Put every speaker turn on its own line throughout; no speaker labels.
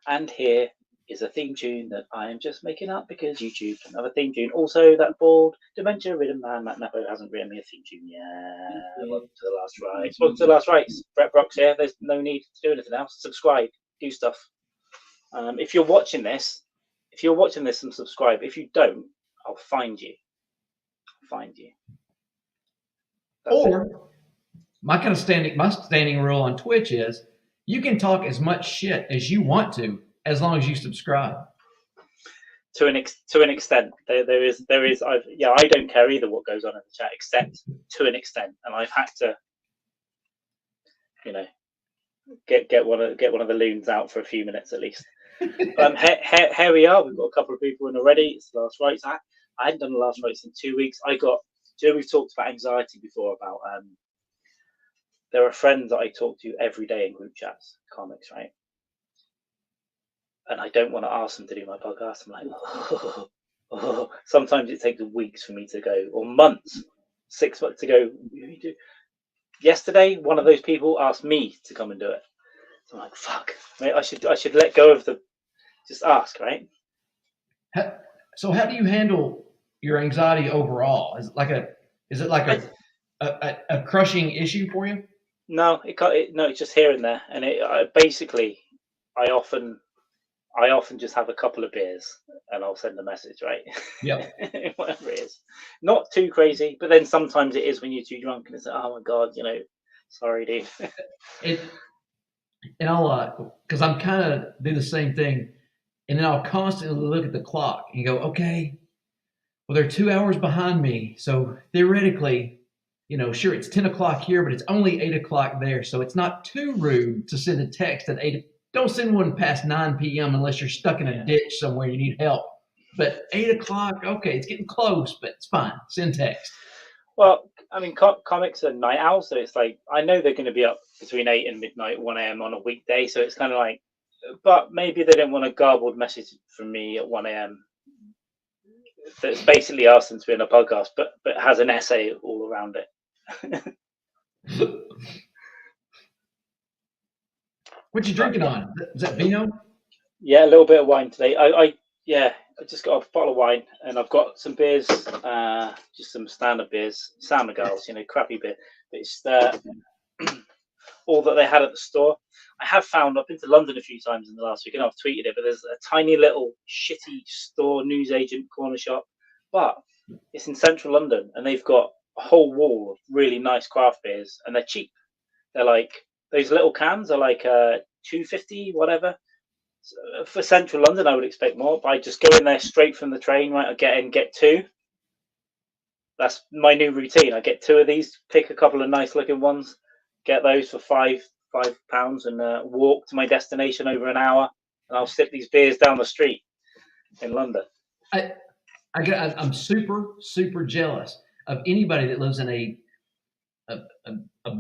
And here is a theme tune that I am just making up because YouTube another theme tune. Also, that bald, dementia-ridden man, Matt Nappo, hasn't written me a theme tune yet. Welcome to the last rites. Welcome to the last rites. Brett Brock's here. There's no need to do anything else. Subscribe, do stuff. If you're watching this and subscribe. If you don't, I'll find you.
Or my standing rule on Twitch is you can talk as much shit as you want to as long as you subscribe.
To an extent, there is. I don't care either what goes on in the chat, except to an extent, and I've had to, get one of the loons out for a few minutes at least. Here we are. We've got a couple of people in already. It's the last rites. I hadn't done the last rites in 2 weeks. We've talked about anxiety before. About there are friends that I talk to every day in group chats, comics, right? And I don't want to ask them to do my podcast. I'm like, sometimes it takes weeks for me to go, or months, 6 months to go. Yesterday, one of those people asked me to come and do it. So I'm like, fuck, mate, I should let go of just ask, right?
So how do you handle your anxiety overall? Is it like a crushing issue for you?
No, it's just here and there, and I often just have a couple of beers and I'll send a message, right?
Yeah.
Whatever it is. Not too crazy, but then sometimes it is when you're too drunk and it's like, oh my God, sorry, dude.
And I'll, because I'm kind of do the same thing. And then I'll constantly look at the clock and go, okay, well, they're 2 hours behind me. So theoretically, sure, it's 10 o'clock here, but it's only 8 o'clock there. So it's not too rude to send a text at 8. Don't send one past 9 p.m. unless you're stuck in a ditch somewhere you need help. But 8 o'clock, okay, it's getting close, but it's fine. Send text.
Well, I mean, comics are night owls, so it's like, I know they're going to be up between 8 and midnight, 1 a.m. on a weekday. So it's kind of like, but maybe they don't want a garbled message from me at 1 a.m. that's basically asking to be in a podcast, but has an essay all around it.
What you drinking on? Is that vino?
Yeah, a little bit of wine today. I just got a bottle of wine and I've got some beers, just some standard beers, San Miguel's, crappy beer. But it's all that they had at the store. I have found, I've been to London a few times in the last week and I've tweeted it, but there's a tiny little shitty store, newsagent corner shop, but it's in central London and they've got a whole wall of really nice craft beers and they're cheap. They're like, those little cans are like $2.50, whatever. So for central London, I would expect more. But I just go in there straight from the train, right? I get two. That's my new routine. I get 2 of these, pick a couple of nice looking ones, get those for £5 and walk to my destination over an hour, and I'll sip these beers down the street in London.
I'm super jealous of anybody that lives in a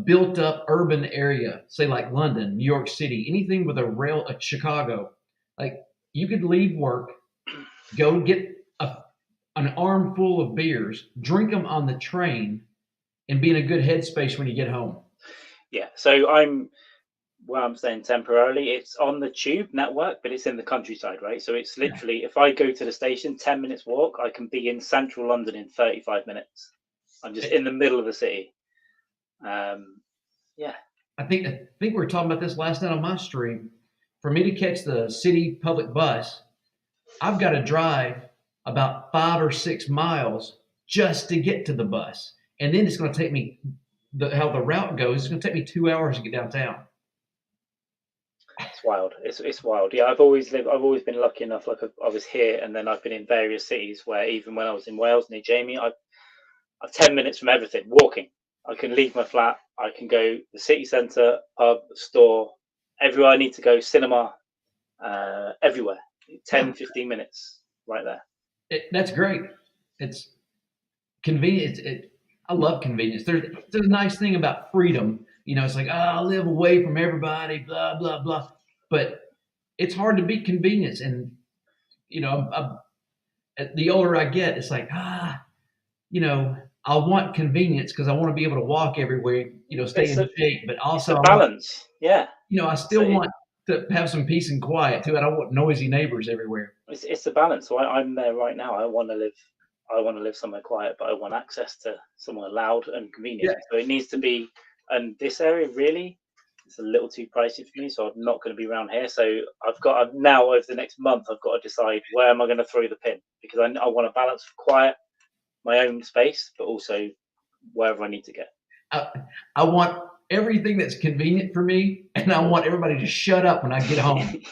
built-up urban area, say like London, New York City, anything with a rail, Chicago. Like you could leave work, go get an armful of beers, drink them on the train, and be in a good headspace when you get home.
Yeah, so I'm staying temporarily. It's on the tube network, but it's in the countryside, right? So it's literally, if I go to the station, 10 minutes walk, I can be in central London in 35 minutes. I'm just in the middle of the city.
I think we were talking about this last night on my stream. For me to catch the city public bus, I've got to drive about 5 or 6 miles just to get to the bus, and then it's going to take me how the route goes. It's going to take me 2 hours to get downtown.
It's wild. It's wild. Yeah, I've always been lucky enough. Like I was here, and then I've been in various cities where even when I was in Wales near Jamie, I've 10 minutes from everything walking. I can leave my flat. I can go the city centre, pub, store, everywhere I need to go, cinema, everywhere. 10, 15 minutes right there.
That's great. It's convenient. I love convenience. There's a nice thing about freedom. It's like, I live away from everybody, blah, blah, blah. But it's hard to beat convenience. And, the older I get, it's like, I want convenience because I want to be able to walk everywhere, stay in shape, but also
it's a balance. I
still want to have some peace and quiet too. I don't want noisy neighbors everywhere.
It's the balance. So I'm there right now. I want to live. I want to live somewhere quiet, but I want access to somewhere loud and convenient.
Yeah.
So it needs to be. And this area really, it's a little too pricey for me. So I'm not going to be around here. So I've got now over the next month. I've got to decide where am I going to throw the pin, because I want to balance quiet, my own space, but also wherever I need to get.
I want everything that's convenient for me, and I want everybody to shut up when I get home.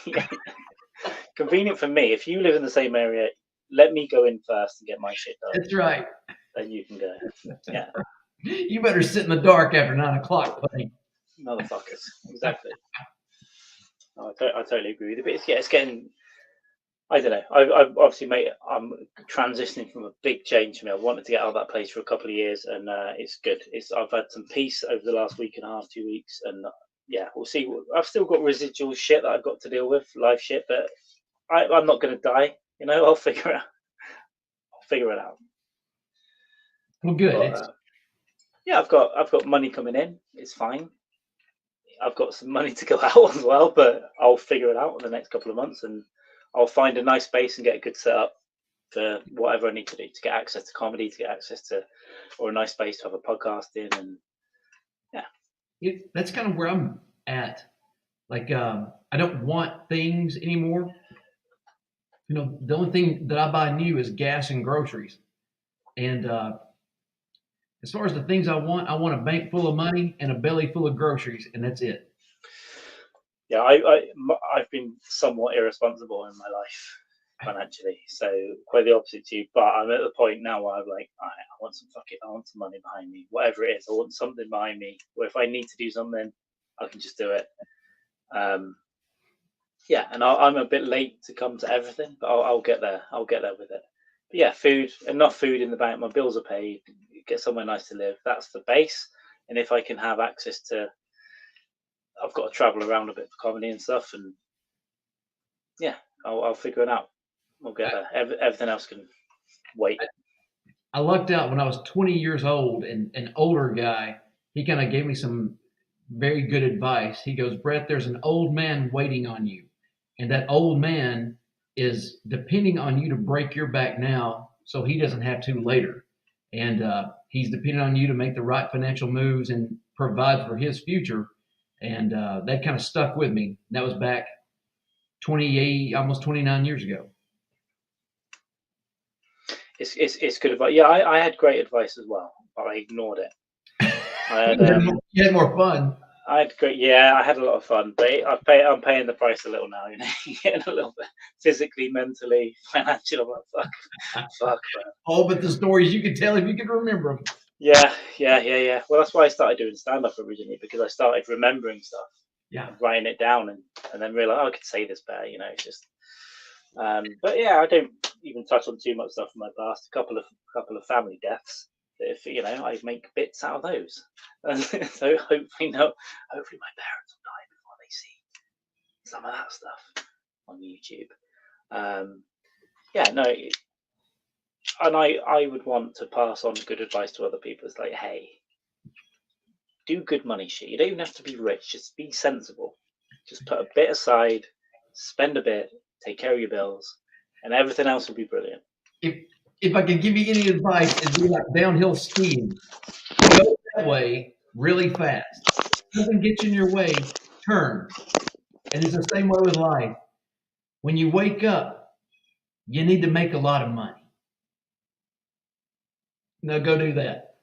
Convenient for me. If you live in the same area, let me go in first and get my shit done.
That's right.
Then you can go. Yeah.
You better sit in the dark after 9 o'clock, buddy.
Motherfuckers. Exactly. I totally agree with you. But it's getting. I don't know. I've obviously made. I'm transitioning from a big change for me. I wanted to get out of that place for a couple of years, and it's good. I've had some peace over the last week and a half, 2 weeks, and yeah, we'll see. I've still got residual shit that I've got to deal with, life shit, but I'm not going to die. I'll figure it out.
Well, good.
But, yeah, I've got money coming in. It's fine. I've got some money to go out as well, but I'll figure it out in the next couple of months, and I'll find a nice space and get a good setup for whatever I need to do to get access to comedy, to get access to, or a nice space to have a podcast in, and yeah.
That's kind of where I'm at. Like, I don't want things anymore. The only thing that I buy new is gas and groceries. And as far as the things I want a bank full of money and a belly full of groceries, and that's it.
Yeah, I've been somewhat irresponsible in my life financially, so quite the opposite to you. But I'm at the point now where I'm like, I want some money behind me, whatever it is. I want something behind me where if I need to do something, I can just do it. Yeah, and I'm a bit late to come to everything, but I'll get there. I'll get there with it. But yeah, enough food in the bank. My bills are paid. Get somewhere nice to live. That's the base. And if I can have access to, I've got to travel around a bit for comedy and stuff, and yeah, I'll figure it out. We'll get there. Everything else can wait.
I lucked out when I was 20 years old, and an older guy, he kind of gave me some very good advice. He goes, Brett, there's an old man waiting on you. And that old man is depending on you to break your back now so he doesn't have to later. And he's depending on you to make the right financial moves and provide for his future. And that kind of stuck with me. That was back 28, almost 29 years ago.
It's good advice. Yeah, I had great advice as well, but I ignored it.
You had more fun.
I had a lot of fun, but I'm paying the price a little now. Getting a little bit physically, mentally, financially. Fuck, man.
Oh, but the stories you could tell if you could remember them.
Yeah. Well, that's why I started doing stand-up originally, because I started remembering stuff.
Yeah,
writing it down and then realize I could say this better. It's just. But yeah, I don't even touch on too much stuff from my past. A couple of family deaths. If I make bits out of those, so hopefully my parents will die before they see some of that stuff on YouTube. Yeah, no, and I would want to pass on good advice to other people. It's like, hey, do good money shit. You don't even have to be rich. Just be sensible. Just put a bit aside, spend a bit, take care of your bills, and everything else will be brilliant.
If I could give you any advice, it'd be like downhill skiing. Go that way really fast. If something gets in your way, turn. And it's the same way with life. When you wake up, you need to make a lot of money. Now go do that.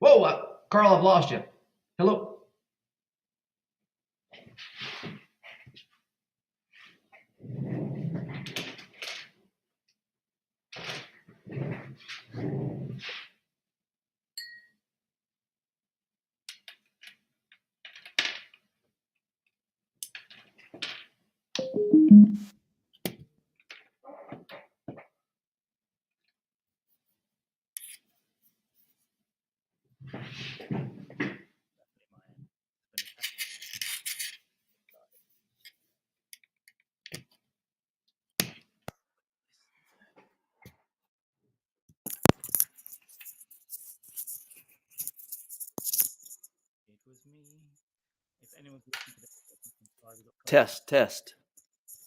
Whoa, Carl, I've lost you. Hello? test.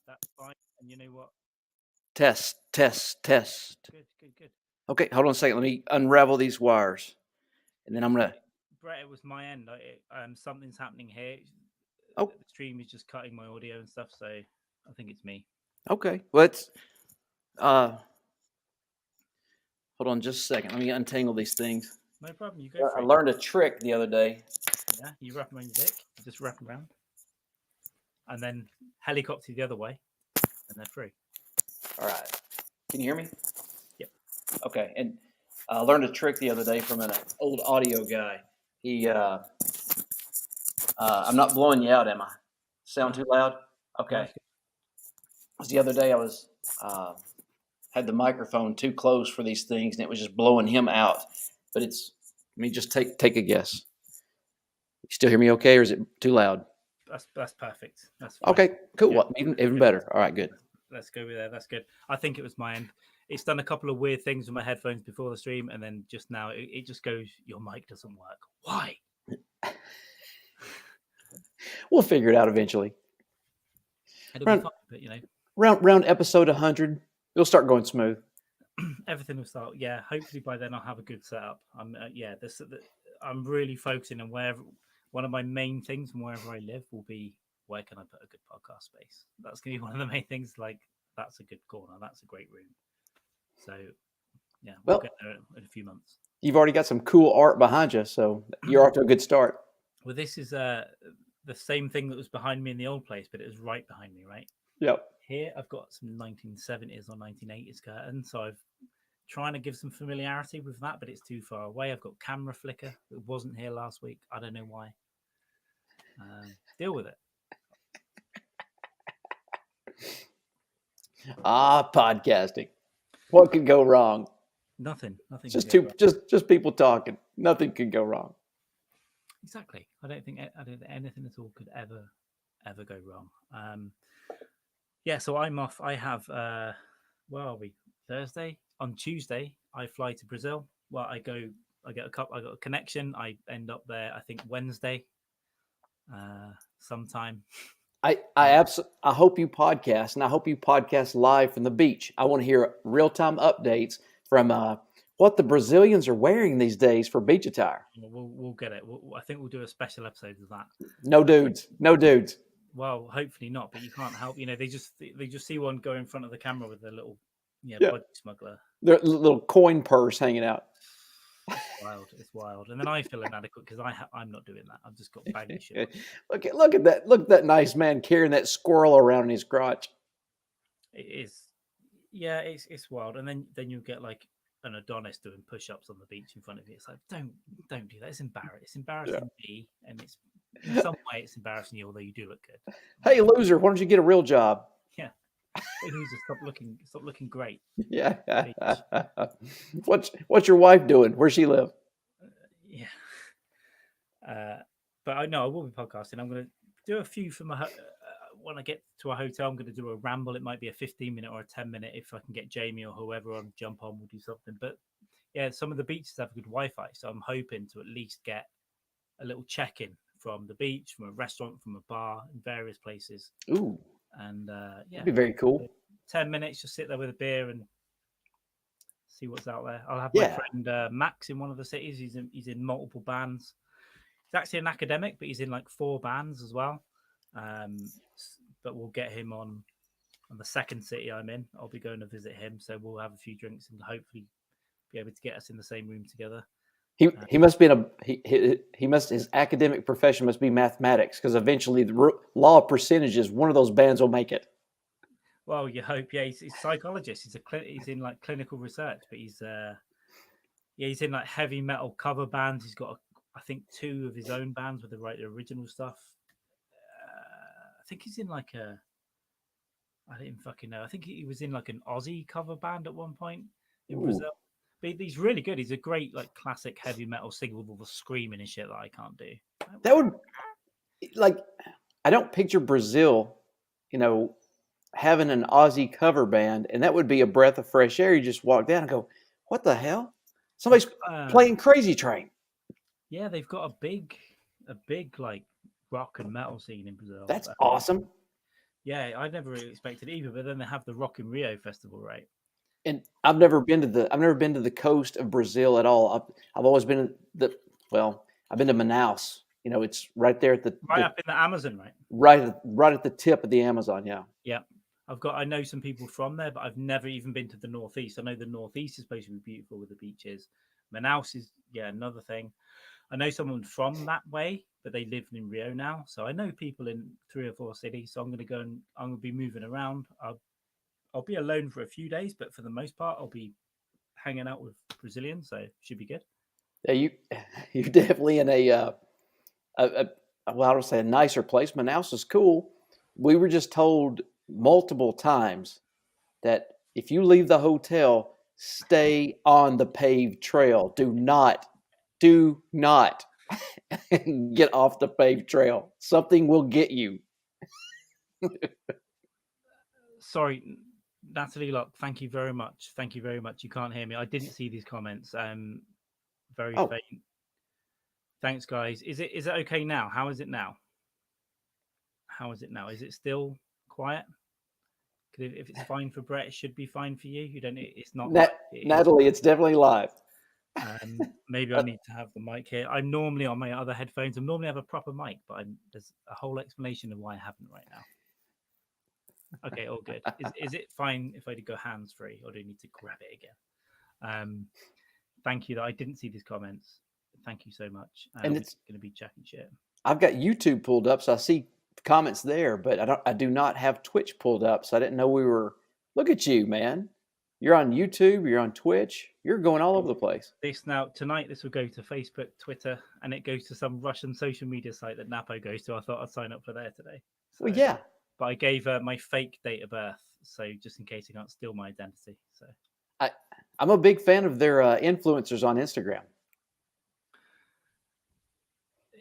That's fine. And you know what?
Test.
Good.
Okay, hold on a second. Let me unravel these wires, and then I'm gonna.
Brett, it was my end. Something's happening here.
Oh.
The stream is just cutting my audio and stuff, so I think it's me.
Okay, let's. Hold on just a second. Let me untangle these things.
No problem. You go for
I
it.
learned a trick the other day.
Yeah, you wrap them around your dick. You just wrap them around, and then helicopter the other way, and they're free.
All right. Can you hear me?
Yep.
Okay, and I learned a trick the other day from an old audio guy. He, I'm not blowing you out, am I? Sound too loud? Okay. Because the other day I was had the microphone too close for these things, and it was just blowing him out. But it's. Let me just take a guess. You still hear me okay, or is it too loud?
That's perfect. That's fine.
Okay, cool.
Yeah.
Well, even better. All right, good.
Let's go with that. That's good. I think it was my end. It's done a couple of weird things with my headphones before the stream, and then just now it just goes, your mic doesn't work. Why?
We'll figure it out eventually.
It'll be fine, but
round episode 100, it'll start going smooth.
Everything will start. Yeah, hopefully by then I'll have a good setup. I'm really focusing on wherever. One of my main things from wherever I live will be, where can I put a good podcast space? That's going to be one of the main things. Like, that's a good corner. That's a great room. So, yeah, we'll get there in a few months.
You've already got some cool art behind you, so you're off to a good start.
Well, this is the same thing that was behind me in the old place, but it was right behind me, right?
Yep.
Here, I've got some 1970s or 1980s curtains, so I've trying to give some familiarity with that, but it's too far away. I've got camera flicker. It wasn't here last week. I don't know why. Deal with it.
Podcasting. What could go wrong?
Nothing.
Just people talking. Nothing could go wrong.
Exactly. I don't think anything at all could ever go wrong. So I'm off. I have where are we? Thursday. On Tuesday, I fly to Brazil. Well, I get a I got a connection. I end up there, I think Wednesday. Sometime.
I hope you podcast, and I hope you podcast live from the beach. I want to hear real-time updates from what the Brazilians are wearing these days for beach attire.
We'll get it. I think we'll do a special episode of that.
No dudes.
Well, hopefully not, but you can't help. They just see one go in front of the camera with a little body smuggler.
Their little coin purse hanging out.
It's wild. And then I feel inadequate because I'm not doing that. I've just got baggy shit.
Look at that. Look at that nice man carrying that squirrel around in his crotch.
It is. Yeah, it's wild. And then you get like an Adonis doing push-ups on the beach in front of you. It's like, don't do that. It's embarrassing. It's embarrassing me, and it's in some way it's embarrassing you, although you do look good.
Hey, loser, why don't you get a real job?
Yeah. Hey, loser, stop looking great.
Yeah. What's your wife doing? Where's she live?
But I know I will be podcasting. I'm going to do a few from when I get to a hotel. I'm going to do a ramble. It might be a 15-minute or a 10-minute. If I can get Jamie or whoever on jump on, we'll do something. But yeah, some of the beaches have good Wi-Fi, so I'm hoping to at least get a little check-in from the beach, from a restaurant, from a bar, in various places.
Ooh.
And
that'd be very cool.
10 minutes, just sit there with a beer and see what's out there. I'll have my friend Max in one of the cities. He's in multiple bands. He's actually an academic, but he's in like 4 bands as well. But we'll get him on the second city I'm in. I'll be going to visit him, so we'll have a few drinks and hopefully be able to get us in the same room together.
He must be his academic profession must be mathematics, because eventually the law of percentages, one of those bands will make it.
Well, you hope. Yeah, he's a psychologist. He's in like clinical research, but he's in like heavy metal cover bands. He's got I think 2 of his own bands where they write the original stuff. I think he's in like I didn't fucking know. I think he was in like an Aussie cover band at one point in Brazil. But he's really good. He's a great like classic heavy metal singer with all the screaming and shit that I can't do.
That would I don't picture Brazil, having an Aussie cover band, and that would be a breath of fresh air. You just walk down and go, what the hell? Somebody's playing Crazy Train.
Yeah, they've got a big like rock and metal scene in Brazil.
That's awesome.
Yeah, I never really expected it either. But then they have the Rock in Rio festival, right?
And I've never been to the coast of Brazil at all. I've always been I've been to Manaus. You know, it's right there at
Right up in the Amazon, right?
right at the tip of the Amazon. Yeah.
Yeah. I know some people from there, but I've never even been to the Northeast. I know the Northeast is supposed to be beautiful with the beaches. Manaus is, yeah, another thing. I know someone from that way, but they live in Rio now. So I know people in 3 or 4 cities. So I'm going to go and I'm going to be moving around. I'll be alone for a few days, but for the most part, I'll be hanging out with Brazilians. So it should be good.
Yeah, you're definitely in a well, I would say a nicer place. Manaus is cool. We were just told multiple times that if you leave the hotel, stay on the paved trail. Do not get off the paved trail. Something will get you.
Sorry, Natalie Locke, thank you very much. Thank you very much. You can't hear me. I didn't see these comments. Very
Oh,
faint. Thanks, guys. Is it okay now? How is it now? How is it now? Is it still quiet? If it's fine for Brett, it should be fine for you. You don't. It's not like it is.
Natalie, it's definitely live.
Maybe I need to have the mic here. I'm normally on my other headphones. I normally have a proper mic, but there's a whole explanation of why I haven't right now. Okay, all good. Is it fine if I go hands free, or do I need to grab it again? Thank you. That I didn't see these comments. Thank you so much.
And
it's going to be checking shit.
I've got YouTube pulled up, so I see comments there, but I do not have Twitch pulled up, so I didn't know we were. Look at you, man. You're on YouTube. You're on Twitch. You're going all over the place.
Tonight, this will go to Facebook, Twitter, and it goes to some Russian social media site that Nappo goes to. I thought I'd sign up for there today. So,
well, yeah.
But I gave my fake date of birth, so just in case I can't steal my identity. So
I'm a big fan of their influencers on Instagram.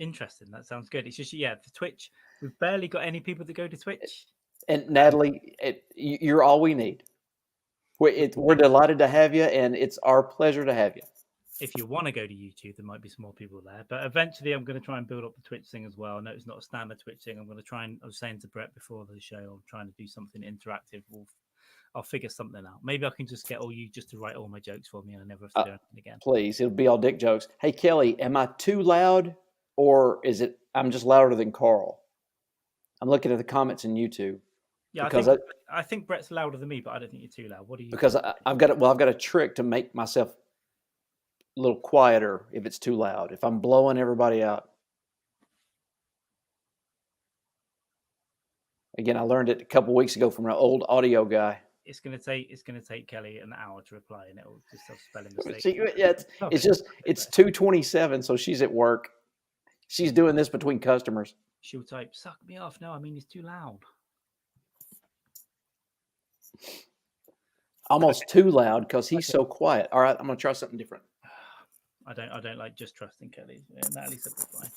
Interesting. That sounds good. It's just, yeah, for Twitch, we've barely got any people that go to Twitch.
And Natalie, you're all we need. We're delighted to have you, and it's our pleasure to have you.
If you want to go to YouTube, there might be some more people there. But eventually, I'm going to try and build up the Twitch thing as well. I know it's not a standard Twitch thing. I'm going to try and, I was saying to Brett before the show, I'm trying to do something interactive. I'll figure something out. Maybe I can just get all you just to write all my jokes for me, and I never have to do anything again.
Please, it'll be all dick jokes. Hey, Kelly, am I too loud, or is it I'm just louder than Carl? I'm looking at the comments in YouTube.
Yeah, I think Brett's louder than me, but I don't think you're too loud. What do you?
Because I've got a trick to make myself a little quieter if it's too loud. If I'm blowing everybody out. Again, I learned it a couple weeks ago from an old audio guy.
It's gonna take Kelly an hour to reply, and it'll just have spelling mistakes.
It's 2:27, so she's at work. She's doing this between customers.
She'll type, "Suck me off." No, I mean it's too loud.
Almost too loud because he's so quiet. All right, I'm gonna try something different.
I don't like just trusting Kelly. Natalie said it's fine.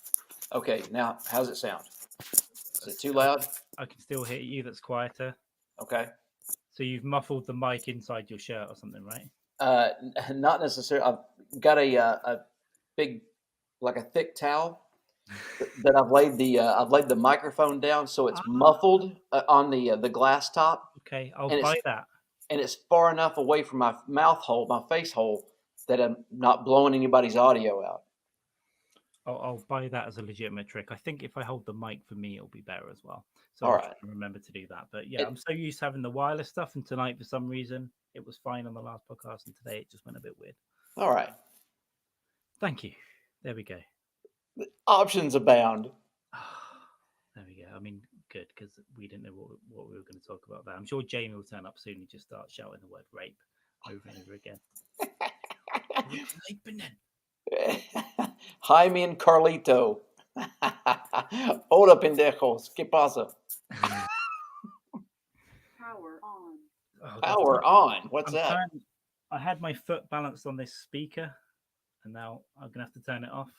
Okay, now how's it sound? Is it too loud?
I can still hear you. That's quieter.
Okay.
So you've muffled the mic inside your shirt or something, right?
Not necessarily. I've got a big, like a thick towel that I've laid the microphone down so it's muffled on the glass top.
Okay, I'll buy that.
And it's far enough away from my mouth hole, my face hole, that I'm not blowing anybody's audio out.
I'll buy that as a legitimate trick. I think if I hold the mic for me, it'll be better as well. So
All
I'll
right.
remember to do that. But yeah, I'm so used to having the wireless stuff, and tonight for some reason it was fine on the last podcast, and today it just went a bit weird.
All right.
Thank you. There we go.
Options abound.
There we go. I mean, good, because we didn't know what we were going to talk about there. I'm sure Jamie will turn up soon and just start shouting the word rape over and over again.
Jaime and Carlito. Hola, pendejos. ¿Qué pasa?
Power on.
Oh,
Power on. What's that?
I had my foot balanced on this speaker, and now I'm going to have to turn it off.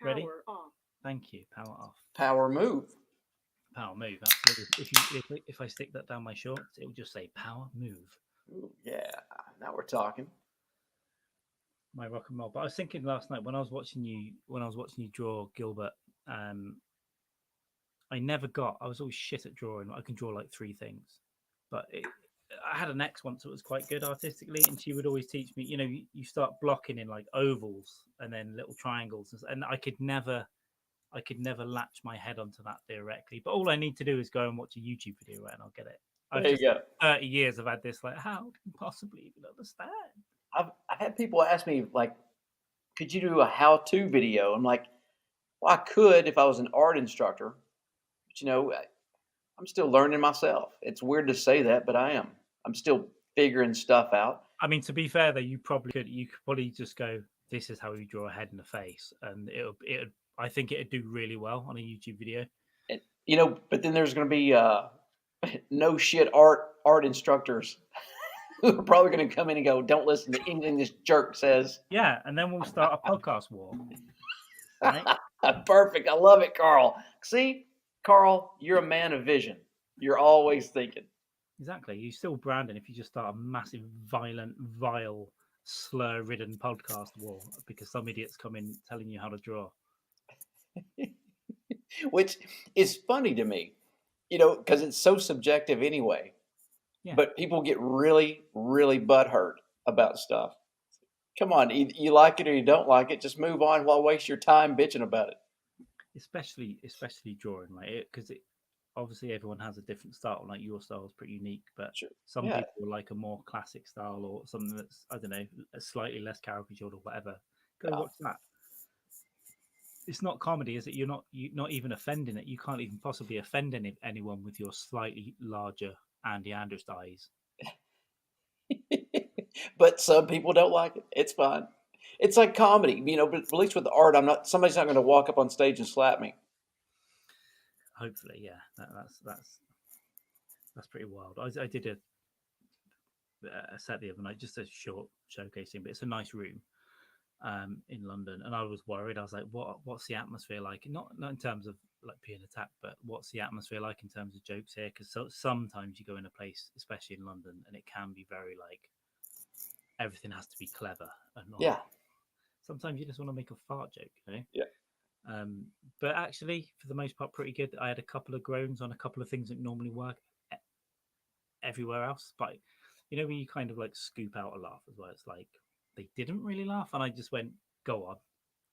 Ready?
Power off.
Thank you. Power off.
Power move.
Power move. Absolutely. If I stick that down my shorts, it will just say power move.
Ooh, yeah. Now we're talking.
My rock and roll. But I was thinking last night when I was watching you draw Gilbert, I never got. I was always shit at drawing. I can draw like three things, but I had an ex once that was quite good artistically, and she would always teach me. You know, you start blocking in like ovals and then little triangles, and I could never latch my head onto that directly. But all I need to do is go and watch a YouTube video, right, and I'll get it. I've
There you
just
go.
30 years I've had this like, how can you possibly even understand?
I've had people ask me like, could you do a how-to video? I'm like, well, I could if I was an art instructor, but I'm still learning myself. It's weird to say that, but I am. I'm still figuring stuff out.
I mean, to be fair though, you could probably just go, this is how you draw a head and a face, and it I think it'd do really well on a YouTube video.
And, but then there's going to be no shit art instructors who are probably going to come in and go, don't listen to anything this jerk says.
Yeah, and then we'll start a podcast war. Right?
Perfect. I love it, Carl. See, Carl, you're a man of vision. You're always thinking.
Exactly. You still Brandon if you just start a massive, violent, vile, slur-ridden podcast war because some idiots come in telling you how to draw.
Which is funny to me, because it's so subjective anyway.
Yeah.
But people get really, really butthurt about stuff. Come on, you like it or you don't like it. Just move on. Why waste your time bitching about it?
Especially drawing, right? Because obviously everyone has a different style. Like your style is pretty unique, but
Sure.
some
Yeah.
people like a more classic style or something that's, I don't know, slightly less caricatured or whatever. Go watch that. It's not comedy, is it? You're not even offending it. You can't even possibly offend anyone with your slightly larger Andy Andrews eyes.
But some people don't like it. It's fine. It's like comedy, but at least with the art, somebody's not going to walk up on stage and slap me.
Hopefully, yeah. That's pretty wild. I did a set the other night, just a short showcasing, but it's a nice room in London, and I was worried. I was like, what's the atmosphere like? Not in terms of like being attacked, but what's the atmosphere like in terms of jokes here? Because sometimes you go in a place, especially in London, and it can be very like everything has to be clever and not.
Yeah.
Sometimes you just want to make a fart joke,
Yeah.
But actually, for the most part, pretty good. I had a couple of groans on a couple of things that normally work everywhere else, but when you kind of like scoop out a laugh as well, it's like they didn't really laugh, and I just went, "Go on,"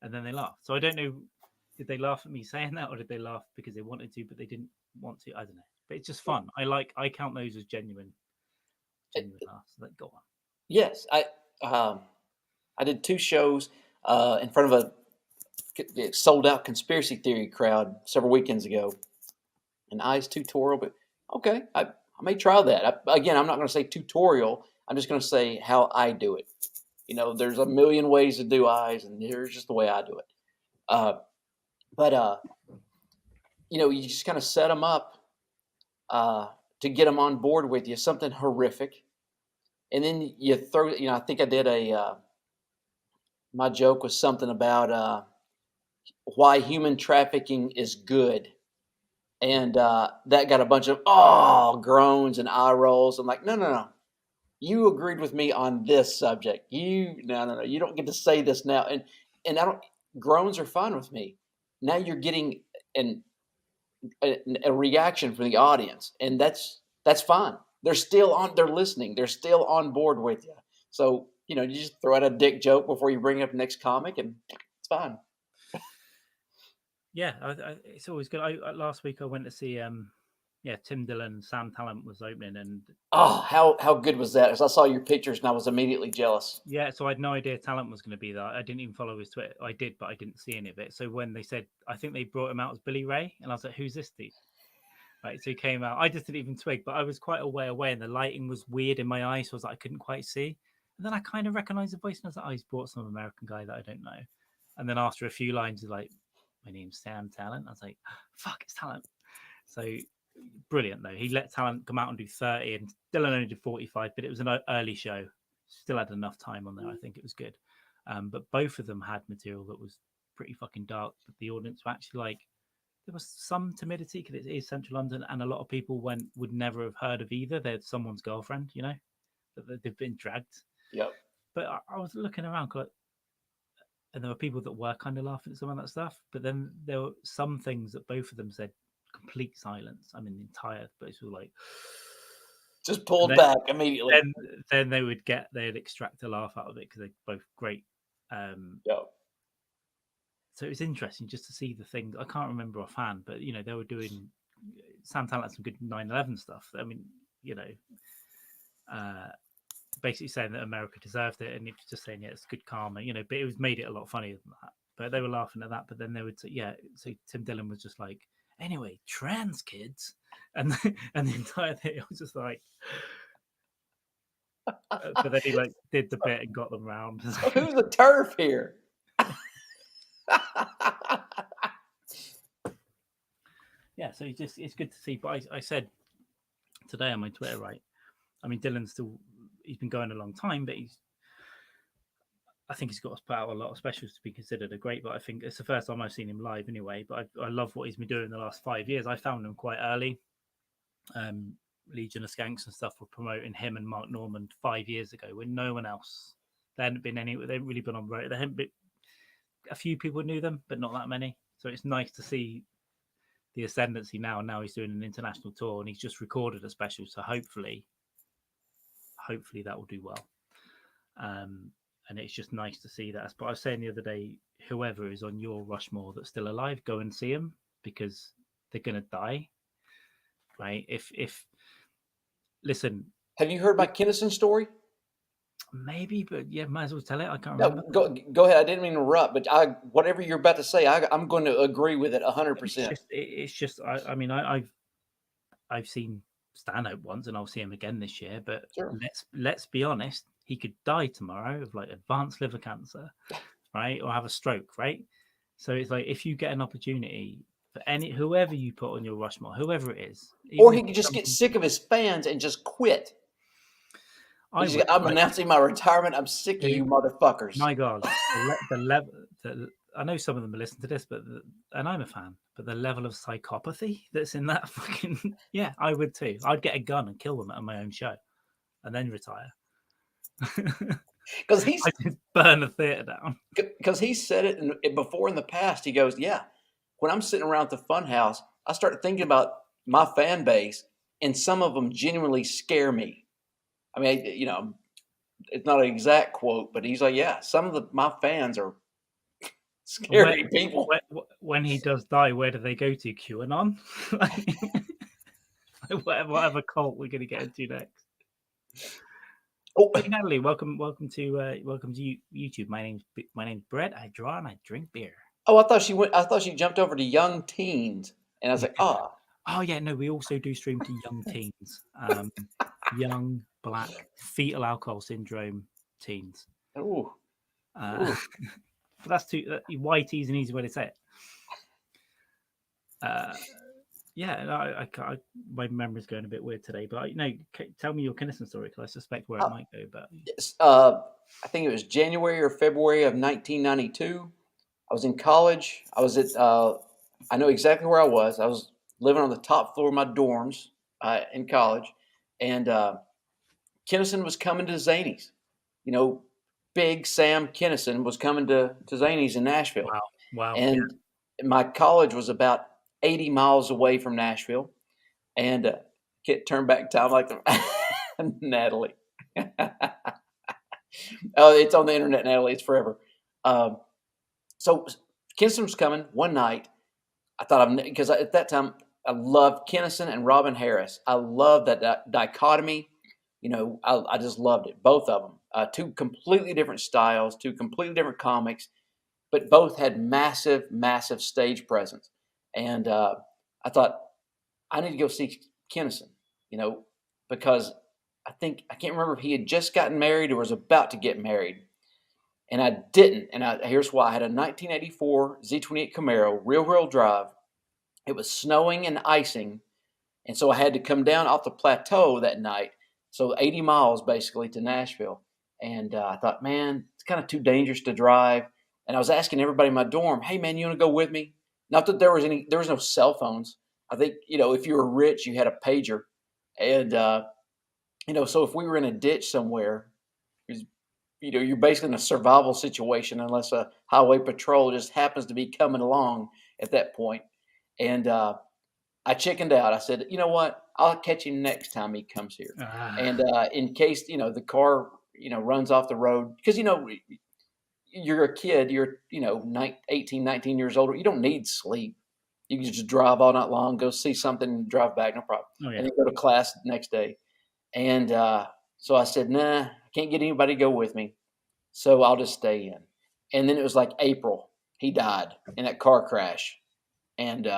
and then they laughed. So I don't know, did they laugh at me saying that, or did they laugh because they wanted to, but they didn't want to? I don't know. But it's just fun. I count those as genuine laughs. Like, go on.
Yes, I did 2 shows in front of a sold out conspiracy theory crowd several weekends ago. An eyes tutorial, but okay, I may try that. Again, I'm not going to say tutorial. I'm just going to say how I do it. There's a million ways to do eyes, and here's just the way I do it. But you just kind of set them up to get them on board with you. Something horrific, and then you throw. I think I did my joke was something about why human trafficking is good. And that got a bunch of groans and eye rolls. I'm like, no. You agreed with me on this subject. No. You don't get to say this now. And I don't. Groans are fine with me. Now you're getting a reaction from the audience, and that's fine. They're still on. They're listening. They're still on board with you. So you just throw out a dick joke before you bring up the next comic, and it's fine.
Yeah, it's always good. Last week I went to see Tim Dillon, Sam Talent was opening, and
how good was that? As I saw your pictures, and I was immediately jealous.
Yeah, so I had no idea Talent was going to be there. I didn't even follow his Twitter. I did, but I didn't see any of it. So when they said, I think they brought him out as Billy Ray, and I was like, who's this dude? Right, so he came out. I just didn't even twig, but I was quite a way away, and the lighting was weird in my eyes, so I was like, I couldn't quite see. And then I kind of recognized the voice, and I was like, he's brought some American guy that I don't know. And then after a few lines, he's like, my name's Sam Talent. I was like, fuck, it's Talent. So brilliant, though. He let Talent come out and do 30, and Dylan only did 45, but it was an early show. Still had enough time on there. I think it was good. But both of them had material that was pretty fucking dark, but the audience were actually like, there was some timidity because it is Central London, and a lot of people would never have heard of either. They're someone's girlfriend, that they've been dragged.
Yep.
But I was looking around, and there were people that were kind of laughing at some of that stuff. But then there were some things that both of them said complete silence. I mean, the entire place was like
just pulled back immediately.
Then they'd extract a laugh out of it because they're both great. So it was interesting just to see the things. I can't remember offhand, but they were doing. Sam Talent had some good 9/11 stuff. I mean, basically saying that America deserved it, and it was just saying, yeah, it's good karma, but it was made it a lot funnier than that. But they were laughing at that. But then they would say, yeah. So Tim Dillon was just like, anyway, trans kids, and the entire thing was just like. But then he did the bit and got them round.
Who's the turf here?
Yeah, so it's good to see. But I said today on my Twitter, right? I mean, Dylan's he's been going a long time, but I think he's got to put out a lot of specials to be considered a great. But I think it's the first time I've seen him live anyway. But I love what he's been doing the last 5 years. I found him quite early. Legion of Skanks and stuff were promoting him and Mark Norman 5 years ago when no one else. They hadn't really been on radio. There hadn't been a few people knew them, but not that many. So it's nice to see the ascendancy now. Now he's doing an international tour and he's just recorded a special. So hopefully that will do well. And it's just nice to see that. But I was saying the other day, whoever is on your Rushmore that's still alive, go and see them because they're going to die. Right? If listen,
have you heard my Kinnison story?
Maybe, but yeah, might as well tell it. I can't remember.
Go ahead. I didn't mean to interrupt, but whatever you're about to say, I'm going to agree with it 100%.
It's just. I mean, I've seen Stanhope once, and I'll see him again this year. But
sure.
let's be honest, he could die tomorrow of advanced liver cancer, right, or have a stroke, right? So it's if you get an opportunity. For whoever you put on your Rushmore, whoever it is,
or he could just get sick of his fans and just quit. I'm announcing my retirement. I'm sick of you motherfuckers.
My God, the level. I know some of them listen to this, and I'm a fan. But the level of psychopathy that's in that fucking I would too. I'd get a gun and kill them at my own show, and then retire.
Because
I just burn the theater down.
Because he said it before in the past. He goes, yeah. When I'm sitting around at the Funhouse, I start thinking about my fan base, and some of them genuinely scare me. I mean, it's not an exact quote, but he's like, yeah, some of my fans are scary people.
When he does die, where do they go to? QAnon? whatever cult we're going to get into next. Oh, hey, Natalie, welcome to YouTube. My name's Brett. I draw and I drink beer.
Oh, I thought she jumped over to young teens, and I was like, oh.
Oh yeah, no, we also do stream to young teens, young black fetal alcohol syndrome teens.
Oh,
but that's too YT is an easy way to say it. I can't. My memory's going a bit weird today, but tell me your Kinnison story because I suspect where it might go. But
I think it was January or February of 1992. I was in college. I was at. I know exactly where I was. I was living on the top floor of my dorms in college, and Kinnison was coming to Zanies. Big Sam Kinnison was coming to Zanies in Nashville.
Wow.
And my college was about 80 miles away from Nashville, and can't turn back time like Natalie. Oh, it's on the internet, Natalie. It's forever. So Kinnison was coming one night. I thought because at that time I loved Kinnison and Robin Harris. I loved that dichotomy. I just loved it. Both of them, two completely different styles, two completely different comics, but both had massive, massive stage presence. And I thought I need to go see Kinnison, because I can't remember if he had just gotten married or was about to get married. And I didn't. And here's why. I had a 1984 Z28 Camaro, rear-wheel drive. It was snowing and icing. And so I had to come down off the plateau that night. So 80 miles basically to Nashville. And I thought, man, it's kind of too dangerous to drive. And I was asking everybody in my dorm, hey, man, you want to go with me? Not that there was no cell phones. I think, if you were rich, you had a pager. And, so if we were in a ditch somewhere, you're basically in a survival situation unless a highway patrol just happens to be coming along at that point. And I chickened out. I said, you know what? I'll catch him next time he comes here. And in case, the car, runs off the road, because, you're a kid, you're, 18, 19 years old. You don't need sleep. You can just drive all night long, go see something and drive back, no problem.
Oh, yeah.
And then go to class the next day. And so I said, nah, I can't get anybody to go with me. So I'll just stay in. And then it was like April. He died in that car crash. And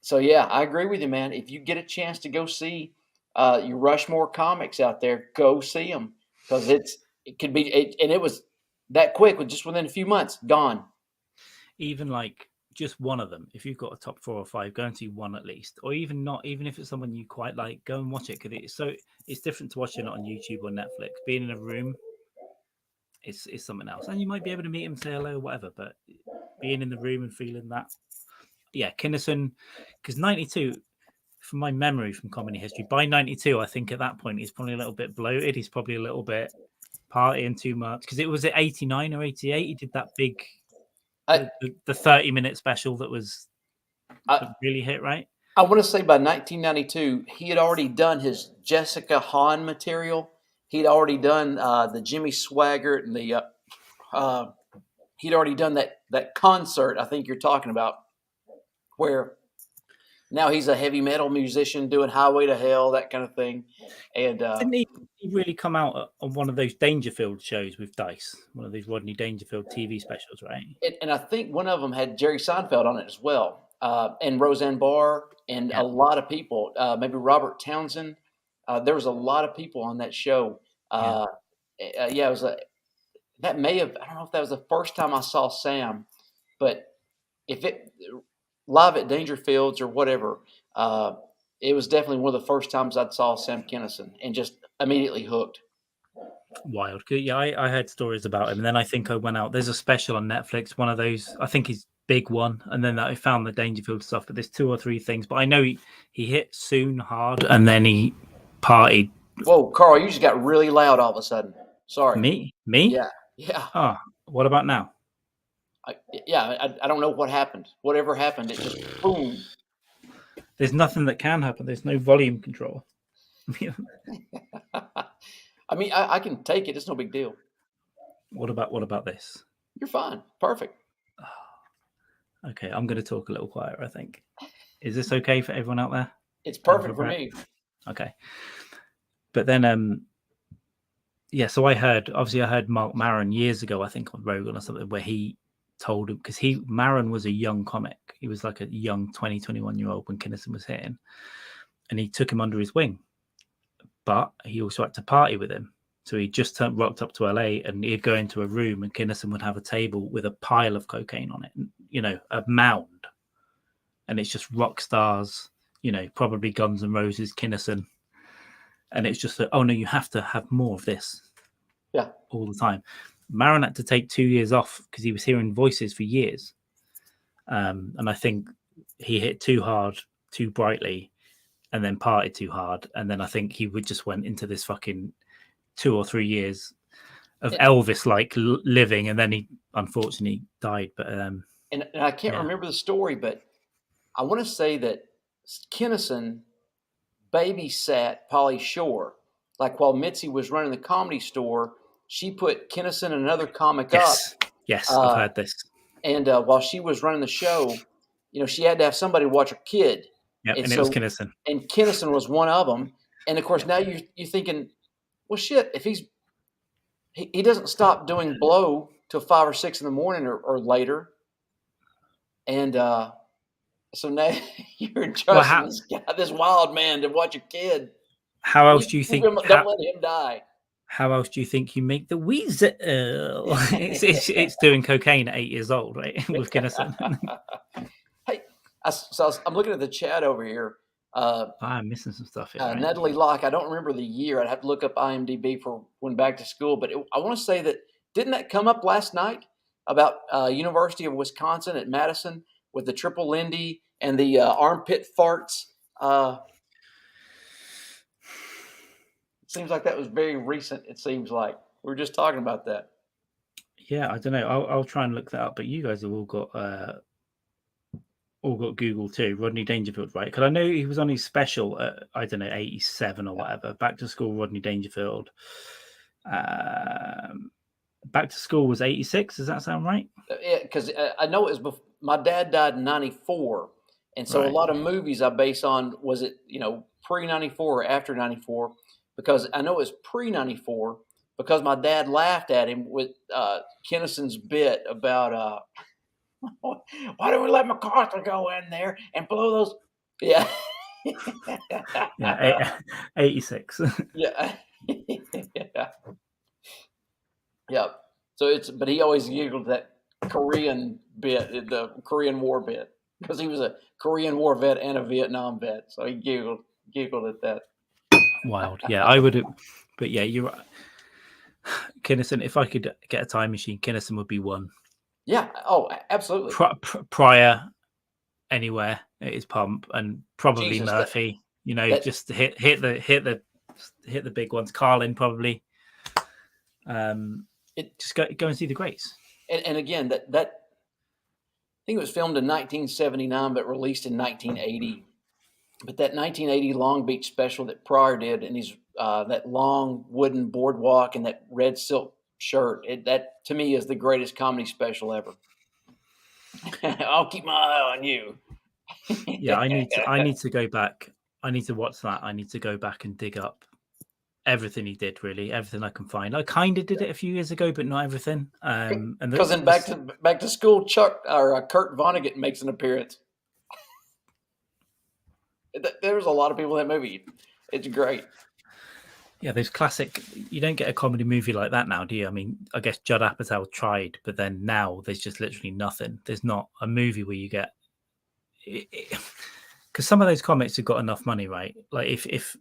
so, yeah, I agree with you, man. If you get a chance to go see your Rushmore comics out there, go see them. Because it could be, and it was that quick, just within a few months, gone.
Even like just one of them, if you've got a top 4 or 5, go and see one at least, or even not, even if it's someone you quite like, go and watch it, because it's different to watching it on YouTube or Netflix. Being in a room is something else, and you might be able to meet him, say hello, whatever, but being in the room and feeling that, yeah, Kinison, because 92, from my memory from comedy history, by 92, I think at that point he's probably a little bit bloated, he's probably a little bit partying too much, because it was at 89 or 88 he did that big the 30-minute special that really hit, right?
I want to say by 1992 he had already done his Jessica Hahn material. He'd already done the Jimmy Swaggart and the he'd already done that concert I think you're talking about, where now he's a heavy metal musician doing Highway to Hell, that kind of thing. And
didn't he really come out on one of those Dangerfield shows with Dykes, one of these Rodney Dangerfield TV specials, right?
And I think one of them had Jerry Seinfeld on it as well, and Roseanne Barr, and a lot of people, maybe Robert Townsend. There was a lot of people on that show. It was that may have, I don't know if that was the first time I saw Sam, but if it live at Dangerfields or whatever, it was definitely one of the first times I saw Sam Kinison and just immediately hooked.
Wild. Yeah, I heard stories about him, and then I think I went out. There's a special on Netflix, one of those, I think he's big one, and then I found the Dangerfield stuff, but there's 2 or 3 things. But I know he hit soon hard, and then he partied.
Whoa, Carl, you just got really loud all of a sudden. Sorry.
Me?
Yeah.
Oh, what about now?
I don't know what happened. Whatever happened, it just boom.
There's nothing that can happen. There's no volume control.
I mean, I can take it. It's no big deal.
What about this?
You're fine. Perfect.
Okay, I'm going to talk a little quieter, I think. Is this okay for everyone out there?
It's perfect for me.
Okay. But then, so I heard Mark Maron years ago, I think on Rogan or something, where he told him, because Maron was a young comic. He was like a young 20, 21-year-old when Kinison was hitting, and he took him under his wing. But he also had to party with him. So he just rocked up to LA, and he'd go into a room and Kinison would have a table with a pile of cocaine on it, a mound. And it's just rock stars, probably Guns N' Roses, Kinison. And it's just oh no, you have to have more of this.
Yeah. All
the time. Maron had to take 2 years off because he was hearing voices for years. And I think he hit too hard, too brightly, and then partied too hard. And then I think he would just went into this fucking 2 or 3 years of Elvis-like living, and then he unfortunately died. But
and I can't remember the story, but I want to say that Kinison babysat Pauly Shore. Like while Mitzi was running the Comedy Store, she put Kinison and another comic up.
Yes, I've heard this.
And while she was running the show, she had to have somebody watch her kid.
Yeah, and it was Kinison.
And Kinison was one of them. And of course, now you're thinking, well, shit, if he doesn't stop doing blow till 5 or 6 in the morning or later. And so now you're trusting this wild man to watch your kid.
How else do you think?
Don't let him die.
How else do you think you make the weasel? It's doing cocaine at 8 years old, right? With Kinison.
Hey, I'm looking at the chat over here.
I'm missing some stuff here. Right?
Natalie Locke, I don't remember the year. I'd have to look up IMDb for when back to school. But I want to say that, didn't that come up last night about University of Wisconsin at Madison with the triple Lindy and the armpit farts? Seems like that was very recent. It seems like we were just talking about that.
Yeah, I don't know. I'll try and look that up. But you guys have all got all got Google too. Rodney Dangerfield, right? Because I know he was on his special at, I don't know, 87 or whatever. Back to School, Rodney Dangerfield. Back to School was 86. Does that sound right?
Yeah, because I know it was my dad died in 94. And so a
Right.
lot of movies I base on, was it, pre 94 or after 94? Because I know it was pre 94 because my dad laughed at him with Kinnison's bit about why don't we let MacArthur go in there and blow those? Yeah.
Yeah, 86.
Yeah. Yeah. Yeah. So but he always giggled that Korean bit, the Korean War bit, because he was a Korean War vet and a Vietnam vet. So he giggled at that.
Wild. Yeah, I would have. But yeah, you're right. Kinnison, if I could get a time machine, Kinnison would be one.
Yeah. Oh, absolutely.
Prior, anywhere at his pump, and probably
Jesus,
Murphy. Just hit the big ones. Carlin probably. Just go and see the greats.
And again, that I think it was filmed in 1979, but released in 1980. But that 1980 Long Beach special that Pryor did, and his that long wooden boardwalk and that red silk shirt, that to me is the greatest comedy special ever. I'll keep my eye on you.
Yeah, I need to go back. I need to watch that. I need to go back and dig up everything he did, really, everything I can find. I kind of did it a few years ago, but not everything.
Because in Back to School, Kurt Vonnegut makes an appearance. There's a lot of people in that movie. It's great.
Yeah, there's classic. You don't get a comedy movie like that now, do you? I mean, I guess Judd Apatow tried, but then now there's just literally nothing. There's not a movie where you get, because some of those comics have got enough money, right? Like if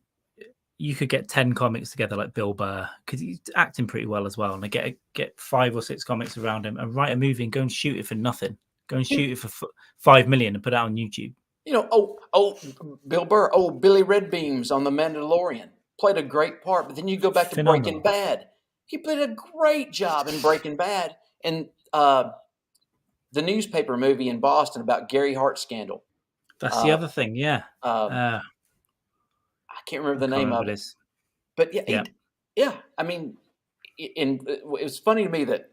you could get 10 comics together, like Bill Burr, because he's acting pretty well as well, and they get 5 or 6 comics around him and write a movie and go and shoot it for nothing. Go and shoot it for $5 million and put it out on YouTube.
Bill Burr, Billy Redbeams on The Mandalorian played a great part, but then you go back to Breaking Bad. He played a great job in Breaking Bad, and the newspaper movie in Boston about Gary Hart's scandal.
That's the other thing, yeah.
I can't remember the name of it. But yeah. I mean, it was funny to me that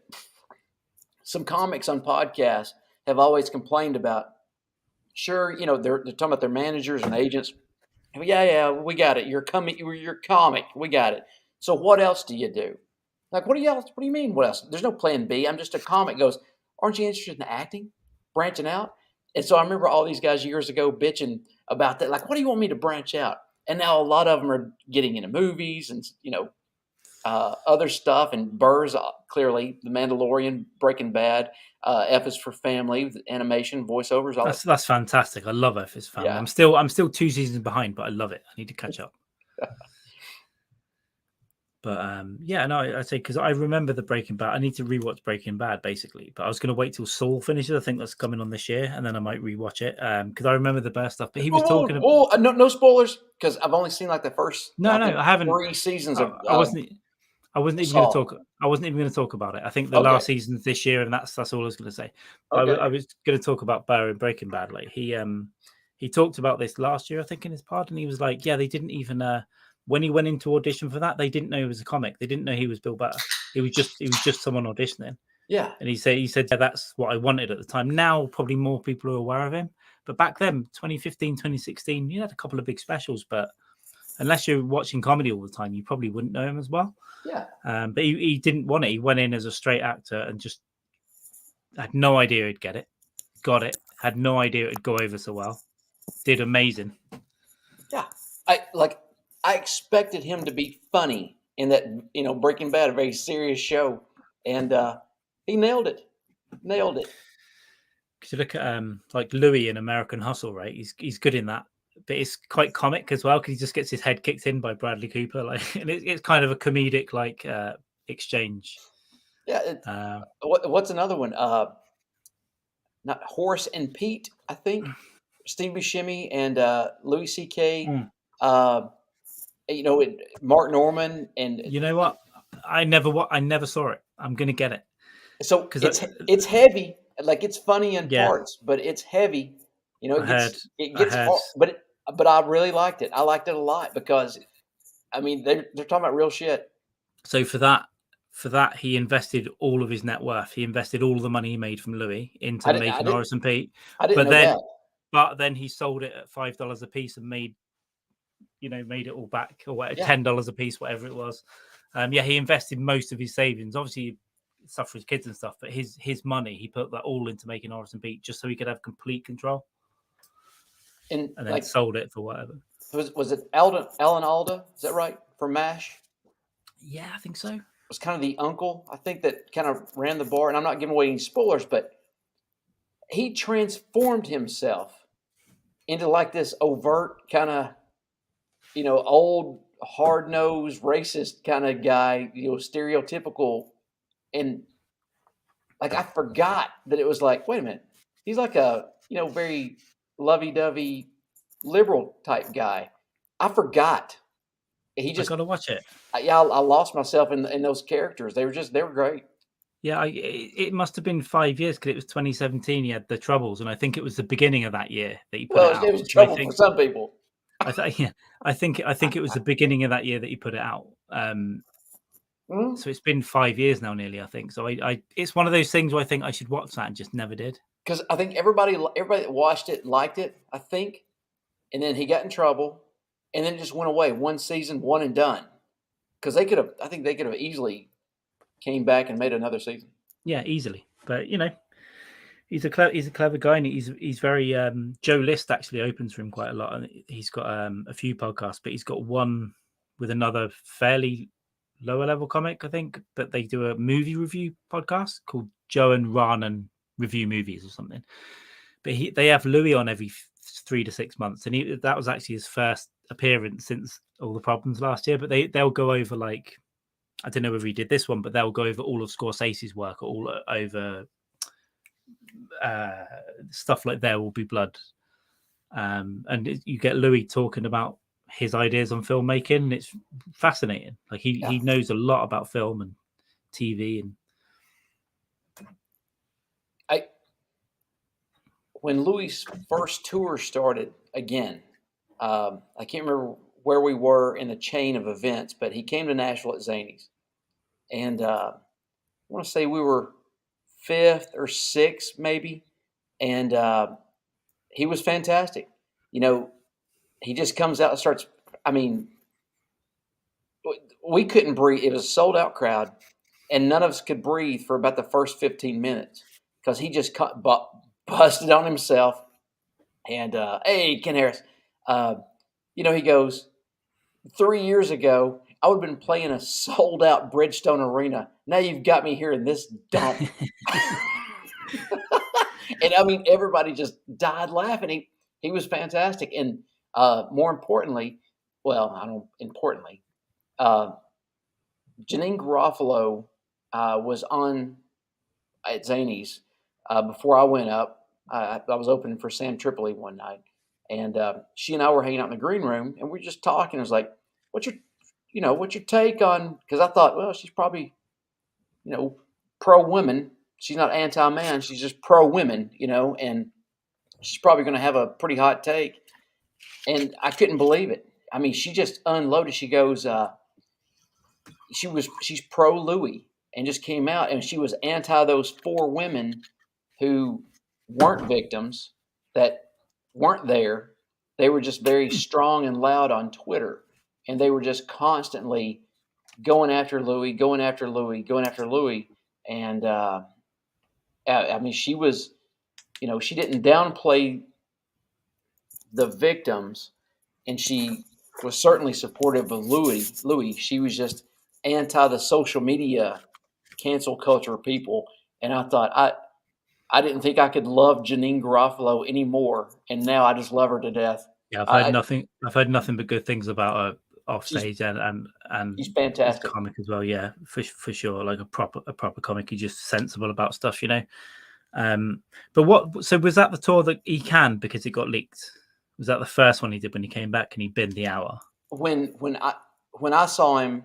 some comics on podcasts have always complained about. Sure, they're talking about their managers and agents. Yeah, we got it. You're comic. We got it. So what else do you do? Like, what do you mean? What else? There's no plan B. I'm just a comic. Goes, aren't you interested in acting, branching out? And so I remember all these guys years ago bitching about that. Like, what do you want me to branch out? And now a lot of them are getting into movies and other stuff. And Burr's clearly The Mandalorian, Breaking Bad. F is for Family, animation, voiceovers.
That's fantastic. I love F is Family.
Yeah.
I'm still 2 seasons behind, but I love it. I need to catch up. But I say, because I remember the Breaking Bad. I need to rewatch Breaking Bad basically. But I was going to wait till Saul finishes. I think that's coming on this year, and then I might rewatch it because I remember the Burr stuff. But he was talking about
no spoilers because I've only seen like the first.
I haven't. 3
seasons of.
I wasn't even going to talk. I wasn't even going to talk about it. I think the last season's this year, and that's all I was going to say. Okay. I was going to talk about Burr and Breaking Bad. Like he talked about this last year, I think, in his pod, and he was like, "Yeah, they didn't even when he went into audition for that, they didn't know he was a comic. They didn't know he was Bill Burr. He was just someone auditioning."
Yeah,
and he said, "Yeah, that's what I wanted at the time." Now, probably more people are aware of him, but back then, 2015, 2016, he had a couple of big specials, but unless you're watching comedy all the time, you probably wouldn't know him as well.
Yeah.
But he didn't want it. He went in as a straight actor and just had no idea he'd get it. Got it. Had no idea it'd go over so well. Did amazing.
Yeah. I expected him to be funny in that, Breaking Bad, a very serious show. And he nailed it.
Because you look at like Louis in American Hustle, right? He's good in that. But it's quite comic as well because he just gets his head kicked in by Bradley Cooper, and it's kind of a comedic exchange.
Yeah. What's another one? Not Horace and Pete, I think. Steve Buscemi and Louis C.K. Mark Norman and.
You know what? I never saw it. I'm gonna get it.
So it's heavy. Like it's funny in parts, but it's heavy. You know,
I
it gets
heard.
hard, but I really liked it. I liked it a lot because, I mean, they're talking about real shit.
So for that, he invested all of his net worth. He invested all the money he made from Louis into making Horace and Pete.
I didn't know that.
But then he sold it at $5 a piece and made it all back, or
Yeah.
$10 a piece, whatever it was. He invested most of his savings. Obviously, stuff for his kids and stuff, but his money, he put that all into making Horace and Pete just so he could have complete control. And then like, sold it for whatever.
Was it Alan Alda? Is that right? From MASH?
Yeah, I think so. It
was kind of the uncle, I think, that kind of ran the bar. And I'm not giving away any spoilers, but he transformed himself into like this overt kind of, old, hard-nosed, racist kind of guy, stereotypical. And like, I forgot that it was like, wait a minute, he's like a, very lovey-dovey liberal type guy. I forgot. He just
got to watch it.
I lost myself in those characters. They were great.
Yeah, it must have been 5 years because it was 2017. He had the Troubles, and I think it was the beginning of that year that he put it out.
It was trouble for some people.
I think it was the beginning of that year that he put it out. So it's been 5 years now, nearly. I think so. It's one of those things where I think I should watch that and just never did.
Because I think everybody that watched it liked it. I think, and then he got in trouble, and then it just went away. One season, one and done. Because they could have easily came back and made another season.
Yeah, easily. But he's a clever guy, and he's very. Joe List actually opens for him quite a lot, and he's got a few podcasts, but he's got one with another fairly lower level comic, I think, that they do a movie review podcast called Joe and Ron Review Movies or something. But they have Louis on every 3 to 6 months, and that was actually his first appearance since all the problems last year. But they'll go over, like, I don't know whether he did this one, but they'll go over all of Scorsese's work, or all over stuff like There Will Be Blood, and you get Louis talking about his ideas on filmmaking, and it's fascinating. Like he knows a lot about film and TV. And
when Louis' first tour started again, I can't remember where we were in the chain of events, but he came to Nashville at Zany's, and I want to say we were 5th or 6th maybe, and he was fantastic. He just comes out and starts. I mean, we couldn't breathe. It was a sold out crowd, and none of us could breathe for about the first 15 minutes because he just busted on himself. And hey, Ken Harris, he goes, 3 years ago, I would have been playing a sold out Bridgestone Arena. Now you've got me here in this dump. And I mean, everybody just died laughing. He was fantastic. And more importantly, Janine Garofalo was on at Zany's before I went up. I was opening for Sam Tripoli one night, and she and I were hanging out in the green room, and we were just talking. I was like, what's your take on, because I thought, well, she's probably, pro-women. She's not anti-man. She's just pro-women, and she's probably going to have a pretty hot take. And I couldn't believe it. I mean, she just unloaded. She goes, she's pro-Louis, and just came out, and she was anti those 4 women who weren't victims, that weren't there. They were just very strong and loud on Twitter, and they were just constantly going after Louis. And I mean, she was, she didn't downplay the victims, and she was certainly supportive of Louis. She was just anti the social media cancel culture people. And I thought, I didn't think I could love Janine Garofalo anymore, and now I just love her to death.
Yeah, I've heard nothing but good things about her off stage, and
she's fantastic.
Comic as well, yeah, for sure. Like a proper comic. He's just sensible about stuff, But so was that the tour that he canned because it got leaked? Was that the first one he did when he came back and he binned the hour?
When I saw him,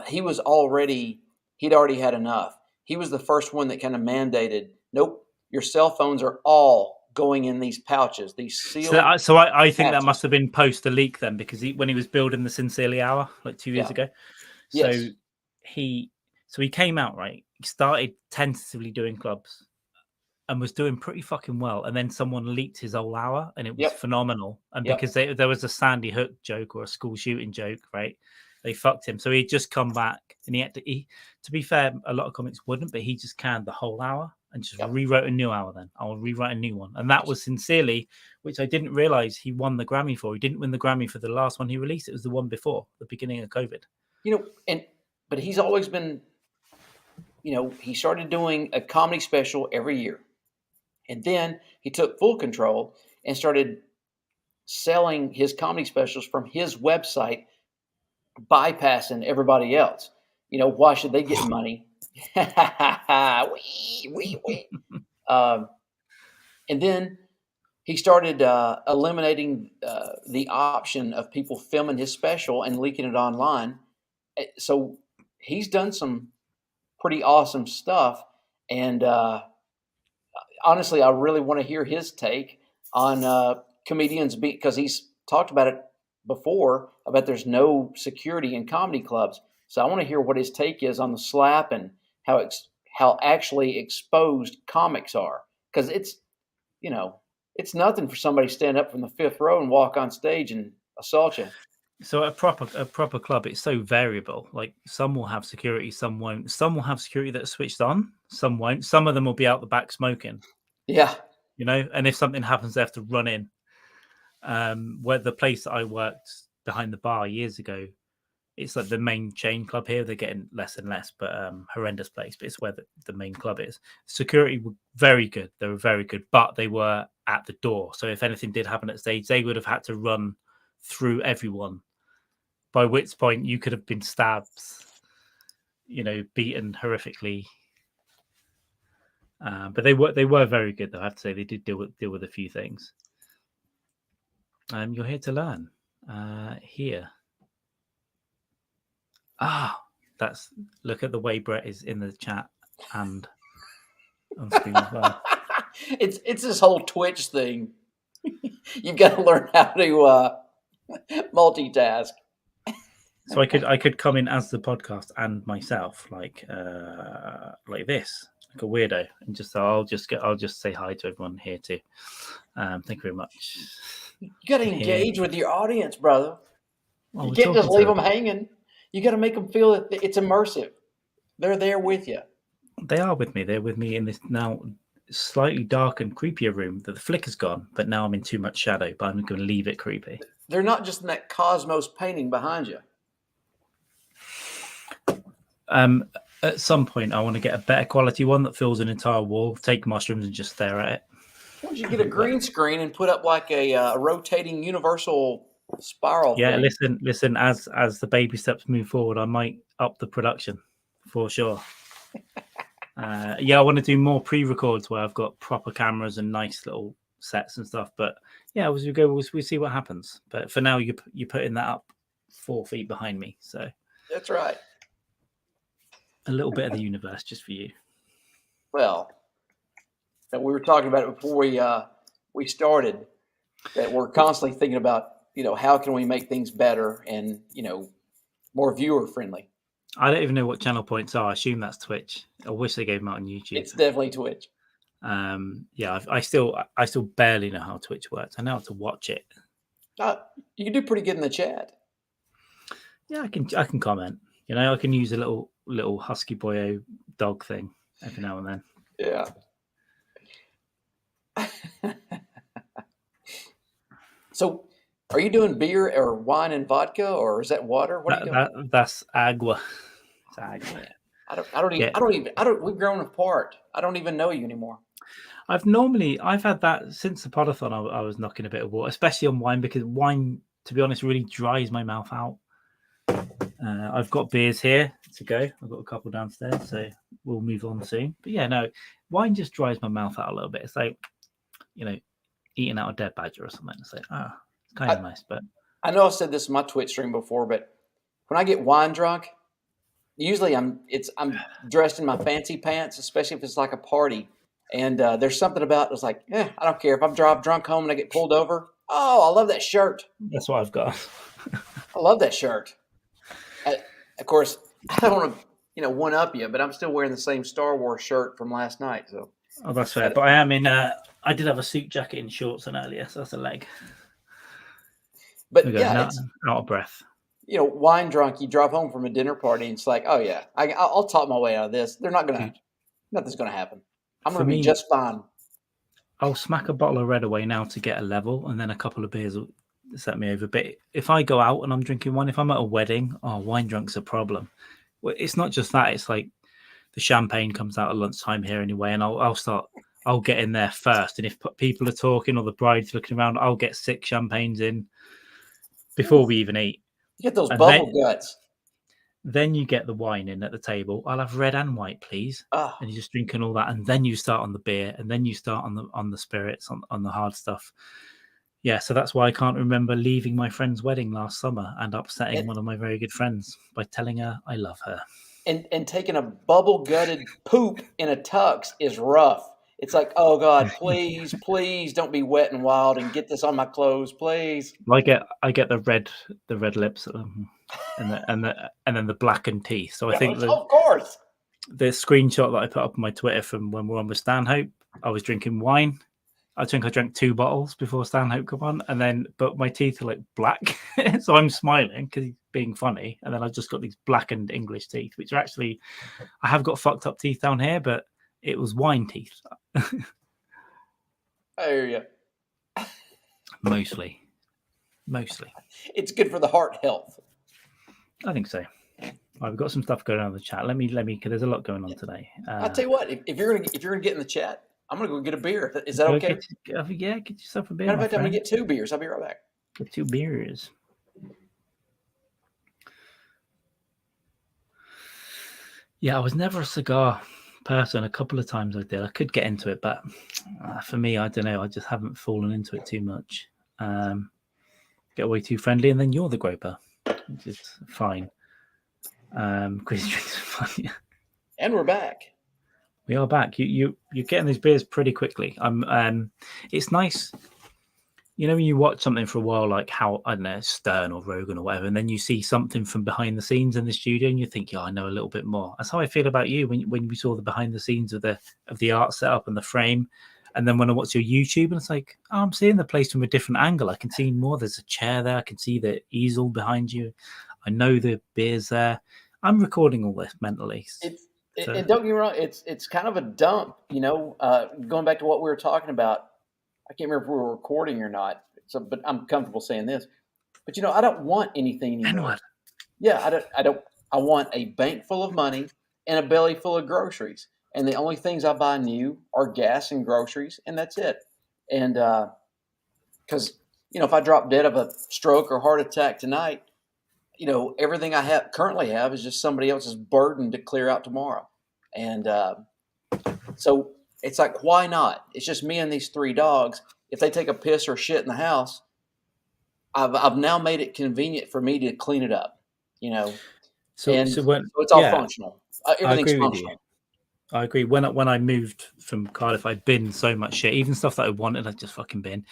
he'd already had enough. He was the first one that kind of mandated, nope, your cell phones are all going in these pouches, these sealed.
So I think that
pouches.
must have been post the leak then, because when he was building the Sincerely Hour like 2 years ago. So
Yes.
he came out, right? He started tentatively doing clubs and was doing pretty fucking well. And then someone leaked his whole hour and it was phenomenal. And because there was a Sandy Hook joke or a school shooting joke, right? They fucked him. So he'd just come back and he had to be fair, a lot of comics wouldn't, but he just canned the whole hour and just rewrote a new hour then. I'll rewrite a new one. And that was Sincerely, which I didn't realize he won the Grammy for. He didn't win the Grammy for the last one he released. It was the one before, the beginning of COVID.
But he's always been, he started doing a comedy special every year. And then he took full control and started selling his comedy specials from his website, bypassing everybody else. Why should they get money? And then he started eliminating the option of people filming his special and leaking it online. So he's done some pretty awesome stuff. And honestly, I really want to hear his take on comedians, because he's talked about it before, about there's no security in comedy clubs. So I want to hear what his take is on the slap and how actually exposed comics are. Because it's nothing for somebody to stand up from the fifth row and walk on stage and assault you.
So a proper club, it's so variable. Like some will have security, some won't. Some will have security that's switched on, some won't. Some of them will be out the back smoking.
Yeah.
And if something happens, they have to run in. Where the place that I worked behind the bar years ago, it's like the main chain club here. They're getting less and less, but horrendous place. But it's where the main club is. Security were very good. They were very good, but they were at the door. So if anything did happen at stage, they would have had to run through everyone. By which point you could have been stabbed, beaten horrifically. But they were very good, though. I have to say they did deal with a few things. You're here to learn. Here. Look at the way Brett is in the chat and on screen as well.
It's this whole Twitch thing. You've got to learn how to multitask.
So I could come in as the podcast and myself, like this, like a weirdo, and I'll just say hi to everyone here too. Thank you very much.
You got to engage with your audience, brother.
Well,
you can't just leave them hanging. You got to make them feel that it's immersive. They're there with you.
They are with me. They're with me in this now slightly dark and creepier room. The flicker's gone, but now I'm in too much shadow. But I'm going to leave it creepy.
They're not just in that Cosmos painting behind you.
At some point, I want to get a better quality one that fills an entire wall. Take mushrooms and just stare at it.
Why don't you get a green screen and put up like a rotating universal spiral?
Yeah,
thing?
listen. As the baby steps move forward, I might up the production for sure. I want to do more pre-records where I've got proper cameras and nice little sets and stuff. But yeah, as we go, we'll see what happens. But for now, you're putting that up 4 feet behind me, so
that's right.
A little bit of the universe just for you.
Well, we were talking about it before we started, that we're constantly thinking about, how can we make things better and, more viewer friendly.
I don't even know what channel points are. I assume that's Twitch. I wish they gave them out on YouTube.
It's definitely Twitch.
I still barely know how Twitch works. I know how to watch it.
You can do pretty good in the chat.
Yeah, I can comment. I can use a little husky boyo dog thing every now and then.
Yeah. So, are you doing beer or wine and vodka, or is that water? What are you doing?
That's agua. It's agua.
We've grown apart. I don't even know you anymore.
I've had that since the podathon. I was knocking a bit of water, especially on wine, because wine, to be honest, really dries my mouth out. I've got beers here to go. I've got a couple downstairs, so we'll move on soon. But yeah, no, wine just dries my mouth out a little bit. It's like, eating out a dead badger or something. It's like, it's kind of nice. But
I know I said this in my Twitch stream before, but when I get wine drunk, usually I'm dressed in my fancy pants, especially if it's like a party, And there's something about it's like, I don't care if I'm drunk home and I get pulled over. Oh, I love that shirt.
That's what I've got.
I love that shirt. Of course, I don't want to, one up you, but I'm still wearing the same Star Wars shirt from last night. So,
Oh, that's fair. But I am in. I did have a suit jacket and shorts on earlier, so that's a leg.
But
out of breath.
Wine drunk. You drive home from a dinner party, and it's like, oh yeah, I'll talk my way out of this. Nothing's gonna happen. I'm gonna be just fine.
I'll smack a bottle of red away now to get a level, and then a couple of beers will set me over. But if I go out and I'm drinking wine, if I'm at a wedding, wine drunk's a problem. Well, it's not just that. It's like the champagne comes out at lunchtime here anyway, and I'll get in there first. And if people are talking or the bride's looking around, I'll get 6 champagnes in before we even eat.
You get those bubble guts.
Then you get the wine in at the table. I'll have red and white, please. And you're just drinking all that, and then you start on the beer, and then you start on the spirits, on the hard stuff. Yeah, so that's why I can't remember leaving my friend's wedding last summer and upsetting one of my very good friends by telling her I love her.
And taking a bubble gutted poop in a tux is rough. It's like, oh God, please don't be wet and wild and get this on my clothes, please.
I get the red lips and then the blackened teeth. So I think
of course
the screenshot that I put up on my Twitter from when we were on with Stanhope, I was drinking wine. I think I drank 2 bottles before Stanhope come on, but my teeth are like black, so I'm smiling because he's being funny, and then I've just got these blackened English teeth, which are actually, I have got fucked up teeth down here, but it was wine teeth.
I hear you.
Mostly.
It's good for the heart health.
I think so. I've got some stuff going on in the chat. Let me, because there's a lot going on today.
I'll tell you what, if you're gonna get in the chat, I'm gonna go get a beer. Is that okay?
Get yourself a beer.
Matter of fact, I'm gonna get 2 beers. I'll be right back.
Get 2 beers. Yeah, I was never a cigar person. A couple of times I did. I could get into it, but for me, I don't know. I just haven't fallen into it too much. Get way too friendly, and then you're the groper, which is fine. Chris drinks fun.
And we're back.
We are back. You're getting these beers pretty quickly. It's nice, when you watch something for a while, like how, I don't know, Stern or Rogan or whatever, and then you see something from behind the scenes in the studio, and you think, I know a little bit more. That's how I feel about you when we saw the behind the scenes of the art setup and the frame, and then when I watch your YouTube, and it's like, I'm seeing the place from a different angle. I can see more. There's a chair there. I can see the easel behind you. I know the beer's there. I'm recording all this mentally.
And don't get me wrong, it's kind of a dump, going back to what we were talking about. I can't remember if we were recording or not, but I'm comfortable saying this. But I don't want anything anymore. Yeah, I want a bank full of money and a belly full of groceries. And the only things I buy new are gas and groceries, and that's it. And because if I drop dead of a stroke or heart attack tonight, everything I currently have is just somebody else's burden to clear out tomorrow. And so it's like, why not? It's just me and these 3 dogs. If they take a piss or shit in the house, I've now made it convenient for me to clean it up, So it's all functional. Everything's functional.
I agree. When I moved from Cardiff, I'd bin so much shit, even stuff that I wanted, I just fucking bin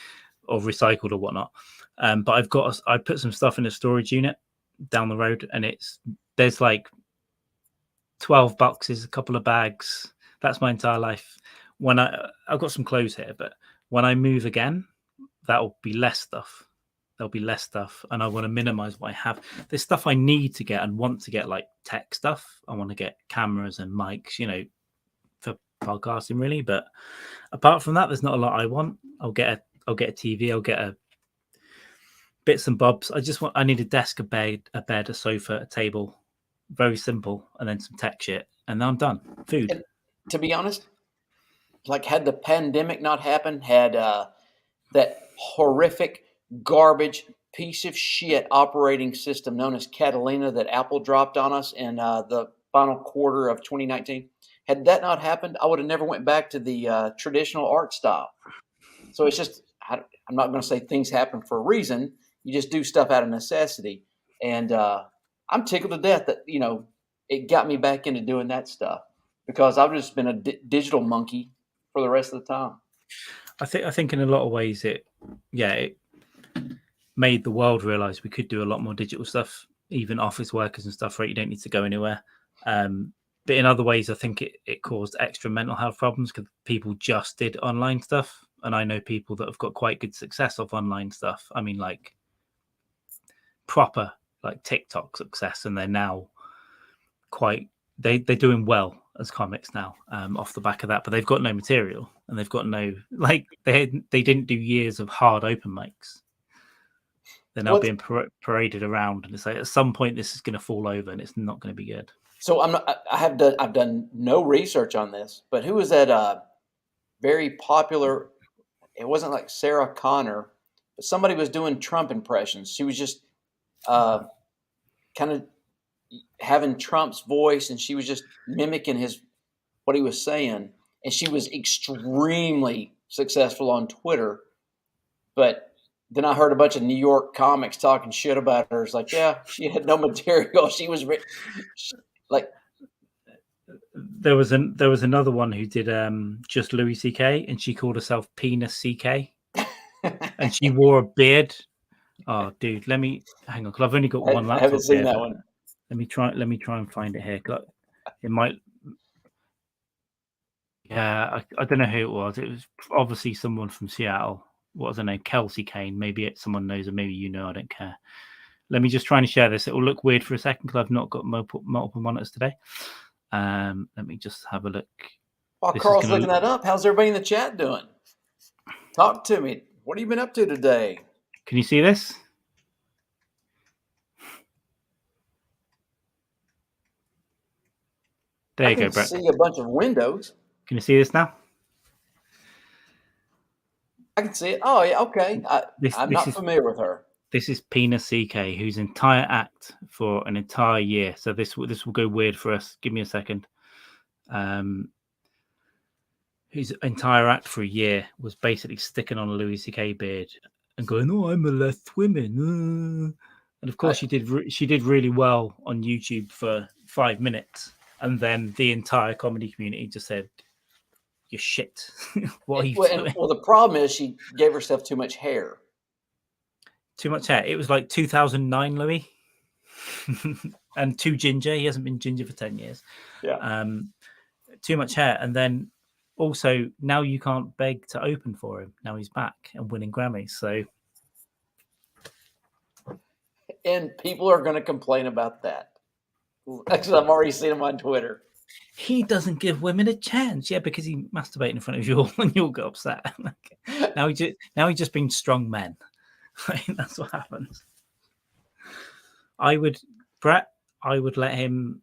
or recycled or whatnot. But I put some stuff in a storage unit down the road, and there's like 12 boxes, a couple of bags. That's my entire life. I've got some clothes here, but when I move again, that'll be less stuff. There'll be less stuff, and I want to minimize what I have. There's stuff I need to get and want to get, like tech stuff. I want to get cameras and mics, for podcasting, really. But apart from that, there's not a lot I want. I'll get a TV. I'll get bits and bobs. I need a desk, a bed, a sofa, a table. Very simple, and then some tech shit, and then I'm done. Food.
And to be honest, like had the pandemic not happened, had that horrific garbage piece of shit operating system known as Catalina that Apple dropped on us in the final quarter of 2019, had that not happened, I would have never went back to the traditional art style. So it's just, I'm not going to say things happen for a reason. You just do stuff out of necessity. And I'm tickled to death that, it got me back into doing that stuff because I've just been a digital monkey for the rest of the time.
I think in a lot of ways it made the world realize we could do a lot more digital stuff, even office workers and stuff, right? You don't need to go anywhere. But in other ways, I think it caused extra mental health problems because people just did online stuff. And I know people that have got quite good success of online stuff. I mean, like proper like TikTok success, and they're now they're doing well as comics now off the back of that. But they've got no material, and they've got no they didn't do years of hard open mics. They're now being paraded around, and it's like at some point this is going to fall over, and it's not going to be good.
So I've done no research on this, but who was that very popular? It wasn't like Sarah Connor, but somebody was doing Trump impressions. She was just kind of having Trump's voice, and she was just mimicking what he was saying, and she was extremely successful on Twitter. But then I heard a bunch of New York comics talking shit about her. It's like, yeah, she had no material. She was like.
There was another one who did just Louis C.K. and she called herself Penis C.K. and she wore a beard. Oh, dude, let me hang on because I've only got one laptop.
I haven't seen
here,
that one.
Let me try and find it here. It might. Yeah, I don't know who it was. It was obviously someone from Seattle. What was her name? Kelsey Kane. Maybe it's someone knows, or maybe you know. I don't care. Let me just try and share this. It will look weird for a second because I've not got multiple monitors today. Let me just have a look.
While Carl's looking that up, how's everybody in the chat doing? Talk to me. What have you been up to today?
Can you see this? There you go, Brett.
I can see a bunch of windows.
Can you see this now?
I can see it. Oh, yeah, okay. I'm not familiar with her.
This is Penis CK, whose entire act for an entire year. So this will go weird for us. Give me a second. His entire act for a year was basically sticking on a Louis C.K. beard and going, "Oh, I'm a left women." And of course, she did really well on YouTube for 5 minutes, and then the entire comedy community just said, "You're shit." What are you doing?
Well, the problem is she gave herself too much hair.
Too much hair. It was like 2009, Louis, and too ginger. He hasn't been ginger for 10 years.
Yeah.
Too much hair, and then also now you can't beg to open for him. Now he's back and winning Grammys. So,
and people are going to complain about that. Actually, I've already seen him on Twitter.
He doesn't give women a chance. Yeah, because he masturbated in front of you all, and you'll get upset. Now he's just being strong men. That's what happens. Brett, I would let him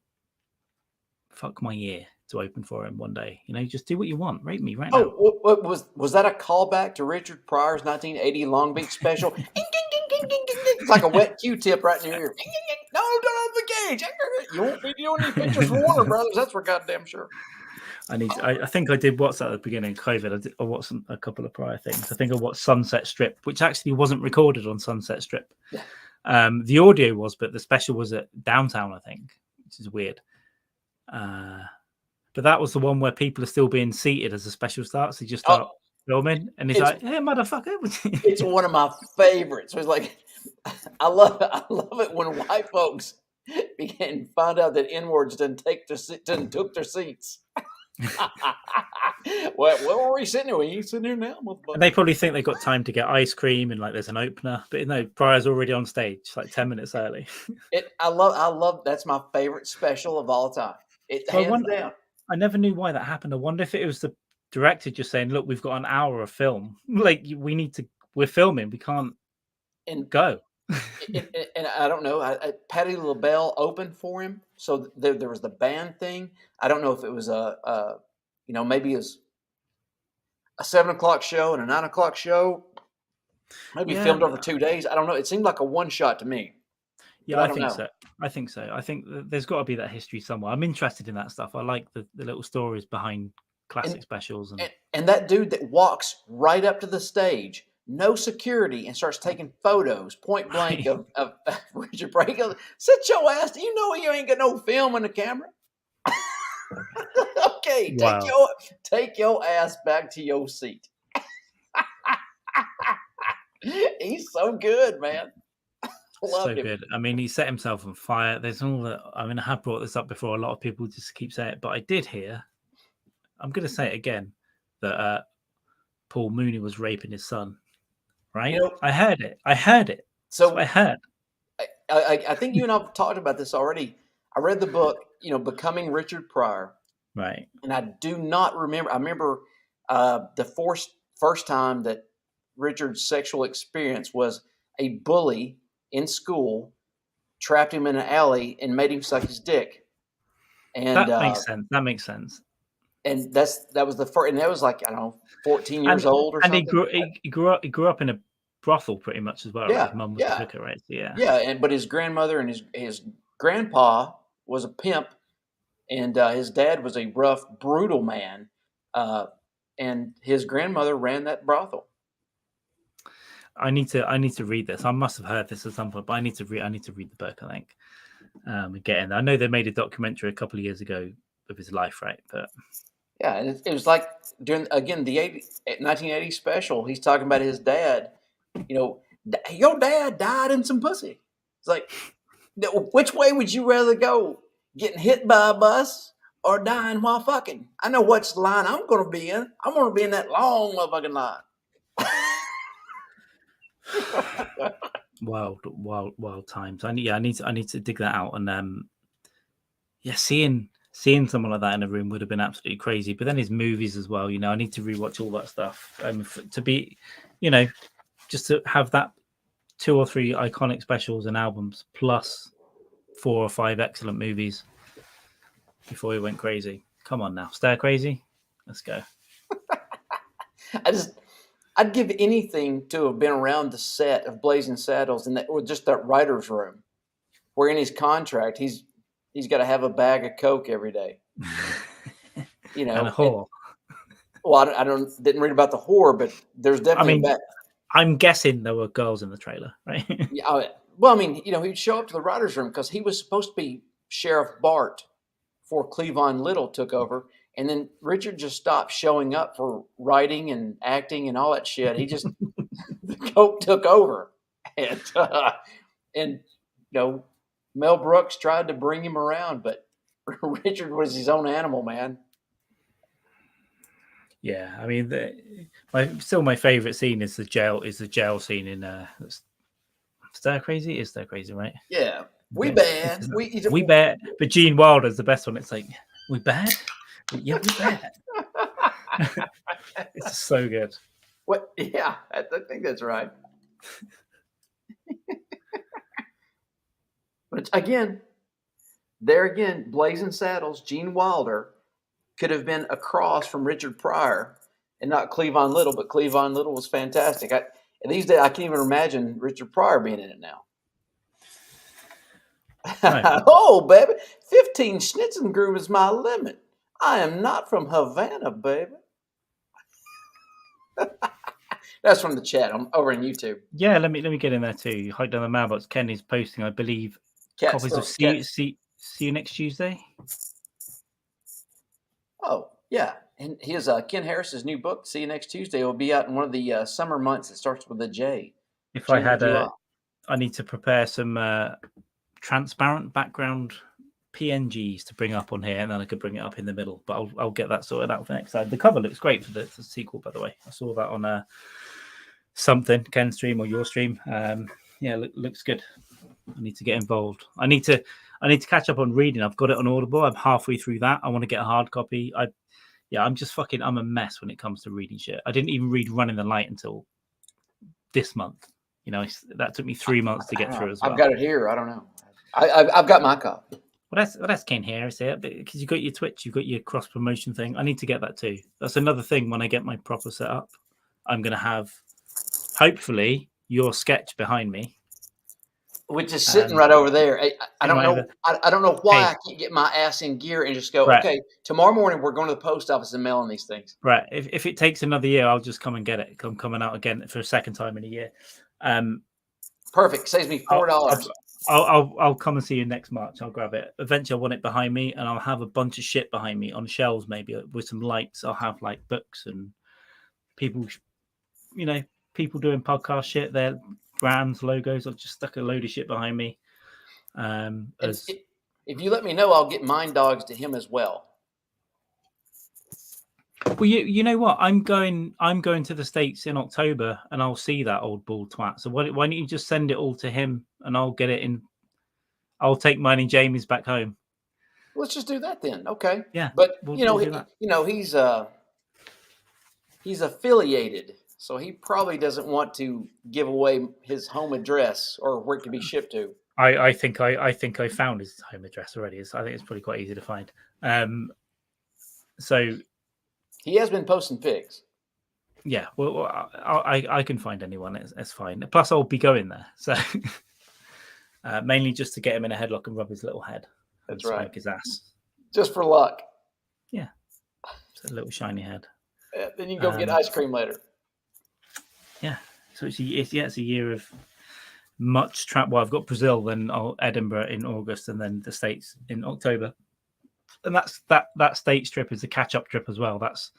fuck my ear to open for him one day. Just do what you want. Rape me right now.
Oh, was that a callback to Richard Pryor's 1980 Long Beach special? It's like a wet Q-tip right in your ear. No, don't open the cage. You won't be doing any pictures for Warner Brothers. That's for goddamn sure.
I think I did what's at the beginning of COVID. I watched a couple of prior things. I think I watched Sunset Strip, which actually wasn't recorded on Sunset Strip. Yeah. The audio was, but the special was at Downtown, I think, which is weird. But that was the one where people are still being seated as the special starts. They just start filming, and it's like, "Hey, motherfucker!"
It's one of my favorites. So it's like, I love it when white folks find out that N-words didn't took their seats. Where were we sitting here? We ain't sitting here now.
And they probably think they've got time to get ice cream and like there's an opener, but no, Pryor's already on stage like 10 minutes early.
I love. That's my favorite special of all time. Hands down.
I never knew why that happened. I wonder if it was the director just saying, "Look, we've got an hour of film. Like we're filming. We can't go."
And I don't know. Patti LaBelle opened for him, so there was the band thing. I don't know if it was maybe it was a 7:00 show and a 9:00 show. Maybe filmed over 2 days. I don't know. It seemed like a one shot to me.
Yeah, I think so. I think there's got to be that history somewhere. I'm interested in that stuff. I like the little stories behind classic specials.
And that dude that walks right up to the stage, no security, and starts taking photos point blank of Richard Brake. Sit your ass. You know you ain't got no film in the camera. Okay,
Wow.
take your ass back to your seat. He's so good, man. Loved
So
him.
good. I mean, he set himself on fire. There's all that. I mean, I have brought this up before. A lot of people just keep saying it, but I did hear. I'm going to say it again that Paul Mooney was raping his son. Right?
You know,
I heard it. That's
so
what I heard.
I think you and I've talked about this already. I read the book, Becoming Richard Pryor,
Right.
and I do not remember. I remember the first time that Richard's sexual experience was a bully in school trapped him in an alley and made him suck his dick. And
That makes sense. That makes sense.
And that was the first, and that was like, I don't know, 14 years old or something.
He grew up in a brothel pretty much as well.
Yeah,
Right? His mum was a hooker, right?
Yeah, but his grandmother and his grandpa was a pimp, and his dad was a rough, brutal man, and his grandmother ran that brothel.
I need to read this. I must have heard this at some point, but I need to read the book, I think. Again, I know they made a documentary a couple of years ago of his life, right? But
yeah, and it was like during the 1980 special. He's talking about his dad. Your dad died in some pussy. It's like, which way would you rather go? Getting hit by a bus or dying while fucking? I know which line I'm going to be in. I'm going to be in that long motherfucking line.
wild times. I need to dig that out. And seeing someone like that in a room would have been absolutely crazy. But then his movies as well. I need to rewatch all that stuff. To be, just to have that 2 or 3 iconic specials and albums plus 4 or 5 excellent movies before he went crazy. Come on now, stir crazy. Let's go.
I'd give anything to have been around the set of Blazing Saddles or just that writer's room, where in his contract he's got to have a bag of Coke every day.
And a whore.
I didn't read about the whore, but there's definitely a bag.
I'm guessing there were girls in the trailer, right?
Yeah. Well, I mean, he'd show up to the writer's room because he was supposed to be Sheriff Bart before Cleavon Little took over. And then Richard just stopped showing up for writing and acting and all that shit. He just, the coke took over. And Mel Brooks tried to bring him around, but Richard was his own animal, man.
Yeah, I mean, my favorite scene is the jail scene in Stir Crazy. Is Stir Crazy, right?
Yeah, we bad.
We bad. But Gene Wilder's the best one. It's like, we bad. Yeah, we bad. It's so good.
What? Yeah, I think that's right. But again, Blazing Saddles, Gene Wilder could have been across from Richard Pryor and not Cleavon Little, but Cleavon Little was fantastic. These days, I can't even imagine Richard Pryor being in it now. Right. Oh, baby, 15 Schnitzengroom is my limit. I am not from Havana, baby. That's from the chat. I'm over on YouTube.
Yeah, let me get in there too. Hike down the mailbox. Ken is posting, I believe, copies of See You Next Tuesday.
Oh, yeah. And his Ken Harris's new book, See You Next Tuesday, will be out in one of the summer months. It starts with a J.
If I had I need to prepare some transparent background PNGs to bring up on here, and then I could bring it up in the middle. But I'll get that sorted out for next time. The cover looks great for the sequel, by the way. I saw that on something Ken's stream or your stream. Yeah, looks good. I need to get involved. I need to catch up on reading. I've got it on Audible. I'm halfway through that. I want to get a hard copy. I'm a mess when it comes to reading shit. I didn't even read Running the Light until this month. That took me 3 months to get through as well.
I've got it here. I don't know. I've got my copy.
Well, that's Ken Harris here, because you got your Twitch, you've got your cross promotion thing. I need to get that too. That's another thing. When I get my proper setup, I'm going to have, hopefully, your sketch behind me,
which is sitting right over there. I don't know. I don't know why I can't get my ass in gear and just go. Right. Okay, tomorrow morning we're going to the post office and mailing these things.
Right. If it takes another year, I'll just come and get it. I'm coming out again for a second time in a year.
Perfect. Saves me $4.
I'll come and see you next March. I'll grab it. Eventually, I want it behind me, and I'll have a bunch of shit behind me on shelves, maybe with some lights. I'll have like books and people, people doing podcast shit. Their brands, logos. I've just stuck a load of shit behind me.
If you let me know, I'll get Mind Dogs to him as well.
Well, you know what? I'm going to the States in October, and I'll see that old bald twat. So why don't you just send it all to him, and I'll get it in. I'll take mine and Jamie's back home.
Let's just do that then. Okay.
Yeah.
But
we'll
he's affiliated, so he probably doesn't want to give away his home address or where it can be shipped to.
I think I found his home address already. I think it's probably quite easy to find. So
he has been posting pics.
Yeah, well, I can find anyone. It's fine. Plus, I'll be going there, so mainly just to get him in a headlock and rub his little head.
That's
and
right.
Smoke his ass.
Just for luck.
Yeah, it's a little shiny head.
Then you go get ice cream later.
Yeah, so it's a year of much trap. Well, I've got Brazil, then Edinburgh in August, and then the States in October. And that States trip is a catch-up trip as well. That's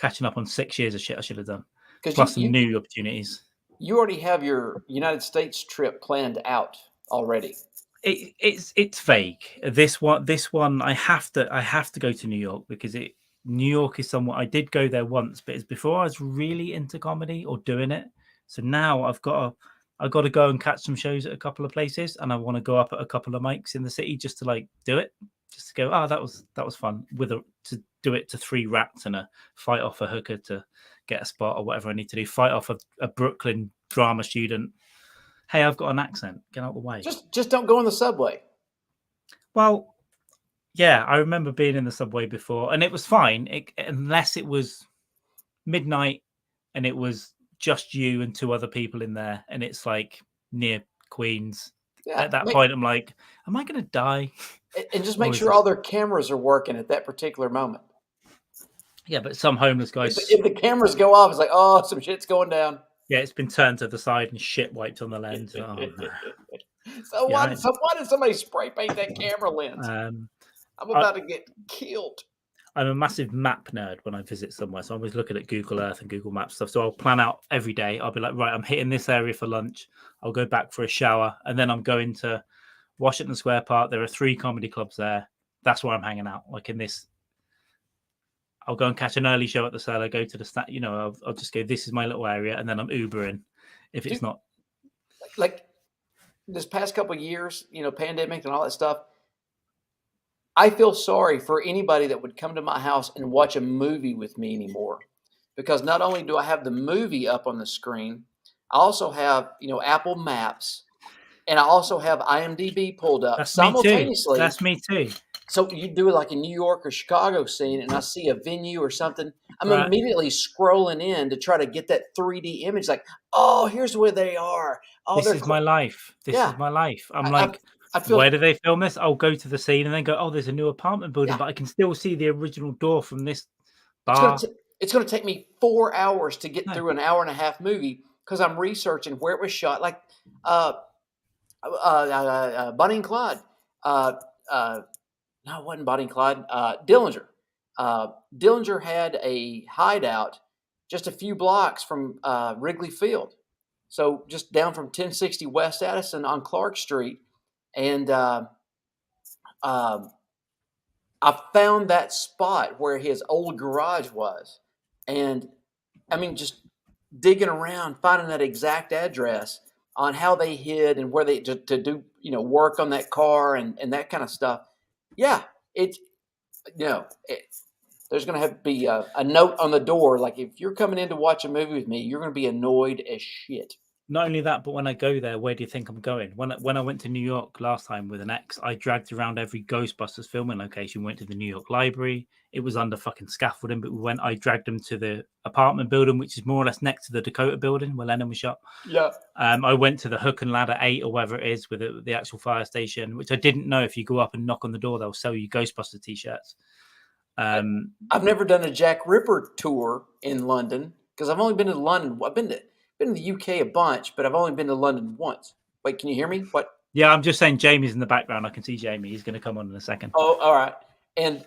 catching up on 6 years of shit I should have done, plus some new opportunities.
You already have your United States trip planned out already.
It's vague. This one I have to go to New York because New York is somewhat. I did go there once, but it's before I was really into comedy or doing it. So now I've got to go and catch some shows at a couple of places, and I want to go up at a couple of mics in the city just to like do it, just to go. Oh, that was fun to do it to 3 rats and a fight off a hooker to get a spot or whatever I need to do. Fight off a Brooklyn drama student. Hey, I've got an accent. Get out of the way.
Just don't go in the subway.
Well, yeah, I remember being in the subway before, and it was fine, unless it was midnight and it was just you and 2 other people in there, and it's like near Queens. Yeah, at that point, I'm like, am I going to die?
And just make sure all their cameras are working at that particular moment.
Yeah, but some homeless guys.
If the cameras go off, it's like, oh, some shit's going down.
Yeah, it's been turned to the side and shit wiped on the lens. Oh, no.
So why did somebody spray paint that camera lens? I'm about to get killed.
I'm a massive map nerd when I visit somewhere, so I'm always looking at Google Earth and Google Maps stuff. So I'll plan out every day. I'll be like, right, I'm hitting this area for lunch. I'll go back for a shower, and then I'm going to Washington Square Park. There are 3 comedy clubs there. That's where I'm hanging out. Like in this, I'll go and catch an early show at the Cellar. Go to the I'll just go. This is my little area, and then I'm Ubering if it's not
like this past couple of years. Pandemic and all that stuff. I feel sorry for anybody that would come to my house and watch a movie with me anymore, because not only do I have the movie up on the screen, I also have Apple Maps, and I also have IMDb pulled up simultaneously.
That's me too.
So you do like a New York or Chicago scene, and I see a venue or something. I'm immediately scrolling in to try to get that 3D image. Like, oh, here's where they are. Oh,
this is my life. This is my life. I'm where do they film this? I'll go to the scene and then go, oh, there's a new apartment building, but I can still see the original door from this bar.
It's going to take me 4 hours to get through an hour and a half movie because I'm researching where it was shot. Like Bonnie and Clyde. No, it wasn't Bonnie and Clyde. Dillinger. Dillinger had a hideout just a few blocks from Wrigley Field. So just down from 1060 West Addison on Clark Street. And I found that spot where his old garage was. And I mean, just digging around, finding that exact address on how they hid and where they to do, work on that car and that kind of stuff. Yeah, there's going to have to be a note on the door. Like, if you're coming in to watch a movie with me, you're going to be annoyed as shit.
Not only that, but when I go there, where do you think I'm going? When I went to New York last time with an ex, I dragged around every Ghostbusters filming location. Went to the New York Library. It was under fucking scaffolding, but I dragged them to the apartment building, which is more or less next to the Dakota building where Lennon was shot.
Yeah.
I went to the Hook and Ladder 8 or whatever it is with the actual fire station, which I didn't know if you go up and knock on the door, they'll sell you Ghostbuster t-shirts.
I've never done a Jack Ripper tour in London because I've only been to London. I've been to the UK a bunch, but I've only been to London once. Wait, can you hear me? What?
Yeah, I'm just saying Jamie's in the background. I can see Jamie. He's going to come on in a second.
Oh, all right. And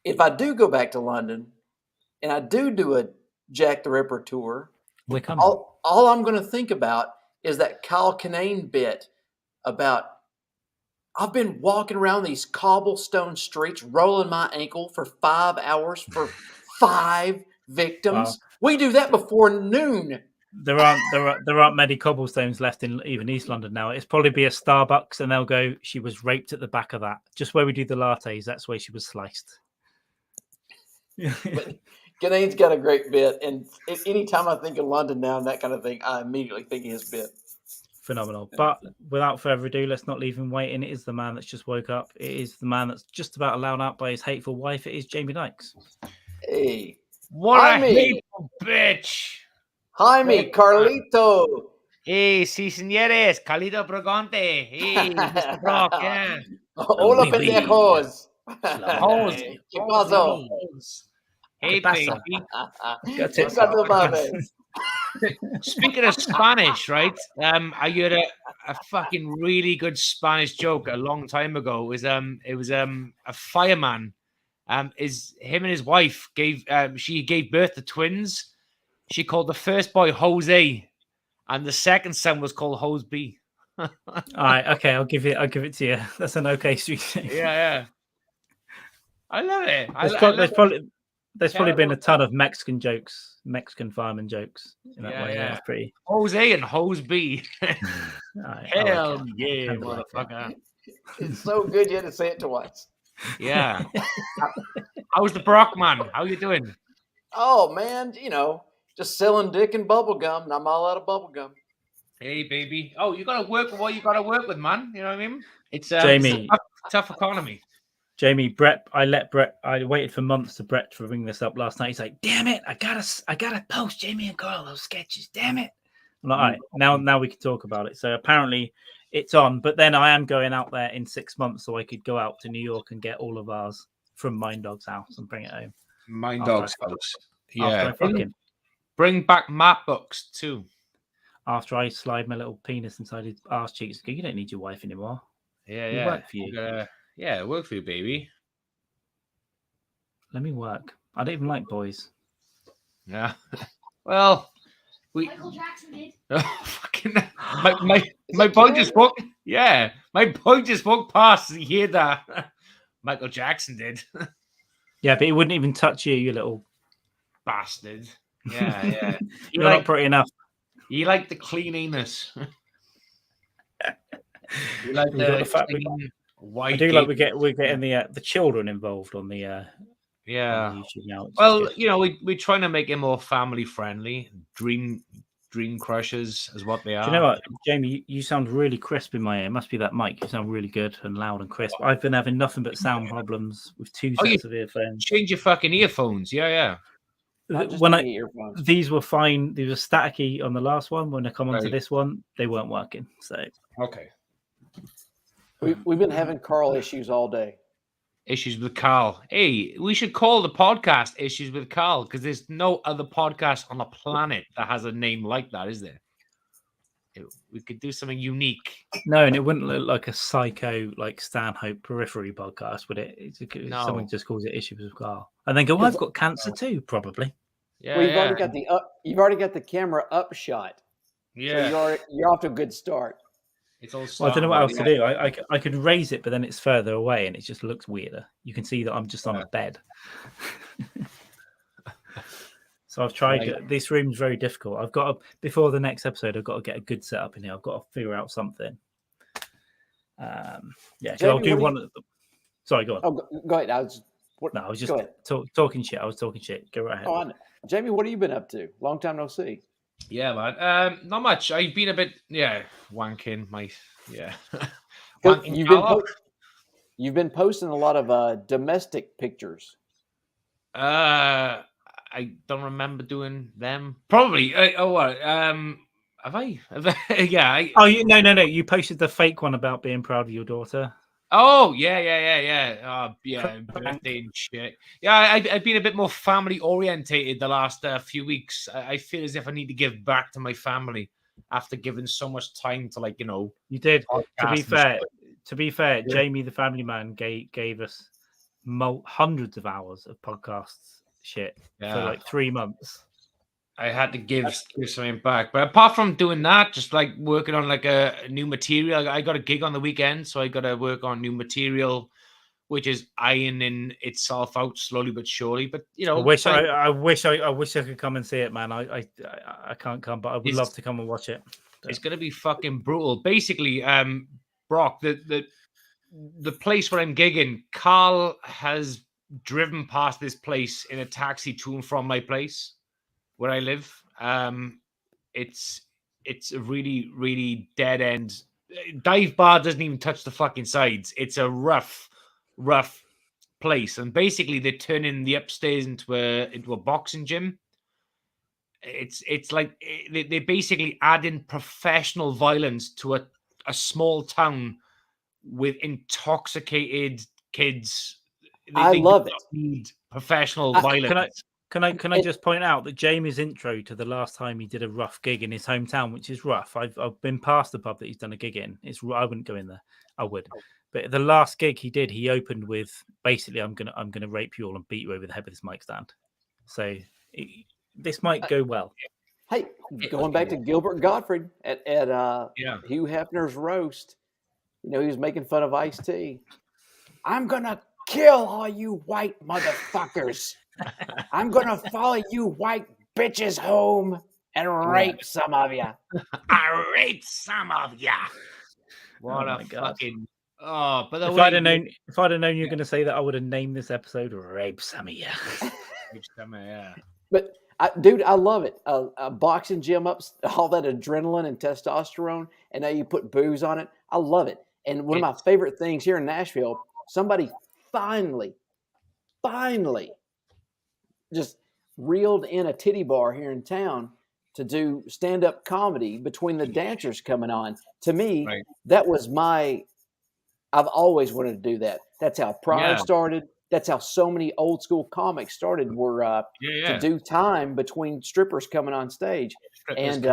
if I do go back to London and I do a Jack the Ripper tour,
We're coming.
all I'm going to think about is that Kyle Kinane bit about I've been walking around these cobblestone streets rolling my ankle for 5 hours for 5 victims. We do that before noon.
There aren't many cobblestones left in even East London now. It's probably be a Starbucks, and they'll go, she was raped at the back of that. Just where we do the lattes, that's where she was sliced.
But Kinane's got a great bit, and anytime I think of London now and that kind of thing, I immediately think of his bit.
Phenomenal. But without further ado, let's not leave him waiting. It is the man that's just woke up. It is the man that's just about allowed out by his hateful wife. It is Jamie Dykes.
Hey.
What
Jaime.
a hateful bitch.
Jaime, Carlito.
Hey, sí, señores. Carlito Brogante. Hey, Mr. Brock, yeah.
Hola, pendejos.
Jose.
¿Qué pasó?
Hey,
pasa?
baby.
What's up, mames?
Speaking of Spanish, right? I heard a fucking really good Spanish joke a long time ago. It was a fireman. Him and his wife gave birth to twins. She called the first boy Jose, and the second son was called Hose B.
All right, okay, I'll give it to you. That's an okay street name.
Yeah. I love it.
There's probably been a ton of Mexican jokes, Mexican fireman jokes in that way.
Yeah.
That's pretty.
Jose and Hose B.
Right,
Hell yeah,
Kind of like
motherfucker.
It's so good you had to say it twice.
Yeah. How's the Brock, man? How you doing?
Oh, man, just selling dick and bubble gum, and I'm all out of bubble gum.
Hey, baby. Oh, you got to work with what you got to work with, man. You know what I mean? It's
Jamie.
It's a tough economy.
Jamie, I waited for months for Brett to bring this up last night. He's like, damn it, I gotta post Jamie and Carl those sketches. Damn it. I'm like, all right, now we can talk about it. So apparently it's on, but then I am going out there in 6 months so I could go out to New York and get all of ours from Mind Dog's house and bring it home.
Mind Dog's house. Yeah.
Bring
back map books too.
After I slide my little penis inside his arse cheeks, you don't need your wife anymore.
Yeah.
We work for you.
Yeah, work for you, baby.
Let me work. I don't even like boys.
Yeah. Well,
Michael Jackson did.
Oh, fucking my boy just walked. Yeah, my boy just walked past. He heard that. Michael Jackson did.
Yeah, but he wouldn't even touch you, you little
bastard. Yeah.
You're not pretty enough.
You like the clean anus. You like the clean white.
I do like we're getting the children involved on the on the YouTube now.
Well, we're trying to make it more family friendly. Dream crushers is what they are.
Do you know what, Jamie? You sound really crisp in my ear. It must be that mic. You sound really good and loud and crisp. I've been having nothing but sound problems with two sets of earphones.
Change your fucking earphones. Yeah.
These were fine. These were staticky on the last one. When I come onto this one, they weren't working. So
okay.
We've been having Carl issues all day.
Issues with Carl. Hey, we should call the podcast Issues with Carl because there's no other podcast on the planet that has a name like that, is there? We could do something unique.
No, and it wouldn't look like a psycho, like Stanhope Periphery podcast, would it?
No.
Someone just calls it Issues with Carl. And then go, I've got cancer too, probably.
Yeah, well, you've already got the camera up shot.
Yeah.
So you're off to a good start.
It's all
well, I don't know what else to do. I could raise it, but then it's further away and it just looks weirder. You can see that I'm just on a bed. So I've tried. This room's very difficult. I've got before the next episode, I've got to get a good setup in here. I've got to figure out something. Yeah, Jamie, I'll do one of them. Sorry, go on.
Oh, go ahead. I
was just talking shit. I was talking shit. Go right ahead.
Oh, Jamie, what have you been up to? Long time no see.
Yeah, man. Not much. I've been a bit, wanking. Wanking.
You've been posting a lot of domestic pictures.
I don't remember doing them. Probably. Have I? Yeah.
No. You posted the fake one about being proud of your daughter.
Oh, yeah. Birthday and shit. Yeah, I've been a bit more family orientated the last few weeks. I feel as if I need to give back to my family. after giving so much time to, like, you know,
You did.
podcasts
To be fair,
Yeah.
Jamie the family man gave us hundreds of hours of podcasts shit for
Yeah.
like 3 months.
I had to give something back. But apart from doing that, just like working on like a new material, I got a gig on the weekend, so I got to work on new material, which is ironing itself out slowly but surely. But you know,
I wish I could come and see it, man. I can't come, but I would love to come and watch it.
It's gonna be fucking brutal. Basically, Brock, the place where I'm gigging, Carl has driven past this place in a taxi to and from my place where I live. It's a really, really dead end. Dive bar doesn't even touch the fucking sides. It's a rough place. And basically they're turning the upstairs into a boxing gym. It's like they basically add in professional violence to a small town with intoxicated kids.
I love
do
it.
not need professional violence.
Can I just point out that Jamie's intro to the last time he did a rough gig in his hometown, which is rough. I've been past the pub that he's done a gig in. I wouldn't go in there. I would, but the last gig he did, he opened with basically, "I'm gonna rape you all and beat you over the head with this mic stand." So this might go well.
Hey, going back to Gilbert Gottfried at Hugh Hefner's roast, you know, he was making fun of Ice-T. I'm gonna kill all you white motherfuckers. I'm gonna follow you white bitches home and rape some of you.
I rape some of ya. What
Oh
a
my God.
fucking but
If I'd have known you were going to say that, I would have named this episode "Rape Some of Ya."
Rape some of ya.
But dude, I love it. A boxing gym up, all that adrenaline and testosterone, and now you put booze on it. I love it. And one of my favorite things here in Nashville, somebody finally just reeled in a titty bar here in town to do stand-up comedy between the dancers coming on. To me, that was I've always wanted to do that. That's how Pride started. That's how so many old school comics started, were to do time between strippers coming on stage. And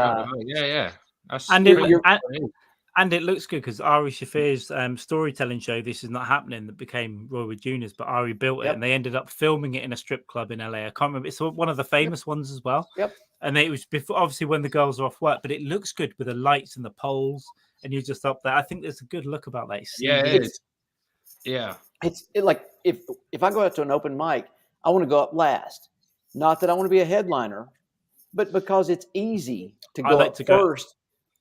and it looks good because Ari Shafir's storytelling show, This Is Not Happening, that became Roy Wood Jr.'s, but Ari built it and they ended up filming it in a strip club in LA. I can't remember. It's one of the famous ones as well. And it was before, obviously, when the girls are off work, but it looks good with the lights and the poles, and you're just up there. I think there's a good look about that.
It's like if I go out to an open mic, I want to go up last. Not that I want to be a headliner, but because it's easy to go up first.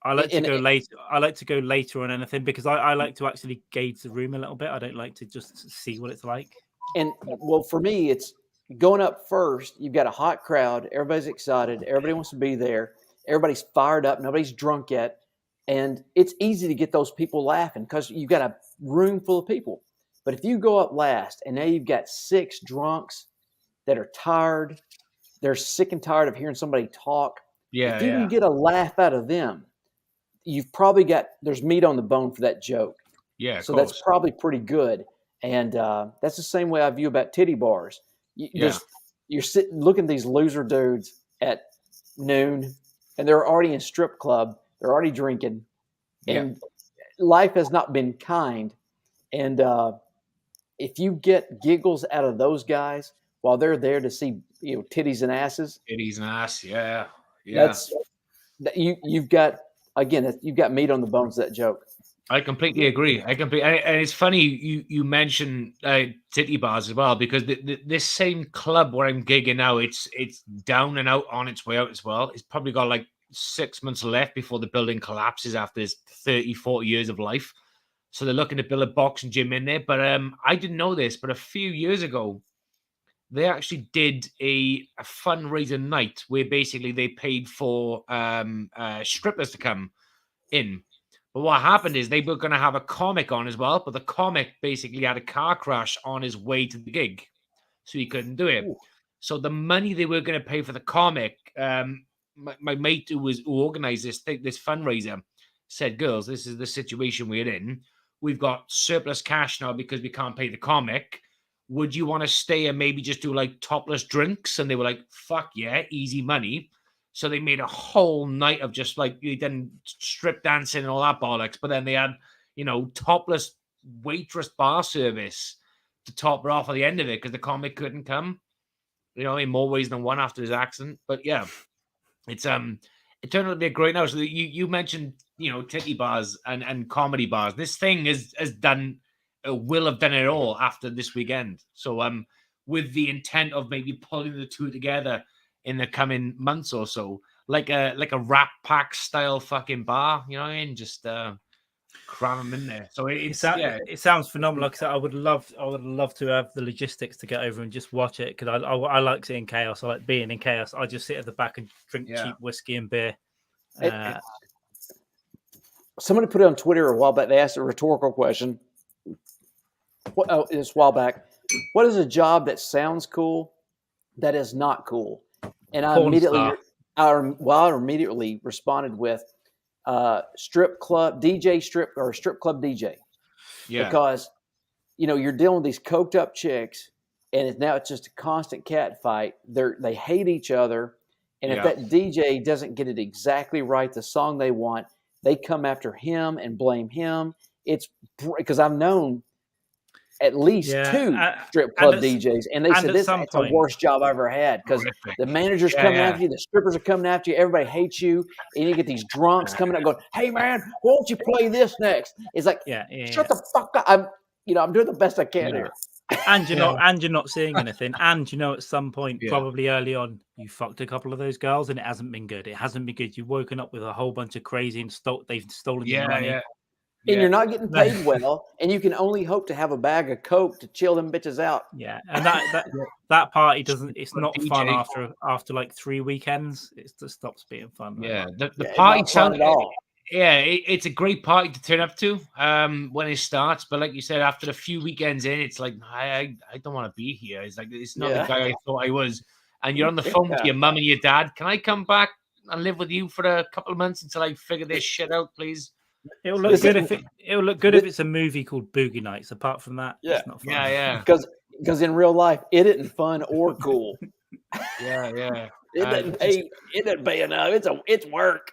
I like to go later. I like to go later on anything because I like to actually gauge the room a little bit. I don't like to just see what it's like.
And well, for me, it's going up first. You've got a hot crowd. Everybody's excited. Everybody wants to be there. Everybody's fired up. Nobody's drunk yet. And it's easy to get those people laughing because you've got a room full of people. But if you go up last and now you've got 6 drunks that are tired, they're sick and tired of hearing somebody talk. If you can get a laugh out of them, you've probably there's meat on the bone for that joke. So that's probably pretty good. And that's the same way I view about titty bars. You're sitting looking at these loser dudes at noon, and they're already in strip club. They're already drinking, and life has not been kind. And if you get giggles out of those guys while they're there to see, you know, titties and asses, that's you've got meat on the bones of that joke.
I completely agree. And it's funny you mention titty bars as well, because this same club where I'm gigging now, it's down and out on its way out as well. It's probably got like 6 months left before the building collapses after this 30, 40 years of life. So they're looking to build a boxing gym in there. But I didn't know this, but a few years ago, they actually did a fundraiser night where basically they paid for strippers to come in. But what happened is they were going to have a comic on as well, but the comic basically had a car crash on his way to the gig, so he couldn't do it. Ooh. So the money they were going to pay for the comic, my mate who organized this fundraiser said, "Girls, this is the situation we're in. We've got surplus cash now because we can't pay the comic. Would you want to stay and maybe just do like topless drinks?" And they were like, "Fuck yeah, easy money." So they made a whole night of just like you didn't strip dancing and all that bollocks. But then they had, topless waitress bar service to top it off at the end of it because the comic couldn't come. In more ways than one after his accident. But yeah, it turned out to be a great night. So you mentioned titty bars and comedy bars. This thing has done will have done it all after this weekend. So with the intent of maybe pulling the two together in the coming months or so, like a Rat Pack style fucking bar, you know what I mean? Just cram them in there. So it
sounds phenomenal. Like I said, I would love to have the logistics to get over and just watch it because I like seeing chaos. I like being in chaos. I just sit at the back and drink cheap whiskey and beer.
Somebody put it on Twitter a while back. They asked a rhetorical question. This while back, what is a job that sounds cool that is not cool? And I immediately responded with strip club DJ, strip club DJ.
Yeah.
Because you're dealing with these coked up chicks, and now it's just a constant cat fight. They hate each other, and if that DJ doesn't get it exactly right, the song they want, they come after him and blame him. It's because I've known at least two strip club DJs, and they said it's the worst job I ever had because the manager's coming after you, the strippers are coming after you, everybody hates you, and you get these drunks coming up going, "Hey man, won't you play this next?" It's like, shut the fuck up. I'm doing the best I can here.
And you're not seeing anything. And at some point, probably early on, you fucked a couple of those girls, and it hasn't been good. It hasn't been good. You've woken up with a whole bunch of crazy and they've stolen your money.
And you're not getting paid well, and you can only hope to have a bag of coke to chill them bitches out.
Yeah, and that party doesn't. It's not fun after like 3 weekends. It just stops being fun.
Yeah, the party sounds at all. Yeah, it's a great party to turn up to when it starts. But like you said, after a few weekends in, it's like I don't want to be here. It's like it's not the guy I thought I was. And you're on the phone with your mum and your dad. Can I come back and live with you for a couple of months until I figure this shit out, please?
It'll look good if it's a movie called Boogie Nights. Apart from that, it's not fun.
Yeah.
Because in real life, it isn't fun or cool.
Yeah.
It doesn't pay enough. It's work.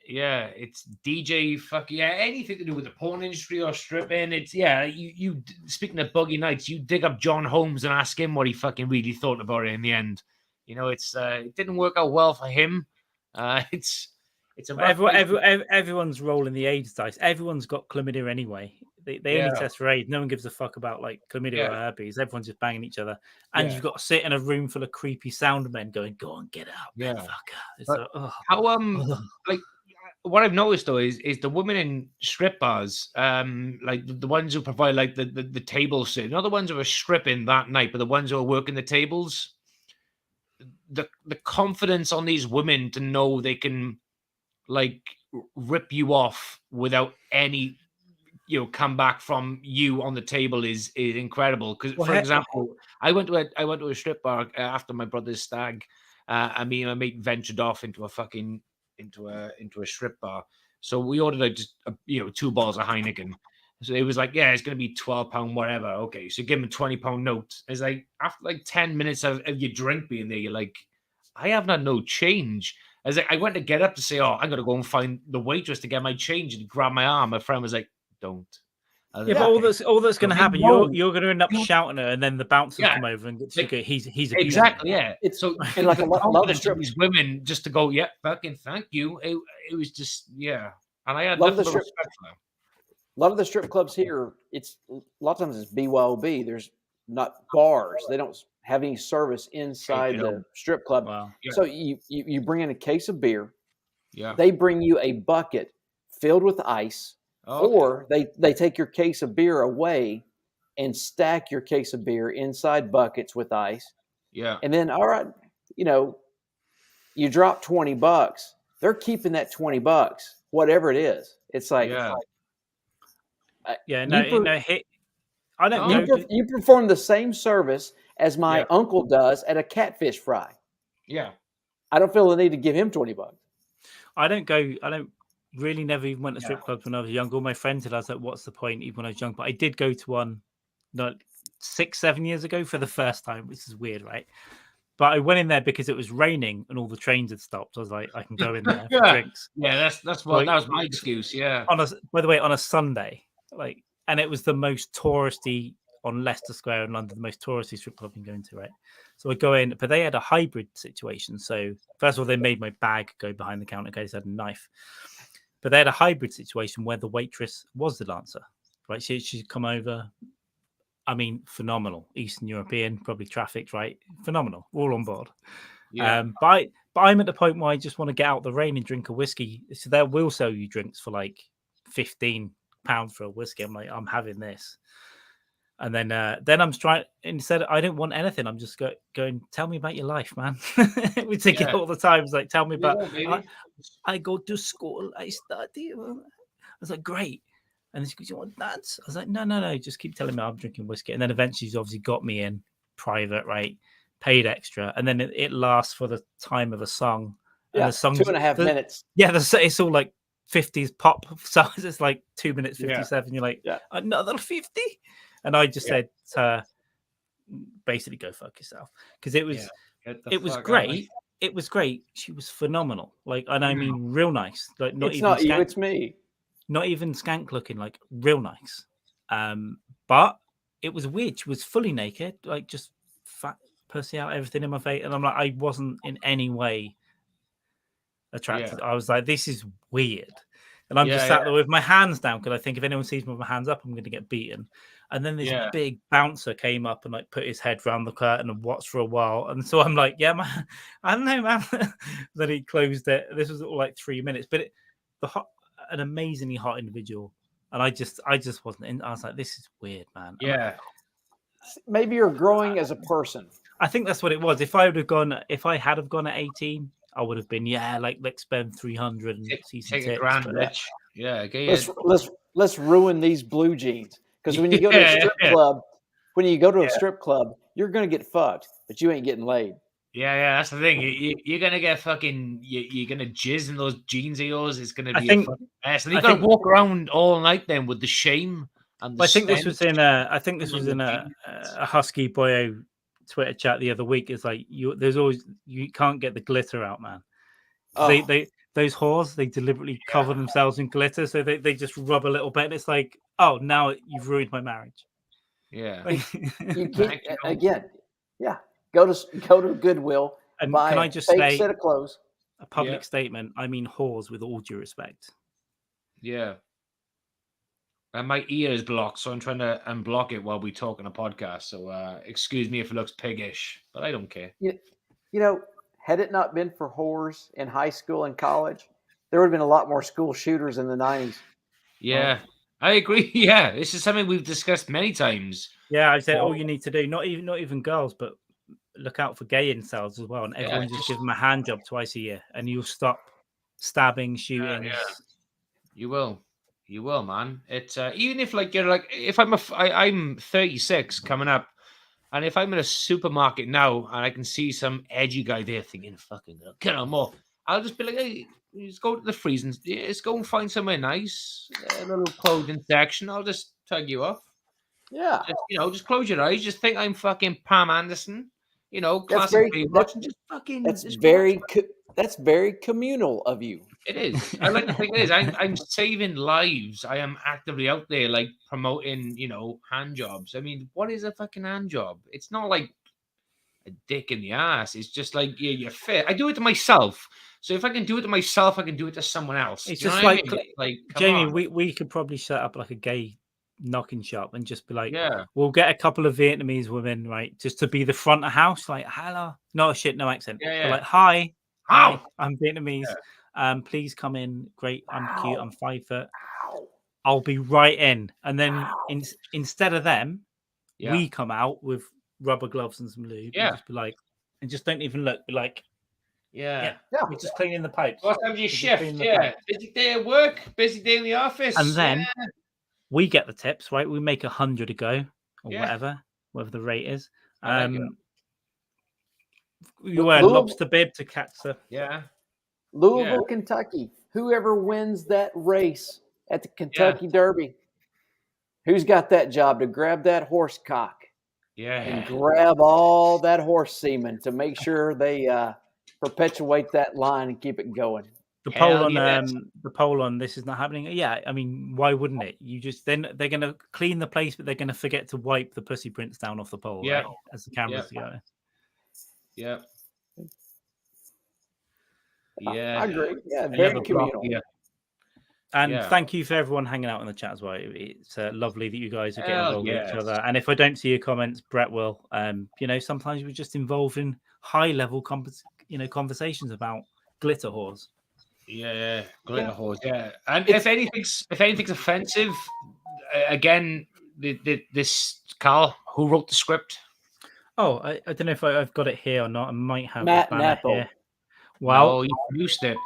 Yeah, it's DJ anything to do with the porn industry or stripping. It's you speaking of Boogie Nights, you dig up John Holmes and ask him what he fucking really thought about it in the end. It's it didn't work out well for him. It's
everyone's rolling the AIDS dice. Everyone's got chlamydia anyway. They only test for AIDS. No one gives a fuck about like chlamydia or herpes. Everyone's just banging each other, and you've got to sit in a room full of creepy sound men going, "Go on, get out, fucker."
Like what I've noticed though is the women in strip bars, like the ones who provide like the table sit, not the ones who are stripping that night, but the ones who are working the tables. The confidence on these women to know they can like rip you off without any come back from you on the table is incredible. Because for example, I went to a strip bar after my brother's stag. And me and my mate ventured off into a strip bar. So we ordered just 2 bottles of Heineken. So it was like, it's going to be £12, whatever. Okay, so give him a £20 note. It's like after like 10 minutes of your drink being there, you're like, I have not no change. I was like, I went to get up to say, I'm going to go and find the waitress to get my change, and he grabbed my arm. My friend was like, don't.
But all that's going to happen. You're going to end up shouting her, and then the bouncers come over and he's
exactly It's so
and like a lot of
these women just to go, fucking thank you. It was just and I had
love
nothing but respect for them.
A lot of the strip clubs here, it's a lot of times it's BYOB. There's not bars. They don't have any service inside the strip club.
Wow.
Yeah. So you bring in a case of beer.
Yeah.
They bring you a bucket filled with ice. Or they take your case of beer away and stack your case of beer inside buckets with ice.
Yeah.
And then, all right, you drop $20. They're keeping that $20, whatever it is. It's like,
I don't know.
You perform the same service as my uncle does at a catfish fry.
Yeah.
I don't feel the need to give him $20.
I don't really never even went to strip clubs when I was younger. All my friends did. I was like, what's the point even when I was young? But I did go to one 6-7 years ago for the first time, which is weird, right? But I went in there because it was raining and all the trains had stopped. I was like, I can go in there for
Yeah.
drinks.
Yeah, that's what
Like,
that was my excuse. Yeah.
By the way, on a Sunday, like, and it was the most touristy on Leicester Square in London, the most touristy strip club I've been going to, right? So I go in, but they had a hybrid situation. So first of all, they made my bag go behind the counter in case I had a knife. But they had a hybrid situation where the waitress was the dancer, right? She'd come over. I mean, phenomenal. Eastern European, probably trafficked, right? Phenomenal. All on board.
Yeah.
But I'm at the point where I just want to get out the rain and drink a whiskey. So they will sell you drinks for like £15 for a whiskey. I'm like, I'm having this. And then I'm trying, instead, I don't want anything. I'm just going, tell me about your life, man. We take it all the time. It's like, tell me about, I go to school, I study. I was like, great. And then she goes, you want dance? I was like, no, just keep telling me I'm drinking whiskey. And then eventually she's obviously got me in private, right? Paid extra. And then it lasts for the time of a song. And the song's
2.5 minutes.
Yeah, it's all like 50s pop songs. It's like 2 minutes 57. You're like, another 50? And I just said to her, basically go fuck yourself. Because it was great. It was great. She was phenomenal. Like, and I mean real nice. Like,
it's not you, it's me.
Not even skank looking, like real nice. But it was weird. She was fully naked, like just fat pussy out, everything in my face. And I'm like, I wasn't in any way attracted. I was like, this is weird. And I'm just sat there with my hands down because I think if anyone sees me with my hands up, I'm going to get beaten. And then this big bouncer came up and like put his head round the curtain and watched for a while. And so I'm like, yeah, man, I don't know, man. Then he closed it. This was all like 3 minutes, but an amazingly hot individual, and I just wasn't in. I was like, this is weird, man.
Yeah,
maybe you're growing as a person. I
think that's what it was. If I had have gone at 18, I would have been like let's spend 300 and see some
take
tips,
a grand, rich. Yeah, okay.
Let's ruin these blue jeans, because when you go to a strip club, a strip club, you're gonna get fucked, but you ain't getting laid.
Yeah, that's the thing. You're gonna get fucking. You're gonna jizz in those jeans of yours. It's gonna be a fucking mess, and you got to walk around all night then with the shame and the.
I think this was in a Husky Boyo Twitter chat the other week. It's like you can't get the glitter out, man. Those whores, they deliberately cover themselves in glitter, so they just rub a little bit, and it's like, oh, now you've ruined my marriage.
Yeah,
you can't again. Yeah. Go to Goodwill and buy
can I just say
set of clothes.
A public statement. I mean whores with all due respect.
Yeah. And my ear is blocked, so I'm trying to unblock it while we talk on a podcast. So excuse me if it looks piggish, but I don't care.
You know, had it not been for whores in high school and college, there would have been a lot more school shooters in the 90s.
Yeah, I agree. Yeah, this is something we've discussed many times.
Yeah, I said all you need to do, not even girls, but look out for gay incels as well, and everyone just give them a hand job twice a year, and you'll stop stabbing, shootings.
You will, man. It's even if like you're like, if I'm 36 coming up, and if I'm in a supermarket now and I can see some edgy guy there thinking, "Fucking get on more," I'll just be like, "Hey, just go to the freezing. Let's go and find somewhere nice, a little clothing section. I'll just tug you off."
Yeah,
just close your eyes. Just think I'm fucking Pam Anderson. Classic Baywatch, and just fucking.
That's very communal of you.
It is. I like to think it is. I'm saving lives. I am actively out there, like promoting, hand jobs. I mean, what is a fucking hand job? It's not like a dick in the ass. It's just like you're fit. I do it to myself. So if I can do it to myself, I can do it to someone else.
It's just like Jamie. We could probably set up like a gay knocking shop and just be like, we'll get a couple of Vietnamese women, right, just to be the front of house, like, hello, no accent, but like, hi, I'm Vietnamese, please come in, great, I'm cute, I'm 5 foot, I'll be right in, and then instead of them, we come out with rubber gloves and some lube, and just be like, and just don't even look, be like, we're just cleaning the pipes.
What time do you shift? Busy day at work, busy day in the office,
and then we get the tips, right? We make 100 a go or whatever the rate is. You wear a lobster bib to catch the
Louisville, Kentucky. Whoever wins that race at the Kentucky Derby, who's got that job to grab that horse cock? and grab all that horse semen to make sure they perpetuate that line and keep it going.
The poll on this is not happening. Yeah, I mean, why wouldn't it? You just then they're going to clean the place, but they're going to forget to wipe the pussy prints down off the pole, right? As the cameras go.
Yeah.
I agree. Yeah, very communal.
And thank you for everyone hanging out in the chat as well. It's lovely that you guys are getting involved with each other. And if I don't see your comments, Brett will. Sometimes we're just involved in high-level conversations about glitter whores.
Yeah, glitter whores. Yeah, and if anything's offensive, again, this Carl, who wrote the script?
Oh, I don't know if I've got it here or not. I might have
Matt
the banner
Nappo.
here. Well,
no, you produced it.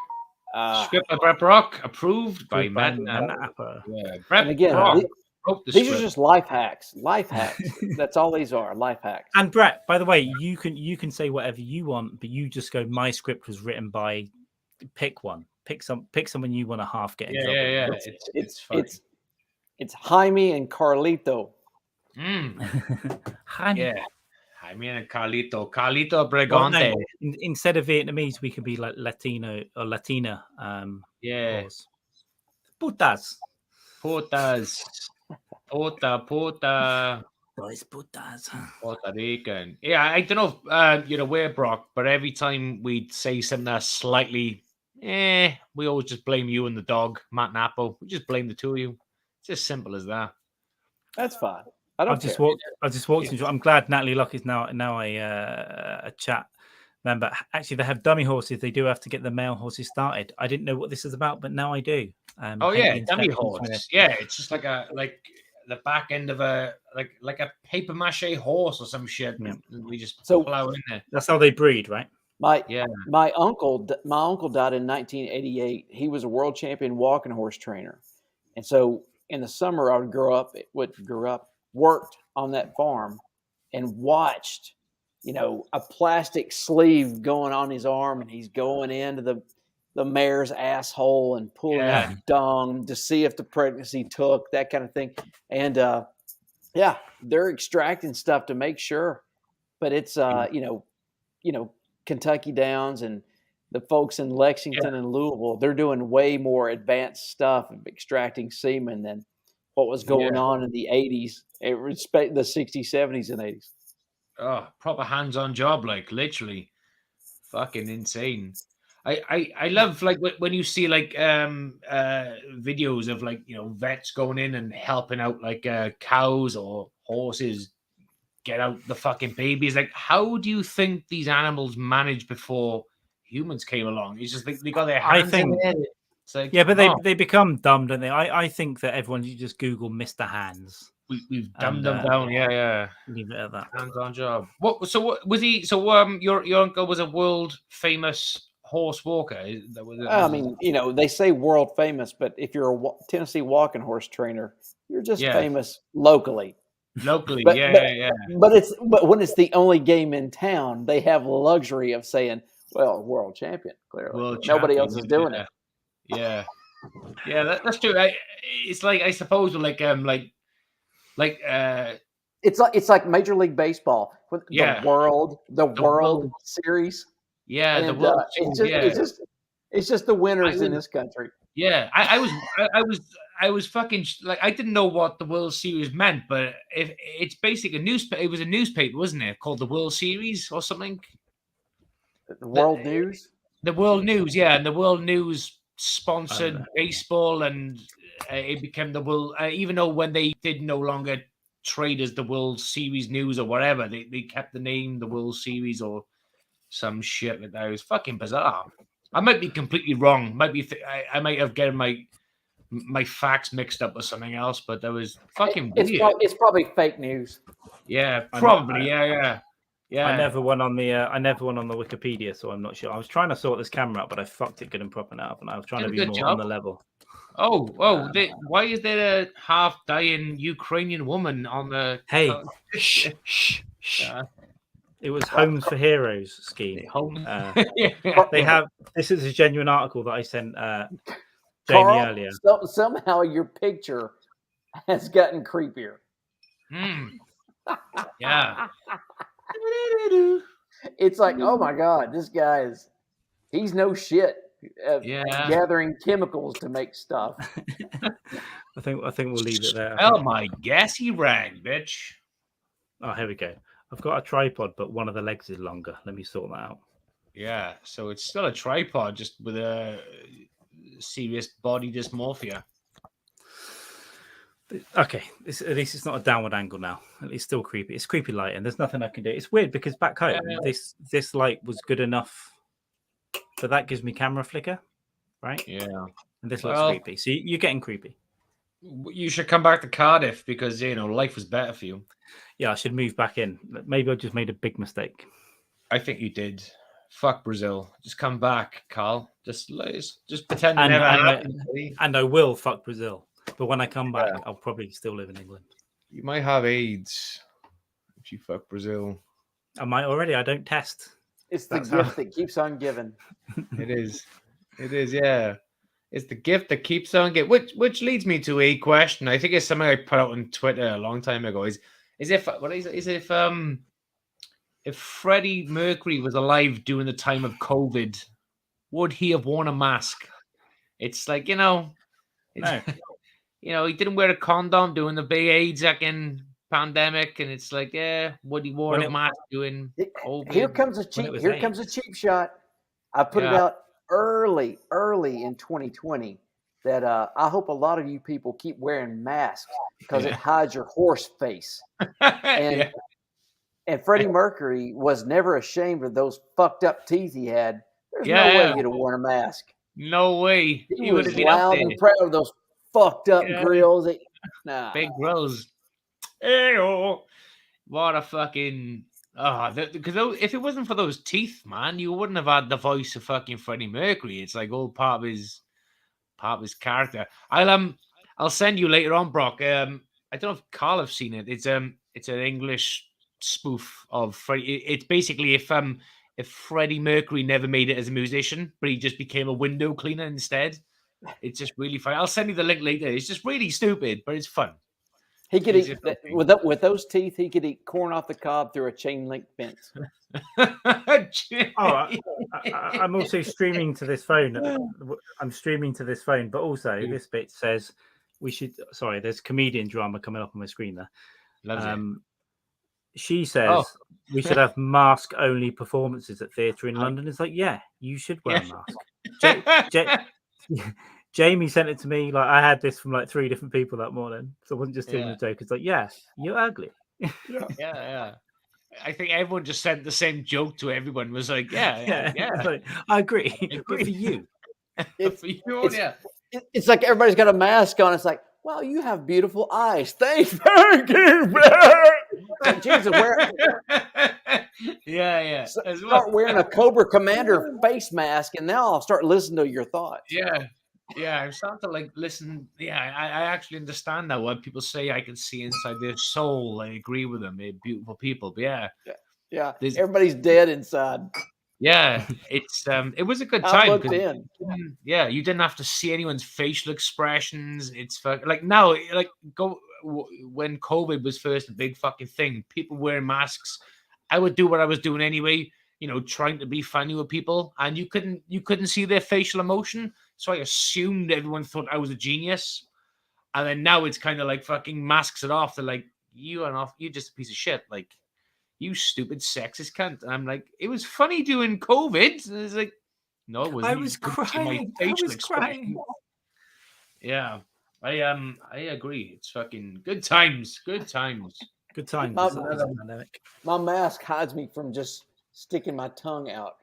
Script by Brett Brock, approved by Matt
Nappo.
Yeah, Brett
And again,
Brock wrote the
these
script.
are just life hacks. Life hacks. That's all these are. Life hacks.
And Brett, by the way, you can say whatever you want, but you just go. My script was written by. Pick one. Pick someone you want to half get in trouble.
Yeah. It's funny.
It's Jaime and Carlito.
Jaime and Carlito Bregante.
Well, no, instead of Vietnamese, we could be like Latino or Latina.
Putas. Puta.
Those putas.
Puerto Rican. Yeah, I don't know where, Brock, but every time we'd say something that's slightly, we always just blame you and the dog, Matt Nappo. We just blame the two of you. It's as simple as that.
That's fine. I just
walked into. I'm glad Natalie Locke is now a chat member. Actually, they have dummy horses. They do have to get the male horses started. I didn't know what this is about, but now I do.
Dummy horse. Yeah, it's just like the back end of a like a paper mache horse or some shit. Yeah. We just plow in there.
That's how they breed, right?
My uncle died in 1988. He was a world champion walking horse trainer, and so in the summer I worked on that farm and watched, a plastic sleeve going on his arm, and he's going into the mare's asshole and pulling out dung to see if the pregnancy took, that kind of thing. And they're extracting stuff to make sure. But it's Kentucky Downs and the folks in Lexington and Louisville, they're doing way more advanced stuff of extracting semen than what was going on in the 80s, the 60s, 70s, and 80s.
Oh, proper hands-on job, like literally fucking insane. I love like when you see like videos of like vets going in and helping out like cows or horses get out the fucking babies. Like, how do you think these animals managed before humans came along? It's just like they got their hands in it. It's like,
but they become dumb, don't they? I think that everyone should just Google Mr. Hands.
We've dumbed them down.
Leave it at that.
Hands-on job. What was he? So your uncle was a world famous horse walker.
I mean, they say world famous, but if you're a Tennessee walking horse trainer, you're just famous locally.
But
when it's the only game in town, they have the luxury of saying, "Well, world champion." Clearly, nobody else is doing it.
Yeah, that's true. It's like, I suppose,
it's like Major League Baseball with the World Series.
Yeah,
and,
the World
it's just the winners in this country.
Yeah, I was fucking like, I didn't know what the World Series meant, but it's basically a newspaper. It was a newspaper, wasn't it? Called the World Series or something.
The World News.
The World News, yeah, and the World News sponsored baseball, and it became the World. Even though when they did no longer trade as the World Series News or whatever, they kept the name the World Series or some shit like that. It was fucking bizarre. I might be completely wrong. I might have gotten my facts mixed up with something else, but that was fucking weird.
It's probably fake news.
Yeah, probably. Yeah.
I never went on the Wikipedia, so I'm not sure. I was trying to sort this camera out, but I fucked it good and proper now, and I was trying to be more on the level.
Why is there a half-dying Ukrainian woman on the?
Hey, shh. It was Homes for Heroes scheme. They have. This is a genuine article that I sent Jamie earlier.
Somehow your picture has gotten creepier.
Yeah.
It's like, oh my God, this guy he's no shit at
Yeah.
gathering chemicals to make stuff.
I think we'll leave it there.
Oh my gassy rag, bitch.
Oh, here we go. I've got a tripod, but one of the legs is longer. Let me sort that out.
Yeah, so it's still a tripod, just with a serious body dysmorphia.
Okay, at least it's not a downward angle now. It's still creepy. It's creepy light, and there's nothing I can do. It's weird because back home, this light was good enough, but that gives me camera flicker, right?
Yeah.
And this looks creepy. So you're getting creepy.
You should come back to Cardiff because, life was better for you.
Yeah, I should move back in. Maybe I just made a big mistake.
I think you did. Fuck Brazil. Just come back, Carl. Just pretend it never happened.
And I will fuck Brazil. But when I come back, I'll probably still live in England.
You might have AIDS if you fuck Brazil.
I might already. I don't test.
It's the gift that keeps on giving.
It is. It is, yeah. It's the gift that keeps on giving. Which leads me to a question. I think it's something I put out on Twitter a long time ago. Is if Freddie Mercury was alive during the time of COVID, would he have worn a mask? It's like, no. He didn't wear a condom during the big AIDS pandemic, and it's like, would he wore a mask during COVID?
Here comes a cheap shot. I put it out early in 2020 that I hope a lot of you people keep wearing masks because it hides your horse face. And Freddie Mercury was never ashamed of those fucked up teeth he had. There's no way he'd have worn a mask.
No way.
He was loud and proud of those fucked up grills.
Big grills. Ew. What a fucking... because if it wasn't for those teeth, man, you wouldn't have had the voice of fucking Freddie Mercury. It's like all part of his character. I'll send you later on, Brock. I don't know if Carl have seen it. It's an English spoof of Freddie. It's basically if Freddie Mercury never made it as a musician, but he just became a window cleaner instead. It's just really fun. I'll send you the link later. It's just really stupid, but it's fun.
He could eat with those teeth. He could eat corn off the cob through a chain link fence.
I'm also streaming to this phone. But also this bit says we should. Sorry, there's comedian drama coming up on my screen there. She says we should have mask-only performances at theatre in London. It's like, you should wear a mask. Jamie sent it to me. Like, I had this from like 3 different people that morning, so it wasn't just him with a joke. It's like, you're ugly.
Yeah. I think everyone just sent the same joke to everyone. It was like,
It's like, I agree. But for you,
it's like everybody's got a mask on. It's like, wow, you have beautiful eyes. Thank you. Jesus, start wearing a Cobra Commander face mask, and now I'll start listening to your thoughts.
I'm starting to like listen. I actually understand now what people say. I can see inside their soul. I agree with them. They're beautiful people. But
everybody's dead inside.
It's it was a good time. You didn't have to see anyone's facial expressions. It's like now, when COVID was first a big fucking thing, people wearing masks. I would do what I was doing anyway, trying to be funny with people, and you couldn't see their facial emotion. So I assumed everyone thought I was a genius. And then now it's kind of like fucking masks it off. They're like, you're just a piece of shit. Like, you stupid sexist cunt. And I'm like, it was funny during COVID. And it's like, no, it wasn't.
I was crying.
Yeah. I agree. It's fucking good times. Good times.
Good times.
My mask hides me from just sticking my tongue out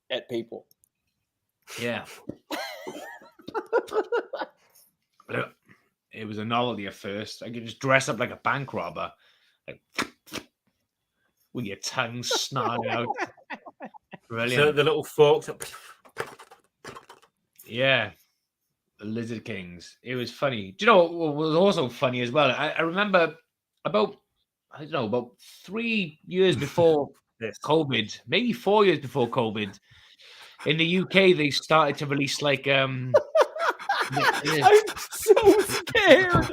at people.
Yeah. It was a novelty at first. I could just dress up like a bank robber, like with your tongue snarling out. Brilliant.
So the little forks.
Yeah. The Lizard Kings. It was funny. Do you know what was also funny as well? I remember about 3 years before COVID, maybe 4 years before COVID, in the UK, they started to release like
I'm so scared.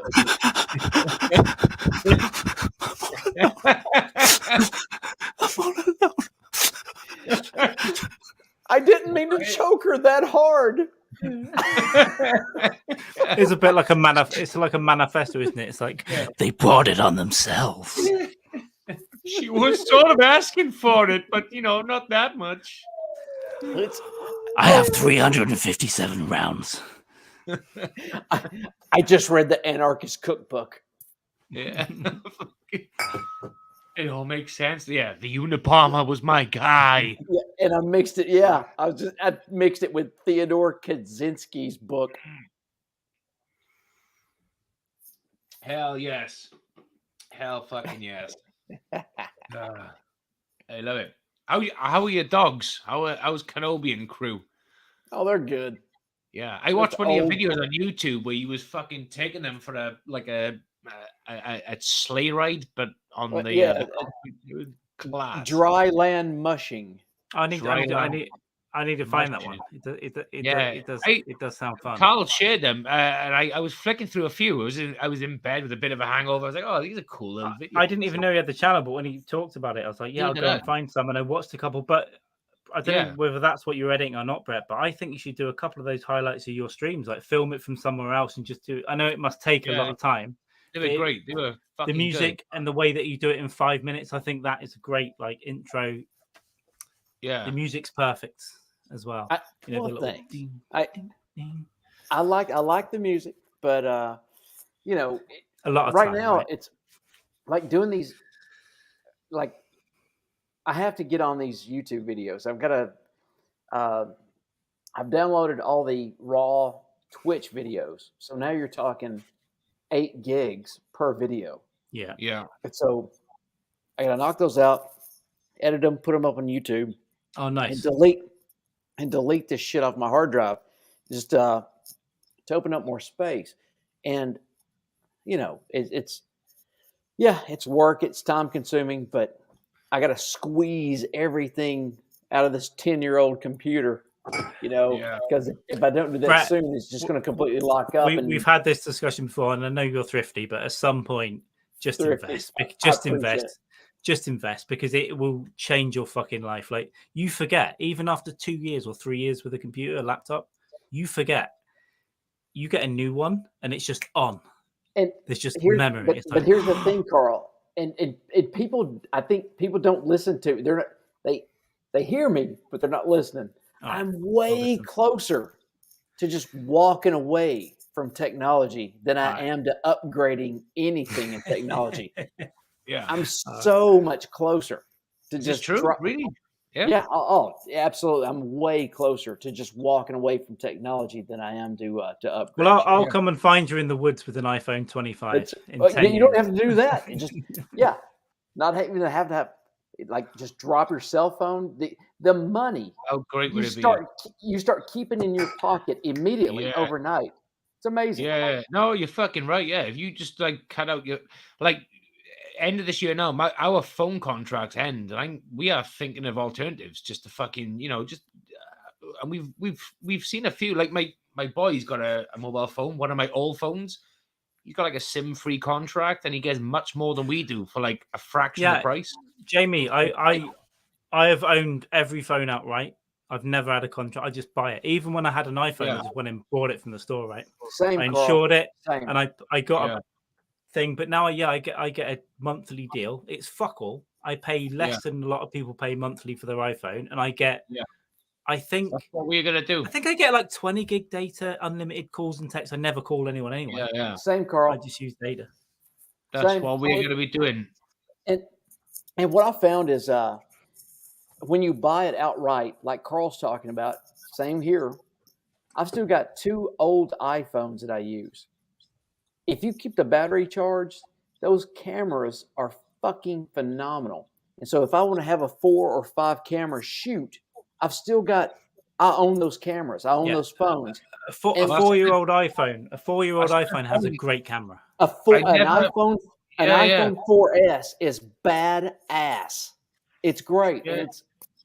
all alone.
I didn't mean to choke her that hard.
It's a bit like it's like a manifesto, isn't it? It's like they brought it on themselves.
She was sort of asking for it, but not that much.
I have 357 rounds.
I just read the Anarchist Cookbook.
Yeah. It all makes sense. Yeah, the Unabomber was my guy.
Yeah, and I mixed it. Yeah, I mixed it with Theodore Kaczynski's book.
Hell yes. Hell fucking yes. I love it. How are your dogs? How's Kenobi and crew?
Oh, they're good.
Yeah, I watched one of your videos on YouTube where you was fucking taking them for a sleigh ride, but on the class.
Dry land mushing.
I need to find that one. It does sound fun.
Carl shared them, and I was flicking through a few. I was in bed with a bit of a hangover. I was like, "Oh, these are cool little videos."
I didn't even know he had the channel, but when he talked about it, I was like, "Yeah, I'll go and find some." And I watched a couple, but I don't know whether that's what you're editing or not, Brett. But I think you should do a couple of those highlights of your streams, like film it from somewhere else and just do. I know it must take a lot of time.
They were great. They were fucking
the music
good.
And the way that you do it in 5 minutes. I think that is a great intro.
Yeah,
the music's perfect as well.
I like the music, but
a lot of
right
time,
now
right?
it's like doing these. Like, I have to get on these YouTube videos. I've downloaded all the raw Twitch videos, so now you're talking 8 gigs per video.
Yeah.
And so I gotta knock those out, edit them, put them up on YouTube.
Oh, nice.
And delete this shit off my hard drive, just to open up more space. And it's work, it's time consuming, but I got to squeeze everything out of this 10-year-old computer, because if I don't do that
Brett,
soon, it's just going to completely lock up.
We've had this discussion before, and I know you're thrifty, but at some point, just invest because it will change your fucking life. Like, you forget, even after 2 years or 3 years with a computer, a laptop, you forget. You get a new one, and it's just on.
And
there's just memory.
But here's the thing, Carl, and people, I think people don't listen to. They hear me, but they're not listening. Right. I'm way closer to just walking away from technology than I am to upgrading anything in technology.
Yeah,
I'm so much closer to just
really.
Yeah. Oh, absolutely. I'm way closer to just walking away from technology than I am to upgrade.
Well, I'll come and find you in the woods with an iPhone 25.
You don't have to do that. You just not having to have just drop your cell phone. The money.
How great would it be?
You start keeping in your pocket immediately overnight. It's amazing.
Yeah. No, you're fucking right. Yeah, if you just cut out your end of this year now, our phone contracts end, and we are thinking of alternatives just to fucking and we've seen a few. Like my boy's got a mobile phone, one of my old phones. He's got a SIM-free contract, and he gets much more than we do for a fraction of the price.
Jamie, I have owned every phone outright. I've never had a contract. I just buy it. Even when I had an iPhone, I just went and bought it from the store. Right?
Same.
I insured it,
Same.
and I got a thing. But now, I get a monthly deal. It's fuck all. I pay less than a lot of people pay monthly for their iPhone, and I get. I think
that's what we're gonna do.
I think I get 20 gig data, unlimited calls and texts. I never call anyone anyway.
Yeah.
Same, Carl.
I just use data.
That's what we're gonna be doing.
And what I found is when you buy it outright, like Carl's talking about, same here. I've still got 2 old iPhones that I use. If you keep the battery charged, those cameras are fucking phenomenal. And so if I want to have a 4 or 5 camera shoot, I own those cameras. I own those phones.
A 4-year-old iPhone. A 4-year-old iPhone has a great camera.
An iPhone 4S is badass. It's great.
Yeah.
And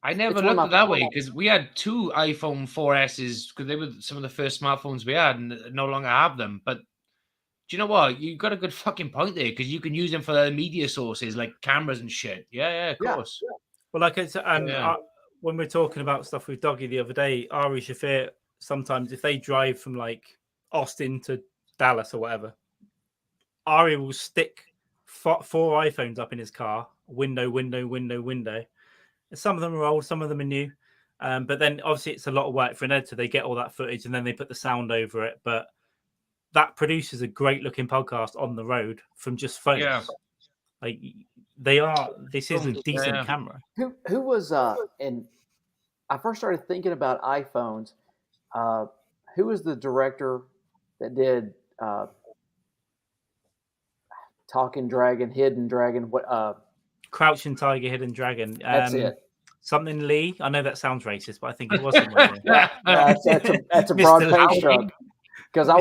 I never looked at it that way because we had 2 iPhone 4Ss because they were some of the first smartphones we had, and no longer have them. But you know what? You got a good fucking point there because you can use them for the media sources like cameras and shit. Yeah, of course.
Well, like it's when we're talking about stuff with Doggy the other day, Ari Shafir, sometimes if they drive from like Austin to Dallas or whatever, Ari will stick 4 iPhones up in his car, window. Some of them are old, some of them are new. But then obviously it's a lot of work for an editor. They get all that footage and then they put the sound over it. But that produces a great looking podcast on the road from just phones.
Yeah.
Like this is a decent camera.
Who was and I first started thinking about iPhones. Who was the director that did Talking Dragon, Hidden Dragon? What?
Crouching Tiger, Hidden Dragon.
That's it.
Something Lee. I know that sounds racist, but I think it wasn't.
That's a broad page stroke. Because I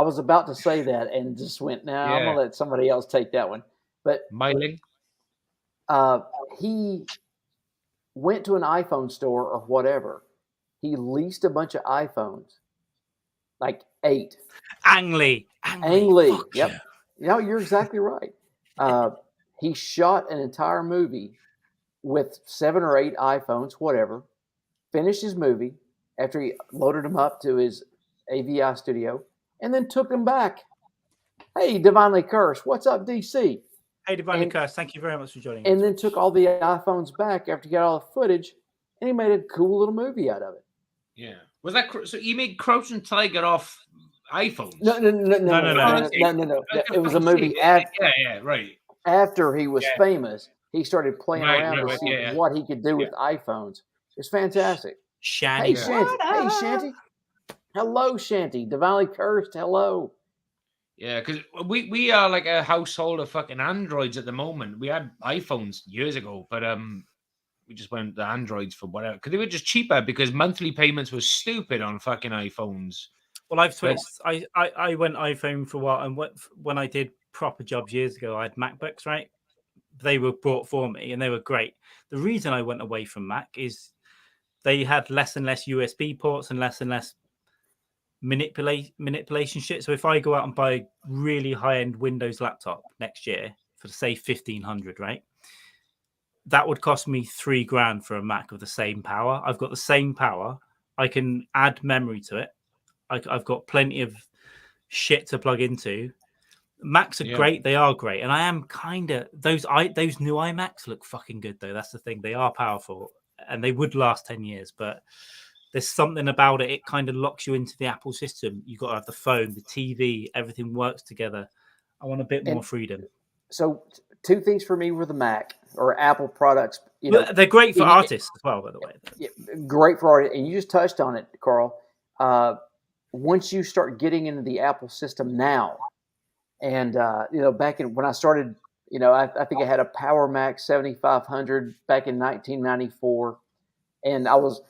was about to say that and just went, no, I'm gonna let somebody else take that one. But
Myling.
He went to an iPhone store or whatever. He leased a bunch of iPhones, like 8.
Ang Lee.
Yep. Yeah, you're exactly right. He shot an entire movie with 7 or 8 iPhones, whatever. Finished his movie after he loaded them up to his AVI studio, and then took them back. Hey, Divinely Cursed, what's up, DC?
Hey, Divinely Cursed, thank you very much for joining us.
And then took all the iPhones back after he got all the footage, and he made a cool little movie out of it.
Yeah. Was that so? You made Crouching Tiger off iPhones?
No. It was a movie after.
Right.
After he was famous, he started playing around to see what he could do with iPhones. It's fantastic.
Shanty.
Hey, Shanty. Hello, Shanty. Divinely Cursed. Hello.
Yeah, because we are like a household of fucking Androids at the moment. We had iPhones years ago, but we just went to Androids for whatever because they were just cheaper because monthly payments were stupid on fucking iPhones.
Well, I've switched. I went iPhone for a while, and when I did proper jobs years ago, I had MacBooks, right? They were bought for me, and they were great. The reason I went away from Mac is they had less and less USB ports and less manipulation shit. So if I go out and buy a really high-end Windows laptop next year for say 1,500, right? That would cost me $3,000 for a Mac of the same power. I've got the same power. I can add memory to it. I've got plenty of shit to plug into. Macs are great. They are great. And I am kind of those new iMacs look fucking good though. That's the thing. They are powerful and they would last 10 years, but there's something about it. It kind of locks you into the Apple system. You got to have the phone, the TV, everything works together. I want a bit more freedom.
So 2 things for me were the Mac or Apple products. You know,
they're great for artists as well, by the way.
Yeah, great for artists. And you just touched on it, Carl. Once you start getting into the Apple system now, and back when I started, I think I had a Power Mac 7500 back in 1994, and I was,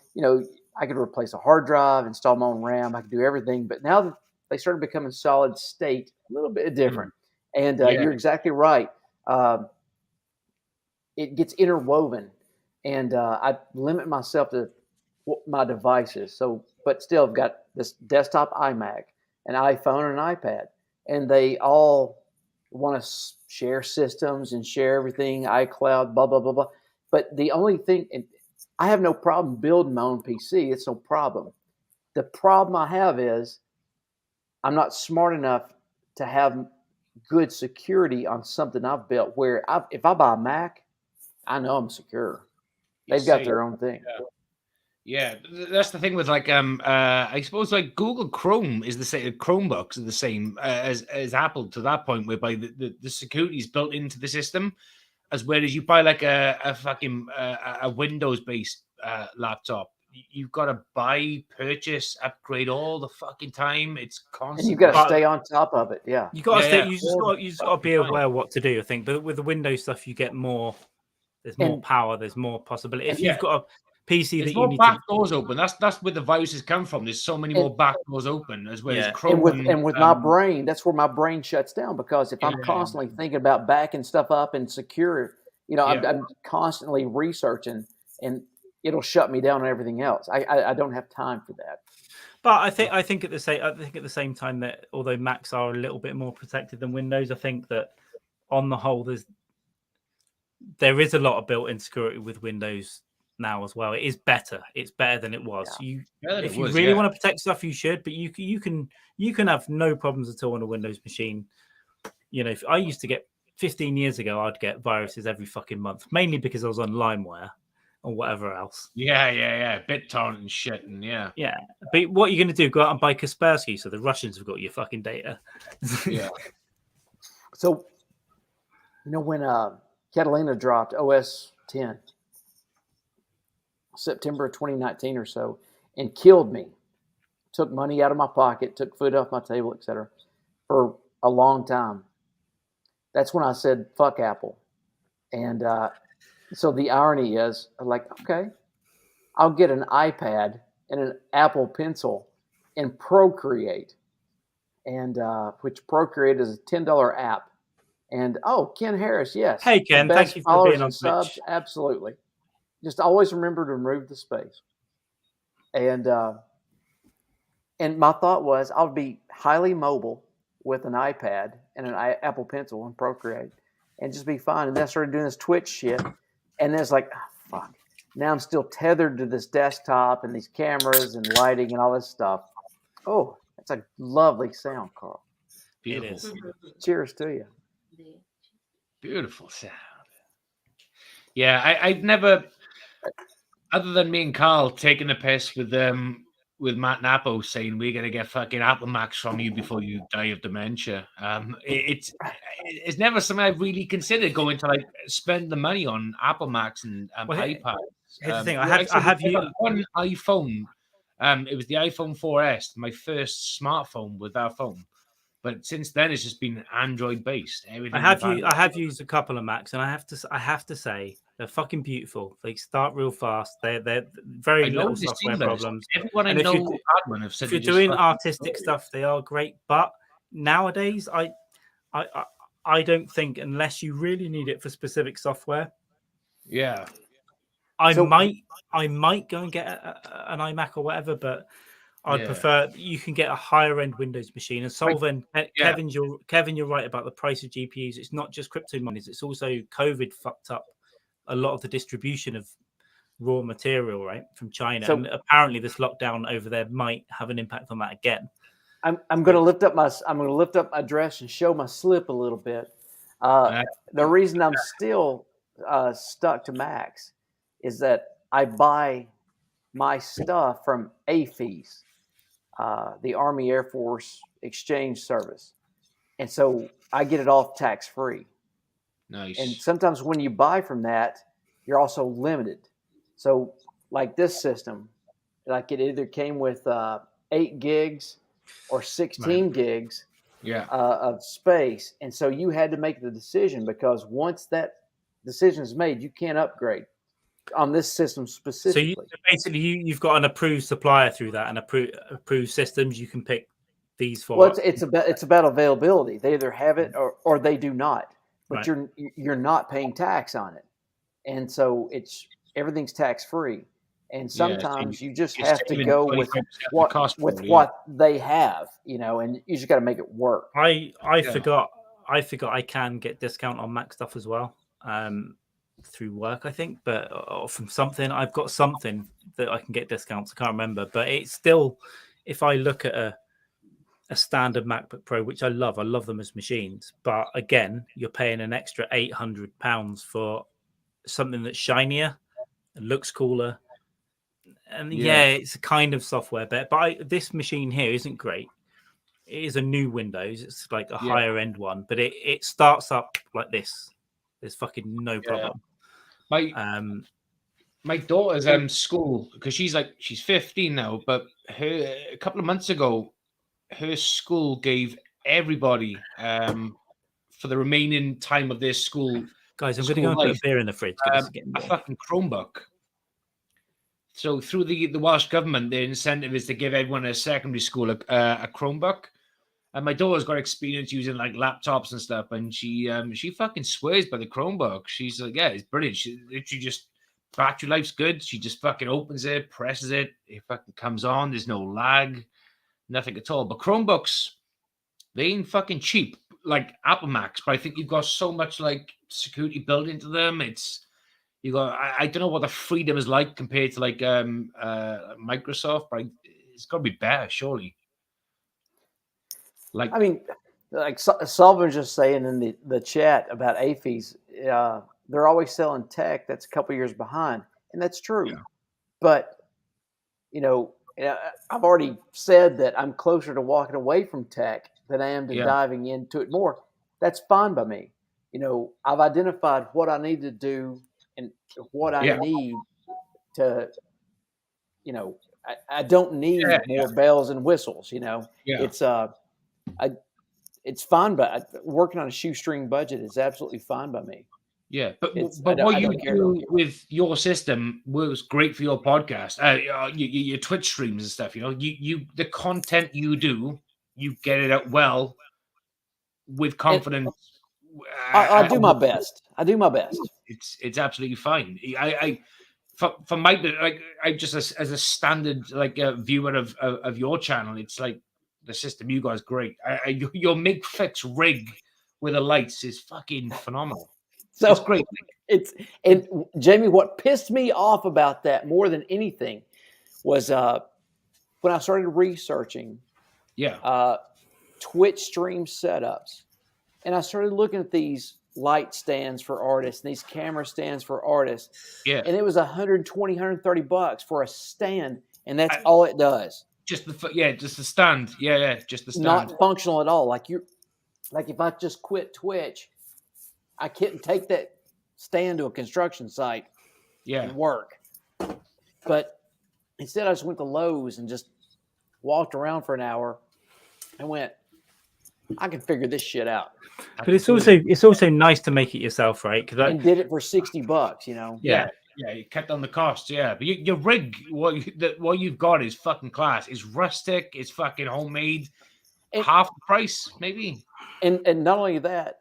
I could replace a hard drive, install my own RAM, I could do everything. But now that they started becoming solid state, a little bit different. And you're exactly right. It gets interwoven, and I limit myself to my devices. So, but still, I've got this desktop iMac, an iPhone, and an iPad, and they all want to share systems and share everything, iCloud, blah blah blah blah. But the only thing, and I have no problem building my own PC. It's no problem. The problem I have is I'm not smart enough to have good security on something I've built. Where if I buy a Mac, I know I'm secure. They've got their own thing.
Yeah, that's the thing with I suppose like Google Chrome is the same. Chromebooks are the same as Apple to that point, whereby the security is built into the system, as whereas you buy like a fucking a Windows based laptop, you've got to buy, purchase, upgrade all the fucking time. It's constant.
And you've got to stay on top of it. Yeah,
you got to stay. You just got to be aware of what to do. I think, but with the Windows stuff, you get more. There's more power. There's more possibility. If you've got a PC that you need
back doors open. That's where the viruses come from. There's so many more back doors open as well as Chrome.
And with my brain, that's where my brain shuts down, because if I'm constantly thinking about backing stuff up and secure, I'm constantly researching, and it'll shut me down on everything else. I don't have time for that.
But I think at the same time that although Macs are a little bit more protected than Windows, I think that on the whole there is a lot of built-in security with Windows now as well. It is better. It's better than it was. If you really want to protect stuff, you should. But you can have no problems at all on a Windows machine. You know, if I used to get 15 years ago, I'd get viruses every fucking month, mainly because I was on LimeWire or whatever else.
Yeah. BitTorrent and shit, and yeah.
But what are you going to do? Go out and buy Kaspersky so the Russians have got your fucking data?
Yeah.
So, you know, when Catalina dropped OS 10, September of 2019 or so, and killed me, took money out of my pocket, took food off my table, etc., for a long time. That's when I said, fuck Apple. And so the irony is, I'm like, okay, I'll get an iPad and an Apple Pencil and Procreate, and which Procreate is a $10 app. And Ken Harris, yes.
Hey Ken, thank you for being on
subs,
Twitch.
absolutely. Just always remember to remove the space. And my thought was I'll be highly mobile with an iPad and an Apple Pencil and Procreate and just be fine. And then I started doing this Twitch shit. And then it's like, fuck. Now I'm still tethered to this desktop and these cameras and lighting and all this stuff. Oh, that's a lovely sound, Carl.
Beautiful.
It is.
Cheers to you.
Beautiful sound. Yeah, I've never, other than me and Carl taking the piss with Matt Nappo saying we're gonna get fucking Apple Macs from you before you die of dementia. It's never something I've really considered going to like spend the money on Apple Macs and iPads.
Here's the thing, I have
one iPhone. It was the iPhone 4S, my first smartphone with that phone. But since then, it's just been Android based.
I have used a couple of Macs, and I have to say they're fucking beautiful. They start real fast. They're very little software problems.
Everyone I know admin have said
if you're doing artistic stuff, they are great. But nowadays, I don't think unless you really need it for specific software.
Yeah,
I might go and get an iMac or whatever, but I'd prefer you can get a higher end Windows machine. And Solven, Kevin, you're right about the price of GPUs. It's not just crypto monies; it's also COVID fucked up a lot of the distribution of raw material, right, from China. So, and apparently, this lockdown over there might have an impact on that again.
I'm going to lift up my dress and show my slip a little bit. The reason I'm still stuck to Macs is that I buy my stuff from AFES, the Army Air Force Exchange Service. And so I get it all tax free.
Nice.
And sometimes when you buy from that, you're also limited. So like this system, like it either came with 8 gigs or 16 gigs of space. And so you had to make the decision, because once that decision is made, you can't upgrade on this system specifically.
So basically you've got an approved supplier through that, and approved systems you can pick these for.
Well, it's about availability. They either have it or they do not. But you're not paying tax on it. And so everything's tax free. And sometimes you just have to go with what they have, and you just got to make it work.
I forgot I can get discount on Mac stuff as well, through work, I think, but from something I've got something that I can get discounts. I can't remember, but it's still, if I look at a standard MacBook Pro, which I love them as machines, but again, you're paying an extra £800 for something that's shinier and looks cooler. And it's a kind of software bet, but this machine here isn't great. It is a new Windows. It's like a higher end one, but it starts up like this. There's fucking no problem.
My daughter's school, because she's 15 now, but a couple of months ago, her school gave everybody for the remaining time of their school.
Guys, I'm going to go and put a beer in the fridge.
A fucking Chromebook. So through the Welsh government, the incentive is to give everyone in a secondary school a Chromebook. And my daughter's got experience using like laptops and stuff, and she fucking swears by the Chromebook. She's like, yeah, it's brilliant. She literally just battery life's good. She just fucking opens it, presses it, it fucking comes on. There's no lag, nothing at all. But Chromebooks, they ain't fucking cheap like Apple Macs. But I think you've got so much like security built into them. It's you got. I don't know what the freedom is like compared to like Microsoft, but it's got to be better, surely. Like,
I mean, like Sullivan was just saying in the chat about AFIs, they're always selling tech that's a couple years behind, and that's true.
Yeah.
But I've already said that I'm closer to walking away from tech than I am to diving into it more. That's fine by me. I've identified what I need to do and what I need to. I don't need more bells and whistles. It's fine, but working on a shoestring budget is absolutely fine by me.
Yeah, but what you do with your system was great for your podcast, your Twitch streams and stuff. You the content you do, you get it out well with confidence.
I do my best.
It's absolutely fine. For my I just as a standard viewer of your channel, it's like the system you guys great. Your MIG fix rig with the lights is fucking phenomenal. So it's great.
And Jamie, what pissed me off about that more than anything was when I started researching Twitch stream setups, and I started looking at these light stands for artists and these camera stands for artists.
Yeah.
And it was $120, $130 for a stand, and that's all it does.
Just the stand. Yeah, just the stand.
Not functional at all. Like if I just quit Twitch, I couldn't take that stand to a construction site and work. But instead, I just went to Lowe's and just walked around for an hour and went, I can figure this shit out.
But it's also nice to make it yourself, right?
And did it for $60,
Yeah, you cut down the cost. Yeah, but your rig, what you've got is fucking class. It's rustic. It's fucking homemade. Half the price, maybe.
And not only that,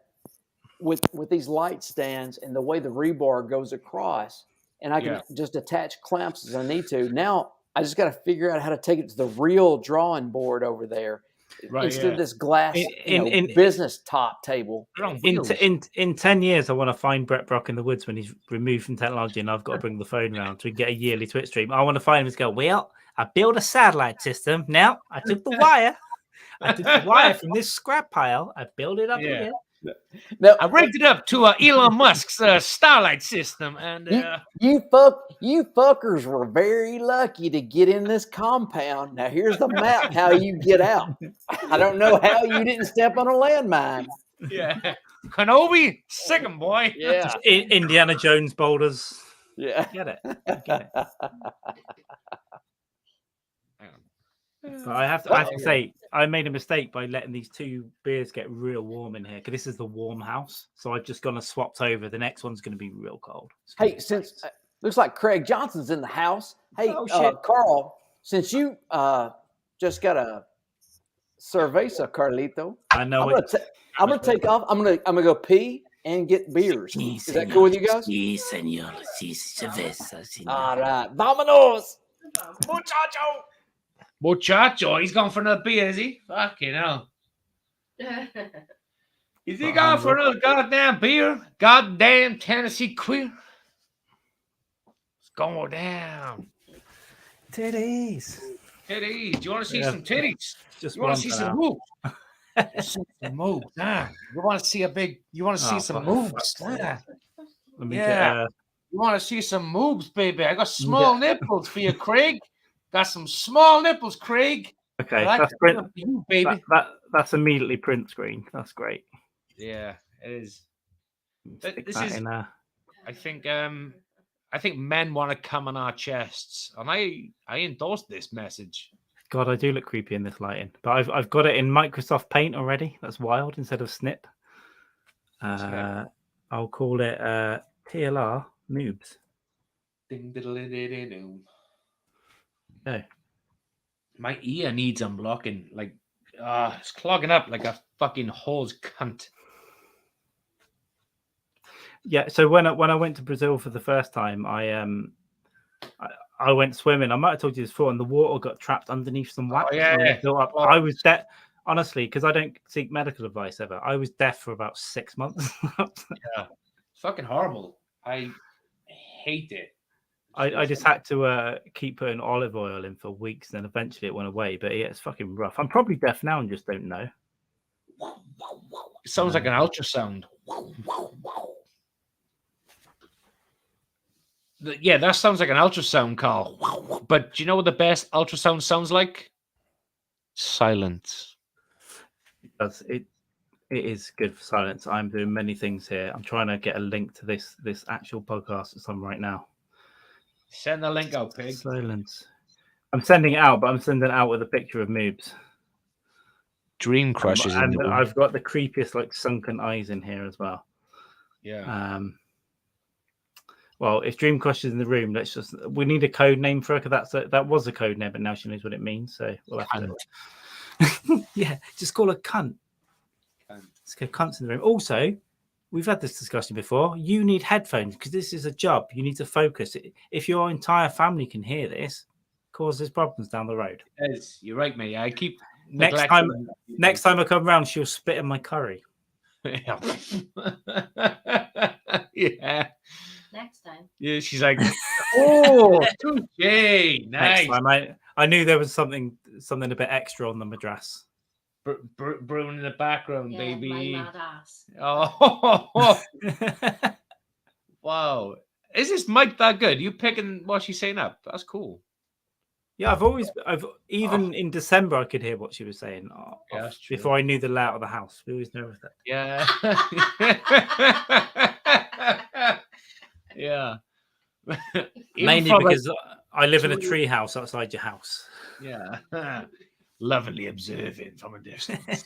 with these light stands and the way the rebar goes across, and I can just attach clamps as I need to. Now I just got to figure out how to take it to the real drawing board over there. Instead of this glass business top table.
In 10 years, I want to find Brett Brock in the woods when he's removed from technology, and I've got to bring the phone around to get a yearly Twitch stream. I want to find him and go, well, I built a satellite system. Now I took the wire from this scrap pile. I built it up here.
Now, I rigged it up to Elon Musk's Starlight system, and
you fuckers were very lucky to get in this compound. Now here's the map how you get out. I don't know how you didn't step on a landmine.
Yeah, Kenobi, sick 'em, boy.
Yeah,
Indiana Jones boulders.
Yeah,
get it. But I have to say, I made a mistake by letting these two beers get real warm in here because this is the warm house. So I've just gone and swapped over. The next one's going to be real cold.
Hey, since looks like Craig Johnson's in the house. Hey, Carl, since you just got a cerveza, Carlito,
I know
I'm gonna take off. I'm gonna go pee and get beers. Is that cool with you guys?
Sí, señor. Sí, cerveza.
All right, vámonos,
Muchacho, he's gone for another beer, is he? Fucking hell. Is he gone for another goddamn beer? Goddamn Tennessee queer. It's going down.
Titties.
Titties. Do you want to see some titties?
You
want to see some moves? Some moves. You want to see some moves?
Let me
You want to see some moves, baby? I got small nipples for you, Craig. Got some small nipples, Craig.
Okay,
that's
print,
you, baby.
That's immediately print screen. That's great.
Yeah, it is. This
is.
I think. I think men want to come on our chests, and I endorse this message.
God, I do look creepy in this lighting, but I've got it in Microsoft Paint already. That's wild instead of Snip. I'll call it TLR Noobs.
Ding diddle ding.
No.
My ear needs unblocking. Like, it's clogging up like a fucking hose cunt.
Yeah. So when I went to Brazil for the first time, I went swimming. I might have told you this before, and the water got trapped underneath some wax.
yeah.
And it built up. I was deaf, honestly, because I don't seek medical advice ever. I was deaf for about 6 months.
Yeah. It's fucking horrible. I hate it.
I just had to keep putting olive oil in for weeks, and then eventually it went away. But yeah, it's fucking rough. I'm probably deaf now and just don't know.
It sounds like an ultrasound. Yeah, that sounds like an ultrasound, Carl. But do you know what the best ultrasound sounds like? Silence.
It is good for silence. I'm doing many things here. I'm trying to get a link to this actual podcast that's on right now.
Send the link out, pig.
Silence. I'm sending it out, but I'm sending it out with a picture of Moobs.
Dream crushes in
and
the room.
I've got the creepiest like sunken eyes in here as well.
Yeah.
Well, if Dream Crush is in the room, we need a code name for her, because that was a code name, but now she knows what it means. So we'll have to. Yeah, just call her cunt. Let's go cunts in the room. Also, we've had this discussion before. You need headphones because this is a job. You need to focus. If your entire family can hear this, causes problems down the road.
Yes, you're right, mate. I keep
next time I come round, she'll spit in my curry.
Yeah.
Next time.
Yeah, she's like, oh, touche, nice.
Next time, I knew there was something a bit extra on the madras.
Brewing in the background,
Yeah,
baby.
my mad ass.
Oh, wow. Is this mic that good? You picking what she's saying up? That's cool.
Yeah, even in December, I could hear what she was saying.
Yeah, that's true.
Before I knew the layout of the house. We always know that.
Yeah. Yeah.
Mainly because I live in a tree house outside your house.
Yeah. Lovingly observing from a distance.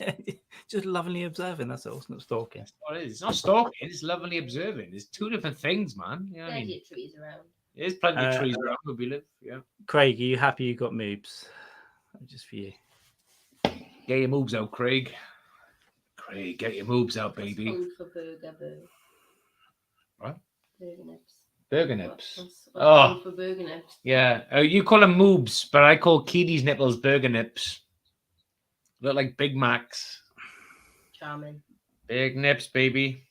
Just lovingly observing, that's all. It's not stalking.
That's what it is. It's not stalking, it's lovingly observing. There's two different things, man. You know what I mean?
Trees around.
There's plenty of trees around where we live. Yeah.
Craig, are you happy you got Moobs? Just for you.
Get your moves out, Craig. Craig, get your moves out, baby.
Food for Burger Boo.
What?
Burger nips.
Burger nips.
What's food for burger nips?
Yeah. You call them moobs, but I call Keely's nipples burger nips. Look like Big Macs.
Charming.
Big nips, baby.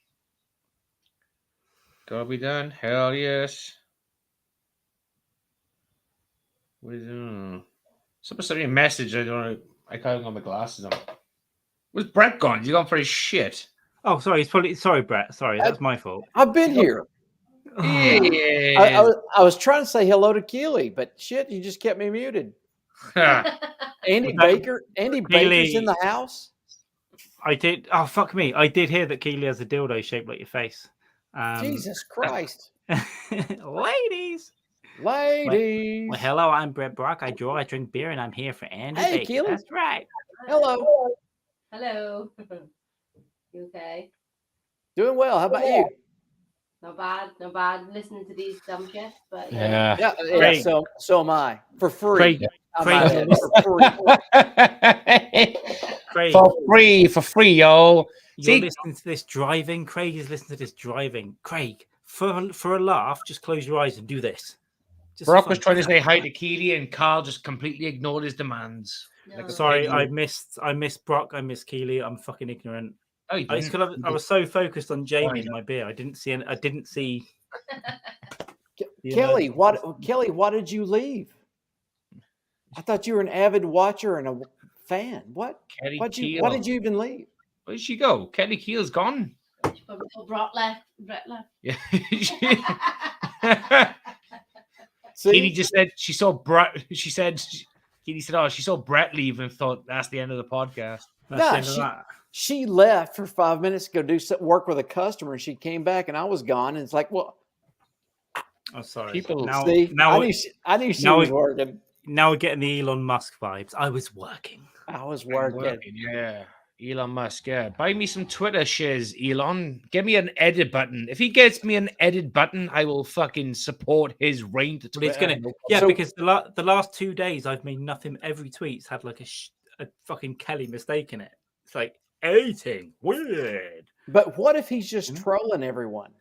Gotta be done. Hell yes. Someone sent me a message. I can't got my glasses on. Where's Brett gone? He's gone for his shit.
Oh, sorry. Sorry, Brett. Sorry, that's my fault.
I've been here. I was trying to say hello to Keely, but shit, you just kept me muted. Andy Baker's in the house.
I did. Oh, fuck me. I did hear that Keely has a dildo shaped like your face.
Jesus Christ.
Ladies.
Ladies.
Well, hello, I'm Brett Brock. I draw, I drink beer, and I'm here for Andy
Hey,
Baker.
Keely.
That's right.
Hello.
Hello. You okay?
Doing well. How about you?
Not bad. Listening to these dumb shit, but
Yeah.
So am I. For free.
Craig,
for free, yo.
You're listening to this driving. Craig is listening to this driving. Craig, for a laugh, just close your eyes and do this.
Brock was trying to say hi to Keely, and Carl just completely ignored his demands.
No.
Sorry, I missed Brock. I missed Keely. I'm fucking ignorant.
Oh,
I was so focused on Jamie and my beer. I didn't see.
Kelly, why did you leave? I thought you were an avid watcher and a fan. What? Why did you even leave?
Where did she go? Kelly Keel's gone.
Brett left.
Yeah.
See?
Keely just said she saw Brett. Keely said, "Oh, she saw Brett leave and thought that's the end of the podcast."
She left for 5 minutes to go do some work with a customer, and she came back, and I was gone. And it's like, well,
I'm sorry.
I knew she was working.
Now we're getting the Elon Musk vibes. I was working.
Yeah. Elon Musk, yeah. Buy me some Twitter shares, Elon. Give me an edit button. If he gets me an edit button, I will fucking support his reign to Twitter.
Because the last 2 days I've made nothing. Every tweet's had like a fucking Kelly mistake in it. It's like 18 weird.
But what if he's just trolling everyone?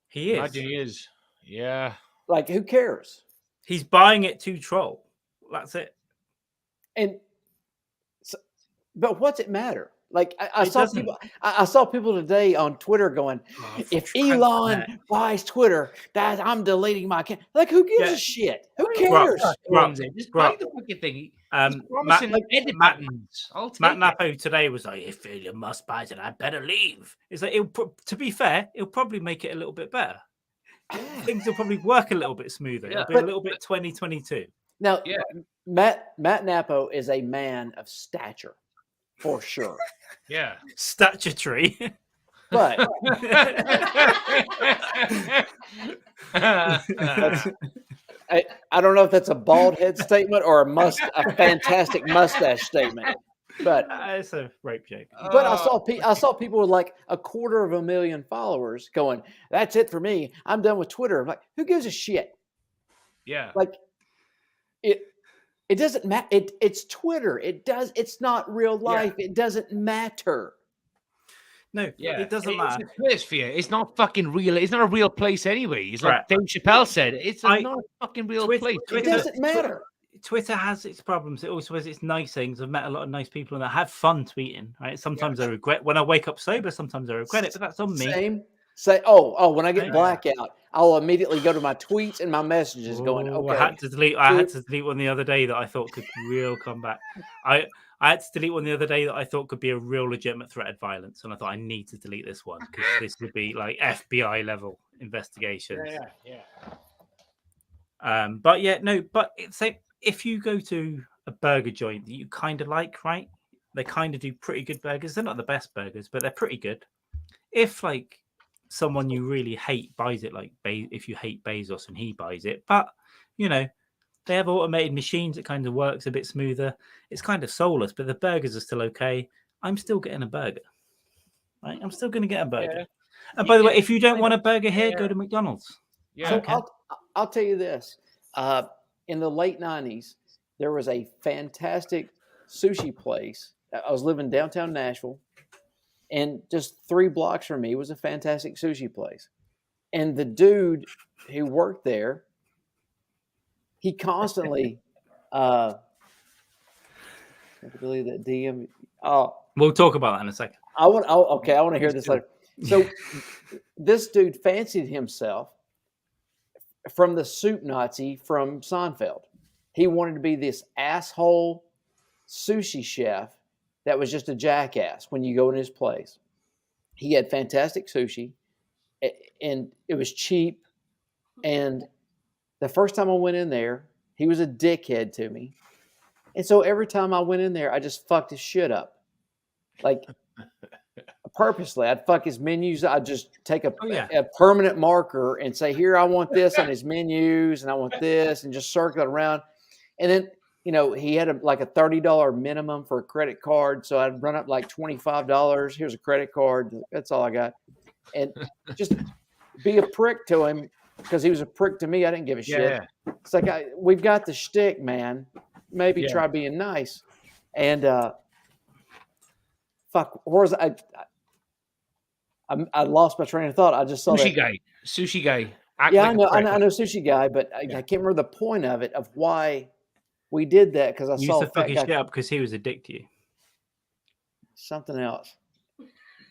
He is.
Imagine he is. Yeah.
Like, who cares?
He's buying it to troll. That's it.
And so, but what's it matter? Like I
It
saw
doesn't.
people. I saw people today on Twitter going,
Oh,
"If
for Christ's
Elon
sake.
buys Twitter, that I'm deleting my account." Like, who gives
Yeah.
a shit? Who
Right.
cares?
Runs it. Just buy
Bro.
the fucking thing. He's
Matt,
promising edit
Matt-
buttons. I'll take
Matt
it.
Nappo today was like, "If Elon Musk buys it, I better leave." It's like, to be fair, it'll probably make it a little bit better. Things will probably work a little bit smoother.
Yeah.
It'll be a little bit 2022.
Now,
Yeah.
Matt Nappo is a man of stature, for sure.
Yeah.
Statutory.
But I don't know if that's a bald head statement or a fantastic mustache statement. But
It's a rape joke.
But I saw people with like 250,000 followers going, "That's it for me. I'm done with Twitter." I'm like, who gives a shit?
Yeah.
Like, it doesn't matter. It's Twitter. It's not real life. It doesn't matter.
No,
Yeah,
it doesn't matter.
It's a place for you. It's not fucking real. It's not a real place anyway. It's like
Right.
Dave Chappelle said. It's not a fucking real place.
It doesn't matter.
Twitter has its problems. It also has its nice things. I've met a lot of nice people that have fun tweeting. Right? Sometimes I regret when I wake up sober. Sometimes I regret it, but that's on me.
Same. Say, when I get blackout, I'll immediately go to my tweets and my messages going,
Oh,
okay.
I had to delete one the other day that I thought could real come back. I had to delete one the other day that I thought could be a real legitimate threat of violence, and I thought I need to delete this one because this would be like FBI level investigations. But it's like if you go to a burger joint that you kind of like, right? They kind of do pretty good burgers. They're not the best burgers, but they're pretty good. If like someone you really hate buys it, like if you hate Bezos and he buys it, but you know they have automated machines, it kind of works a bit smoother. It's kind of soulless, but the burgers are still okay. I'm still getting a burger. Right? I'm still going to get a burger.
Yeah.
And by the way, if you don't want a burger here, go to McDonald's.
Yeah.
So I'll tell you this. In the late 90s, there was a fantastic sushi place. I was living downtown Nashville, and just 3 blocks from me was a fantastic sushi place. And the dude who worked there, he constantly believe that DM.
We'll talk about that in a second.
I want to hear this later. So this dude fancied himself from the soup Nazi from Seinfeld. He wanted to be this asshole sushi chef that was just a jackass when you go in his place. He had fantastic sushi, and it was cheap. And the first time I went in there, he was a dickhead to me. And so every time I went in there, I just fucked his shit up. Like, purposely, I'd fuck his menus. I'd just take a permanent marker and say, here, I want this on his menus, and I want this, and just circle it around. And then, he had a $30 minimum for a credit card. So I'd run up like $25. Here's a credit card. That's all I got. And just be a prick to him because he was a prick to me. I didn't give a shit.
Yeah.
It's like, we've got the shtick, man. Maybe try being nice. And fuck, where's I lost my train of thought. I just saw
Sushi guy.
I know sushi guy, but I can't remember the point of it, of why we did that, because I saw
to fuck his shit up because he was a dick to you.
Something else.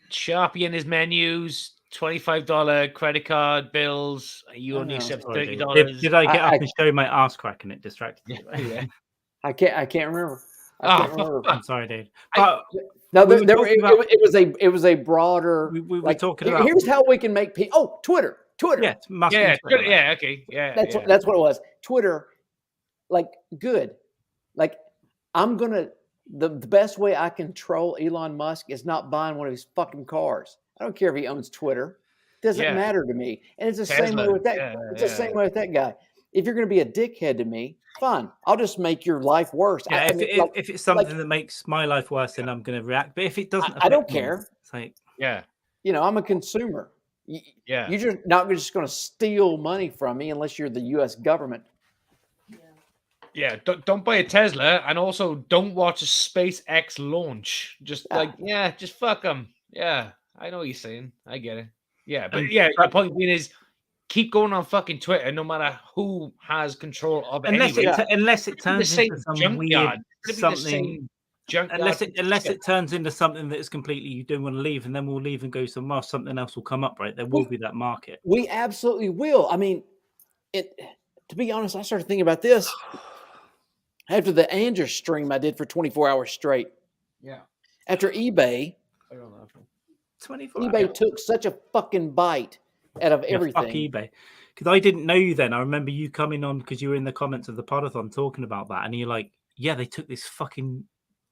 Sharpie in his menus, $25 credit card bills. You only accept $30.
Did I get up and show my ass crack and it distracted you?
Yeah.
I can't remember.
I'm sorry, Dave. But
it was a broader.
We were talking about.
Here's how we can make people. Oh, Twitter.
Okay. Yeah.
That's what it was. Twitter, good. The best way I can troll Elon Musk is not buying one of his fucking cars. I don't care if he owns Twitter. It doesn't matter to me. And it's the same way with that. It's the same way with that guy. If you're going to be a dickhead to me, fine. I'll just make your life worse.
Yeah, if it's something that makes my life worse, then I'm going to react. But if it doesn't,
I don't care.
It's like,
I'm a consumer. You're just not just going to steal money from me unless you're the U.S. government.
Yeah, don't buy a Tesla, and also don't watch a SpaceX launch. Just just fuck them. Yeah, I know what you're saying. I get it. Yeah, but the point being is, keep going on fucking Twitter, no matter who has control of it.
Unless
Anyway.
unless it
The
turns
same
into some
junkyard.
weird
It's gonna be the
something.
same junkyard.
Unless it turns into something that is completely you don't want to leave, and then we'll leave and go somewhere else. Something else will come up, right? There will be that market.
We absolutely will. I mean, to be honest, I started thinking about this after the Andrew stream I did for 24 hours straight.
Yeah.
After eBay,
24
eBay
hours.
took such a fucking bite out of everything.
Fuck eBay. Because I didn't know you then. I remember you coming on because you were in the comments of the podathon talking about that, and you're like, "Yeah, they took this fucking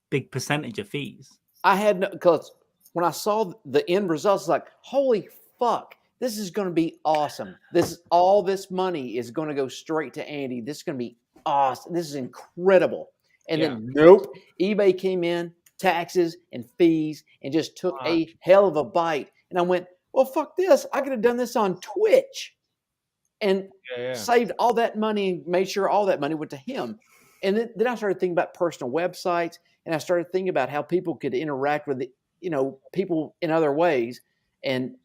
big percentage of fees."
I had no, because when I saw the end results, it's like, holy fuck, this is going to be awesome. All this money is going to go straight to Andy. This is going to be awesome. This is incredible. And then nope, eBay came in, taxes and fees, and just took a hell of a bite. And I went, well, fuck this. I could have done this on Twitch and saved all that money, made sure all that money went to him. And then I started thinking about personal websites, and I started thinking about how people could interact with, people in other ways. And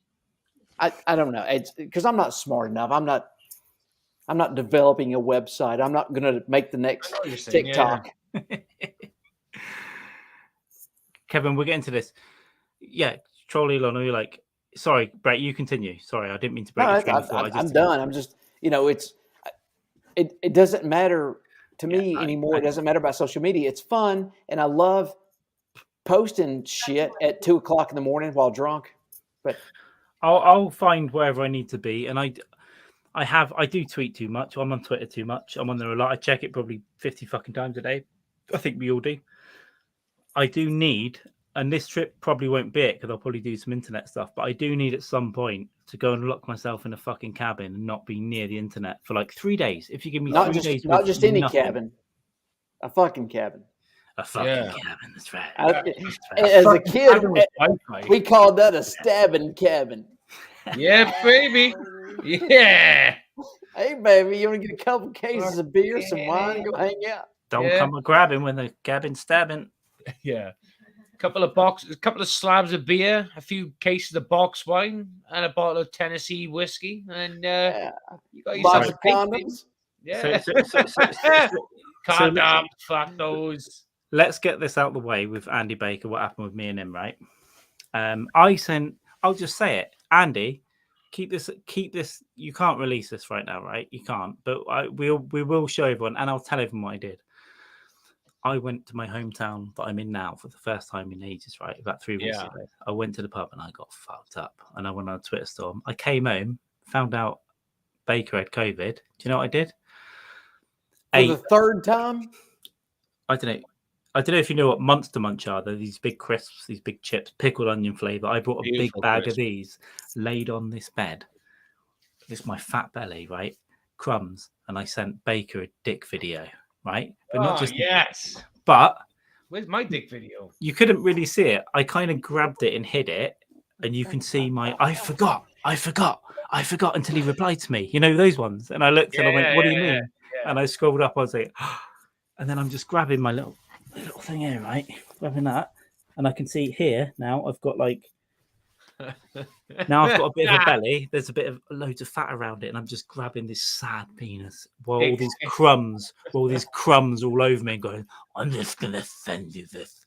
I don't know. It's because I'm not smart enough. I'm not developing a website. I'm not going to make the next TikTok.
Kevin, we're getting to this. Yeah, Troll Elon, are you like, sorry, Brett, you continue. Sorry, I didn't mean to break your train of thought.
I'm done. I'm just, it doesn't matter to me anymore. It doesn't matter about social media. It's fun, and I love posting shit at 2:00 in the morning while drunk. But
I'll find wherever I need to be, and I do tweet too much. I'm on Twitter too much. I'm on there a lot. I check it probably 50 fucking times a day. I think we all do. I do need, and this trip probably won't be it because I'll probably do some internet stuff, but I do need at some point to go and lock myself in a fucking cabin and not be near the internet for like 3 days. If you give me 3 days,
not just any cabin, a fucking cabin.
A fucking cabin. That's right.
As a kid, we called that a stabbing cabin.
Yeah, baby. Yeah.
Hey, baby, you want to get a couple cases of beer, some wine, go hang out?
Don't come a grabbing when the cabin's stabbing.
Yeah. A couple of slabs of beer, a few cases of box wine, and a bottle of Tennessee whiskey, and you got yourself a condoms. Yeah. Condom, fuck those.
Let's get this out the way with Andy Baker. What happened with me and him, right? I'll just say it, Andy. Keep this. You can't release this right now, right? You can't. But we will show everyone, and I'll tell everyone what I did. I went to my hometown that I'm in now for the first time in ages, right? About 3 weeks ago. I went to the pub and I got fucked up. And I went on a Twitter storm. I came home, found out Baker had COVID. Do you know what I did?
For the third time?
I don't know if you know what Monster Munch are. They're these big crisps, these big chips, pickled onion flavour. I brought a big bag of these, laid on this bed. This is my fat belly, right? Crumbs. And I sent Baker a dick video. Right, but not just but
where's my dick video?
You couldn't really see it. I kind of grabbed it and hid it, and you can see my I forgot until he replied to me. You know those ones, and I looked and I went, "What do you mean?" Yeah. And I scrolled up. I was like, and then I'm just grabbing my little thing here, right? Grabbing that, and I can see here now. I've got like. Now I've got a bit of a belly. There's a bit of loads of fat around it, and I'm just grabbing this sad penis while all these crumbs all over me, and going, "I'm just gonna send you this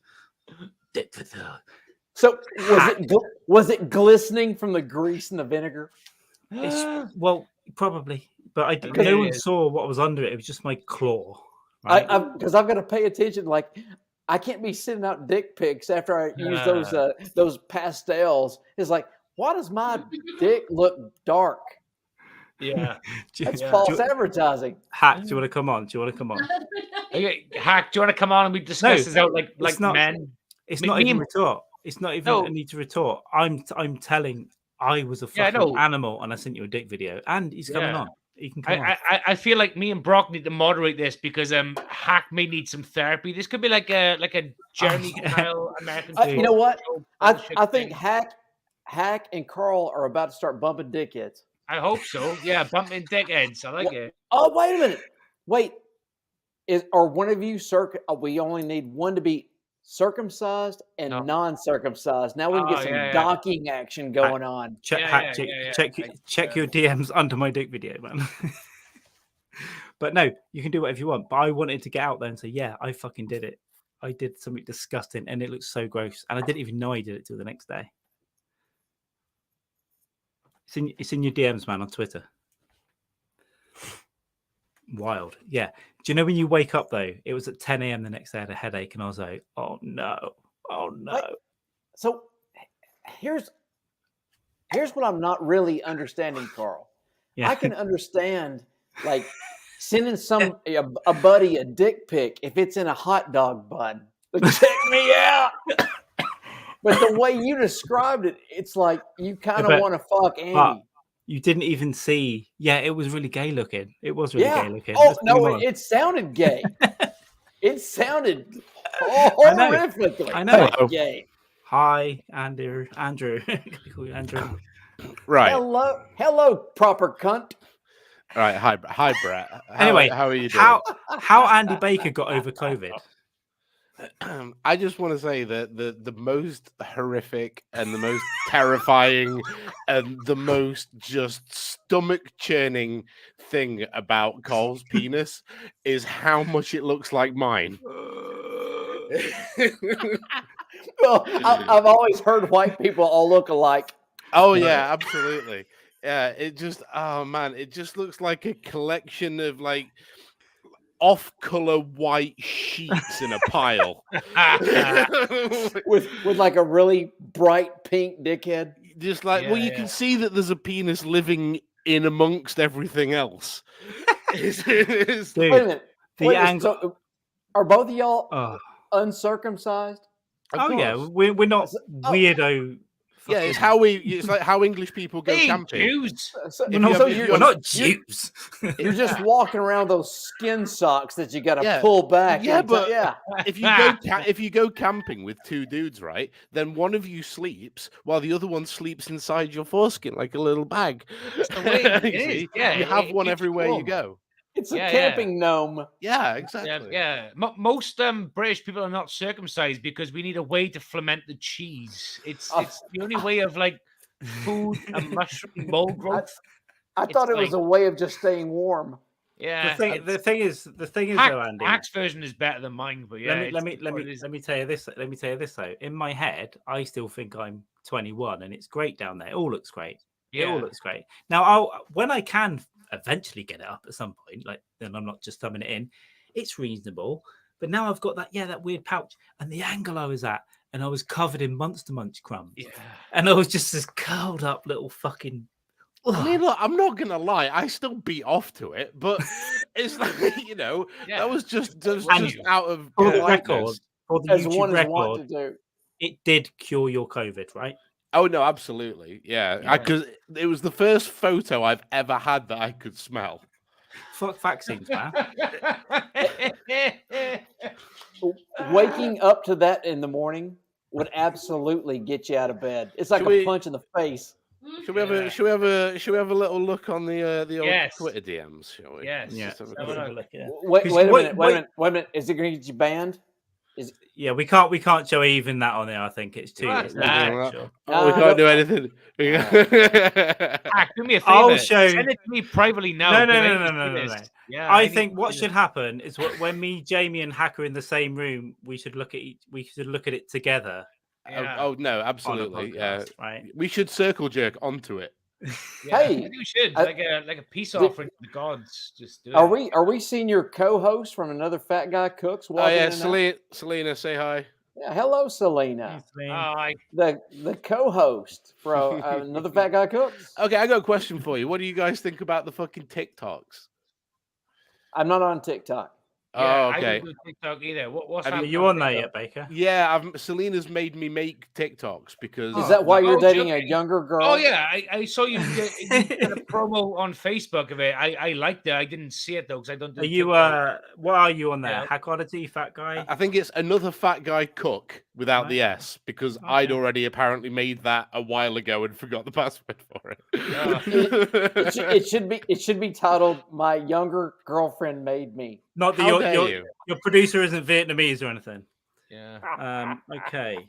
dick video."
So was it glistening from the grease and the vinegar?
Well, probably, but no one saw what was under it. It was just my claw.
Right? Because I've got to pay attention. Like, I can't be sending out dick pics after I use those pastels. It's like, why does my dick look dark?
Yeah,
that's false advertising.
Hack, do you want to come on?
Okay, Hack, do you want to come on and we discuss this out like men?
It's not even retort. It's not even a need to retort. I'm telling. I was a fucking animal, and I sent you a dick video, and he's coming on. He can come on.
I feel like me and Brock need to moderate this because Hack may need some therapy. This could be like a Jeremy Kyle American.
You know what? I think Hack and Carl are about to start bumping dickheads.
I hope so. Yeah, bumping dickheads. I like it.
Oh, wait a minute. Wait. Are one of you circa? We only need one to be circumcised and
No.
non-circumcised. Now we can get some docking action going on.
Check your DMs under my dick video, man. But no, you can do whatever you want. But I wanted to get out there and say, yeah, I fucking did it. I did something disgusting, and it looks so gross. And I didn't even know I did it till the next day. It's in your DMs, man, on Twitter. Wild. Yeah. Do you know when you wake up, though? It was at 10 a.m. the next day. I had a headache, and I was like, oh, no. Oh, no.
So here's what I'm not really understanding, Carl.
Yeah.
I can understand, like, sending a buddy a dick pic if it's in a hot dog bun. Check me out. But the way you described it, it's like you kind of want to fuck Andy.
You didn't even see. Yeah, it was really gay looking. It was really gay looking.
Oh, no, it sounded gay. It sounded horrifically
I know.
Gay.
Hi, Andrew. Andrew. Call you Andrew.
Right.
Hello, proper cunt.
All right. Hi, Brett.
Anyway,
how are you doing?
How Andy Baker got over COVID?
I just want to say that the most horrific and the most terrifying and the most just stomach churning thing about Carl's penis is how much it looks like mine.
Well, I've always heard white people all look alike.
Oh yeah, absolutely. Yeah, it just it just looks like a collection of like off-color white sheets in a pile
with like a really bright pink dickhead.
Just like, you can see that there's a penis living in amongst everything else.
Dude, wait a minute. So are both of y'all uncircumcised?
Yeah, we're not weirdo.
Yeah, it's like how English people go camping.
Jews.
We're not Jews.
You're just walking around those skin socks that you got to pull back.
Yeah, but if you go camping with two dudes, right, then one of you sleeps while the other one sleeps inside your foreskin like a little bag.
That's the way it is. Yeah,
you have one everywhere you go.
It's a camping gnome.
Yeah, exactly.
Yeah. Most British people are not circumcised because we need a way to ferment the cheese. It's the only way of like food and mushroom mold growth.
I thought it was a way of just staying warm.
Yeah.
The thing is, though, Andy.
Hack's version is better than mine, but yeah.
Let me tell you this. Let me tell you this though. In my head, I still think I'm 21, and it's great down there. It all looks great.
Yeah.
It all looks great. Now, when I can eventually get it up at some point, like then I'm not just thumbing it in, it's reasonable. But now I've got that weird pouch, and the angle I was at, and I was covered in Monster Munch crumbs.
Yeah. And
I was just this curled up little fucking.
I mean, look, I'm not gonna lie, I still beat off to it, but it's like, that was just out of
for the record, for the
as
YouTube
one
record,
to do.
It did cure your COVID, right?
Oh no, absolutely, yeah. Because it was the first photo I've ever had that I could smell.
Fuck vaccines, man.
Waking up to that in the morning would absolutely get you out of bed. It's like a punch in the face.
Should we have a little look on the old Twitter DMs, shall we?
Yes.
Yeah.
Wait a minute. Is it going to get you banned?
Yeah, we can't show even that on there. I think it's too.
We can't do anything.
Do me a favor.
I'll show.
Send it to me privately now.
No. Yeah, I think what should happen is when me, Jamie, and Hack are in the same room, we should look at it together.
Yeah.
Oh no, absolutely.
Podcast, right.
We should circle jerk onto it.
Yeah,
hey,
maybe we should like a peace offering to the gods. Just do it.
Are we seeing your co-host from Another Fat Guy Cooks?
Oh yeah, Selena, say hi.
Yeah, hello, Selena.
Hi.
The co-host from Another Fat Guy Cooks.
Okay, I got a question for you. What do you guys think about the fucking TikToks?
I'm not on TikTok.
Oh, okay.
I don't do TikTok either. What's
are you on there yet, Baker?
Yeah, Selena's made me make TikToks because.
Is that why you're dating a younger girl?
Oh yeah, I saw you did a promo on Facebook of it. I liked it. I didn't see it though because I don't.
Are you what are you on there? Yeah. Hackology, Fat Guy?
I think it's Another Fat Guy Cook without the S because I'd already apparently made that a while ago and forgot the password for it.
It should be titled "My Younger Girlfriend Made Me."
Not that your producer isn't Vietnamese or anything.
Yeah.
Okay.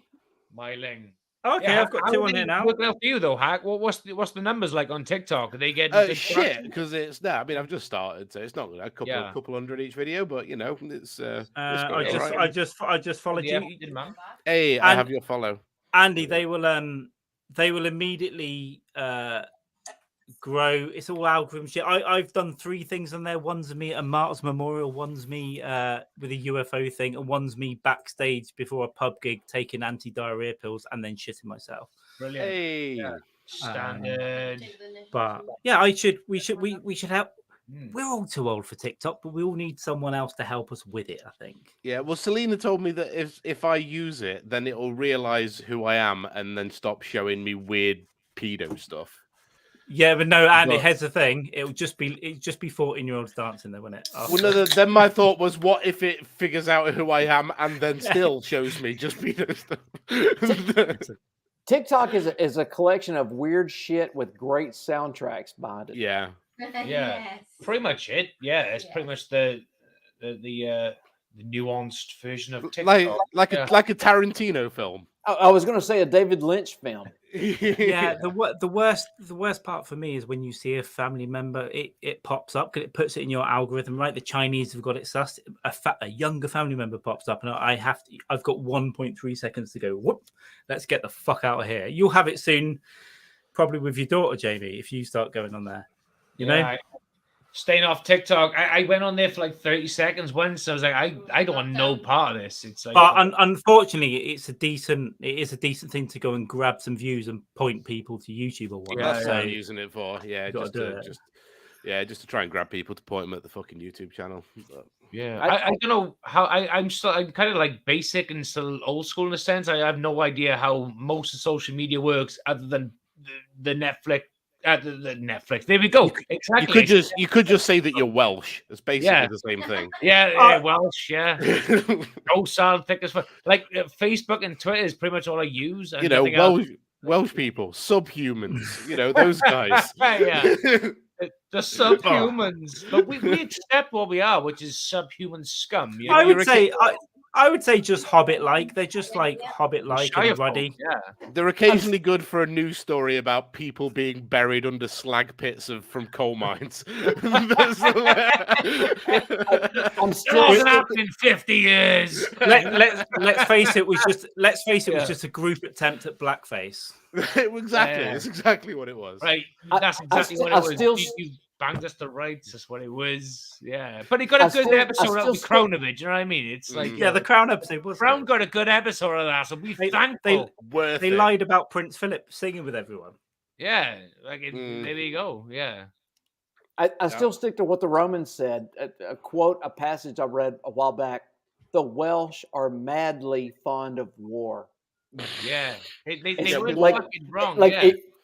Myling.
Okay,
Yeah,
I've got
how
2
are
on
they
here now.
working out for you though, Hack? What's the numbers like on TikTok? Are they getting good
Shit,
traction?
because it's I mean, I've just started, so it's not a couple hundred each video, but you know, it's going all right.
I just followed
Yeah,
you.
did, man.
Hey, I have your follow,
Andy. They will immediately grow. It's all algorithm shit. I've done 3 things on there. One's me at a Martyrs Memorial, one's me with a UFO thing, and one's me backstage before a pub gig taking anti-diarrhea pills and then shitting myself.
Brilliant.
Hey,
Yeah. Standard.
But yeah, we should help. We're all too old for TikTok, but we all need someone else to help us with it, I think.
yeah. Well, Selena told me that if I use it, then it'll realize who I am and then stop showing me weird pedo stuff.
Yeah, but no, Andy, here's the thing. It'll just be 14-year-olds dancing there, wouldn't it?
Well, no, then my thought was, what if it figures out who I am and then still shows me just pedo stuff?
TikTok is a collection of weird shit with great soundtracks behind it.
Yeah.
Yeah.
Yes.
Pretty much it. Yeah, it's pretty much the nuanced version of TikTok.
Like a Tarantino film.
I was going to say a David Lynch film.
Yeah, the worst part for me is when you see a family member, it pops up because it puts it in your algorithm, right? The Chinese have got it sussed. A younger family member pops up, and I've got 1.3 seconds to go. Whoop! Let's get the fuck out of here. You'll have it soon, probably with your daughter, Jamie, if you start going on there. You know.
Staying off TikTok, I went on there for like 30 seconds once. I was like, I don't want no part of this. It's like,
but unfortunately, it is a decent thing to go and grab some views and point people to YouTube or whatnot.
That's what I'm using it for. Yeah, just to try and grab people to point them at the fucking YouTube channel. But...
Yeah, I don't know how I'm kind of like basic and still old school in a sense. I have no idea how most of social media works other than the Netflix. The Netflix. There we go. Exactly.
You could just say that you're Welsh. It's basically the same thing.
Yeah, Welsh. Yeah. No sound thick as fuck. Like Facebook and Twitter is pretty much all I use.
You know, Welsh people, subhumans. You know, those guys.
Yeah. The subhumans, but we accept what we are, which is subhuman scum. You know?
I would say just Hobbit-like. They're just like Hobbit-like and ruddy.
Yeah,
they're occasionally good for a news story about people being buried under slag pits from coal mines.
I'm still
going to happen in 50 years.
Let's face it. It was just a group attempt at blackface.
Exactly, that's exactly what it was.
Right, that's exactly what it was. You banged us to rights. That's what it was. Yeah, but he got a good episode of the Crown of it. You know what I mean? It's like
the Crown episode was.
Crown got a good episode of that, so be thankful.
They lied about Prince Philip singing with everyone.
Yeah, there you go. Yeah,
I still stick to what the Romans said. A quote, a passage I read a while back. The Welsh are madly fond of war.
Yeah, they were fucking wrong.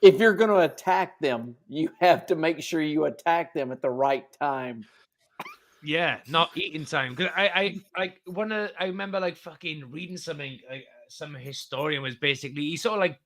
If you're going to attack them, you have to make sure you attack them at the right time.
Yeah, not eating time. Because I remember like fucking reading something. Like some historian was basically he sort of like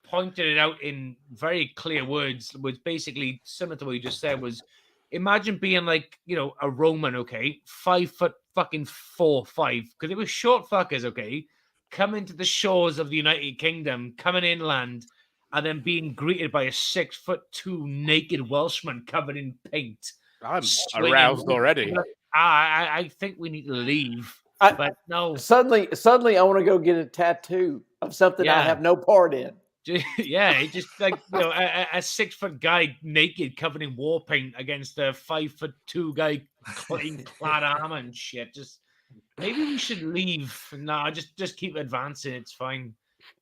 pointed it out in very clear words. Was basically similar to what you just said. Was imagine being like a Roman, okay, 5 foot fucking 4, 5, because they were short fuckers, okay, coming to the shores of the United Kingdom, coming inland. And then being greeted by a 6'2" naked Welshman covered in paint.
I'm aroused already.
I think we need to leave. But no.
Suddenly, I want to go get a tattoo of something I have no part in.
Yeah, just like a 6 foot guy naked, covered in war paint against a 5'2" guy in clad armor and shit. Just maybe we should leave. No, just keep advancing. It's fine.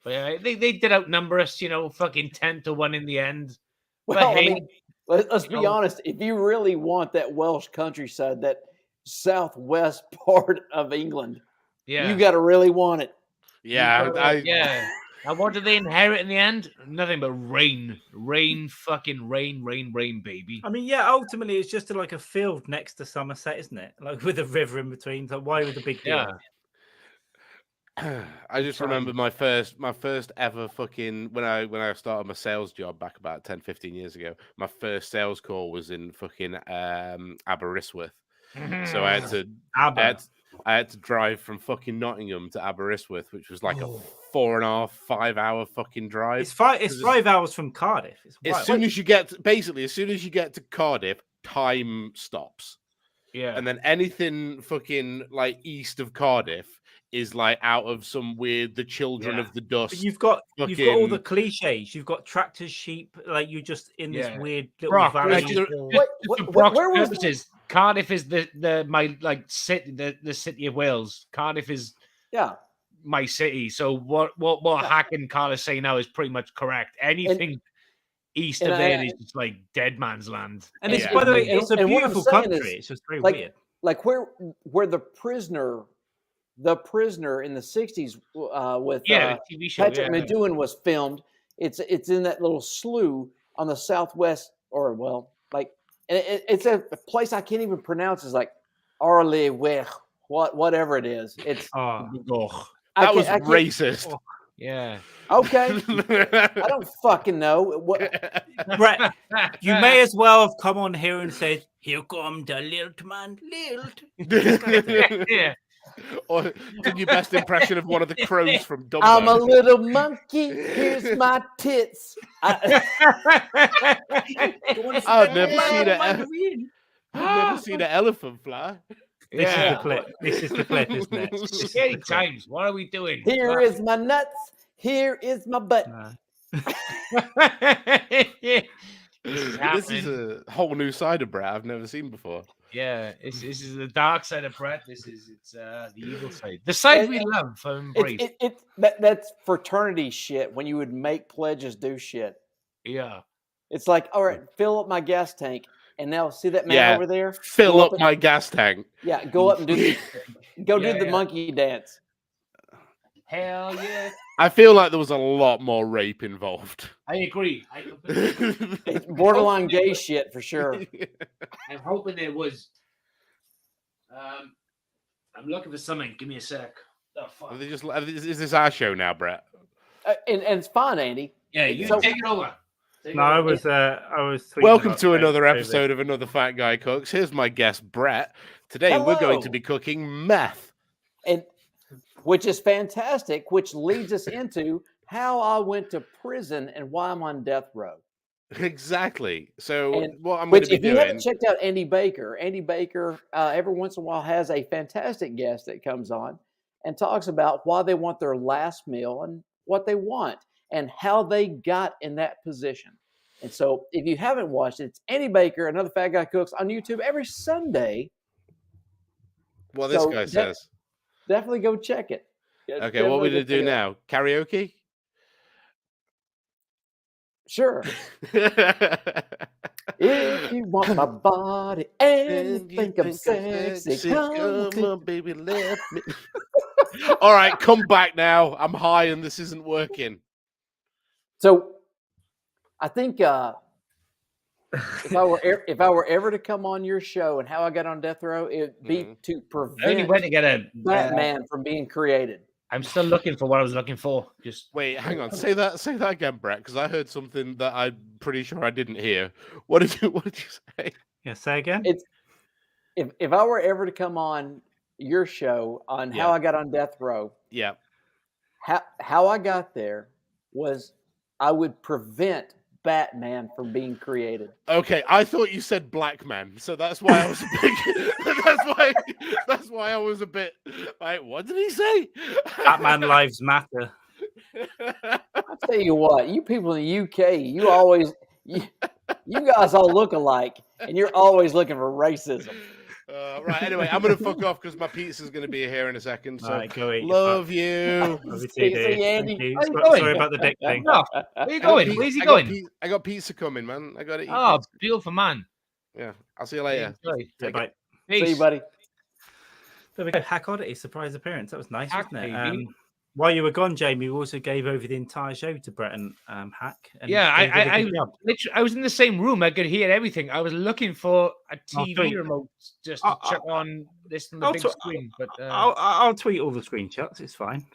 But yeah, they did outnumber us, fucking 10-1 in the end.
Well, I mean, let's be honest. If you really want that Welsh countryside, that southwest part of England, you got to really want it.
Yeah, And what did they inherit in the end? Nothing but rain, fucking rain, baby.
I mean, yeah, ultimately it's just like a field next to Somerset, isn't it? Like with a river in between. So why would the big deal?
Yeah.
I just remember my first ever fucking when I started my sales job back about 10-15 years ago. My first sales call was in fucking Aberystwyth. So I had I had to drive from fucking Nottingham to Aberystwyth, which was like a
Oh.
4.5, 5-hour fucking drive.
It's 5 hours from Cardiff. It's
As
wild.
soon as you get to Cardiff, time stops.
Yeah.
And then anything fucking like east of Cardiff is like out of some weird The Children
Yeah.
of the Dust.
But you've got all the
fucking-
cliches. You've got tractors, sheep, like you're just in this
Yeah.
weird little
Brock,
valley.
just for
What-
Brock's
where was
purposes, Cardiff is my like city, the city of Wales. Cardiff is
Yeah.
my city. So what Hack and Carl is saying now is pretty much correct. Anything east of there is just like dead man's land.
And it's,
Yeah.
by the way, it's a
And what I'm
beautiful
saying
country.
is,
It's just very
like,
weird.
Like where the prisoner in the 60s with
the TV show.
Patrick Medewin was filmed. It's in that little slough on the southwest, or well, like it's a place I can't even pronounce. It's like Arlewech, whatever it is. It's
Oh,
that was
I can't-
racist.
yeah.
Okay, I don't fucking know. What,
Brett, you may as well have come on here and said, "Here come the lilt man, lilt."
Yeah.
Or did your best impression of one of the crows from Dumbo?
I'm a little monkey. Here's my tits.
I've never seen an elephant fly.
This is
Yeah.
the clip. This is the clip, isn't it? This is the
Scary
clip.
times. What are we doing?
Here is my nuts. Here is my butt.
No.
This is
This is
happening.
a whole new side of Brett I've never seen before.
Yeah, this is the dark side of Brett. It's the evil side. The side we love and embrace.
That's fraternity shit. When you would make pledges do shit.
Yeah.
It's like, all right, fill up my gas tank, and now see that man
Yeah.
over there.
Fill
Go
up
and-
my gas tank.
Yeah, go up and do do
Yeah,
the
yeah.
monkey dance.
Hell yeah.
I feel like there was a lot more rape involved.
I agree.
It's borderline gay shit for sure.
I'm hoping there was. I'm looking for something. Give me a sec. Oh, fuck.
Are they just, is this our show now, Brett?
And it's fine, Andy.
Yeah, you
So-
take it over. Take
No,
it
I
over.
was tweeting
Welcome
about
to another
COVID.
episode of Another Fat Guy Cooks. Here's my guest, Brett. Today we're going to
Hello.
be cooking meth.
And which is fantastic, which leads us into how I went to prison and why I'm on death row.
Exactly. So
And
what I'm going
Which,
to be
if you
doing...
haven't checked out Andy Baker every once in a while has a fantastic guest that comes on and talks about why they want their last meal and what they want and how they got in that position. And so if you haven't watched it, it's Andy Baker, Another Fat Guy Cooks on YouTube every Sunday.
What this
So
guy
that-
says.
Definitely go check it. Yeah,
Okay, what are we
definitely
going to do
go check it out.
now? Karaoke?
Sure. If you want my body and you think I'm sexy, come to-
on, baby, let me... All right, come back now. I'm high and this isn't working.
So, I think if I were ever to come on your show and how I got on death row, it'd be to
I only
prevent
went to get a
Batman from being created.
I'm still looking for what I was looking for. Just
Wait, hang on. Say that again, Brett, because I heard something that I'm pretty sure I didn't hear. What did you say?
Yeah, say again.
It's if I were ever to come on your show on how
Yeah.
I got on death row,
Yeah.
how I got there was I would prevent Batman from being created.
Okay, I thought you said black man, so that's why I was a bit. that's why I was a bit like, what did he say?
Batman lives matter.
I'll tell you what, you people in the UK, you guys all look alike, and you're always looking for racism.
Right. Anyway, I'm gonna fuck off because my pizza's gonna be here in a second. So
All right, go eat. your
love you.
fuck. Love you
See
too,
you,
dude.
Andy.
Thank you.
Where you
So-
going?
Sorry about the dick thing.
no. Where you going? Where's he going?
I got pizza coming, man. I got to eat.
Oh,
pizza.
beautiful man.
Yeah. I'll see you later.
Enjoy.
Yeah, bye.
See
Peace.
you, buddy.
There we go. Hack Oddity surprise appearance. That was nice,
Hack,
wasn't it?
baby.
While you were gone, Jamie, we also gave over the entire show to Brett and Hack. And
Yeah,
they did a
I
good job.
literally, I was in the same room. I could hear everything. I was looking for a TV
tweet.
remote just to check on this on the big screen. But
I'll tweet all the screenshots. It's fine.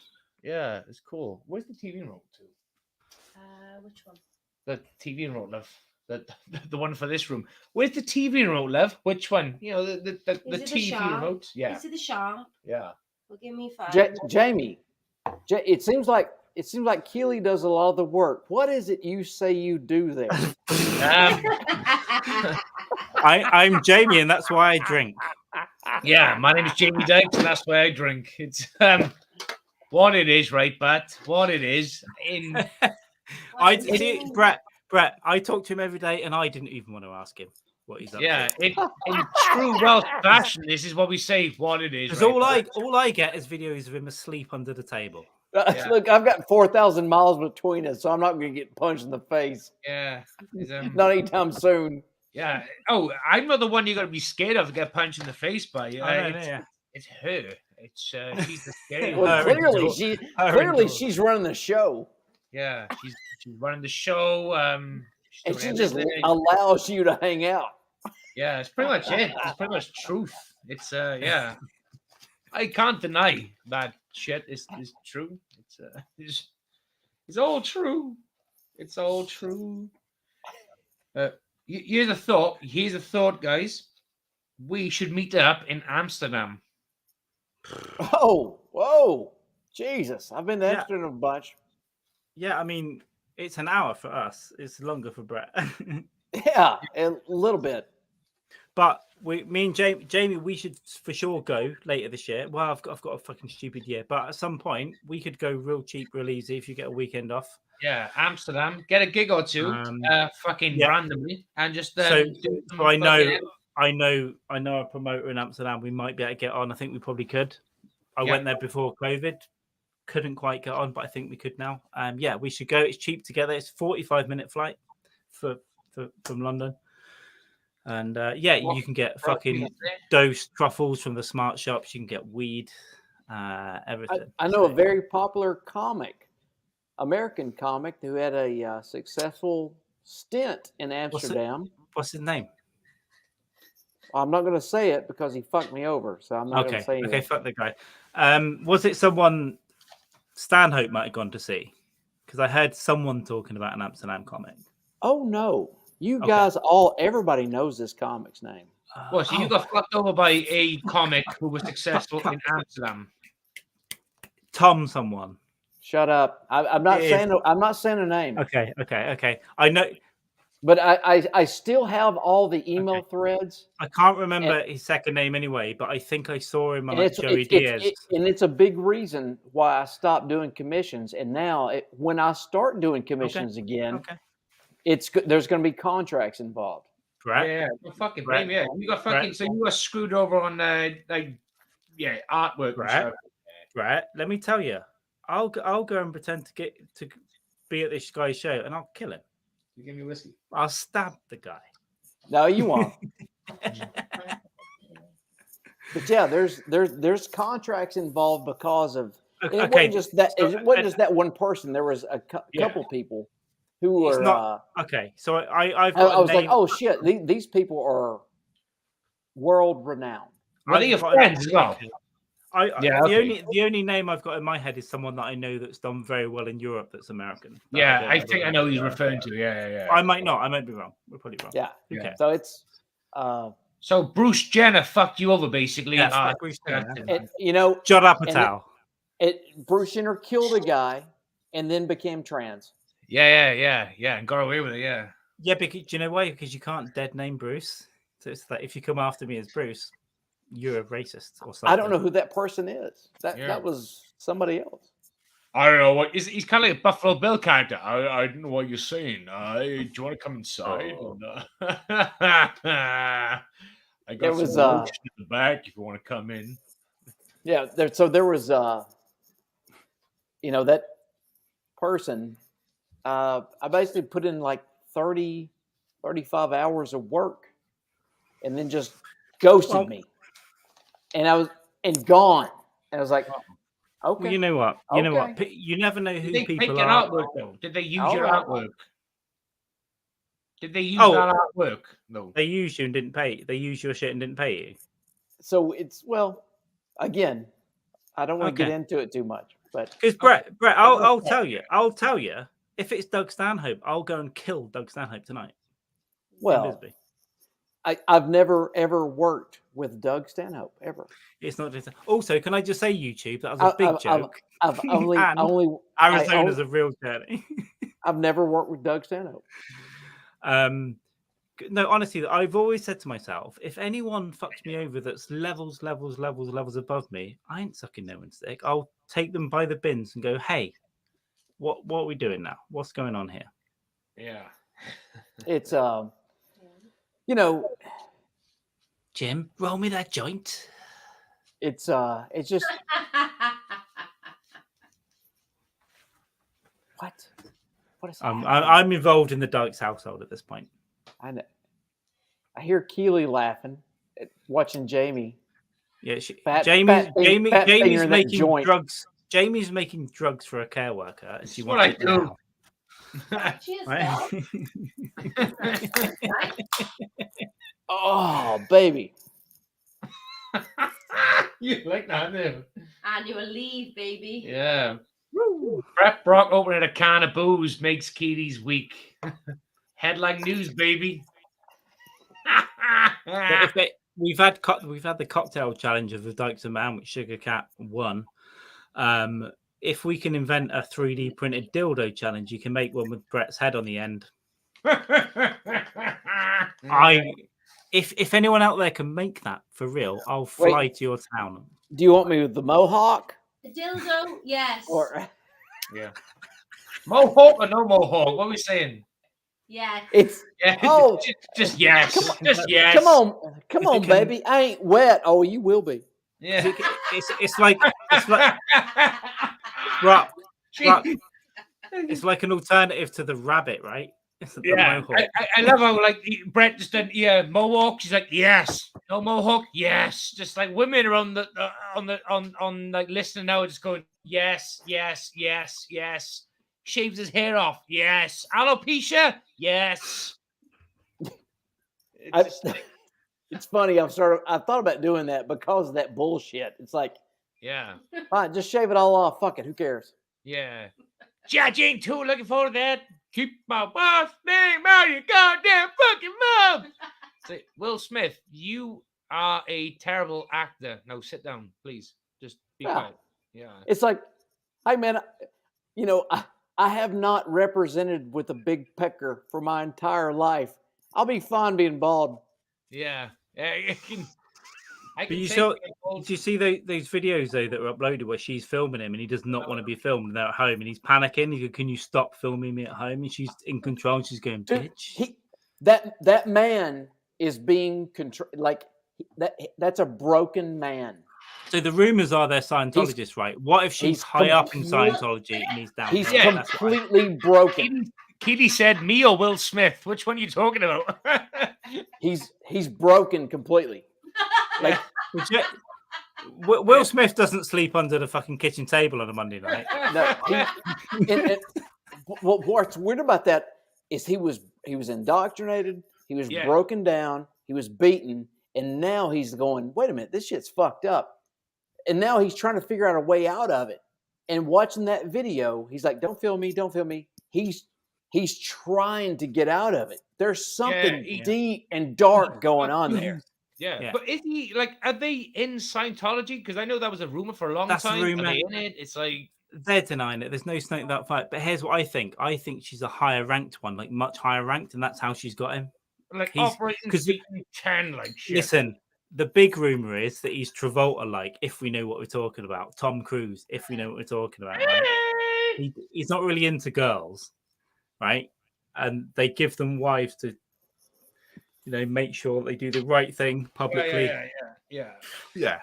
yeah, it's cool. Where's the TV remote to?
Which one?
The TV remote, love. the one for this room. Where's the TV remote, love? Which one? You know, the TV remote. Yeah.
Is it the sharp?
Yeah.
Well, give me 5.
Jamie, it seems like Keely does a lot of the work. What is it you say you do there?
I'm Jamie, and that's why I drink.
Yeah, my name is Jamie Dykes, and that's why I drink. It's what it is, right, Bat? What it is.
I see, Brett. I talk to him every day, and I didn't even want to ask him what he's up to.
Yeah, in true Welsh fashion, this is what we say. What it is.
Because
right,
all I get is videos of him asleep under the table.
Yeah.
Look, I've got 4,000 miles between us, so I'm not going to get punched in the face.
Yeah.
Not anytime soon.
Yeah. Oh, I'm not the one you're going to be scared of to get punched in the face by. It's her. It's she's the scary one.
Well, clearly she's running the show.
Yeah, she's running the show.
And she just allows you to hang out.
Yeah, it's pretty much it. It's pretty much truth. It's yeah. I can't deny that shit is true. It's all true. It's all true. Here's a thought, guys. We should meet up in Amsterdam.
Oh, whoa. Jesus. I've been to Amsterdam a bunch.
Yeah, I mean, it's an hour for us. It's longer for Brett.
Yeah, a little bit.
But me and Jamie, we should for sure go later this year. Well, I've got a fucking stupid year, but at some point we could go real cheap, real easy if you get a weekend off.
Yeah, Amsterdam, get a gig or two, randomly, and just
so I know a promoter in Amsterdam. We might be able to get on. I think we probably could. I went there before COVID. Couldn't quite get on, but I think we could now. Yeah, we should go. It's cheap together. It's 45-minute flight from London. And you can get fucking dosed truffles from the smart shops. You can get weed, everything.
I know a very popular American comic who had a successful stint in Amsterdam.
What's his name?
I'm not going to say it because he fucked me over, so I'm not going to say it.
Okay, fuck the guy. Was it someone Stanhope might have gone to see? Because I heard someone talking about an Amsterdam comic.
Oh, no. You guys everybody knows this comic's name.
Well, so you got fucked over by a comic who was successful in Amsterdam.
Tom someone.
Shut up. I'm not saying a name.
Okay. I know.
But I still have all the email threads.
I can't remember his second name anyway, but I think I saw him on Joey Diaz.
And it's a big reason why I stopped doing commissions. And now when I start doing commissions again, there's going to be contracts involved.
Right?
Yeah, fucking blame. Yeah, you got fucking. So you got screwed over on artwork.
Right. Right. Let me tell you, I'll go and pretend to be at this guy's show, and I'll kill him.
You give me whiskey.
I'll stab the guy.
No, you won't. But yeah, there's contracts involved because of it wasn't just that. It wasn't just that one person. There was a couple people who were
not, okay. So I
was like, oh shit, these people are world renowned.
Are they your friends as well?
The only name I've got in my head is someone that I know that's done very well in Europe that's American.
I think I know who he's referring to. Yeah.
I might not. I might be wrong. We're probably wrong.
Yeah.
Okay.
So it's
so Bruce Jenner fucked you over basically.
Yes, Bruce Jenner.
Judd
Apatow.
Bruce Jenner killed a guy and then became trans.
Yeah, and got away with it. Yeah.
Yeah, because do you know why? Because you can't dead name Bruce. So it's like if you come after me as Bruce, you're a racist or something.
I don't know who that person is. That was somebody else.
I don't know what he's kind of like a Buffalo Bill character. I don't know what you're saying. Do you want to come inside? I got some lotion in the back if you want to come in.
Yeah, there was that person. I basically put in like 30, 35 hours of work and then just ghosted me. And I was gone. And I was like, okay.
Well, you know what? You never know who people
your
are.
Artwork, though? Did they use your artwork? Did they use that artwork? No.
They used you and didn't pay. They used your shit and didn't pay you.
So again, I don't want to get into it too much, but
because Brett, I'll tell you. If it's Doug Stanhope, I'll go and kill Doug Stanhope tonight.
Well, I've never ever worked with Doug Stanhope ever.
It's not just. Also, can I just say, YouTube, that was a big joke.
I've only
Arizona's a real journey.
I've never worked with Doug Stanhope.
No, honestly, I've always said to myself, if anyone fucks me over that's levels above me, I ain't sucking no one's dick. I'll take them by the bins and go, hey, what are we doing now? What's going on here?
Yeah.
It's you know,
Jim, roll me that joint.
It's just what is
I'm involved in the Dykes household at this point.
I know. I hear Keely laughing at watching Jamie.
Yeah, Jamie's making drugs. Jamie's making drugs for a care worker, and she wants it now.
Cheers,
Oh, baby.
You like that, dude?
Annual leave, baby.
Yeah. Woo. Brett Brock opening a can of booze makes Keely's week. Headline news, baby.
We've had the cocktail challenge of the Dykes and Man, which Sugar Cat won. If we can invent a 3D printed dildo challenge, you can make one with Brett's head on the end. If anyone out there can make that for real, I'll fly to your town.
Do you want me with the mohawk?
The dildo, yes.
Yeah. Mohawk or no mohawk? What are we saying?
Yeah.
It's
just yes. Just yes.
Come on, baby. I ain't wet. Oh, you will be.
Yeah.
It's like Rock. It's like an alternative to the rabbit, right?
Yeah, I love how like Brett just did mohawk. She's like, yes, no mohawk, yes. Just like women are on like listening now, just going, yes. Shaves his hair off, yes. Alopecia, yes.
It's funny. I thought about doing that because of that bullshit. It's like,
yeah,
fine, just shave it all off. Fuck it, who cares?
Yeah, judging too. Looking forward to that. Keep my wife's name out of your goddamn fucking mouth. So, Will Smith, you are a terrible actor. No, sit down, please. Just be quiet. Yeah.
It's like, hey, man, I have not represented with a big pecker for my entire life. I'll be fine being bald.
Yeah.
But you saw, did you see those videos though that were uploaded where she's filming him and he does not want to be filmed and they're at home and he's panicking? He goes, "Can you stop filming me at home?" And she's in control. And she's going, "Bitch."
That man is being controlled. Like that's a broken man.
So the rumors are they're Scientologists, right? What if she's high up in Scientology and he's down?
He's completely broken.
Keely said, "Me or Will Smith? Which one are you talking about?"
He's broken completely. Like
Will Smith doesn't sleep under the fucking kitchen table on a Monday night.
No, what's weird about that is he was indoctrinated, he was broken down, he was beaten, and now he's going, wait a minute, this shit's fucked up. And now he's trying to figure out a way out of it. And watching that video, he's like, don't feel me. He's trying to get out of it. There's something deep and dark going on there.
Yeah, but is he like? Are they in Scientology? Because I know that was a rumor for a long time.
Rumor.
Are they in it? It's like
they're denying it. There's no snake that fight. But here's what I think. I think she's a higher ranked one, like much higher ranked, and that's how she's got him.
Like Operation 10, like shit.
Listen, the big rumor is that he's Travolta, like if we know what we're talking about. Tom Cruise, if we know what we're talking about. Right? He's not really into girls, right? And they give them wives to, make sure they do the right thing publicly. Yeah.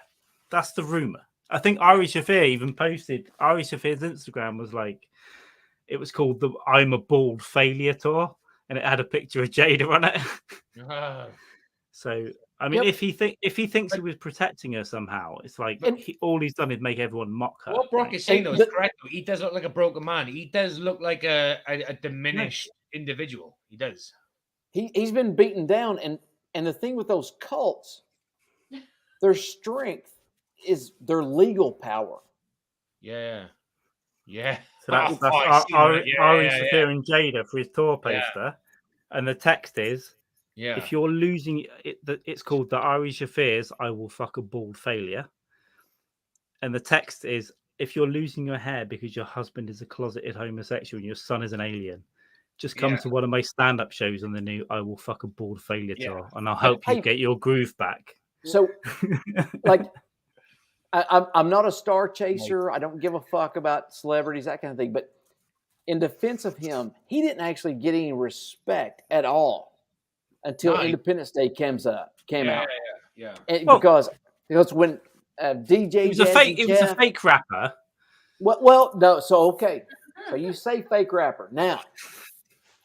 That's the rumor. I think Ari Shaffir even posted. Ari Shaffir's Instagram was like, it was called the "I'm a Bald Failure" tour, and it had a picture of Jada on it. So, I mean, if he thinks he was protecting her somehow, it's like all he's done is make everyone mock her.
What Brock is saying though is correct. He does look like a broken man. He does look like a diminished individual. He does.
He's been beaten down, and the thing with those cults, their strength is their legal power.
Yeah.
So that's Ari Shaffir and Jada for his tour poster, and the text is,
Yeah.
If you're losing it, it's called The Irish Affairs, I Will Fuck a Bald Failure. And the text is, if you're losing your hair because your husband is a closeted homosexual and your son is an alien, just come to one of my stand-up shows on the new I Will Fuck a Bald Failure tour, and I'll help you get your groove back.
So, like, I'm not a star chaser. I don't give a fuck about celebrities, that kind of thing. But in defense of him, he didn't actually get any respect at all until Independence Day came out.
Yeah.
And because when DJ
it was a fake rapper.
Well, no. So okay, so you say fake rapper. Now,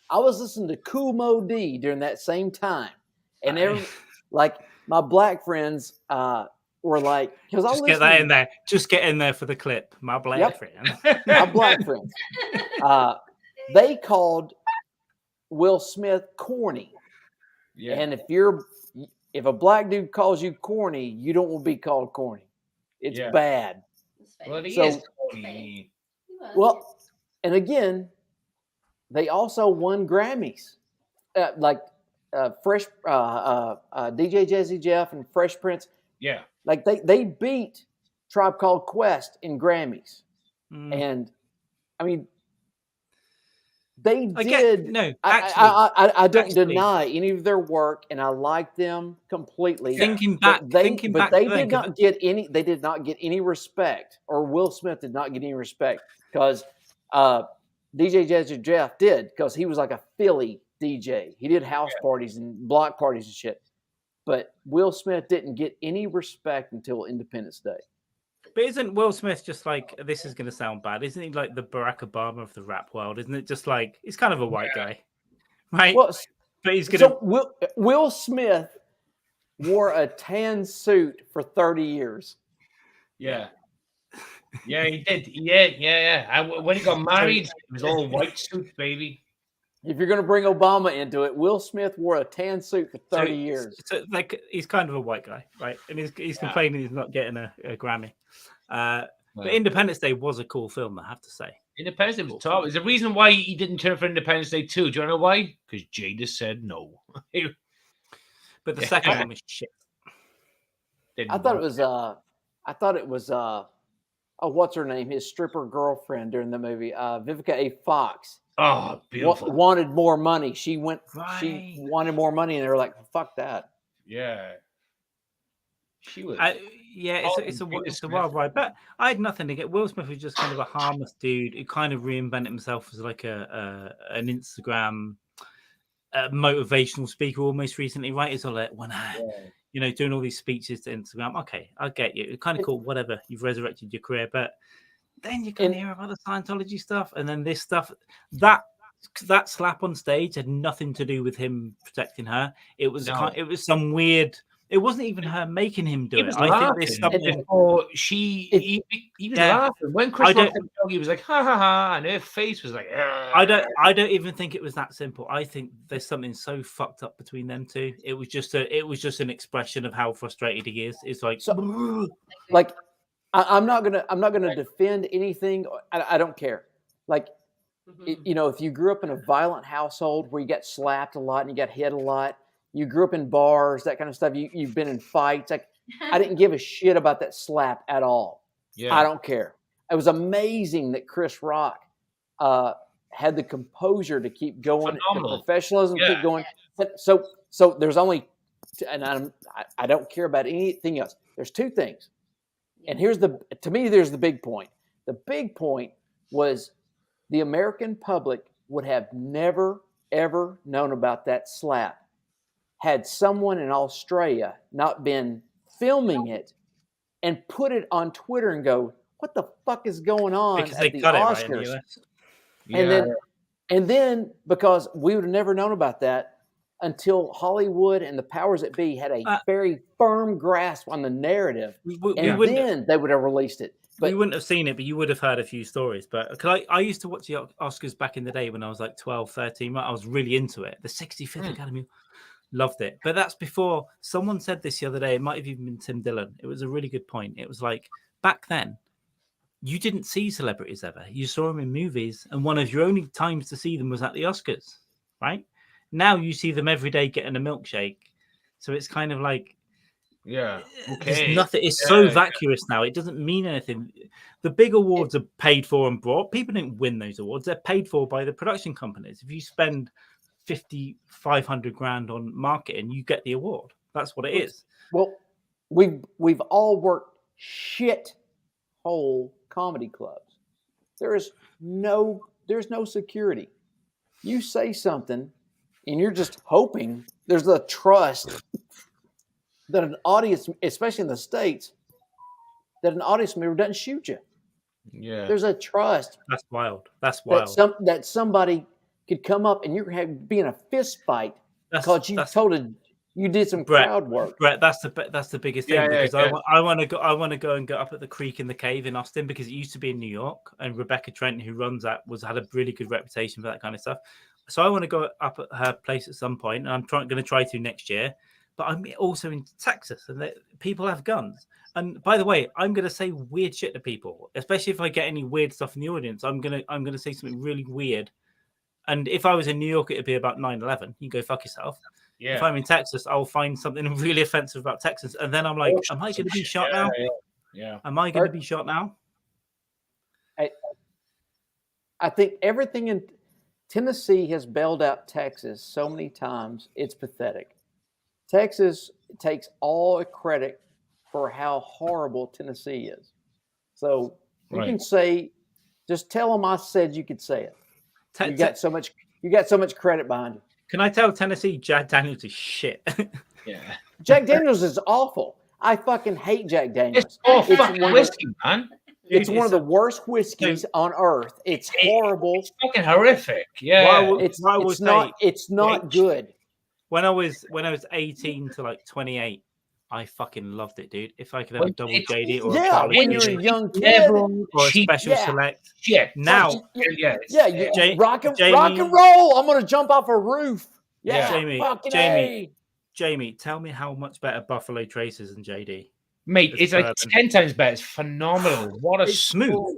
I was listening to Kool Moe Dee during that same time, and like my black friends were like, because I
just get that in there. Just get in there for the clip. My black friends.
My black friends. They called Will Smith corny. Yeah. And if a black dude calls you corny, you don't want to be called corny. It's bad.
Well, he is corny.
Well, and again, they also won Grammys. DJ Jazzy Jeff and Fresh Prince.
Yeah.
Like they beat Tribe Called Quest in Grammys. And I mean, they did. I don't deny any of their work, and I like them completely.
Thinking back,
they did not get any. They did not get any respect, or Will Smith did not get any respect because DJ Jazzy Jeff did, because he was like a Philly DJ. He did house parties and block parties and shit. But Will Smith didn't get any respect until Independence Day.
But isn't Will Smith just like, this is going to sound bad, isn't he like the Barack Obama of the rap world? Isn't it just like, he's kind of a white guy, right?
Well,
but he's going to...
So Will Smith wore a tan suit for 30 years.
Yeah. Yeah, he did. Yeah. When he got married, it was all white suits, baby.
If you're going to bring Obama into it, Will Smith wore a tan suit for 30 years.
So, like, he's kind of a white guy, right? And he's complaining he's not getting a Grammy. But Independence Day was a cool film, I have to say.
Independence Day was top. There's a reason why he didn't turn for Independence Day 2. Do you know why? Because Jada said no.
But the second one was shit.
I thought it was what's her name? His stripper girlfriend during the movie, Vivica A. Fox.
Oh, beautiful.
Wanted more money. She wanted more money, and they were like, "Fuck that."
Yeah. She was.
It's a wild ride. But I had nothing to get. Will Smith was just kind of a harmless dude who kind of reinvented himself as like an Instagram motivational speaker almost recently, right? It's all like doing all these speeches to Instagram. Okay, I get you. It's kind of cool. Whatever, you've resurrected your career, but then you can hear about the Scientology stuff, and then this stuff. That slap on stage had nothing to do with him protecting her. It was some weird. It wasn't even her making him do it. I think there's something.
Or he was laughing when Chris Rock said he was like ha ha ha, and her face was like.
I don't even think it was that simple. I think there's something so fucked up between them two. It was just an expression of how frustrated he is. It's like
I'm not gonna defend anything. I don't care. Like, if you grew up in a violent household where you got slapped a lot and you got hit a lot, you grew up in bars, that kind of stuff. You've been in fights. Like, I didn't give a shit about that slap at all. Yeah. I don't care. It was amazing that Chris Rock had the composure to keep going, the professionalism keep going. So there's only, and I don't care about anything else. There's two things. And there's the big point. The big point was the American public would have never, ever known about that slap had someone in Australia not been filming it and put it on Twitter and go, what the fuck is going on
because
at the Oscars? And then because we would have never known about that until Hollywood and the powers that be had a very firm grasp on the narrative, then they would have released it. But
you wouldn't have seen it, but you would have heard a few stories. But I used to watch the Oscars back in the day when I was like 12, 13. I was really into it. The 65th Academy, loved it. But that's before someone said this the other day. It might have even been Tim Dillon. It was a really good point. It was like, back then, you didn't see celebrities ever. You saw them in movies, and one of your only times to see them was at the Oscars, right? Now you see them every day getting a milkshake. So it's kind of like,
Yeah.
there's
Okay.
nothing. It's so vacuous now. It doesn't mean anything. The big awards are paid for and brought. People didn't win those awards. They're paid for by the production companies. If you spend 500 grand on marketing, you get the award. That's what it is.
Well, we've all worked shit hole comedy clubs. There's no security. You say something and you're just hoping there's a trust that an audience, especially in the States, that an audience member doesn't shoot you.
Yeah.
There's a trust.
That's wild. That's wild.
That somebody could come up and you're be in a fist fight because you did some crowd work.
Brett, that's the biggest thing, because I want to go and get up at the Creek in the Cave in Austin, because it used to be in New York, and Rebecca Trent, who runs that, had a really good reputation for that kind of stuff. So I want to go up at her place at some point, and I'm going to try to next year. But I'm also in Texas, and people have guns. And by the way, I'm going to say weird shit to people, especially if I get any weird stuff in the audience. I'm going to say something really weird. And if I was in New York, it'd be about 9/11. You go fuck yourself. Yeah. If I'm in Texas, I'll find something really offensive about Texas, and then I'm like, am I going to be shot now?
Yeah.
Am I going to be shot now?
I think everything in Tennessee has bailed out Texas so many times, it's pathetic. Texas takes all the credit for how horrible Tennessee is. So you can say, just tell them I said you could say it. You got so much credit behind you.
Can I tell Tennessee Jack Daniels is shit?
Yeah.
Jack Daniels is awful. I fucking hate Jack Daniels.
It's fucking whiskey, man.
It's one of the worst whiskeys on earth. It's horrible.
It's fucking horrific. Yeah.
It's not good.
When I was 18 to like 28, I fucking loved it, dude. If I could have a double JD or a Charlie,
when you're a young kid
or a special select.
Shit.
Now,
rock and roll. I'm gonna jump off a roof. Yeah,
Jamie, tell me how much better Buffalo Trace is than JD.
Mate, it's like 10 times better. It's phenomenal. What a
smooth.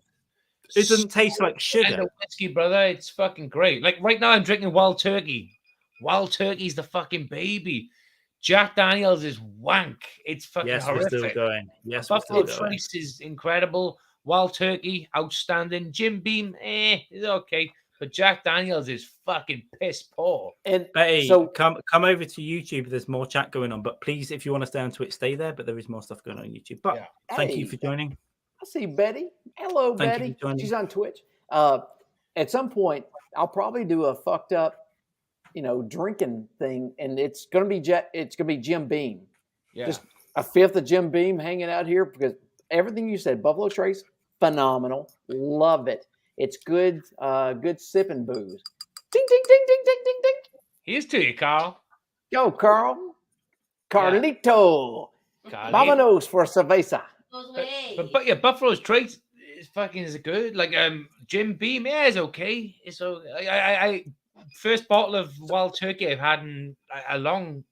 It doesn't taste like sugar.
And the whiskey, brother, it's fucking great. Like right now, I'm drinking Wild Turkey. Wild Turkey's the fucking baby. Jack Daniels is wank. It's fucking horrific.
We're still going. Yes,
Buffalo Trace is incredible. Wild Turkey, outstanding. Jim Beam, is okay. But Jack Daniels is fucking piss poor.
And
Betty, so come over to YouTube. There's more chat going on. But please, if you want to stay on Twitch, stay there. But there is more stuff going on YouTube. But thank you for joining.
I see Betty. Hello, Betty. She's on Twitch. At some point, I'll probably do a fucked up, drinking thing, and it's gonna be Jim Beam. Yeah. Just a fifth of Jim Beam hanging out here, because everything you said, Buffalo Trace, phenomenal. Love it. It's good, good sipping booze. Ding, ding, ding, ding, ding, ding, ding.
Here's to you, Carl.
Yo, Carl. Carlito. Vámonos for cerveza.
But yeah, Buffalo Trace is good. Like Jim Beam, is okay. So I first bottle of Wild Turkey I've had in a long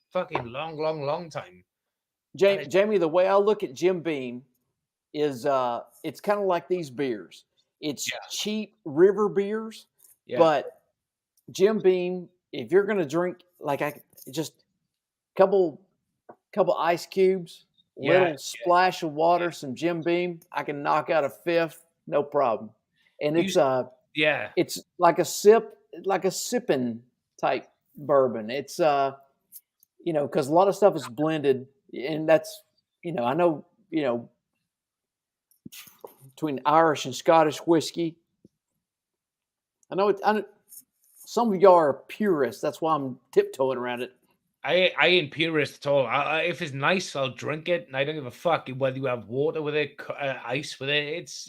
time.
Jamie, the way I look at Jim Beam is it's kind of like these beers. It's cheap river beers, but Jim Beam, if you're going to drink, just a couple ice cubes, little splash of water, some Jim Beam, I can knock out a fifth, no problem. And it's it's like a sipping type bourbon. It's because a lot of stuff is blended, and that's I know between Irish and Scottish whiskey. I know some of y'all are purists. That's why I'm tiptoeing around it.
I ain't purist at all. If it's nice, I'll drink it, and I don't give a fuck whether you have water with it, ice with it. It's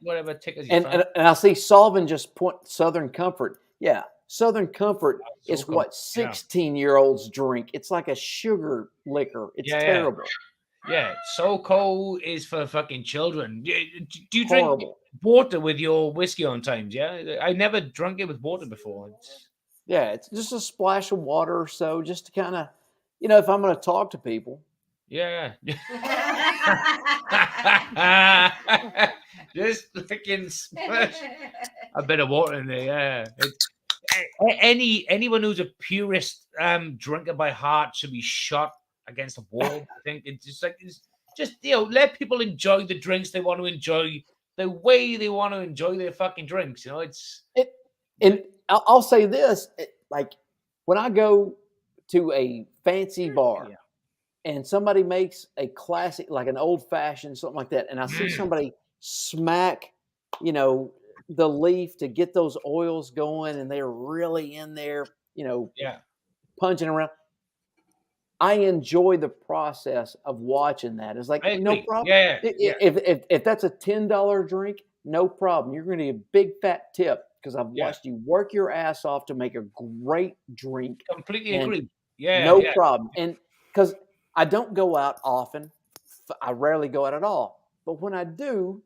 whatever tickles you.
And I see Solvin just point Southern Comfort. Yeah, Southern Comfort is what 16-year-olds drink. It's like a sugar liquor. It's terrible.
Yeah, SoCo is for fucking children. Do you drink water with your whiskey on times? Yeah, I never drunk it with water before.
It's just a splash of water or so, just to kind of, if I'm going to talk to people.
Yeah. Just fucking splash a bit of water in there. Yeah, anyone who's a purist drinker by heart should be shot against a wall. I think it's just let people enjoy the drinks they want to enjoy the way they want to enjoy their fucking drinks.
And I'll say this: like when I go to a fancy bar and somebody makes a classic, like an old fashioned, something like that, and I see somebody smack, the leaf to get those oils going, and they're really in there, punching around. I enjoy the process of watching that. It's like no problem.
Yeah.
If that's a $10 drink, no problem. You're going to get a big fat tip because I've watched you work your ass off to make a great drink.
Completely agree. Yeah,
no problem. And because I don't go out often, I rarely go out at all. But when I do,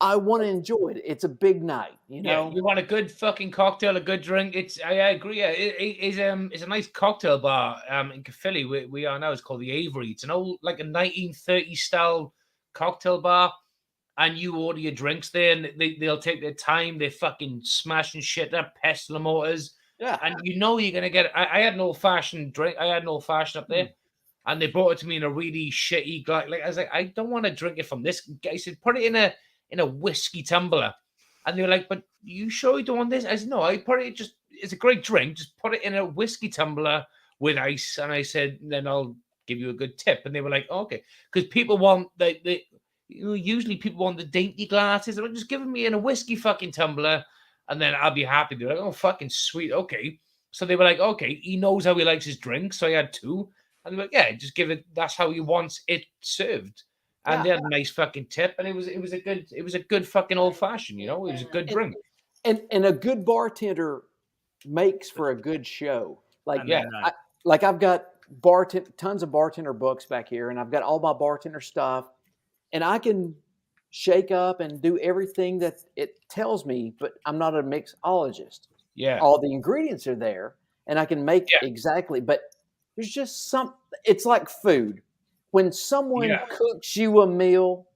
I want to enjoy it. It's a big night,
Yeah, you want a good fucking cocktail, a good drink. I agree. Yeah, it's a nice cocktail bar in Caerphilly. We are now. It's called the Avery. It's an old, like a 1930s style cocktail bar, and you order your drinks there, and they'll take their time. They're fucking smashing shit up, pestle mortars.
Yeah,
and you're gonna get. I had an old fashioned drink. I had an old fashioned up there. And they brought it to me in a really shitty glass. Like I was like, I don't want to drink it from this. I said, put it in a whiskey tumbler. And they were like, but you sure you don't want this? I said, no, I put it it's a great drink. Just put it in a whiskey tumbler with ice. And I said, then I'll give you a good tip. And they were like, oh, okay. Because people want usually people want the dainty glasses. They're just giving me in a whiskey fucking tumbler. And then I'll be happy. They're like, oh, fucking sweet. Okay. So they were like, okay, he knows how he likes his drink. So I had 2. And they're like, yeah, just give it. That's how he wants it served. And they had a nice fucking tip, and it was a good fucking old fashioned. It was a good drink.
And a good bartender makes for a good show. Like I've got tons of bartender books back here, and I've got all my bartender stuff, and I can shake up and do everything that it tells me, but I'm not a mixologist.
Yeah,
all the ingredients are there, and I can make exactly, but. There's just it's like food. When someone cooks you a meal,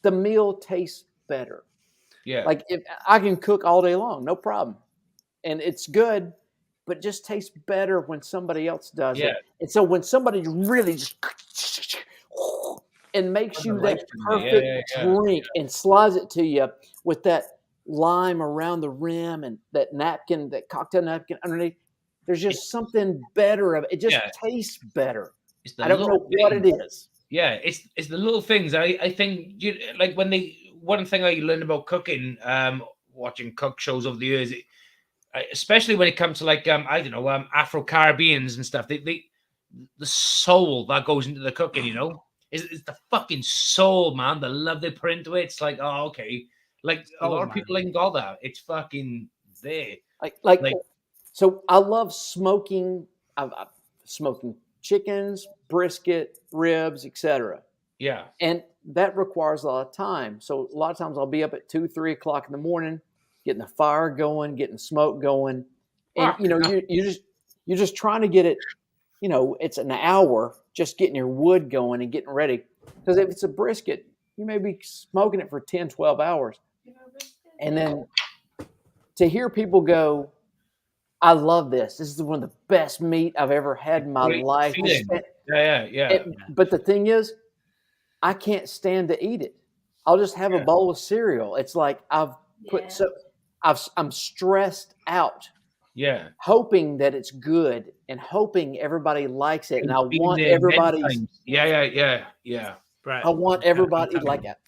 the meal tastes better.
Yeah.
Like if I can cook all day long, no problem. And it's good, but it just tastes better when somebody else does it. And so when somebody really just and makes you that perfect drink and slides it to you with that lime around the rim and that napkin, that cocktail napkin underneath, there's just something better of it. It just tastes better. I don't know what it is.
Yeah, it's the little things. I think like one thing I learned about cooking, watching cook shows over the years, especially when it comes to like Afro Caribbeans and stuff. The soul that goes into the cooking, is the fucking soul, man. The love they put into it. It's like, oh, okay. Like a lot of people ain't got that. It's fucking there.
Like so I love smoking. Smoking chickens, brisket, ribs, etc.
Yeah.
And that requires a lot of time. So a lot of times I'll be up at 2, 3 o'clock in the morning, getting the fire going, getting smoke going. And you're just trying to get it, it's an hour just getting your wood going and getting ready. Because if it's a brisket, you may be smoking it for 10, 12 hours. And then to hear people go, I love this. This is one of the best meat I've ever had in my life.
Yeah.
But the thing is, I can't stand to eat it. I'll just have a bowl of cereal. It's like I'm stressed out.
Yeah.
Hoping that it's good and hoping everybody likes it. And I want everybody.
Yeah.
Right. I want everybody like that.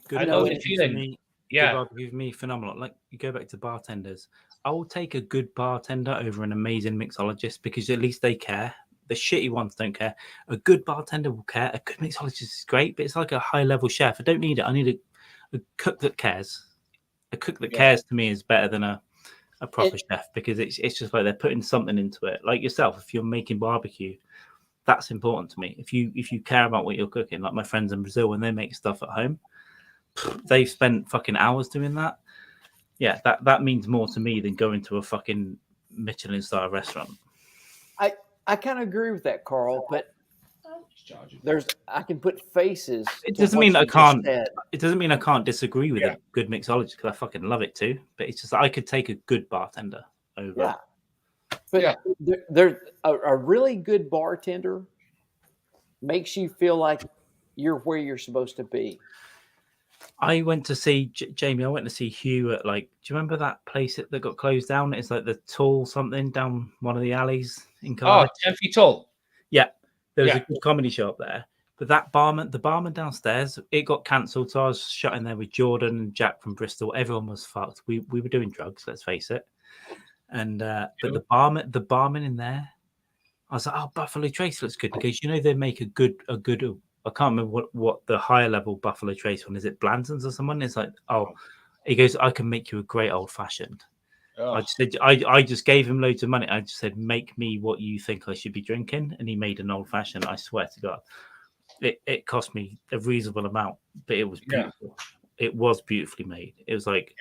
Good. I know the feeling. Yeah. Give me phenomenal. Like you go back to bartenders. I will take a good bartender over an amazing mixologist because at least they care. The shitty ones don't care. A good bartender will care. A good mixologist is great, but it's like a high-level chef. I don't need it. I need a cook that cares. A cook that cares to me is better than a proper chef because it's just like they're putting something into it. Like yourself, if you're making barbecue, that's important to me. If you care about what you're cooking, like my friends in Brazil, when they make stuff at home, they've spent fucking hours doing that. Yeah, that means more to me than going to a fucking Michelin star restaurant.
I kind of agree with that, Carl, but
charging.
I can put faces.
It
to
doesn't
what
mean I
you just
can't.
said.
It doesn't mean I can't disagree with a good mixologist because I fucking love it too. But it's just I could take a good bartender over.
Yeah, but there a really good bartender makes you feel like you're where you're supposed to be.
I went to see Jamie. I went to see Hugh at like. Do you remember that place that got closed down? It's like the Tall something down one of the alleys in Cardiff.
10 feet tall.
Yeah, there was a good comedy show up there. But the barman downstairs, it got cancelled. So I was shut in there with Jordan and Jack from Bristol. Everyone was fucked. We were doing drugs. Let's face it. And but the barman in there, I was like, oh, Buffalo Trace looks good because they make a good. I can't remember what the higher level Buffalo Trace one is. It Blanton's or someone? It's like, he goes, I can make you a great old fashioned. I just said, I just gave him loads of money. I just said, make me what you think I should be drinking, and he made an old fashioned. I swear to God, it cost me a reasonable amount, but it was beautiful. It was beautifully made. It was like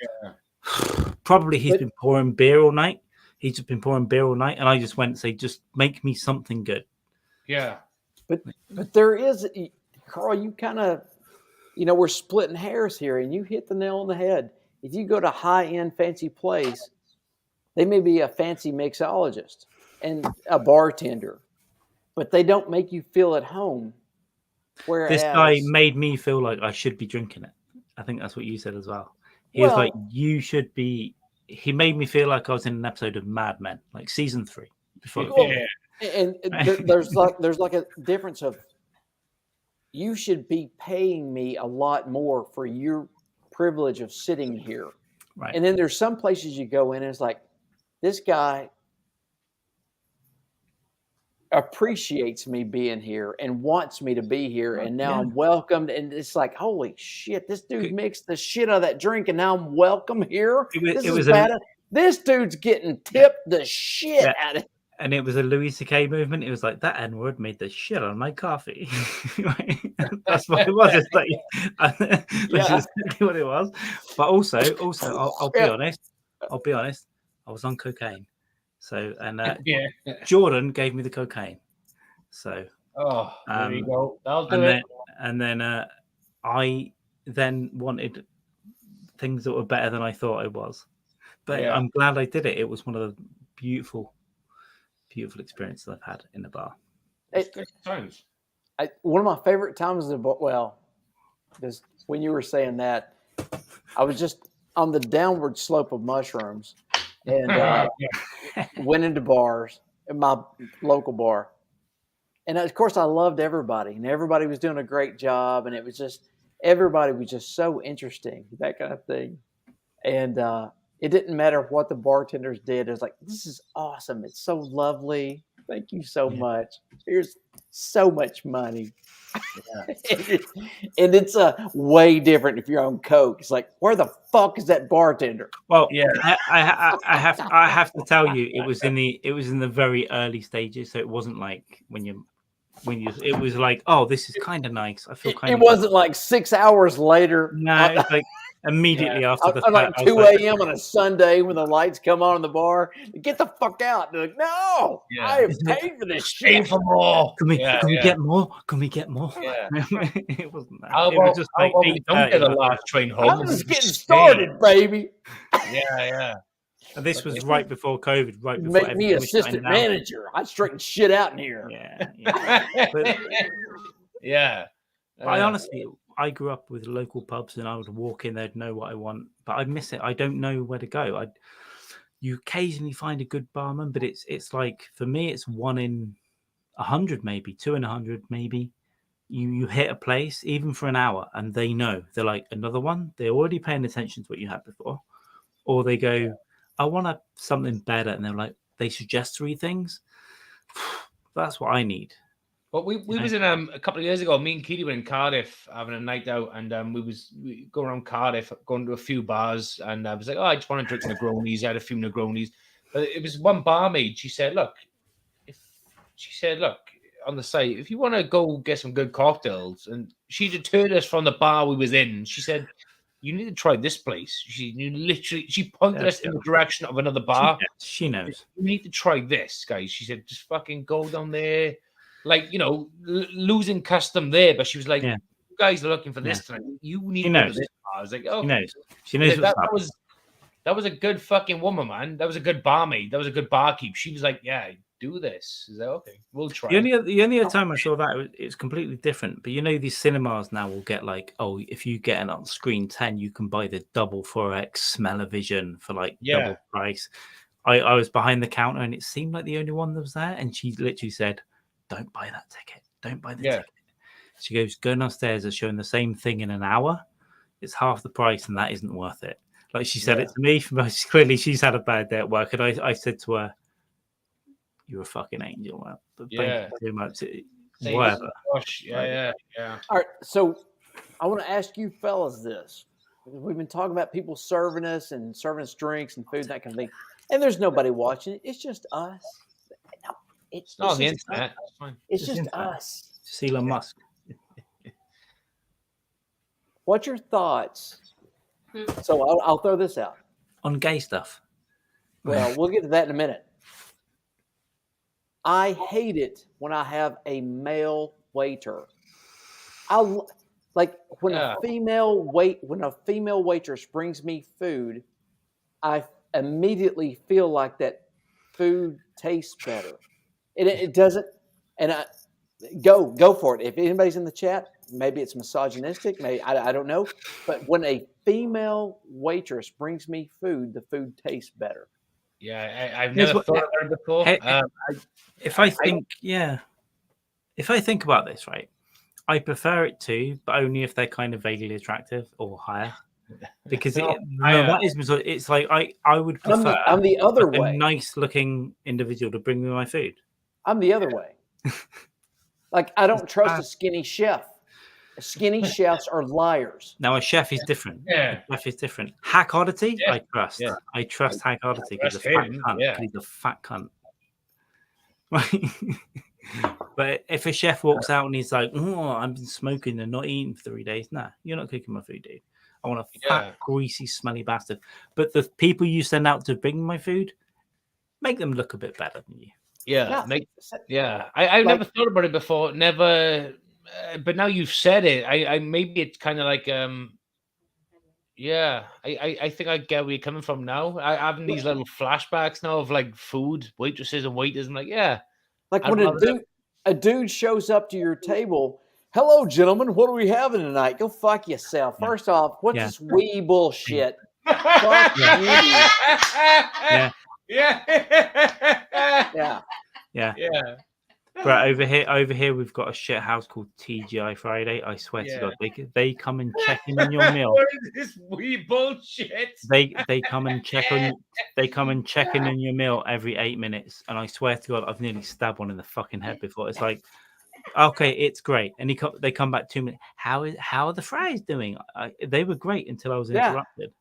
probably he's been pouring beer all night. He's just been pouring beer all night, and I just went and say, just make me something good.
Yeah.
But there is, Carl, you kind of, we're splitting hairs here, and you hit the nail on the head. If you go to high-end fancy place, they may be a fancy mixologist and a bartender, but they don't make you feel at home. Whereas
this guy made me feel like I should be drinking it. I think that's what you said as well. He was like, you should be. He made me feel like I was in an episode of Mad Men, like season 3.
And there's like a difference of, you should be paying me a lot more for your privilege of sitting here.
Right.
And then there's some places you go in and it's like, this guy appreciates me being here and wants me to be here. And now I'm welcomed. And it's like, holy shit, this dude mixed the shit out of that drink. And now I'm welcome here. This dude's getting tipped the shit out of it.
And it was a Louis C.K. movement. It was like, that N-word made the shit on my coffee. That's what it was. It's like, that's exactly what it was. But also, I'll be honest. I was on cocaine. So, and Jordan gave me the cocaine. So,
there you go. That'll do it.
And then I then wanted things that were better than I thought it was. But I'm glad I did it. It was one of the beautiful experiences I've had in the bar.
One of my favorite times when you were saying that, I was just on the downward slope of mushrooms and went into bars in my local bar. And of course I loved everybody, and everybody was doing a great job, and everybody was just so interesting, that kind of thing. And it didn't matter what the bartenders did. It was like, this is awesome. It's so lovely. Thank you so much. Here's so much money. And it's way different if you're on coke. It's like, where the fuck is that bartender?
Well, I have to tell you, it was in the very early stages. So it wasn't like it was like, oh, this is kind of nice. I feel kind of.
It wasn't like 6 hours later.
No, it's like immediately after the
like 2 a.m. on a Sunday when the lights come on in the bar. Get the fuck out! They're like, no, I have paid for this shit.
Pay for more.
Can we get more? Can we get more?
Yeah.
It wasn't that.
How
It was just like
we don't get the last train home.
I'm just getting started, baby.
Yeah.
And this was right before COVID. Right before
make me assistant manager. I straighten shit out in here.
Yeah. I honestly, I grew up with local pubs, and I would walk in, they'd know what I want, but I miss it. I don't know where to go. You occasionally find a good barman, but it's like, for me, it's 1 in 100, maybe 2 in 100, maybe. You hit a place, even for an hour, and they know. They're like, another one. They're already paying attention to what you had before, or they go, I want something better, and they're like, they suggest 3 things. That's what I need.
Well, we was in a couple of years ago. Me and Keely were in Cardiff having a night out, and we go around Cardiff, going to a few bars, and I was like, I just want to drink Negronis. I had a few Negronis, but it was one barmaid. She said, look, on the site, if you want to go get some good cocktails, and she deterred us from the bar we was in. She said, you need to try this place. She pointed us in the direction of another bar.
She knows.
You need to try this, guys. She said, just fucking go down there. like, losing custom there, but she was like,
Yeah.
"You guys are looking for
Yeah.
this tonight. You need
She
to go to
knows.
this bar." I was like, "Oh,
She knows. She knows what's up.
that was a good fucking woman, man. That was a good barmaid. That was a good barkeep." She was like, "Yeah, do this." I was like, "Okay, we'll try."
The only other time I saw that, it's completely different. But these cinemas now will get like, oh, if you get an on screen 10, you can buy the double 4X smell-o-vision for like double price. I was behind the counter and it seemed like the only one that was there. And she literally said, "Don't buy that ticket. Don't buy the ticket." She goes, "Going downstairs are showing the same thing in an hour. It's half the price and that isn't worth it." Like she said it to me. Clearly she's had a bad day at work. And I said to her, "You're a fucking angel, man. But thank you very much." Whatever.
Gosh, yeah.
All right, so I want to ask you fellas this. We've been talking about people serving us and serving us drinks and food and that kind of thing. And there's nobody watching it. It's just us. No, it's
on the
just
internet.
us.
It's fine.
It's just us.
Just Elon Musk.
What's your thoughts? So I'll throw this out.
On gay stuff.
Well, we'll get to that in a minute. I hate it when I have a male waiter. When a female waitress brings me food, I immediately feel like that food tastes better. It doesn't, and I go for it. If anybody's in the chat, maybe it's misogynistic, maybe I don't know. But when a female waitress brings me food, the food tastes better.
Yeah, I've never thought about it before.
If I think about this, right, I prefer it too, but only if they're kind of vaguely attractive or higher. Because it's like I would prefer
I'm the other way.
A nice looking individual to bring me my food.
I'm the other way. Like I don't trust a skinny chef. Skinny chefs are liars.
Now a chef is different.
Yeah,
a chef is different. Hack Oddity, I trust. Yeah. I trust Hack Oddity because he's a fat cunt. But if a chef walks out and he's like, "Oh, I've been smoking and not eating for 3 days," nah, you're not cooking my food, dude. I want a fat, greasy, smelly bastard. But the people you send out to bring my food, make them look a bit better than you.
I've never thought about it before. Never. But now you've said it, I maybe it's kind of like I think I get where you're coming from now. I having these little flashbacks now of like food, waitresses and waiters. I'm like,
like when a dude shows up to your table. "Hello, gentlemen. What are we having tonight?" Go fuck yourself. First off, what's this wee bullshit? Fuck you.
Yeah. But over here, we've got a shit house called TGI Friday. I swear to God, they come and check in on your meal.
What is this wee bullshit?
They come and check in on your meal every 8 minutes, and I swear to God, I've nearly stabbed one in the fucking head before. It's like, okay, it's great, and they come back 2 minutes. How are the fries doing? They were great until I was interrupted.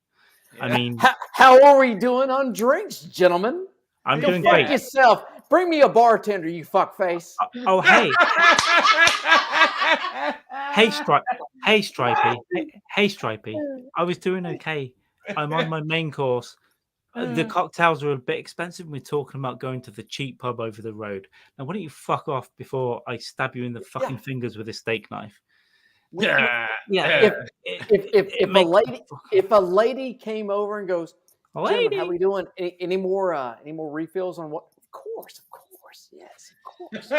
Yeah.
I mean,
how are we doing on drinks, gentlemen?
I'm doing great.
Yourself. Bring me a bartender, you fuckface.
Oh, hey. Hey, Stripey. Hey, Stripey. I was doing okay. I'm on my main course. The cocktails are a bit expensive. We're talking about going to the cheap pub over the road. Now, why don't you fuck off before I stab you in the fucking fingers with a steak knife?
If a lady came over and goes, "Gentlemen, how we doing? Any more refills on what?" Of course, yes, of course.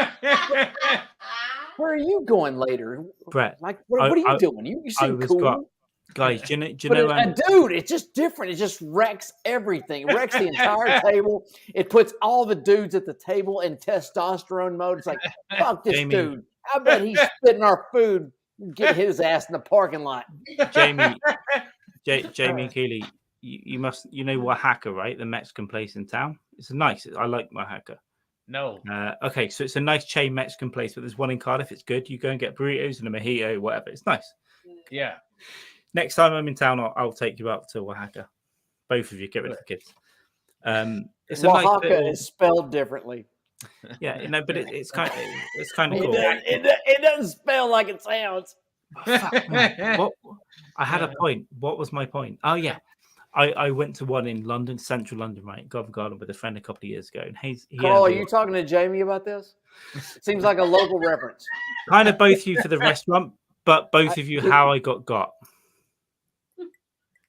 Where are you going later,
Brett?
Like, what are you doing? You seem cool.
Guys, do you know?
Dude, it's just different. It just wrecks everything. It wrecks the entire table. It puts all the dudes at the table in testosterone mode. It's like, fuck this dude. I bet he's spitting our food. Get his ass in the parking lot.
Jamie and Keely, you know Oaxaca, right? The Mexican place in town. It's nice. I like Oaxaca.
No.
Okay, so it's a nice chain Mexican place, but there's one in Cardiff. It's good. You go and get burritos and a mojito, whatever. It's nice.
Yeah.
Next time I'm in town, I'll take you out to Oaxaca. Both of you, get rid of the kids. It's
Oaxaca is spelled differently.
Yeah, but it's kind of cool.
It doesn't spell like it sounds.
What? I had a point. What was my point? Oh yeah. I went to one in London, central London, right, Covent Garden, with a friend a couple of years ago, and he
Carl, are
had
you talking to Jamie about this? It seems like a local reference.
kind of both you for the restaurant, but both of you how I got.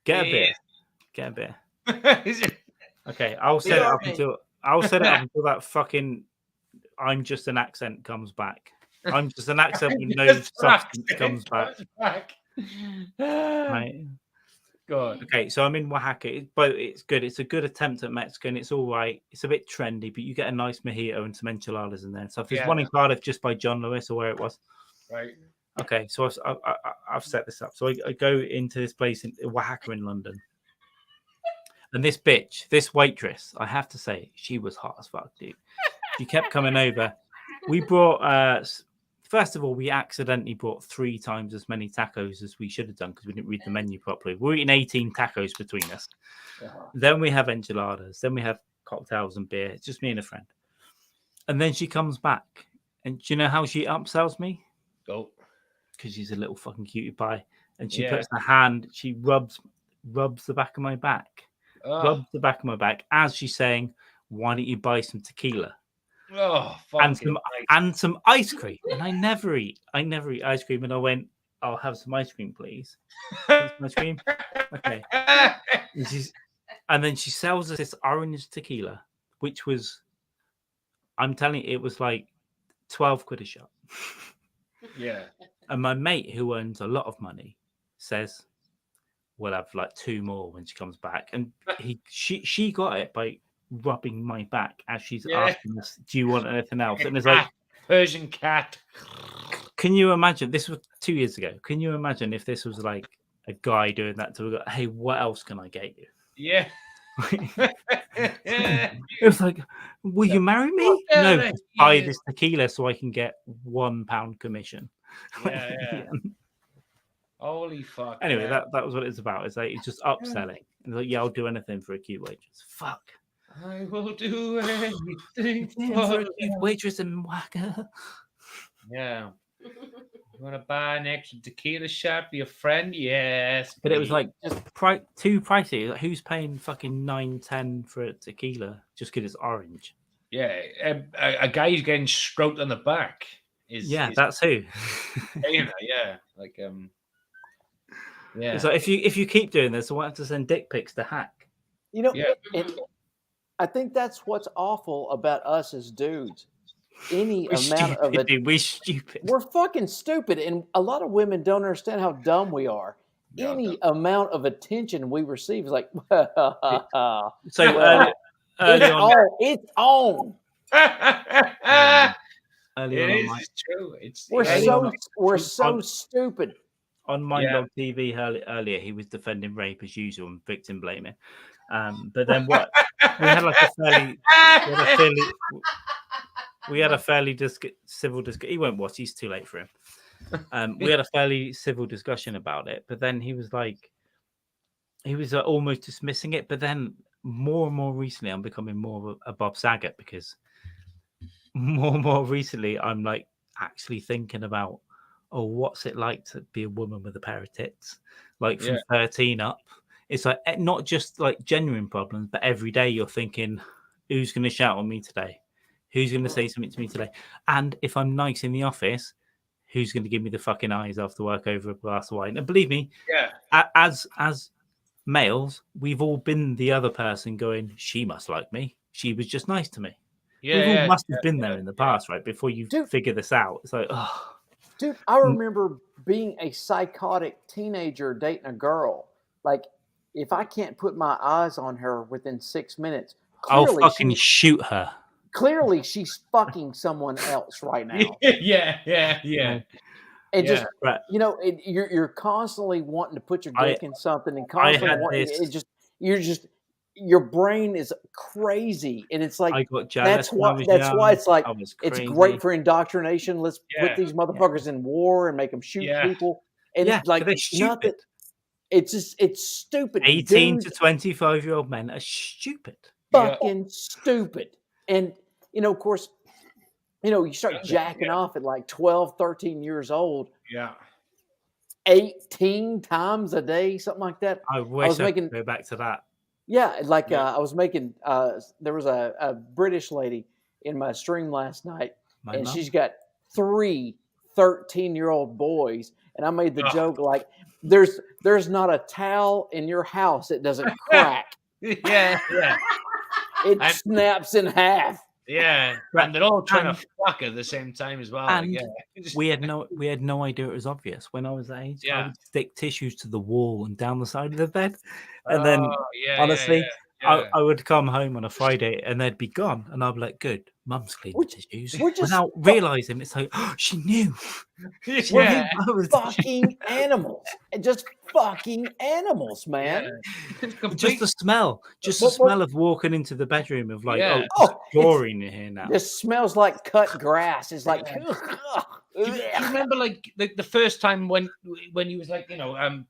Get a beer. Get a beer. Okay, I'll set it up until that fucking I'm just an accent comes back. I'm just an accent with no substance comes back. Right.
God.
Okay, so I'm in Oaxaca, but it's good. It's a good attempt at Mexican. It's all right. It's a bit trendy, but you get a nice mojito and some enchiladas in there and stuff. There's one in Cardiff just by John Lewis or where it was.
Right.
Okay, so I've set this up. So I go into this place in Oaxaca in London. And this bitch, this waitress, I have to say, she was hot as fuck, dude. She kept coming over. We brought, first of all, we accidentally brought 3 times as many tacos as we should have done because we didn't read the menu properly. We're eating 18 tacos between us. Then we have enchiladas. Then we have cocktails and beer. It's just me and a friend. And then she comes back. And do you know how she upsells me?
Go.
Because she's a little fucking cutie pie. And she puts her hand, she rubs the back of my back. Rubs the back of my back as she's saying, "Why don't you buy some tequila and some ice cream?" And I never eat ice cream. And I went, "I'll have some ice cream, please." Some ice cream, okay. And then she sells us this orange tequila, which was, I'm telling you, it was like 12 quid a shot.
Yeah.
And my mate, who earns a lot of money, says, "We'll have like 2 more when she comes back." And she got it by rubbing my back as she's asking us, "Do you want anything else?" And it's like
Persian cat.
Can you imagine? This was 2 years ago. Can you imagine if this was like a guy doing that to a guy? "Hey, what else can I get you?"
Yeah.
It was like, "Will you marry me?" "No, just buy this tequila so I can get £1 commission."
Yeah. Holy fuck.
Anyway, that was what it's about. It's like it's just upselling. It's like, "Yeah, I'll do anything for a cute waitress." Fuck.
I will do anything
for a cute waitress in Oaxaca.
Yeah. You want to buy an extra tequila shot for your friend? Yes.
But it was like just too pricey. Like, who's paying fucking $9.10 for a tequila just because it's orange?
Yeah, a guy who's getting stroked on the back is
that's who.
Yeah, like yeah.
It's like if you keep doing this, I won't have to send dick pics to Hack.
You know, I think that's what's awful about us as dudes. We're
stupid.
We're fucking stupid, and a lot of women don't understand how dumb we are. Any amount of attention we receive is like,
so
it's on.
It's true.
We're so stupid.
On minddogtv earlier, he was defending rape as usual and victim blaming. But then what? We had like we had a fairly civil discussion. He won't watch. He's too late for him. We had a fairly civil discussion about it, but then he was almost dismissing it. But then more and more recently, I'm becoming more of a Bob Saget because more and more recently, I'm like actually thinking about, what's it like to be a woman with a pair of tits? Like from 13 up. It's like not just like genuine problems, but every day you're thinking, who's going to shout on me today? Who's going to say something to me today? And if I'm nice in the office, who's going to give me the fucking eyes after work over a glass of wine? And believe me, as males, we've all been the other person going, she must like me. She was just nice to me. We all must have been there in the past, right? Before you figure this out. It's like, oh.
Dude, I remember being a psychotic teenager dating a girl. Like, if I can't put my eyes on her within 6 minutes,
I'll fucking shoot her.
Clearly, she's fucking someone else right now.
Yeah.
And just, you're constantly wanting to put your dick in something and constantly your brain is crazy. And it's like,
I got jealous
that's why it's like, it's great for indoctrination. Let's put these motherfuckers in war and make them shoot people. And it's like, nothing. It's stupid.
18 to 25-year-old men are stupid.
Fucking stupid. And, of course, you start jacking off at like 12, 13 years old.
Yeah.
18 times a day, something like that.
I wish
was
I
making-
could go back to that.
Yeah, like
Yeah.
I was making. There was a British lady in my stream last night,
My
and
mum.
she's got 3 13-year-old boys, and I made the
Oh.
joke like, "There's not a towel in your house that doesn't crack.
Yeah.
It
And-
snaps in half."
Yeah.
Right.
And they're all trying
And-
to fuck at the same time as well.
and
like, yeah.
We had no idea it was obvious when I was that age. I
Yeah.
would stick tissues to the wall and down the side of the bed, and then
yeah,
honestly,
yeah.
I would come home on a Friday and they'd be gone, and I'd be like, "Good, Mum's cleaned the tissues,"
we're just
without realizing it's like, oh, she knew.
Yeah.
I was
Fucking animals, just fucking animals, man.
just the smell, just the
What-
smell of walking into the bedroom of like,
Yeah.
oh, it's chlorine in here now.
This smells like cut grass. It's like,
Do you remember like the first time when you was like,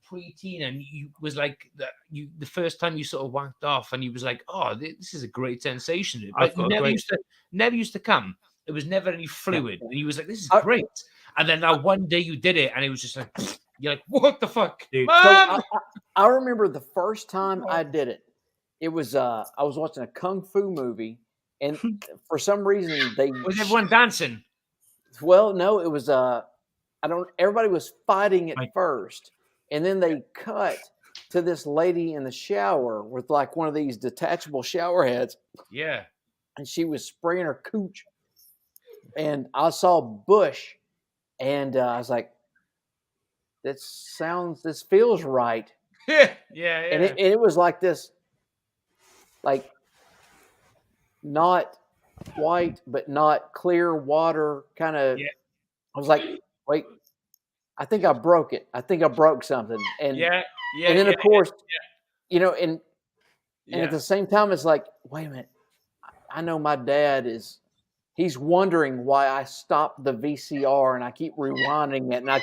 pre-teen, and you was like the first time you sort of whacked off and you was like, oh, this is a great sensation.
I've
Like
got a
never used to come. There was never any fluid, and you was like, this is
I-
great. And then now one day you did it, and it was just like, you're like, what the fuck,
Dude.
Mom?
I remember the first time I did it. It was I was watching a kung fu movie, and for some reason they
Was everyone dancing?
Well, no, it was everybody was fighting at
Right.
first, and then they cut to this lady in the shower with like one of these detachable shower heads,
Yeah.
and she was spraying her cooch, and I saw bush, and I was like, this feels right.
yeah.
And it was like this, like not white but not clear water kind of.
Yeah.
I was like, wait, I think I broke it. I think I broke something. And
yeah.
and then
yeah,
of course, and
yeah.
at the same time, it's like, wait a minute, I know my dad he's wondering why I stopped the VCR and I keep rewinding it, and I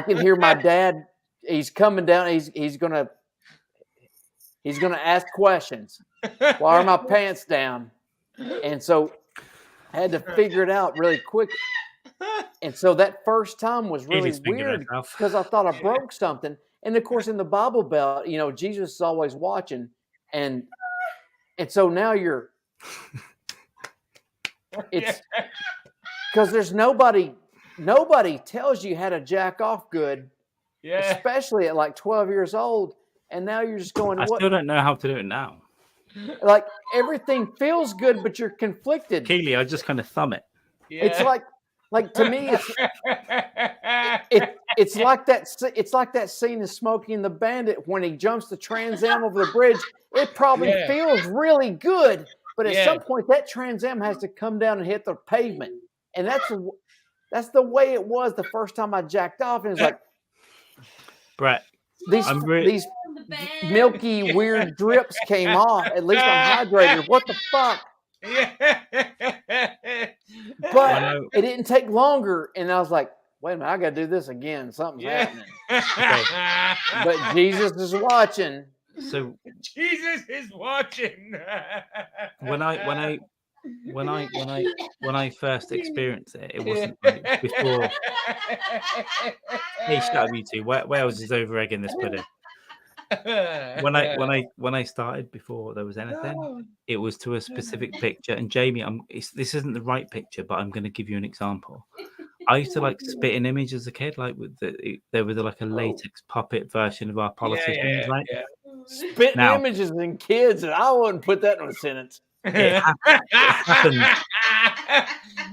can hear my dad. He's coming down. He's gonna ask questions. Why are my pants down? And so I had to figure it out really quick. And so that first time was really
just figured
weird
it out.
because I thought I broke something. And of course, in the Bible Belt, Jesus is always watching, and so now it's because there's nobody tells you how to jack off good,
Yeah.
especially at like 12 years old. And now you're just going,
I
what?
still don't know how to do it now.
Like everything feels good, but you're conflicted.
Keely, I just kind of thumb it.
It's like to me, it's like that scene in Smokey and the Bandit when he jumps the Trans Am over the bridge. It probably
Yeah.
feels really good, but at
Yeah.
some point that Trans Am has to come down and hit the pavement, and that's the way it was the first time I jacked off, and it's like
Brett,
these milky weird drips came off. At least I'm hydrated. What the fuck? But it didn't take longer, and I was like, wait a minute, I got to do this again. Something's happening. But Jesus is watching.
so
Jesus is watching.
when I first experienced it, it wasn't like before. Hey, shut up, you two. Wales is over egging this pudding. When I started, before there was anything, it was to a specific picture. And Jamie, this isn't the right picture, but I'm going to give you an example. I used to like spit in image as a kid, like there was like a latex puppet version of our politicians, right?
Yeah.
Spitting
Now-
images in kids, and I wouldn't put that in a sentence.
It happened.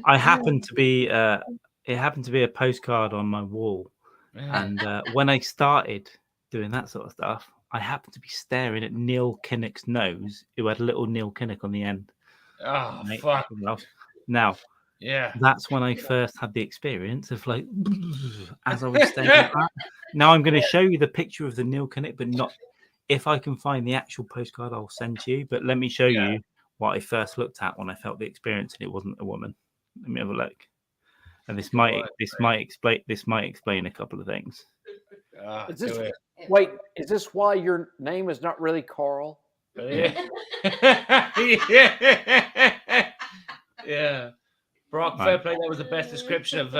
I happened to be it happened to be a postcard on my wall, and when I started doing that sort of stuff, I happened to be staring at Neil Kinnock's nose, who had a little Neil Kinnock on the end.
Oh
Mate,
fuck.
Now,
Yeah.
that's when I first had the experience of like, as I was staring at that. Now I'm going to show you the picture of the Neil Kinnock, but not. If I can find the actual postcard, I'll send to you. But let me show you what I first looked at when I felt the experience, and it wasn't a woman. Let me have a look. And this might explain a couple of things.
Is this, wait, is this why your name is not really Carl?
Yeah. Yeah. Brock, fair play. That was the best description of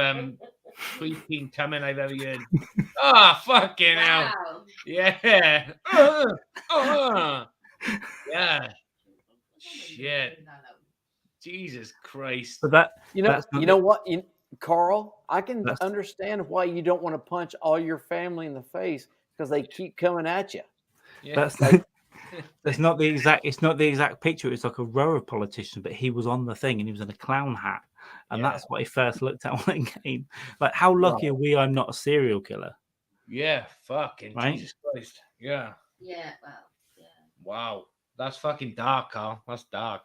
creeping coming I've ever heard. Oh, fucking hell.
Wow.
Yeah. Yeah. Shit. Jesus Christ.
But that
You know,
that's not
you
the-
know what, Carl? I can
That's-
understand why you don't want to punch all your family in the face because they keep coming at you.
Yeah.
That's it's not the exact picture. It's like a row of politicians, but he was on the thing and he was in a clown hat, and
Yeah.
that's what he first looked at when it came. Like, how lucky are we? I'm not a serial killer.
Yeah, fucking
Right?
Jesus Christ. Yeah.
Yeah, well, yeah.
Wow. That's fucking dark, Carl. That's dark.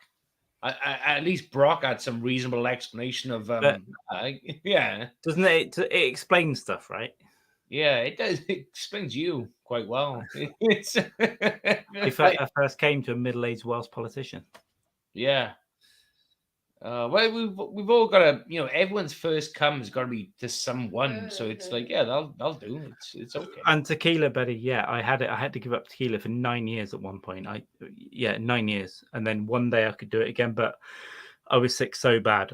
At least Brock had some reasonable explanation of yeah.
Doesn't it? It explains stuff, right?
Yeah, it does. It explains you quite well. It's
I first came to a middle-aged Welsh politician.
yeah. Well, we've all got to, everyone's first come has got to be to someone. So it's like, yeah, they'll do. It's okay.
And tequila, Betty. Yeah, I had to give up tequila for 9 years at one point. 9 years, and then one day I could do it again, but I was sick so bad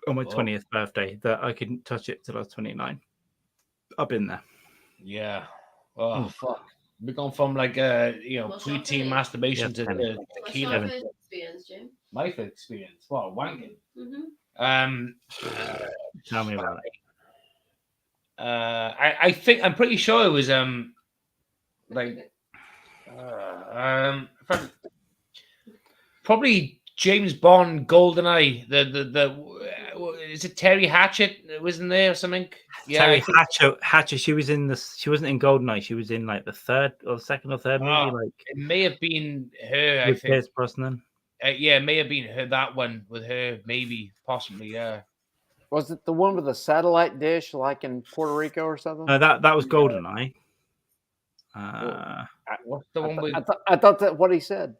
on my 20th birthday that I couldn't touch it till I was 29. I've been there.
Yeah. Oh fuck. We've gone from like preteen masturbation to
What's your
tequila.
first experience, Jim?
My first experience. What, wanking?
Mm-hmm.
Tell me about it.
I think I'm pretty sure it was probably James Bond, GoldenEye. Is it Terry Hatchett that was in there or something? Yeah,
Terry Hatcher. She was in this. She wasn't in GoldenEye. She was in like the second or third movie. Like
it may have been her. I
with
think.
Pierce Brosnan.
Yeah, it may have been her. That one with her, maybe, possibly. Yeah.
Was it the one with the satellite dish, like in Puerto Rico or something?
No, that was GoldenEye.
What's the one with?
I thought that's what he said.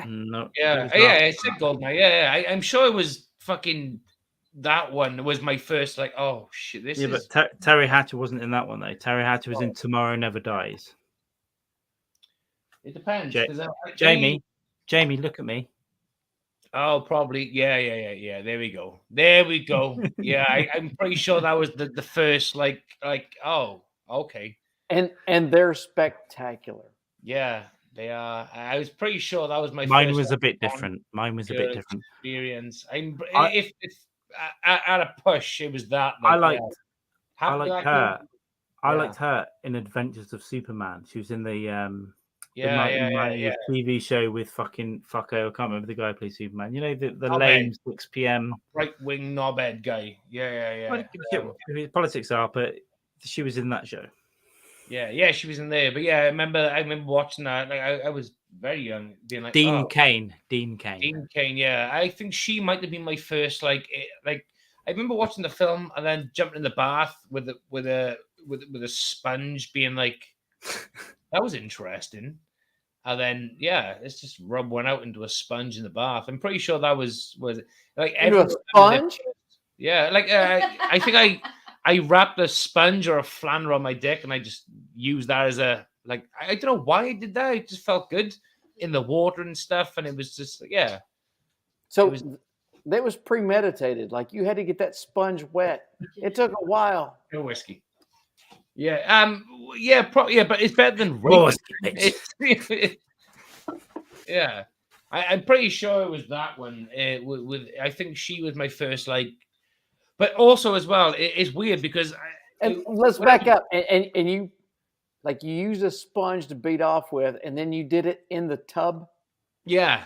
No.
Yeah, it said GoldenEye. Yeah. I'm sure it was fucking that one. Was my first like, oh shit, this is.
But Terry Hatcher wasn't in that one though. Terry Hatcher was in Tomorrow Never Dies.
It depends.
Jamie, look at me.
Oh, probably. Yeah. There we go. Yeah, I'm pretty sure that was the first like. Oh, okay.
And they're spectacular.
Yeah, they are. I was pretty sure that was my.
Mine
first
was a bit different.
Experience. If at a push, it was that.
I liked her. I
Yeah.
liked her in Adventures of Superman. She was in the
Yeah.
TV show with fucking fucko. I can't remember the guy who plays Superman. You know the
Knobhead.
lame 6 p.m.
right wing knobhead guy. Yeah.
I don't give a shit what politics are, but she was in that show.
Yeah, she was in there. But yeah, I remember watching that. Like I was very young, being like
Dean Cain. Dean
Cain. Yeah, I think she might have been my first. Like I remember watching the film and then jumping in the bath with a sponge, being like, that was interesting. And then let's just rub one out into a sponge in the bath. I'm pretty sure that was like
into a sponge.
Yeah, like I think I wrapped a sponge or a flanner on my dick and I just used that as a like. I don't know why I did that. It just felt good in the water and stuff, and it was just
So that was premeditated. Like you had to get that sponge wet. It took a while.
No whiskey. Yeah. But it's better than rape. Yeah. I'm pretty sure it was that one. With I think she was my first like. But also as well, it's weird because.
Let's back up. And you, like you used a sponge to beat off with, and then you did it in the tub.
Yeah,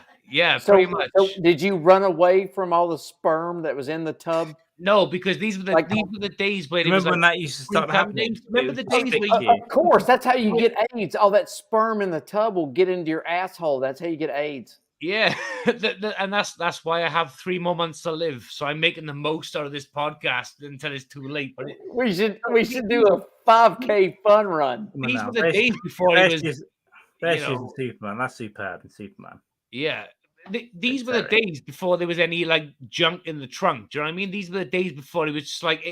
pretty much.
So did you run away from all the sperm that was in the tub?
No, because these were the days where
remember when that used to start happening.
Remember the days where
of course, that's how you get AIDS. All that sperm in the tub will get into your asshole. That's how you get AIDS.
Yeah, and that's why I have 3 more months to live. So I'm making the most out of this podcast until it's too late. But
we should do a 5K fun run.
These were the days before he was.
Superman. That's superb in Superman.
Yeah, these were the days before there was any like junk in the trunk. Do you know what I mean? These were the days before it was just like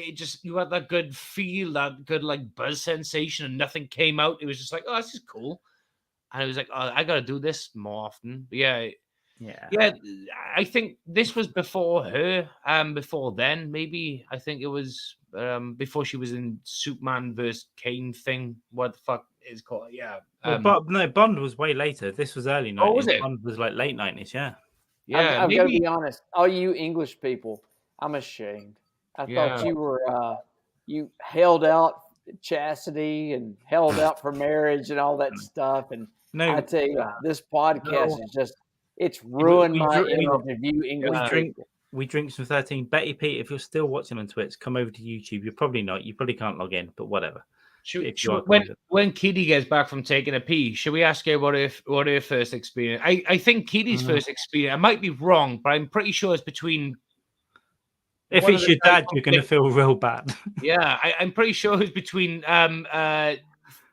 you had that good feel, that good like buzz sensation, and nothing came out. It was just like, oh, this is cool. And I was like, oh, I got to do this more often. But yeah. I think this was before her. Before then, maybe I think it was before she was in Superman vs. Kane thing. What the fuck is called? Yeah.
No, Bond was way later. This was early 90s.
Oh, was it?
Bond was like late 90s, yeah.
Yeah,
I've got to be honest. All you English people, I'm ashamed. I thought you were you held out chastity and held out for marriage and all that stuff. And
No,
I tell you, this podcast is just it's ruined my image of you English people.
We drink some 13. Betty Pete, if you're still watching on Twitch, come over to YouTube. You're probably not. You probably can't log in, but whatever.
When Kitty gets back from taking a pee, should we ask her what her first experience? I think Kitty's first experience. I might be wrong, but I'm pretty sure it's between.
If it's your dad, you're going to feel real bad.
Yeah, I'm pretty sure it's between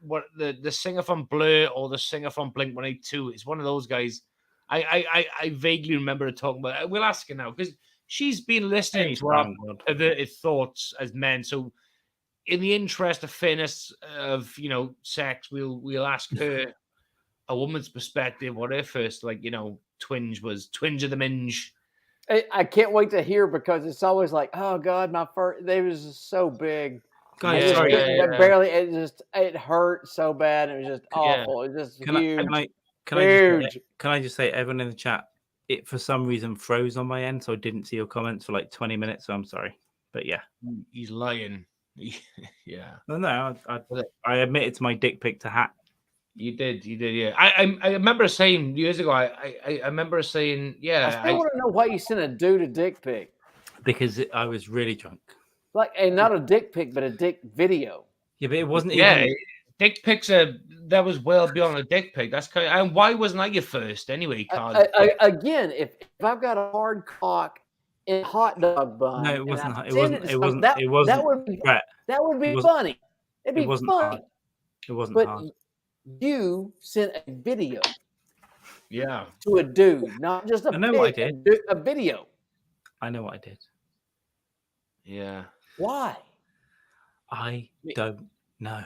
what the singer from Blur or the singer from Blink-182. It's one of those guys. I vaguely remember her talking about it. We'll ask her now because she's been listening to our perverted thoughts as men. So, in the interest of fairness of sex, we'll ask her a woman's perspective what her first twinge was. Twinge of the minge.
I can't wait to hear because it's always like, oh God, my first. They was just so big.
Guys, sorry,
barely. It hurt so bad. It was just awful. It was just huge.
Can I just say, everyone in the chat, it for some reason froze on my end, so I didn't see your comments for like 20 minutes. So I'm sorry, but yeah,
he's lying. Yeah.
No, I admitted to my dick pic to Hat.
You did, yeah. I remember saying years ago. I remember saying, yeah.
I still want to know why you sent a dude a dick pic.
Because I was really drunk.
Like, and not a dick pic, but a dick video.
Yeah, but it wasn't.
Dick pics that was well beyond a dick pic. That's kind of, and why wasn't I your first anyway, Carl?
Again, if I've got a hard cock in a hot dog bun,
no, it wasn't.
That would be
Brett,
that would be funny. It'd be funny.
Hard. It wasn't
but
hard.
You sent a video.
Yeah.
To a dude, not just a.
I know what I did.
A video.
I know what I did.
Yeah.
Why?
I don't know.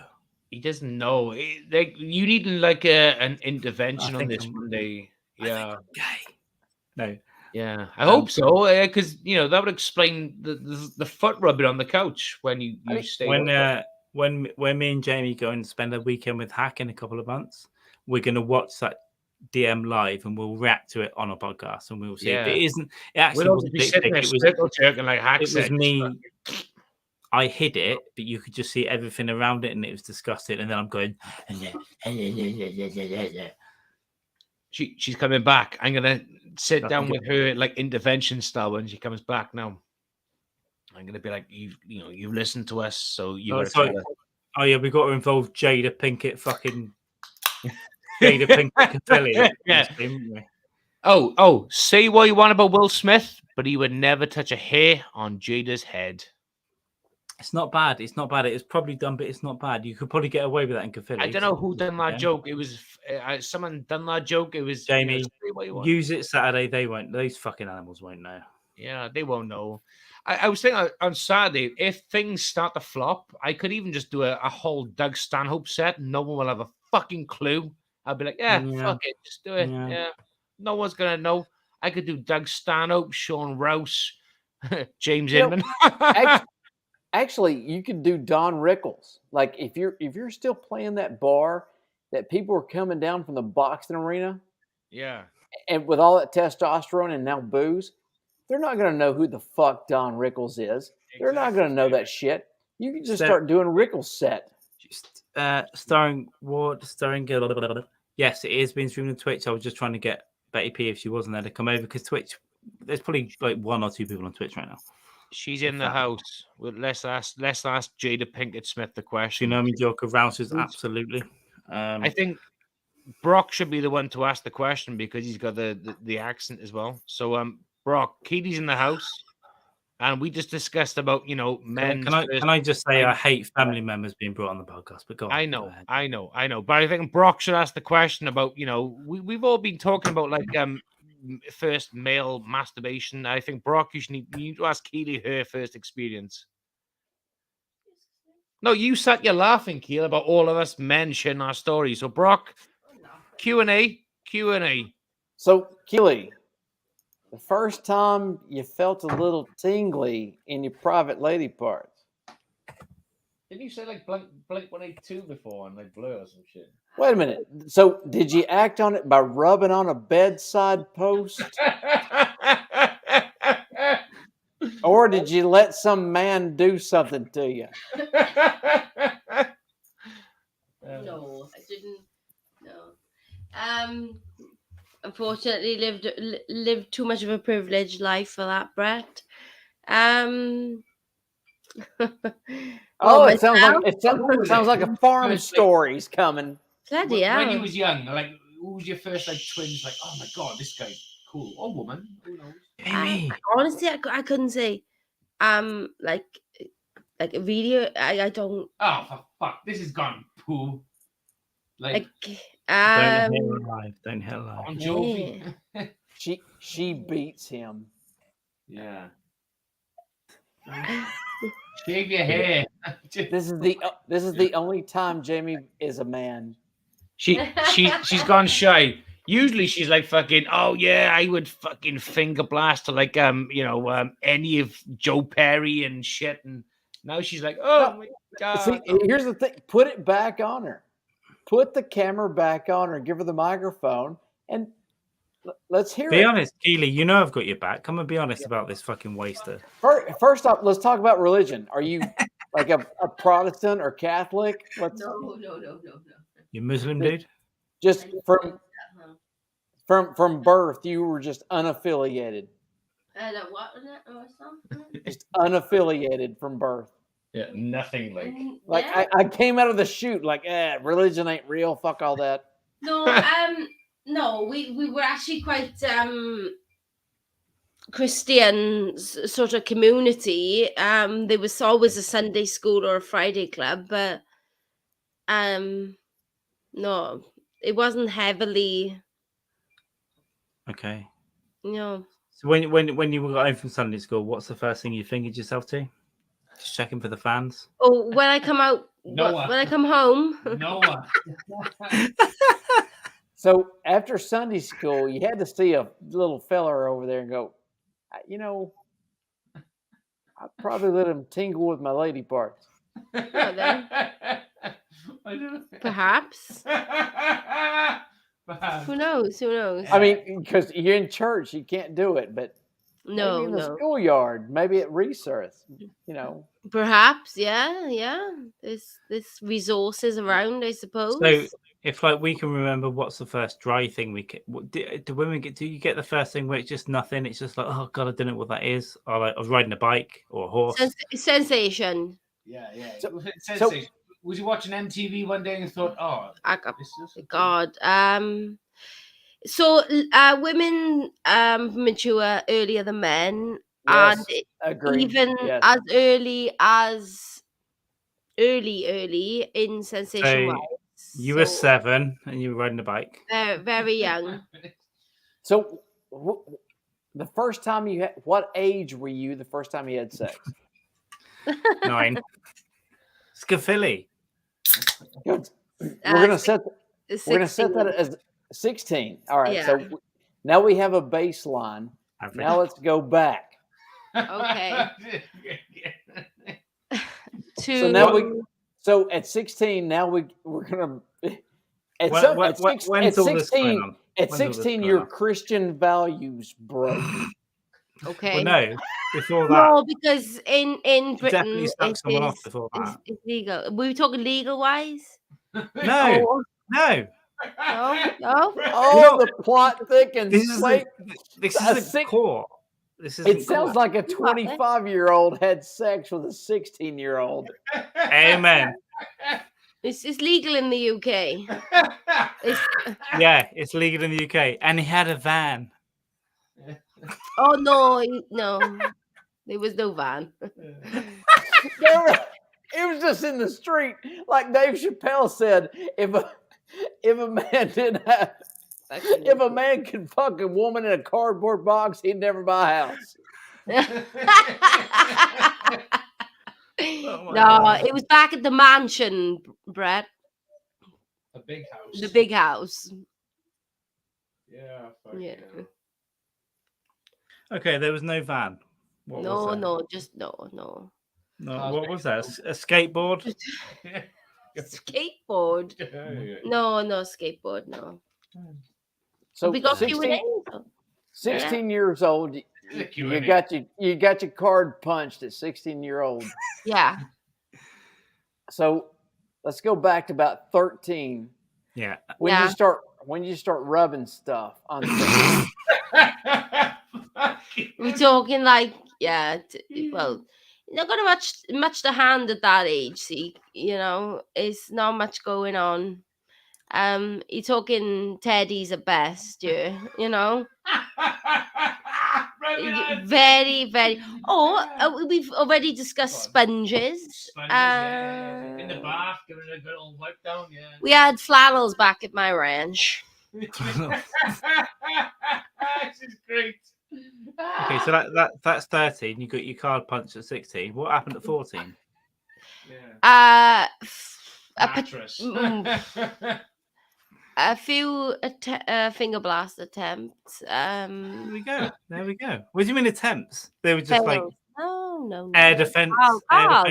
He doesn't know. You need like an intervention on this one day. Yeah.
No.
Yeah, I hope so. Because that would explain the foot rubbing on the couch when you stay.
When me and Jamie go and spend a weekend with Hack in a couple of months, we're going to watch that DM live and we'll react to it on a podcast and we'll see.
Yeah.
It isn't. It actually wasn't dick pic.
It was
me. I hid it, but you could just see everything around it, and it was disgusting. And then I'm going.
She's coming back. I'm gonna sit down with her like intervention style when she comes back. Now, I'm gonna be like, you've listened to us, so you.
Oh yeah, we got to involve Jada Pinkett, fucking Jada Pinkett.
Yeah. Oh, say what you want about Will Smith, but he would never touch a hair on Jada's head.
It's not bad. It's not bad. It's probably done, but it's not bad. You could probably get away with that in Catholic.
I don't know who done that joke. It was someone done that joke. It was
Jamie. Use it Saturday. They won't. Those fucking animals won't know.
Yeah, they won't know. I was thinking on Saturday, if things start to flop, I could even just do a whole Doug Stanhope set. No one will have a fucking clue. I'll be like, yeah, fuck it, just do it. Yeah. No one's gonna know. I could do Doug Stanhope, Sean Rouse, James Inman.
Actually, you could do Don Rickles. Like if you're still playing that bar that people are coming down from the boxing arena.
Yeah.
And with all that testosterone and now booze, they're not going to know who the fuck Don Rickles is. Exactly. They're not going to know that shit. You can just start doing Rickles set.
Starring Ward, starring. Yes, it is being streamed on Twitch. I was just trying to get Betty P if she wasn't there to come over because Twitch. There's probably like 1 or 2 people on Twitch right now.
She's in the house. Let's ask Jada Pinkett Smith the question.
You know me, Joker Rousers, absolutely.
I think Brock should be the one to ask the question because he's got the accent as well. So, Brock, Katie's in the house, and we just discussed about men.
Can I just say I hate family members being brought on the podcast? But go on.
I know. But I think Brock should ask the question about we've all been talking about like first male masturbation. I think Brock, you need to ask Keely her first experience. No, you sat here laughing, Keel, about all of us men sharing our stories. So Brock, Q&A.
So Keely, the first time you felt a little tingly in your private lady parts.
Didn't you say like Blink 182 before and like Blur or some shit?
Wait a minute. So did you act on it by rubbing on a bedside post? Or did you let some man do something to you?
No, I didn't. No. Unfortunately, lived too much of a privileged life for that, Brett.
Oh,
Well,
it sounds like
myself?
sounds like a farm story's coming.
Bloody
When you
hell.
was young, like who was your first like twins? Like, oh my god, this guy's cool. Or woman, who knows?
Amy.
Honestly, I couldn't say. Like a video. I don't
Oh, for fuck, this has gone poo. Like,
like.
Don't hit her alive. Don't hit her alive.
on Jovi.
She beats him.
Yeah. Shave your hair.
This is the only time Jamie is a man.
She's gone shy. Usually she's like fucking, oh yeah, I would fucking finger blast to like any of Joe Perry and shit, and now she's like, oh my god.
See, here's the thing: put it back on her. Put the camera back on her. Give her the microphone, and let's hear it.
Be honest, Keely. You know I've got your back. Come and be honest about this fucking waster.
First off, let's talk about religion. Are you like a Protestant or Catholic?
No.
You Muslim, dude?
Just from birth, you were just unaffiliated.
What was that? Or something?
Just unaffiliated from birth.
Yeah, nothing
Like
Yeah.
I came out of the chute like, religion ain't real. Fuck all that.
No, no, we were actually quite Christian sort of community. There was always a Sunday school or a Friday club, but no, it wasn't heavily.
Okay.
No.
So when you got home from Sunday school, what's the first thing you fingered yourself to? Just checking for the fans.
Oh, when I come out, when I come home.
Noah.
So after Sunday school, you had to see a little fella over there and go, I'd probably let him tingle with my lady parts.
Perhaps. Who knows?
I mean, because you're in church, you can't do it, but
No,
maybe in the
no.
schoolyard, maybe at research,
Perhaps, yeah. There's resources around, I suppose.
So if like we can remember, what's the first dry thing we get? Do women get? Do you get the first thing where it's just nothing? It's just like, oh god, I don't know what that is. Or like I was riding a bike or a horse.
Sensation.
Yeah.
So,
was you watching MTV one day and thought, oh,
God. So women mature earlier than men,
yes,
and
agreed.
even
Yes.
as early in sensation wise.
You were 7 and you were riding a bike.
Very young.
So the first time what age were you the first time you had sex?
9. Scafilli.
We're gonna set that as 16. All right.
Yeah.
So now we have a baseline.
Average.
Now let's go back.
Okay.
So at 16, now we're gonna at
When's all this going on?
At 16, your Christian values broke.
Okay.
Well, no, before that.
No, because in Britain,
definitely stuck someone off before that.
It's legal. Were we talking legal wise?
No.
No.
Oh, the plot thickens.
This is the core.
It sounds like a 25-year-old had sex with a 16-year-old.
Amen.
It's legal in the UK.
It's legal in the UK, and he had a van.
Oh no, there was no van.
It was just in the street, like Dave Chappelle said. If a man didn't have, if a man could fuck a woman in a cardboard box, he'd never buy a house.
No, it was back at the mansion, Brett.
A big house.
The big house.
Yeah.
Yeah.
Okay, there was no van. What was there?
No.
No, what was that? A skateboard?
Skateboard? No, skateboard. No.
So
We got
16,
Q&A.
16 years old. You got your card punched at 16-year-old.
Yeah.
So let's go back to about 13.
Yeah.
When you start rubbing stuff on things.
We're talking like, well, you're not got much to hand at that age. See, it's not much going on. You're talking teddies at best, very, very. We've already discussed sponges.
In the bath, giving it a good old wipe down. Yeah.
We had flannels back at my ranch.
This is great.
Okay, so that's 13. You got your card punched at 16. What happened at 14?
Mattress.
A few finger blast attempts.
There we go. What do you mean attempts? They were just like
no.
Air defense.
Carl.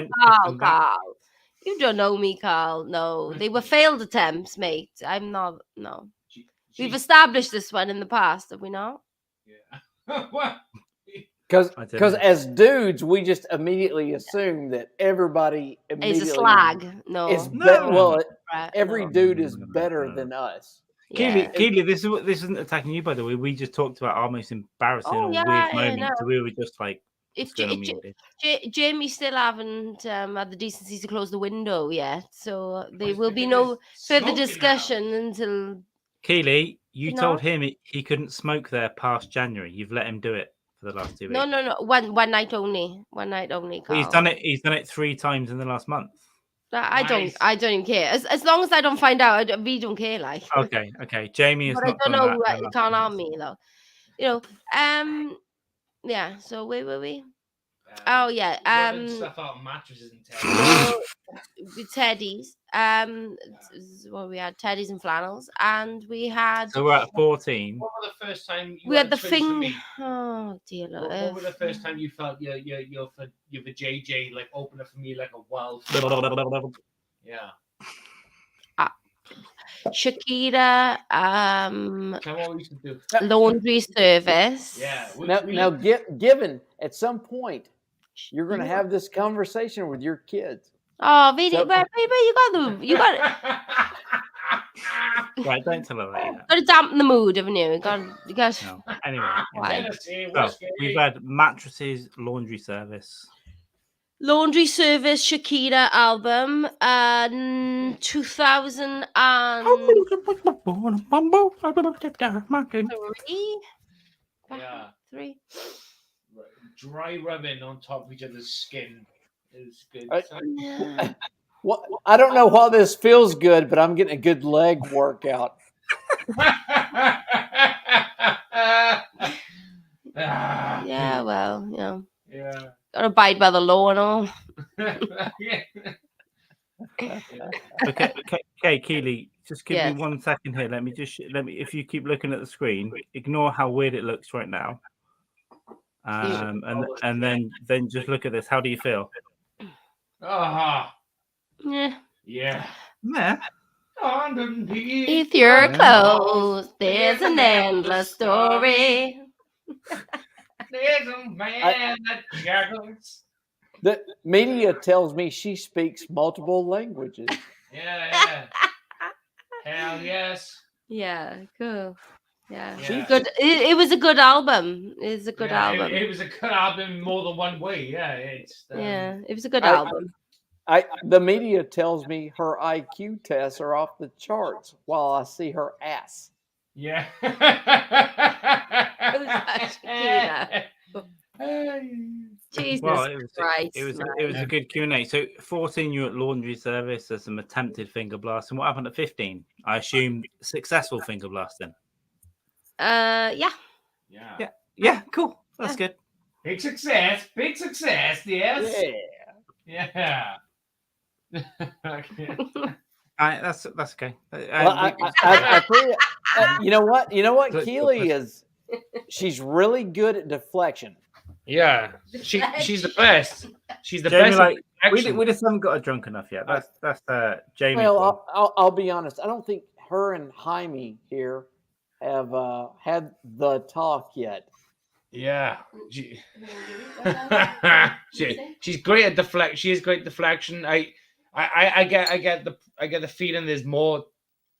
You don't know me, Carl. No, they were failed attempts, mate. I'm not. No, we've established this one in the past, have we not?
Yeah. What?
Because as dudes, we just immediately assume that everybody immediately
is a slag.
Every dude is better than us.
Keely, this isn't attacking you, by the way. We just talked about our most embarrassing or weird moments. So we were just like,
if Jamie still haven't had the decency to close the window yet, so there will be no further discussion until.
Keely, you told him he couldn't smoke there past January. You've let him do it for the last 2 weeks.
No. One night only. Carl.
He's done it 3 times in the last month.
I don't even care. As long as I don't find out, we don't care. Like.
Okay. Jamie is
but
not.
I don't know. It can't harm me though. Yeah. So where were we?
Stuff out mattresses and
teddies. We had teddies and flannels, and we had.
So we're at 14.
What was the first time
we had the thing? Oh dear Lord!
What was the first time you felt your JJ like open up for me like a wild? Yeah.
Shakira,
what we used to do.
laundry service.
Yeah.
Now, given at some point you're going to have this conversation with your kids.
Oh, baby, you got
Right, don't tell her that.
Got to dampen the mood, haven't you? No.
Anyway, we've had mattresses, laundry service.
Laundry service, Shakira album, 2003.
Dry rubbing on top of each other's skin is good.
Well, I don't know why this feels good, but I'm getting a good leg workout.
Yeah, well,
Yeah.
Gotta abide by the law and all.
Okay, Keely, just give me 1 second here. Let me. If you keep looking at the screen, ignore how weird it looks right now. And then just look at this. How do you feel?
Yeah.
Underneath
your clothes, there's an endless story.
There's a man that juggles.
The media tells me she speaks multiple languages.
Yeah. Hell yes.
Yeah, cool. Yeah. Good. It was a good album. It's a good album.
It was a good album more than one way. Yeah, it
was a good album.
The media tells me her IQ tests are off the charts while I see her ass.
Yeah.
Jesus Christ.
It was a good Q&A. So 14, you at laundry service. There's some attempted finger blasting. What happened at 15? I assume successful finger blasting.
Yeah,
cool. That's good.
Big success. Yes. Yeah.
That's okay.
I tell you, you know what? Keely is. She's really good at deflection.
Yeah, she's the best. She's the
Jamie,
best.
like
Action.
we just haven't got her drunk enough yet. That's Jamie.
Well, I'll be honest. I don't think her and Jaime here have had the talk yet.
Yeah, she's great at deflect. She is great deflection. I get the feeling there's more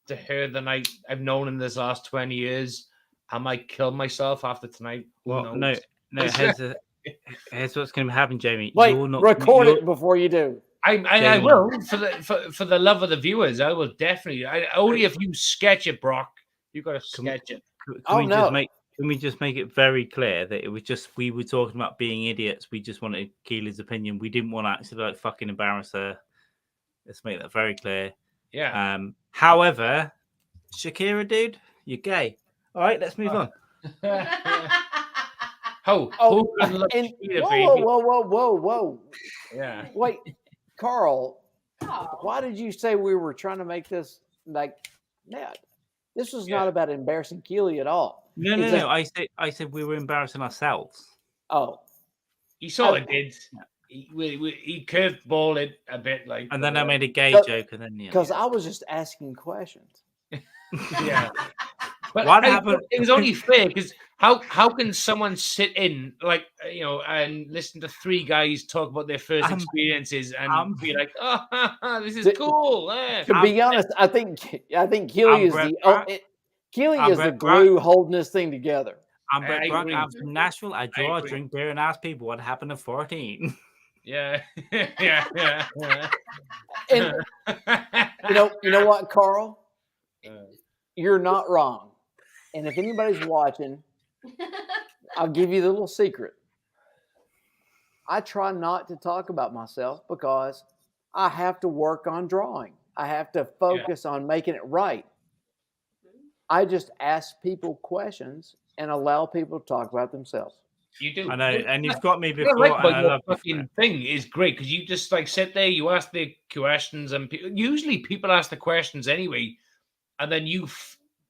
to her than I've known in this last 20 years. I might kill myself after tonight.
Well, no. Here's what's going to happen, Jamie.
Wait, record it before you do.
I will for the love of the viewers. I will definitely. Only if you sketch it, Brock. You got to sketch it.
Can we just make it very clear that it was just we were talking about being idiots. We just wanted Keela's opinion. We didn't want to actually like fucking embarrass her. Let's make that very clear.
Yeah.
However, Shakira, dude, you're gay. All right, let's move on.
Whoa.
Yeah.
Wait, Carl, why did you say we were trying to make this like that? This was not about embarrassing Keely at all.
No. I said we were embarrassing ourselves.
Oh.
He sort of did. He curveballed it a bit, like.
And then I made a gay joke, and then
because I was just asking questions.
Yeah. But
what happened?
It was only fair because how can someone sit in and listen to three guys talk about their first experiences and be like, oh, this is cool.
To be honest, I think Keely is the glue holding this thing together.
I'm Brett Brock. I'm from Nashville. I draw, drink beer, and ask people what happened at 14.
Yeah.
And you know what, Carl? You're not wrong. And if anybody's watching, I'll give you the little secret. I try not to talk about myself because I have to work on drawing. I have to focus on making it right. I just ask people questions and allow people to talk about themselves.
You do.
I know, and you've got me before.
The fucking thing is great because you just like sit there, you ask the questions, and usually people ask the questions anyway, and then you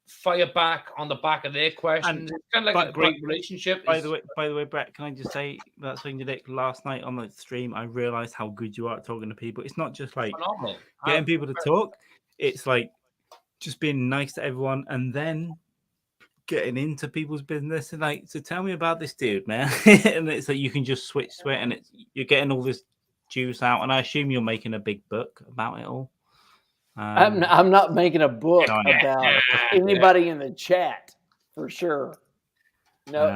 fire back on the back of their questions. It's kind of like a great relationship.
By the way, Brett, can I just say that's thing you did last night on the stream? I realized how good you are at talking to people. It's not just like getting people to talk. It's like just being nice to everyone, and then getting into people's business and like, so tell me about this dude, man. And it's like you can just switch to it, and you're getting all this juice out. And I assume you're making a big book about it all.
I'm not making a book about anybody in the chat for sure. No,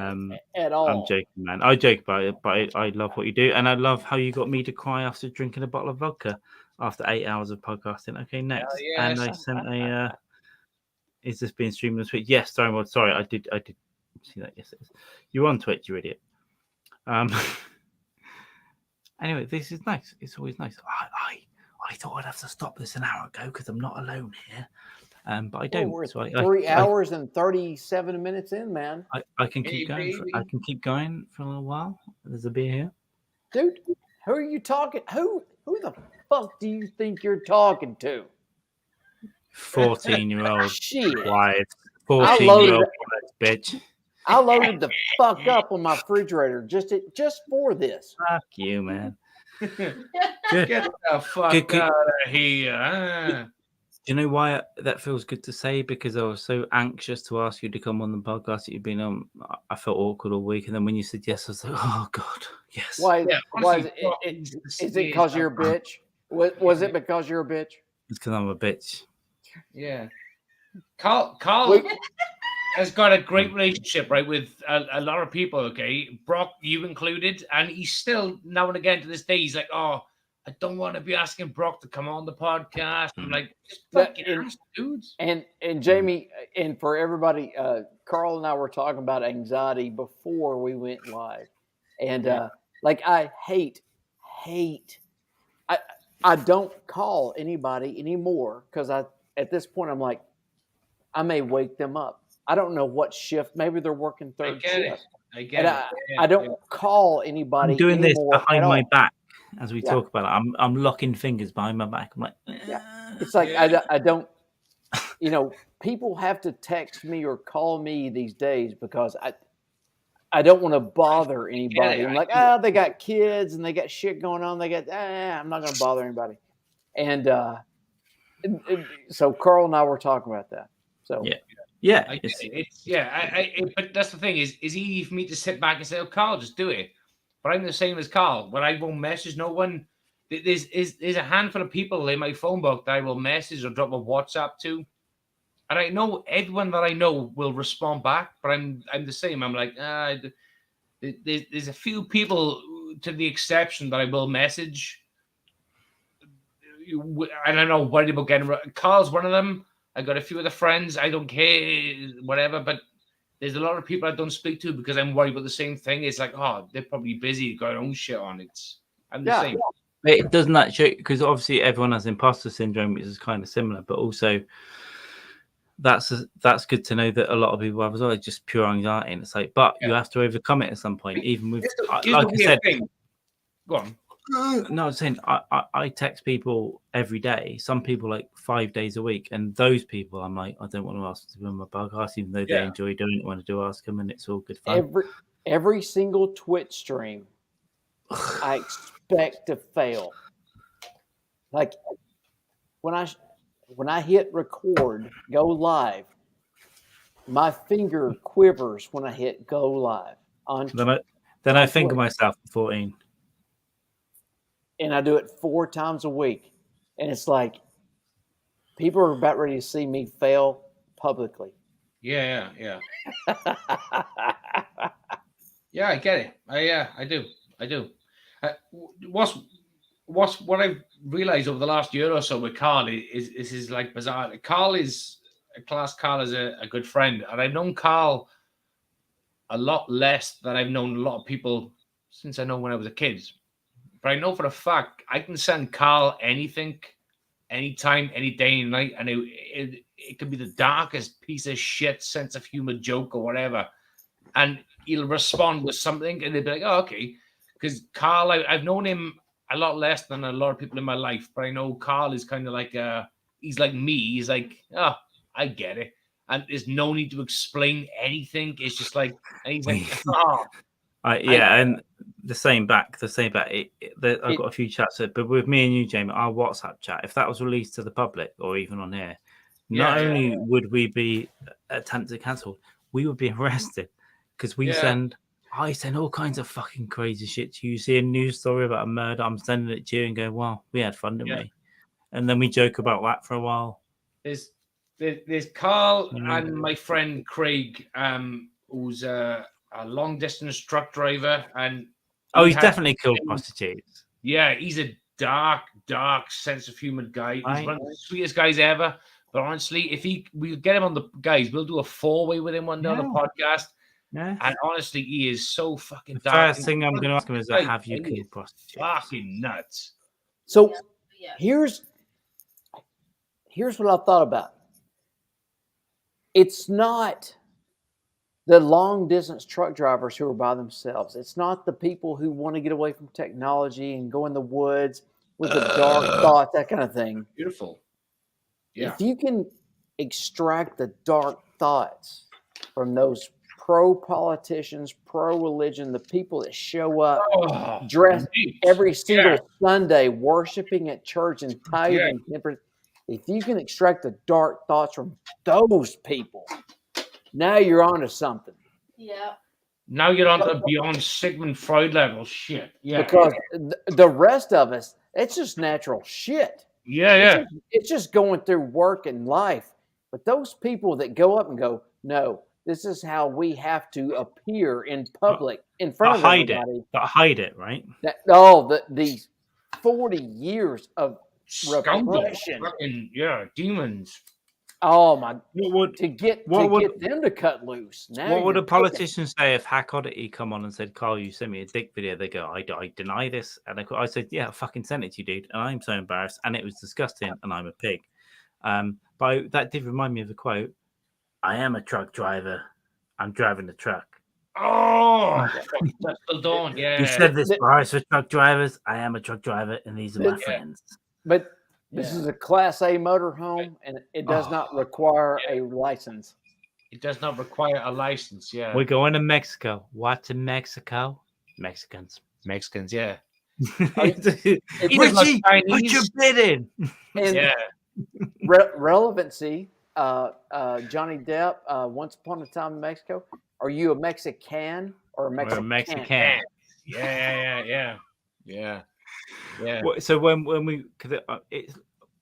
at all.
I'm joking, man. I joke about it, but I love what you do, and I love how you got me to cry after drinking a bottle of vodka after 8 hours of podcasting. Okay, next, and I sent a. Is this being streamed on Twitch? Yes, sorry, I did see that. Yes, it is. You're on Twitch, you idiot. Anyway, this is nice. It's always nice. I thought I'd have to stop this an hour ago because I'm not alone here. But I don't.
We're 3 hours and 37 minutes in, man.
I can keep going. I can keep going for a little while. There's a beer here,
dude. Who are you talking? Who the fuck do you think you're talking to?
14-year-old wife. 14-year-old bitch.
I loaded the fuck up on my refrigerator just for this.
Fuck you, man.
Get the fuck out of here.
Do you know why that feels good to say? Because I was so anxious to ask you to come on the podcast that you've been on. I felt awkward all week. And then when you said yes, I was like, oh, God, yes.
Why is it because you're a bitch? Was it because you're a bitch?
It's because I'm a bitch.
Yeah. Carl has got a great relationship, right, with a lot of people, okay? Brock, you included. And he's still, now and again to this day, he's like, oh, I don't want to be asking Brock to come on the podcast. I'm like, just fucking ask, dudes.
And Jamie, and for everybody, Carl and I were talking about anxiety before we went live. And I hate, I don't call anybody anymore because at this point, I'm like, I may wake them up. I don't know what shift. Maybe they're working third shift.
I get it.
I don't call anybody.
I'm doing this behind my back as we talk about it. I'm locking fingers behind my back. I'm like,
It's like I don't. People have to text me or call me these days because I don't want to bother anybody.
it.
I'm like, oh, they got kids and they got shit going on. They got, I'm not going to bother anybody. And so Carl and I were talking about that. So
yeah,
but that's the thing is easy for me to sit back and say, oh, Carl, just do it. But I'm the same as Carl. When I won't message no one, there's a handful of people in my phone book that I will message or drop a WhatsApp to. And I know everyone that I know will respond back, but I'm the same. I'm like, there's a few people to the exception that I will message. I don't know what about getting. Carl's one of them. I got a few other friends. I don't care, whatever. But there's a lot of people I don't speak to because I'm worried about the same thing. It's like, oh, they're probably busy, got their own shit on. I'm the same.
It doesn't that show, because obviously everyone has imposter syndrome, which is kind of similar, but also that's good to know that a lot of people have as well. It's just pure anxiety, and it's like, but you have to overcome it at some point. Even with, like I said,
go on.
No, I'm saying I text people every day. Some people like 5 days a week, and those people I'm like, I don't want to ask to be on my podcast, even though they enjoy doing it when I do ask them, and it's all good fun.
Every single Twitch stream, I expect to fail. Like when I hit record, go live, my finger quivers when I hit go live.
Then I think of myself at 14.
And I do it 4 times a week. And it's like people are about ready to see me fail publicly.
Yeah. Yeah, I get it. I do. What I've realized over the last year or so with Carl is like bizarre. Carl is a good friend, and I've known Carl a lot less than I've known a lot of people since I know when I was a kid. But I know for a fact I can send Carl anything, anytime, any day and night, and it could be the darkest piece of shit sense of humor joke or whatever, and he'll respond with something, and they'll be like, "Oh, okay," because Carl, I've known him a lot less than a lot of people in my life, but I know Carl is kind of like he's like me. He's like, "Oh, I get it," and there's no need to explain anything. It's just like, and he's like, "Oh."
And the same back. I've got a few chats, but with me and you, Jamie, our WhatsApp chat, if that was released to the public or even on here, not only would we be attempted cancelled, we would be arrested because I send all kinds of fucking crazy shit to you. You see a news story about a murder, I'm sending it to you and go, well, we had fun, didn't we? And then we joke about that for a while.
There's Carl and my friend Craig, who's a long distance truck driver, and
he's definitely killed prostitutes.
Yeah, he's a dark sense of humor guy. He's one of the sweetest guys ever. But honestly, if we get him on the guys, we'll do a 4-way with him one day on the podcast. Yeah. And honestly, he is so fucking dark.
First thing I'm going to ask him is, have you killed prostitutes?
Fucking nuts.
So here's what I thought about. It's not the long distance truck drivers who are by themselves. It's not the people who want to get away from technology and go in the woods with a dark thought, that kind of thing.
Beautiful. Yeah.
If you can extract the dark thoughts from those pro-politicians, pro-religion, the people that show up dressed every single Sunday, worshiping at church and tithing, if you can extract the dark thoughts from those people, now you're onto something.
Yeah.
Now you're on to beyond Sigmund Freud level shit. Yeah.
Because the rest of us, it's just natural shit.
Yeah.
It's just going through work and life. But those people that go up and go, no, this is how we have to appear in public in front of everybody.
Hide it, right?
These 40 years of repression.
Demons.
Oh my! To get them to cut loose. Now
what would a politician say if Hack Oddity come on and said, "Carl, you sent me a dick video"? They go, "I deny this," and I said, "Yeah, I fucking sent it to you, dude," and I'm so embarrassed, and it was disgusting, and I'm a pig. But that did remind me of a quote. I am a truck driver. I'm driving the truck.
Oh, that's the dawn. Yeah.
You said this bars for truck drivers. I am a truck driver, and these are my friends.
But this is a Class A motorhome, and it does not require a license.
It does not require a license. Yeah.
We're going to Mexico. What's in Mexico? Mexicans.
Mexicans. Yeah.
Richie,
Chinese.
put your bid in.
And
Yeah.
relevancy, Johnny Depp, Once Upon a Time in Mexico. Are you a Mexican or a
We're
Mexican?
a Mexican.
Yeah.
So when we, because it's,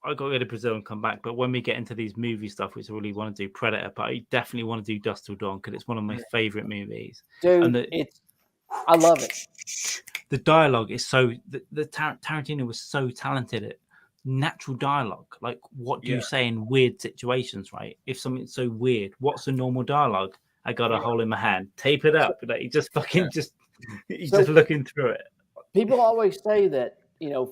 I got to go to Brazil and come back. But when we get into these movie stuff, which I really want to do Predator, but I definitely want to do Dusk Till Dawn because it's one of my favorite movies.
Dude,
And
I love it.
The dialogue is so. Tarantino was so talented at natural dialogue. Like, what do you say in weird situations? Right? If something's so weird, what's the normal dialogue? I got a hole in my hand. Tape it up. Like, he just fucking he's just looking through it.
People always say that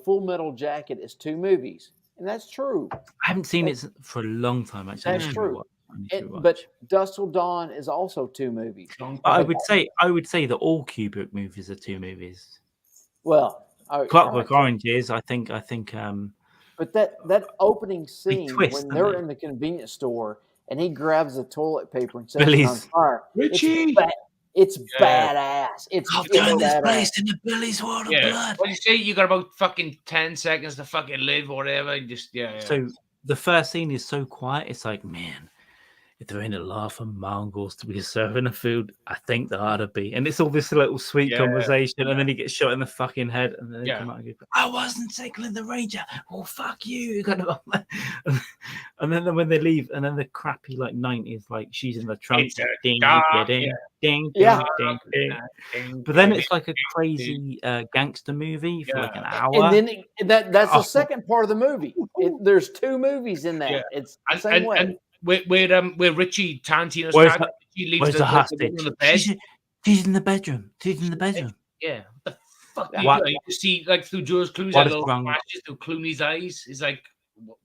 Full Metal Jacket is 2 movies. And that's true.
I haven't seen it for a long time, actually.
That's true. But Dusk Till Dawn is also 2 movies.
I would say that all Kubrick movies are 2 movies.
Well,
Clockwork Orange is, I think.
But that opening scene when they're in the convenience store and he grabs the toilet paper and sets it on fire.
Richie.
It's badass.
I'll turn this place into Billy's World of Blood.
What do you say? You got about fucking 10 seconds to fucking live or whatever. And just
So the first scene is so quiet. It's like, man, if there ain't a lot for Mongols to be serving the food, I think there ought to be. And it's all this little sweet conversation, and then he gets shot in the fucking head, and then they come out and go, I wasn't tickling the ranger. Well, fuck you. And then when they leave, and then the crappy 90s, she's in the trunk, ding, ding. But then it's like a crazy gangster movie for like an hour.
And then that's the second part of the movie. There's 2 movies in that. It's the same way.
And where Richie Tarantino's character, she leaves
the hostage
on the bed.
She's in the bedroom.
Yeah. What the fuck? You see, through George Clooney's little flashes through Clooney's eyes. He's like,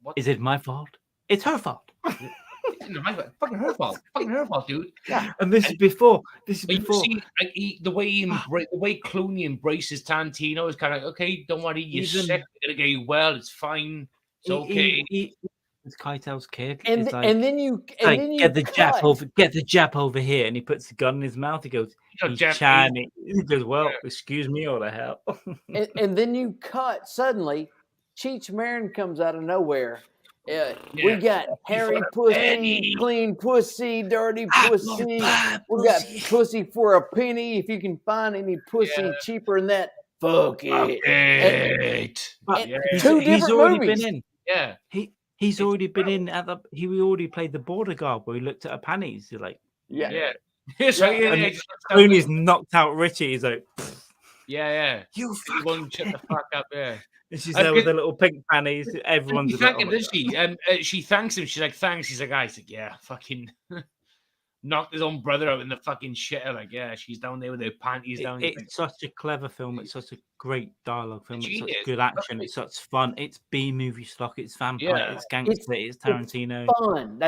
what?
Is it my fault? It's her fault.
Fucking her fault. Fucking her fault, dude.
Yeah. And this is before.
You see, the way Clooney embraces Tarantino is kind of okay. Don't worry, you're sick. We're gonna get you well. It's fine. It's okay.
It's Keitel's kid.
And then you
get the Jap over here, and he puts the gun in his mouth. He goes, he's Chinese. He goes, well, excuse me, or the hell.
and then you cut suddenly. Cheech Marin comes out of nowhere. We got hairy pussy, clean pussy, dirty pussy. We got pussy for a penny. If you can find any pussy cheaper than that, fuck it.
He's already been in.
Yeah.
He's already been in he already played the border guard where he looked at her panties. You're like, Clooney's knocked out Richie. He's like, you
fucking shut the fuck up,
And she's there with the little pink panties. Everyone's
she thank him, doesn't she? She thanks him. She's like, thanks. He's like, he's like, yeah, fucking knocked his own brother out in the fucking shitter. Like, she's down there with her panties down.
It's such a clever film. It's such a great dialogue film. It's such good action. It's such fun. It's B movie stock. It's vampire. It's gangster. It's Tarantino.
It's fun.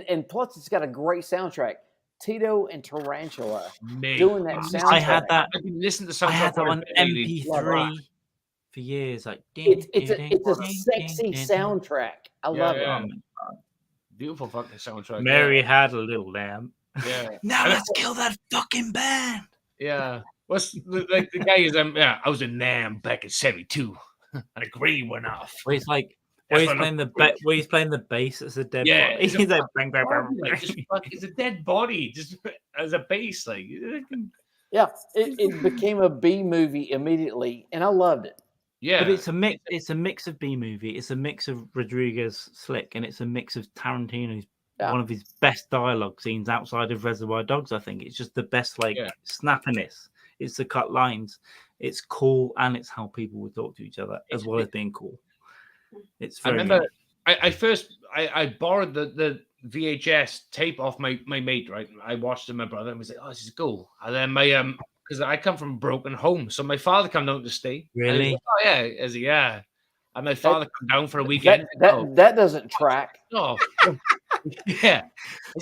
And plus, it's got a great soundtrack. Tito and Tarantula doing that soundtrack.
I had that.
I've been listening to
I had that on MP3 for years. Like,
it's a sexy soundtrack. I love it.
Beautiful fucking soundtrack.
Mary had a little lamb.
Yeah.
Now let's kill that fucking band.
Yeah. What's the guy is I was in Nam back in '72 and a green went off.
Where he's like he's playing the bass as a dead body.
He's
like bang bang bang.
It's a dead body just as a bass, like
it became a B movie immediately, and I loved it.
Yeah,
but it's a mix. It's a mix of B movie. It's a mix of Rodriguez slick, and it's a mix of Tarantino's one of his best dialogue scenes outside of Reservoir Dogs. I think it's just the best snappiness. It's the cut lines. It's cool, and it's how people would talk to each other as well as being cool. It's. Very
I remember I borrowed the VHS tape off my mate. Right, I watched it with my brother and was like, "Oh, this is cool." And then my because I come from a broken home, so my father came down to stay.
Really?
And and my father come down for a weekend.
That doesn't track.
No. Yeah.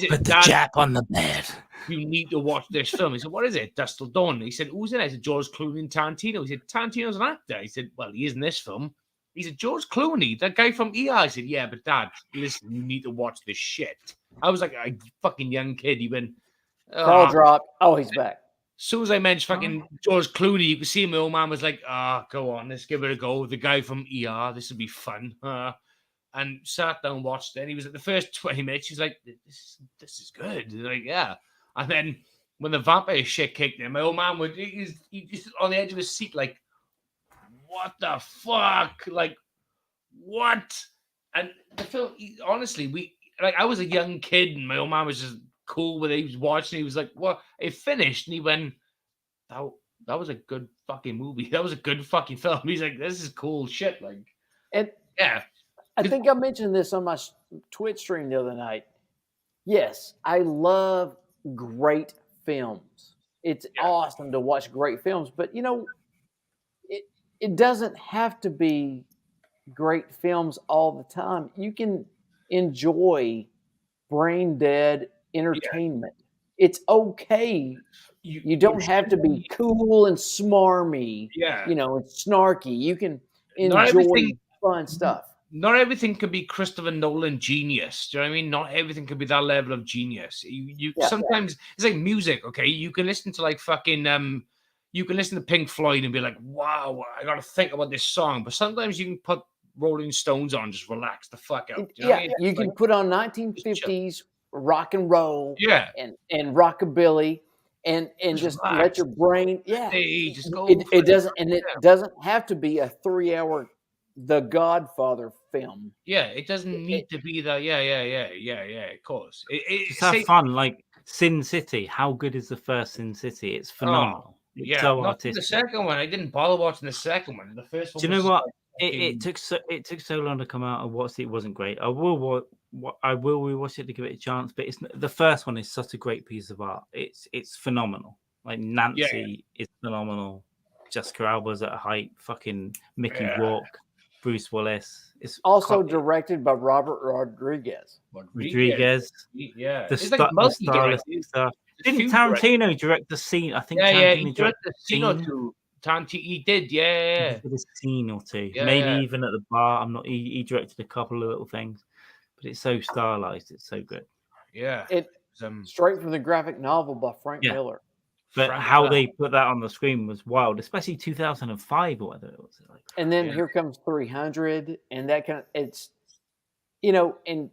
Put the Jap on the bed.
You need to watch this film. He said, what is it? Dusk Till Dawn. He said, who's in it? I said, George Clooney and Tarantino. He said, Tarantino's an actor. He said, well, he is in this film. He said, George Clooney, that guy from ER. I said, yeah, but Dad, listen, you need to watch this shit. I was like a fucking young kid. Even
Call dropped. Oh, he's back.
as soon as I mentioned fucking George Clooney, you could see my old man was like, go on, let's give it a go. The guy from ER, this will be fun. And sat down, watched it. And he was at the first 20 minutes. He's like, this is good. Like, yeah. And then when the vampire shit kicked in, my old man would, he's just on the edge of his seat, like, what the fuck? Like, what? And the film, honestly, I was a young kid, and my old man was just cool with it. He was watching. He was like, "What?" It finished, and he went, "That was a good fucking movie. That was a good fucking film." He's like, "This is cool shit." Like,
And
yeah,
I think I mentioned this on my Twitch stream the other night. Yes, I love great films. It's awesome to watch great films, but you know, it doesn't have to be great films all the time. You can enjoy brain dead entertainment. It's okay. You don't have to be cool and smarmy,
yeah,
you know, and snarky. You can enjoy fun stuff.
Not everything can be Christopher Nolan genius. Do you know what I mean? Not everything can be that level of genius. Sometimes it's like music. Okay, you can listen to like fucking you can listen to Pink Floyd and be like, wow, I got to think about this song. But sometimes you can put Rolling Stones on, just relax the fuck out. You know what I mean?
You can put on 1950s rock and roll, and rockabilly, and just
relax.
let your brain,
Hey, just go.
It doesn't have to be a 3-hour The Godfather film.
Yeah, it doesn't need to be that. Yeah. Of course,
just have fun. Like Sin City. How good is the first Sin City? It's phenomenal. It's so artistic.
The second one, I didn't bother watching the second one. The first one.
Do you know what? It took so long to come out, and it wasn't great. I will rewatch it to give it a chance, but the first one is such a great piece of art. It's phenomenal. Like Nancy is phenomenal. Jessica Alba's at a height. Fucking Mickey Rourke, Bruce Willis. It's
also directed by Robert Rodriguez.
Yeah,
the stylistic stuff. Didn't Tarantino direct the scene? I think
Tarantino directed the scene or two. He did,
He did a scene or two, maybe even at the bar. I'm not. He directed a couple of little things, but it's so stylized. It's so good.
Yeah,
it's straight from the graphic novel by Frank Miller.
But how they put that on the screen was wild, especially 2005 or whatever it was. Like,
and then here comes 300, and that kind of it's, you know, and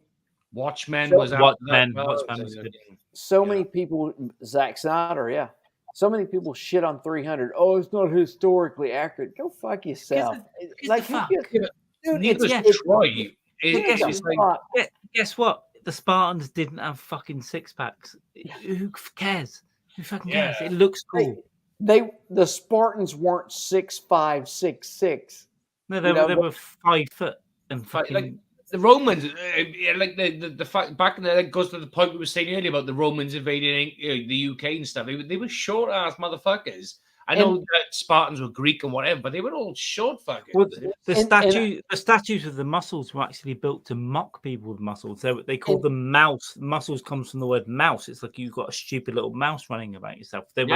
Watchmen was out.
Watchmen was good.
So many people, Zack Snyder, so many people shit on 300. Oh, it's not historically accurate. Go fuck yourself.
Like,
dude,
it's Troy.
Guess what? The Spartans didn't have fucking six packs. Who cares? Who fucking cares? It looks cool.
The Spartans weren't 6'5", 6'6".
No, they were 5 foot and fucking.
Like the Romans, like the fact back in that goes to the point we were saying earlier about the Romans invading the UK and stuff. They were short ass motherfuckers. I know that Spartans were Greek and whatever, but they were all short fuckers.
Well, the statues of the muscles were actually built to mock people with muscles. They called them mouse. Muscles comes from the word mouse. It's like you've got a stupid little mouse running about yourself. They were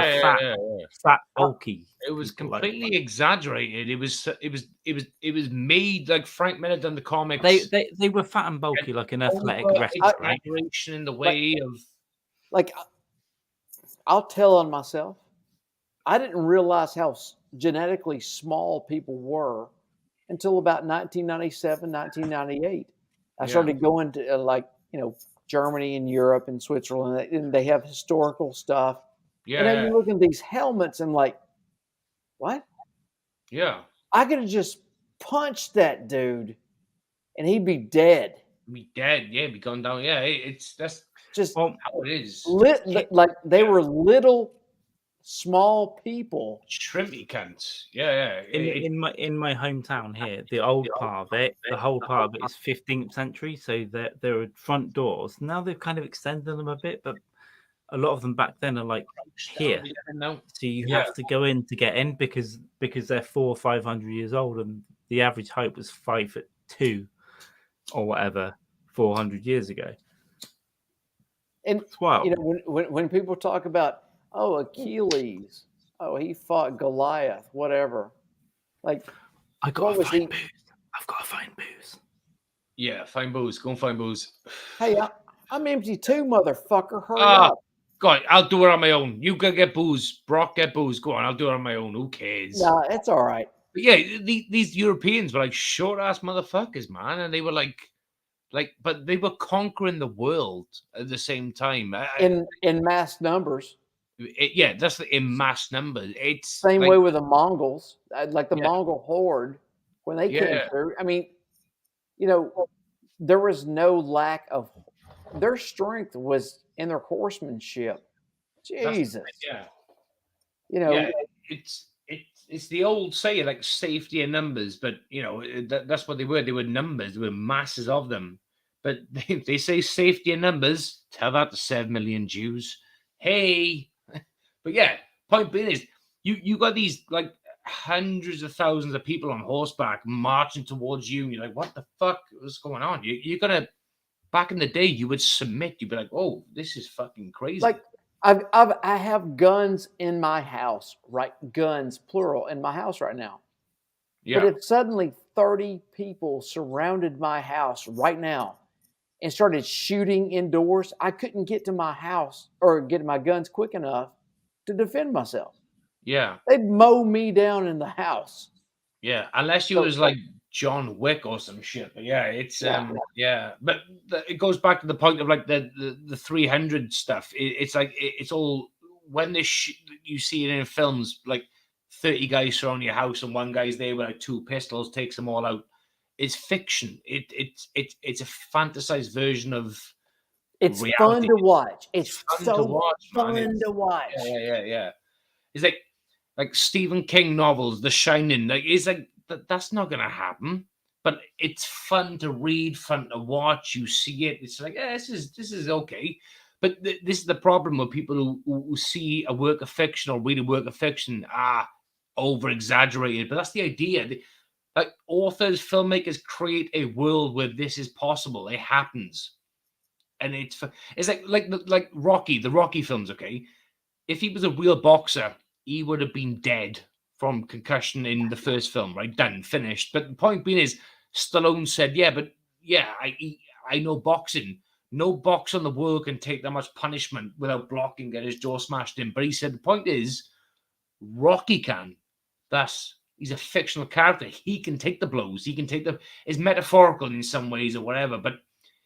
fat, bulky.
It was completely exaggerated. It was made like Frank Miller done the comics.
They were fat and bulky, like an athletic wrestler.
Exaggeration in the way of
like. I'll tell on myself. I didn't realize how genetically small people were until about 1997, 1998. I started going to Germany and Europe and Switzerland, and they have historical stuff. Yeah. And then you look at these helmets and like, what?
Yeah.
I could have just punched that dude and he'd be dead.
Be dead. Yeah, be gone down. Yeah, that's
just
how it is.
Like they were little small people,
shrimpy cunts. Yeah.
In my hometown here, the old part of it, the whole part of it is 15th century. So there are front doors. Now they've kind of extended them a bit, but a lot of them back then are like here. So you have to go in to get in because they're 400 or 500 years old, and the average height was 5'2" or whatever 400 years ago.
And
it's wild.
You know, when people talk about Achilles, he fought Goliath, whatever. Like,
I gotta find booze. I've got to find booze.
Yeah, find booze. Go and find booze.
Hey, I'm empty too, motherfucker. Hurry
Ah,
up.
God, I'll do it on my own. You go get booze. Brock, get booze. Go on, I'll do it on my own. Who cares?
No, it's all right.
But yeah, these Europeans were like short ass motherfuckers, man, and they were like, but they were conquering the world at the same time.
In mass numbers.
Yeah, that's in mass numbers. It's
Same
like,
way with the Mongols, like the
Yeah.
Mongol horde when they came
Yeah.
through. I mean, there was no lack of their strength was in their horsemanship. Jesus,
yeah.
Yeah.
It's the old saying, like safety in numbers, but that's what they were. They were numbers. There were masses of them. But they say safety in numbers. Tell that to 7 million Jews. Hey, but yeah, point being is you got these like hundreds of thousands of people on horseback marching towards you, and you're like, what the fuck is going on? You're gonna, back in the day, you would submit. You'd be like, oh, this is fucking crazy.
Like I have guns in my house, right? Guns, plural, in my house right now.
Yeah.
But if suddenly 30 people surrounded my house right now and started shooting indoors, I couldn't get to my house or get my guns quick enough to defend myself.
Yeah.
They'd mow me down in the house.
Yeah, unless you was like John Wick or some shit. But yeah, it's But it goes back to the point of like the 300 stuff. It's like it's all when you see it in films, like 30 guys surround your house and one guy's there with like 2 pistols, takes them all out. It's fiction. It's a fantasized version of.
It's
reality.
fun to watch. It's
fun
so
to watch, man.
fun to watch.
Yeah. It's like Stephen King novels, The Shining. Like it's like that's not gonna happen. But it's fun to read, fun to watch. You see it. It's like, this is okay. But this is the problem with people who see a work of fiction or read a work of fiction, over exaggerated. But that's the idea. Like authors, filmmakers create a world where this is possible. It happens. And it's like Rocky, the Rocky films. Okay, if he was a real boxer, he would have been dead from concussion in the first film, right? Done, finished. But the point being is, Stallone said, I know boxing. No boxer in the world can take that much punishment without blocking, get his jaw smashed in. But he said the point is, Rocky can. He's a fictional character. He can take the blows. He can take it's metaphorical in some ways or whatever, but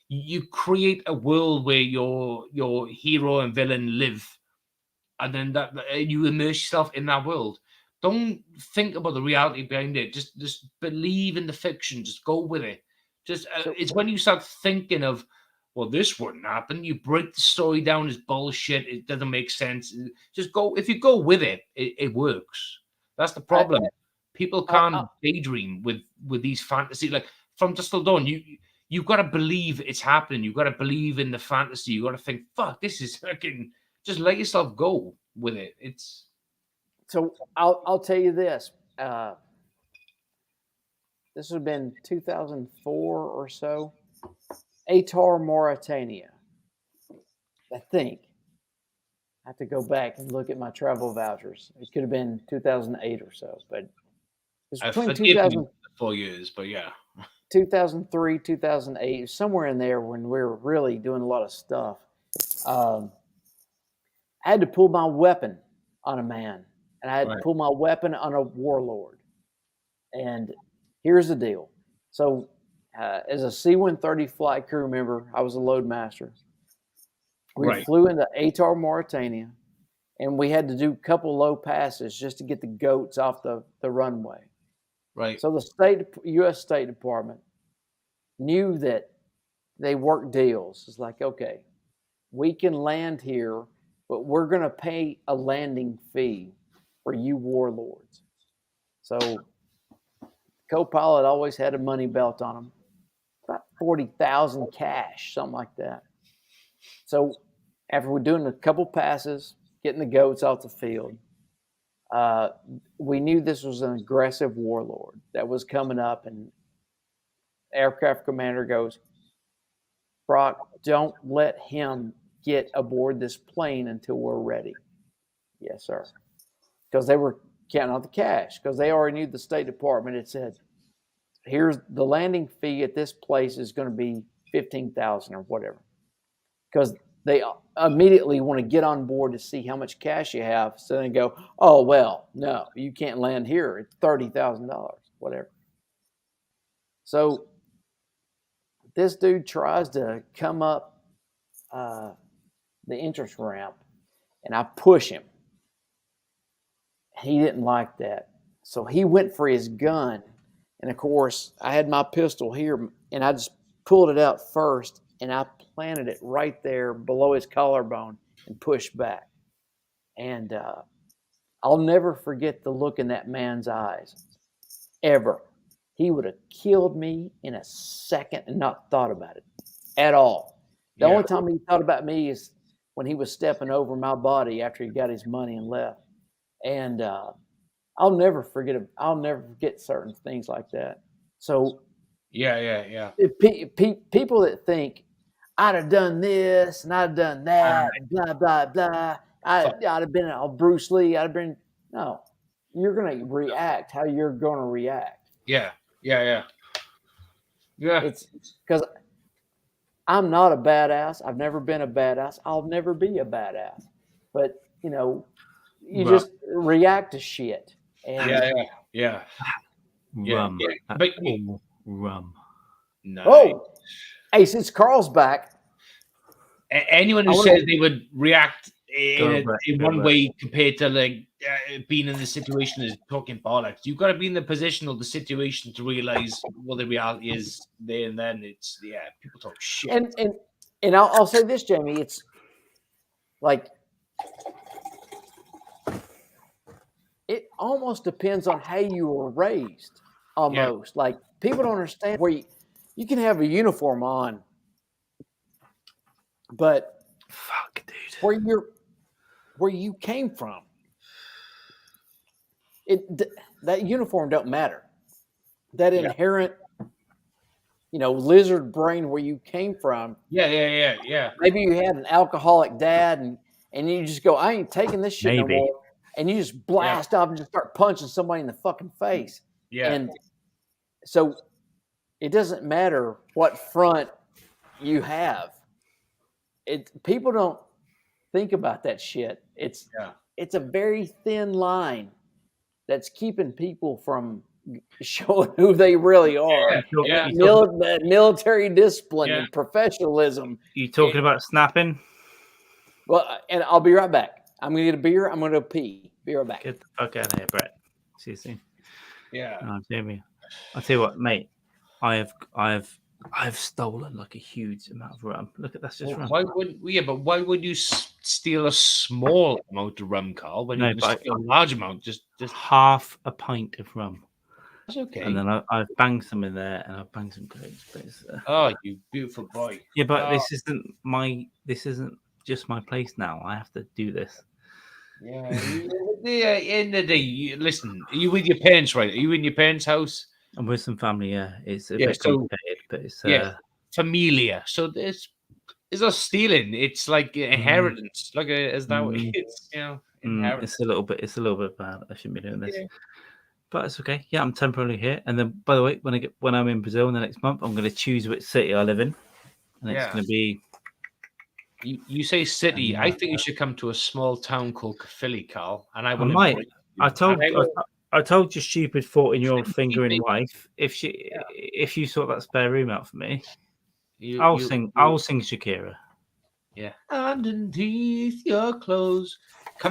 you create a world where your hero and villain live, and then you immerse yourself in that world. Don't think about the reality behind it. Just believe in the fiction. Just go with it. It's when you start thinking of, well, this wouldn't happen. You break the story down as bullshit. It doesn't make sense. Just go. If you go with it, it works. That's the problem. People can't daydream with these fantasy. Like from Dusk Till Dawn, you've got to believe it's happening. You've got to believe in the fantasy. You've got to think, fuck, this is fucking. Just let yourself go with it. It's.
So I'll tell you this. This would have been 2004 or so. Atar, Mauritania. I think. I have to go back and look at my travel vouchers. It could have been 2008 or so, but it's between
4 years, but yeah.
2003, 2008, somewhere in there when we were really doing a lot of stuff. I had to pull my weapon on a man, and I had to pull my weapon on a warlord. And here's the deal. So as a C-130 flight crew member, I was a load master. We flew into Atar, Mauritania, and we had to do a couple low passes just to get the goats off the runway.
Right.
So the U.S. State Department knew that they worked deals. It's like, okay, we can land here, but we're going to pay a landing fee for you warlords. So co-pilot always had a money belt on him, about 40,000 cash, something like that. So after we're doing a couple passes, getting the goats off the field, we knew this was an aggressive warlord that was coming up, and aircraft commander goes, Brock, don't let him get aboard this plane until we're ready. Yes, sir. Because they were counting out the cash, because they already knew the State Department had said, here's the landing fee at this place is going to be $15,000 or whatever. because they immediately want to get on board to see how much cash you have. So they go, oh, well, no, you can't land here. It's $30,000, whatever. So this dude tries to come up the entrance ramp, and I push him. He didn't like that. So he went for his gun. And, of course, I had my pistol here, and I just pulled it out first, and I planted it right there below his collarbone and pushed back. And I'll never forget the look in that man's eyes, ever. He would have killed me in a second and not thought about it at all. The only time he thought about me is when he was stepping over my body after he got his money and left. And I'll never forget certain things like that. So people that think I'd have done this and I'd have done that, blah blah blah. I'd have been Bruce Lee. I'd have been no. You're gonna react how you're gonna react.
Yeah.
It's because I'm not a badass. I've never been a badass. I'll never be a badass. But you just react to shit. And
Rum.
But
Rum.
No.
Oh, hey, since Carl's back,
anyone who says they would react in one way compared to like being in the situation is talking bollocks. You've got to be in the position of the situation to realize what the reality is there and then. It's people talk shit.
And I'll say this, Jamie, it's like it almost depends on how you were raised. Almost like people don't understand where you can have a uniform on, but
fuck, dude,
where you came from, that uniform don't matter. That inherent, lizard brain where you came from.
Yeah.
Maybe you had an alcoholic dad, and you just go, I ain't taking this shit no more, and you just blast off and just start punching somebody in the fucking face.
Yeah.
And so it doesn't matter what front you have. People don't think about that shit. It's a very thin line that's keeping people from showing who they really are. Military discipline and professionalism.
You talking about snapping?
Well, and I'll be right back. I'm going to get a beer. I'm going to pee. Be right back.
Get the fuck out of here, Brett. See you soon.
Yeah.
Jamie, I'll tell you what, mate. I've stolen like a huge amount of rum. Look at that's just rum.
Why would you steal a small amount of rum, Carl? When you can steal a large amount, just
half a pint of rum.
That's okay.
And then I've banged some in there, and I've banged some grapes.
Oh, you beautiful boy!
Yeah, but this isn't just my place now. I have to do this.
Yeah. In the day, listen. Are you with your parents, right? Are you in your parents' house?
I'm with some family. Yeah, it's a bit complicated, but it's
familia. So it's not stealing. It's like inheritance. Like is that what it's inheritance?
It's a little bit bad. I shouldn't be doing this, but it's okay. Yeah, I'm temporarily here. And then, by the way, when I'm in Brazil in the next month, I'm going to choose which city I live in, and it's going to be.
You say city. I think you should come to a small town called Philly, Carl. And I
might. I told your stupid 14-year-old fingering wife if you sort that spare room out for me, I'll sing Shakira.
Yeah. Underneath your clothes. For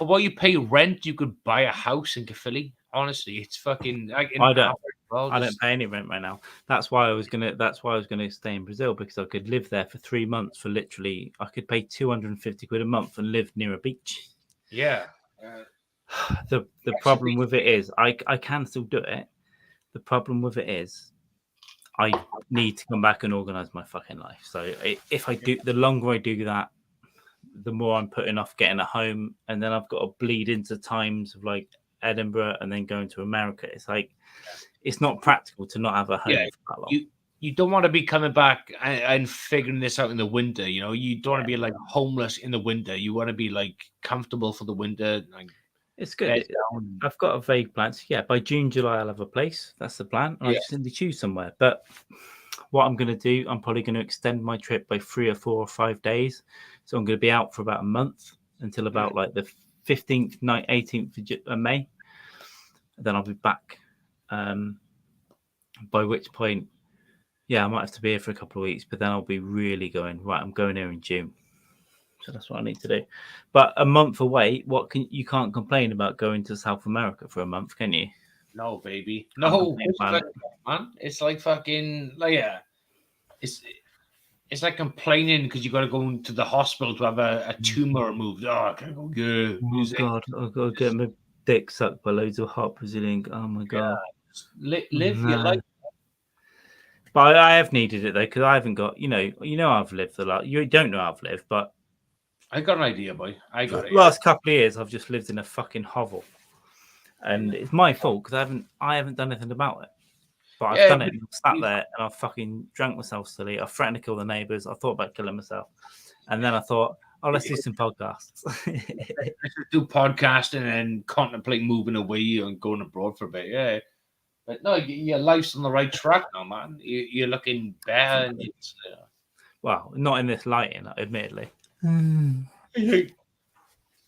what you pay rent, you could buy a house in Philly. Honestly, it's fucking. I
don't pay any rent right now. That's why I was gonna stay in Brazil, because I could live there for 3 months for literally. I could pay 250 quid a month and live near a beach.
Yeah.
The problem with it is I can still do it. The problem with it is I need to come back and organize my fucking life. So if I do, the longer I do that, the more I'm putting off getting a home, and then I've got to bleed into times of like Edinburgh and then going to America. It's like it's not practical to not have a home for that long.
You don't want to be coming back and figuring this out in the winter. You don't want to be like homeless in the winter. You want to be like comfortable for the winter. Like,
it's good. I've got a vague plan. So by June, July, I'll have a place. That's the plan. I just need to choose somewhere. But what I'm going to do, I'm probably going to extend my trip by 3 or 4 or 5 days. So I'm going to be out for about a month until about like the 15th, 18th of May. Then I'll be back. By which point, I might have to be here for a couple of weeks, but then I'll be really going, right, I'm going here in June. So that's what I need to do. But a month away, you can't complain about going to South America for a month, can you?
No, baby. No, man. It's like fucking it's like complaining because you got to go into the hospital to have a tumor removed. Oh, I can't go. Yeah.
Oh God, I've got to get my dick sucked by loads of hot Brazilian. Oh my God.
Live your life.
But I have needed it though, because I haven't got, I've lived a lot. You don't know I've lived, but
I got an idea, boy. I got it.
Last couple of years, I've just lived in a fucking hovel, and it's my fault because I haven't done anything about it. But I've done it. I've sat there and I've fucking drank myself silly. I threatened to kill the neighbours. I thought about killing myself, and then I thought, oh, let's do some podcasts.
Let's do podcasting and contemplate moving away and going abroad for a bit. Yeah. But no, your life's on the right track now, man. You're looking better.
Well, not in this lighting, admittedly.
The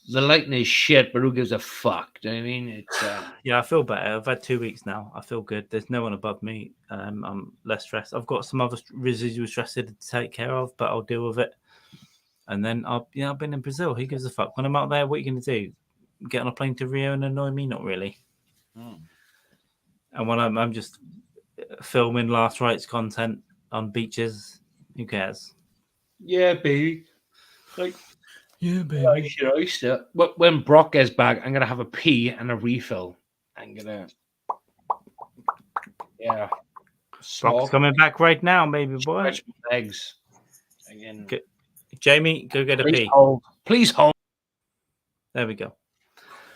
lighting is shit, but who gives a fuck? Do you know what I mean? It's
yeah, I feel better. I've had 2 weeks now. I feel good. There's no one above me. I'm less stressed. I've got some other residual stress to take care of, but I'll deal with it. And then I've been in Brazil. Who gives a fuck? When I'm out there, what are you going to do? Get on a plane to Rio and annoy me? Not really. And when I'm just filming last rites content on beaches, who cares?
Yeah, baby. Like,
yeah, baby.
But when Brock gets back, I'm gonna have a pee and a refill. I'm gonna,
Brock's coming back right now, baby boy.
Stretch my legs again.
Jamie, go get a pee.
Please hold.
There we go.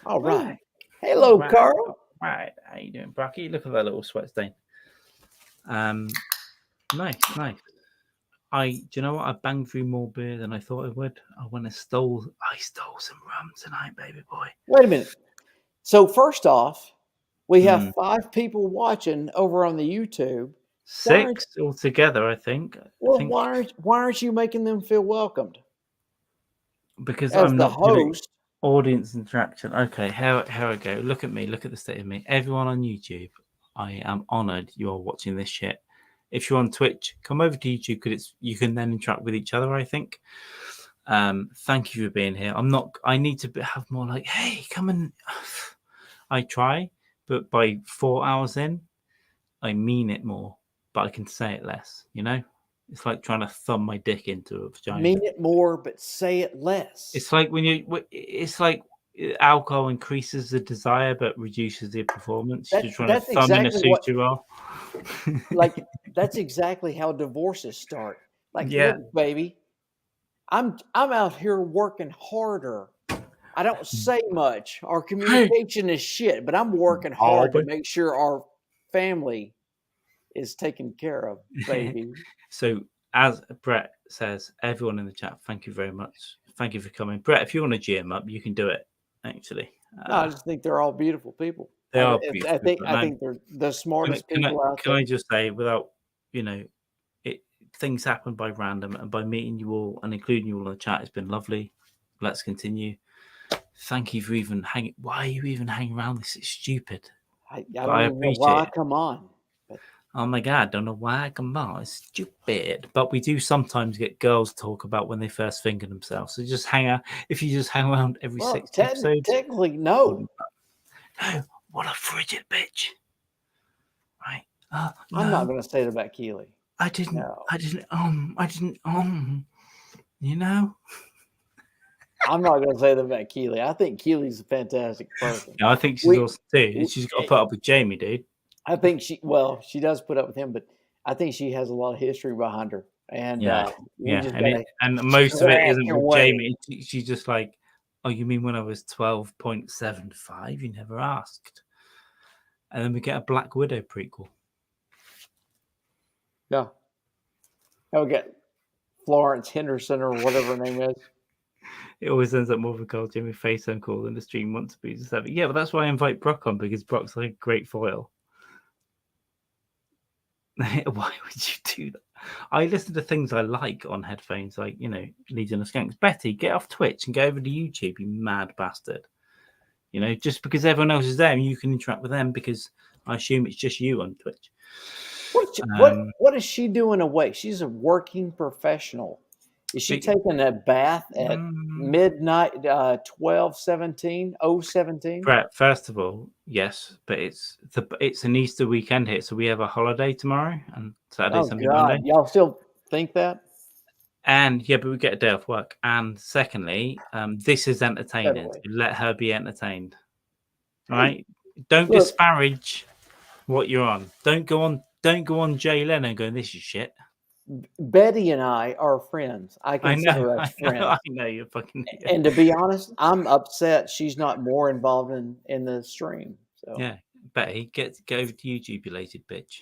All right. Hello, Carl.
Right, how you doing, Brocky? Look at that little sweat stain. Nice. Do you know what? I banged through more beer than I thought I would. I stole some rum tonight, baby boy.
Wait a minute. So first off, we have 5 people watching over on the YouTube.
6 altogether, I think.
Well, why aren't you making them feel welcomed?
Because
as
I'm
the
not
host.
Audience interaction. Okay, here I go. Look at me. Look at the state of me. Everyone on YouTube, I am honored you're watching this shit. If you're on Twitch, come over to YouTube because you can then interact with each other, I think. Thank you for being here. I need to have more like, hey, come and I try, but by 4 hours in, I mean it more, but I can say it less, It's like trying to thumb my dick into a vagina.
Mean it more, but say it less.
It's like it's like alcohol increases the desire but reduces the performance. You're trying to thumb in a suture.
Like that's exactly how divorces start. Like, look, baby, I'm out here working harder. I don't say much. Our communication is shit, but I'm working hard to make sure our family is taken care of, baby.
So, as Brett says, everyone in the chat, thank you very much. Thank you for coming. Brett, if you want to GM up, you can do it, actually.
No, I just think they're all beautiful people.
They are beautiful.
I think they're the smartest people out there.
Can I just say, without, things happen by random, and by meeting you all and including you all in the chat, it's been lovely. Let's continue. Thank you for even hanging. Why are you even hanging around? This is stupid.
I don't even know why I come on.
Oh my God, don't know why I come on. It's stupid. But we do sometimes get girls talk about when they first finger themselves. So just hang out. If you just hang around every 6 episodes.
Technically, no.
No, what a frigid bitch. Right.
No. I'm not going to say that about Keely.
I didn't. I'm not
going to say that about Keely. I think Keely's a fantastic person.
Yeah, I think she's awesome too. She's got to put up with Jamie, dude.
I think she does put up with him, but I think she has a lot of history behind her. And
and most of it isn't with Jamie. She's just like, oh, you mean when I was 12.75? You never asked. And then we get a Black Widow prequel.
Yeah. And we get Florence Henderson or whatever her name is.
It always ends up more of a call Jamie face uncall than the stream wants to be. Yeah, but that's why I invite Brock on, because Brock's like a great foil. Why would you do that? I listen to things I like on headphones, like, you know, Legion of Skanks. Betty, get off Twitch and go over to YouTube, you mad bastard. You know, just because everyone else is there and you can interact with them, because I assume it's just you on Twitch.
What is she doing away? She's a working professional. Is she taking a bath at midnight, 12/17/017?
Brett, first of all, yes, but it's an Easter weekend here, so we have a holiday tomorrow and Saturday, Sunday, Monday.
Y'all still think that?
And yeah, but we get a day off work. And secondly, this is entertaining. So let her be entertained. All right? Don't disparage what you're on. Don't go on Jay Leno going, this is shit.
Betty and I are friends. I consider us friends.
I know you're fucking.
And to be honest, I'm upset she's not more involved in the stream. So
yeah, Betty, go over to YouTube, you lazy bitch.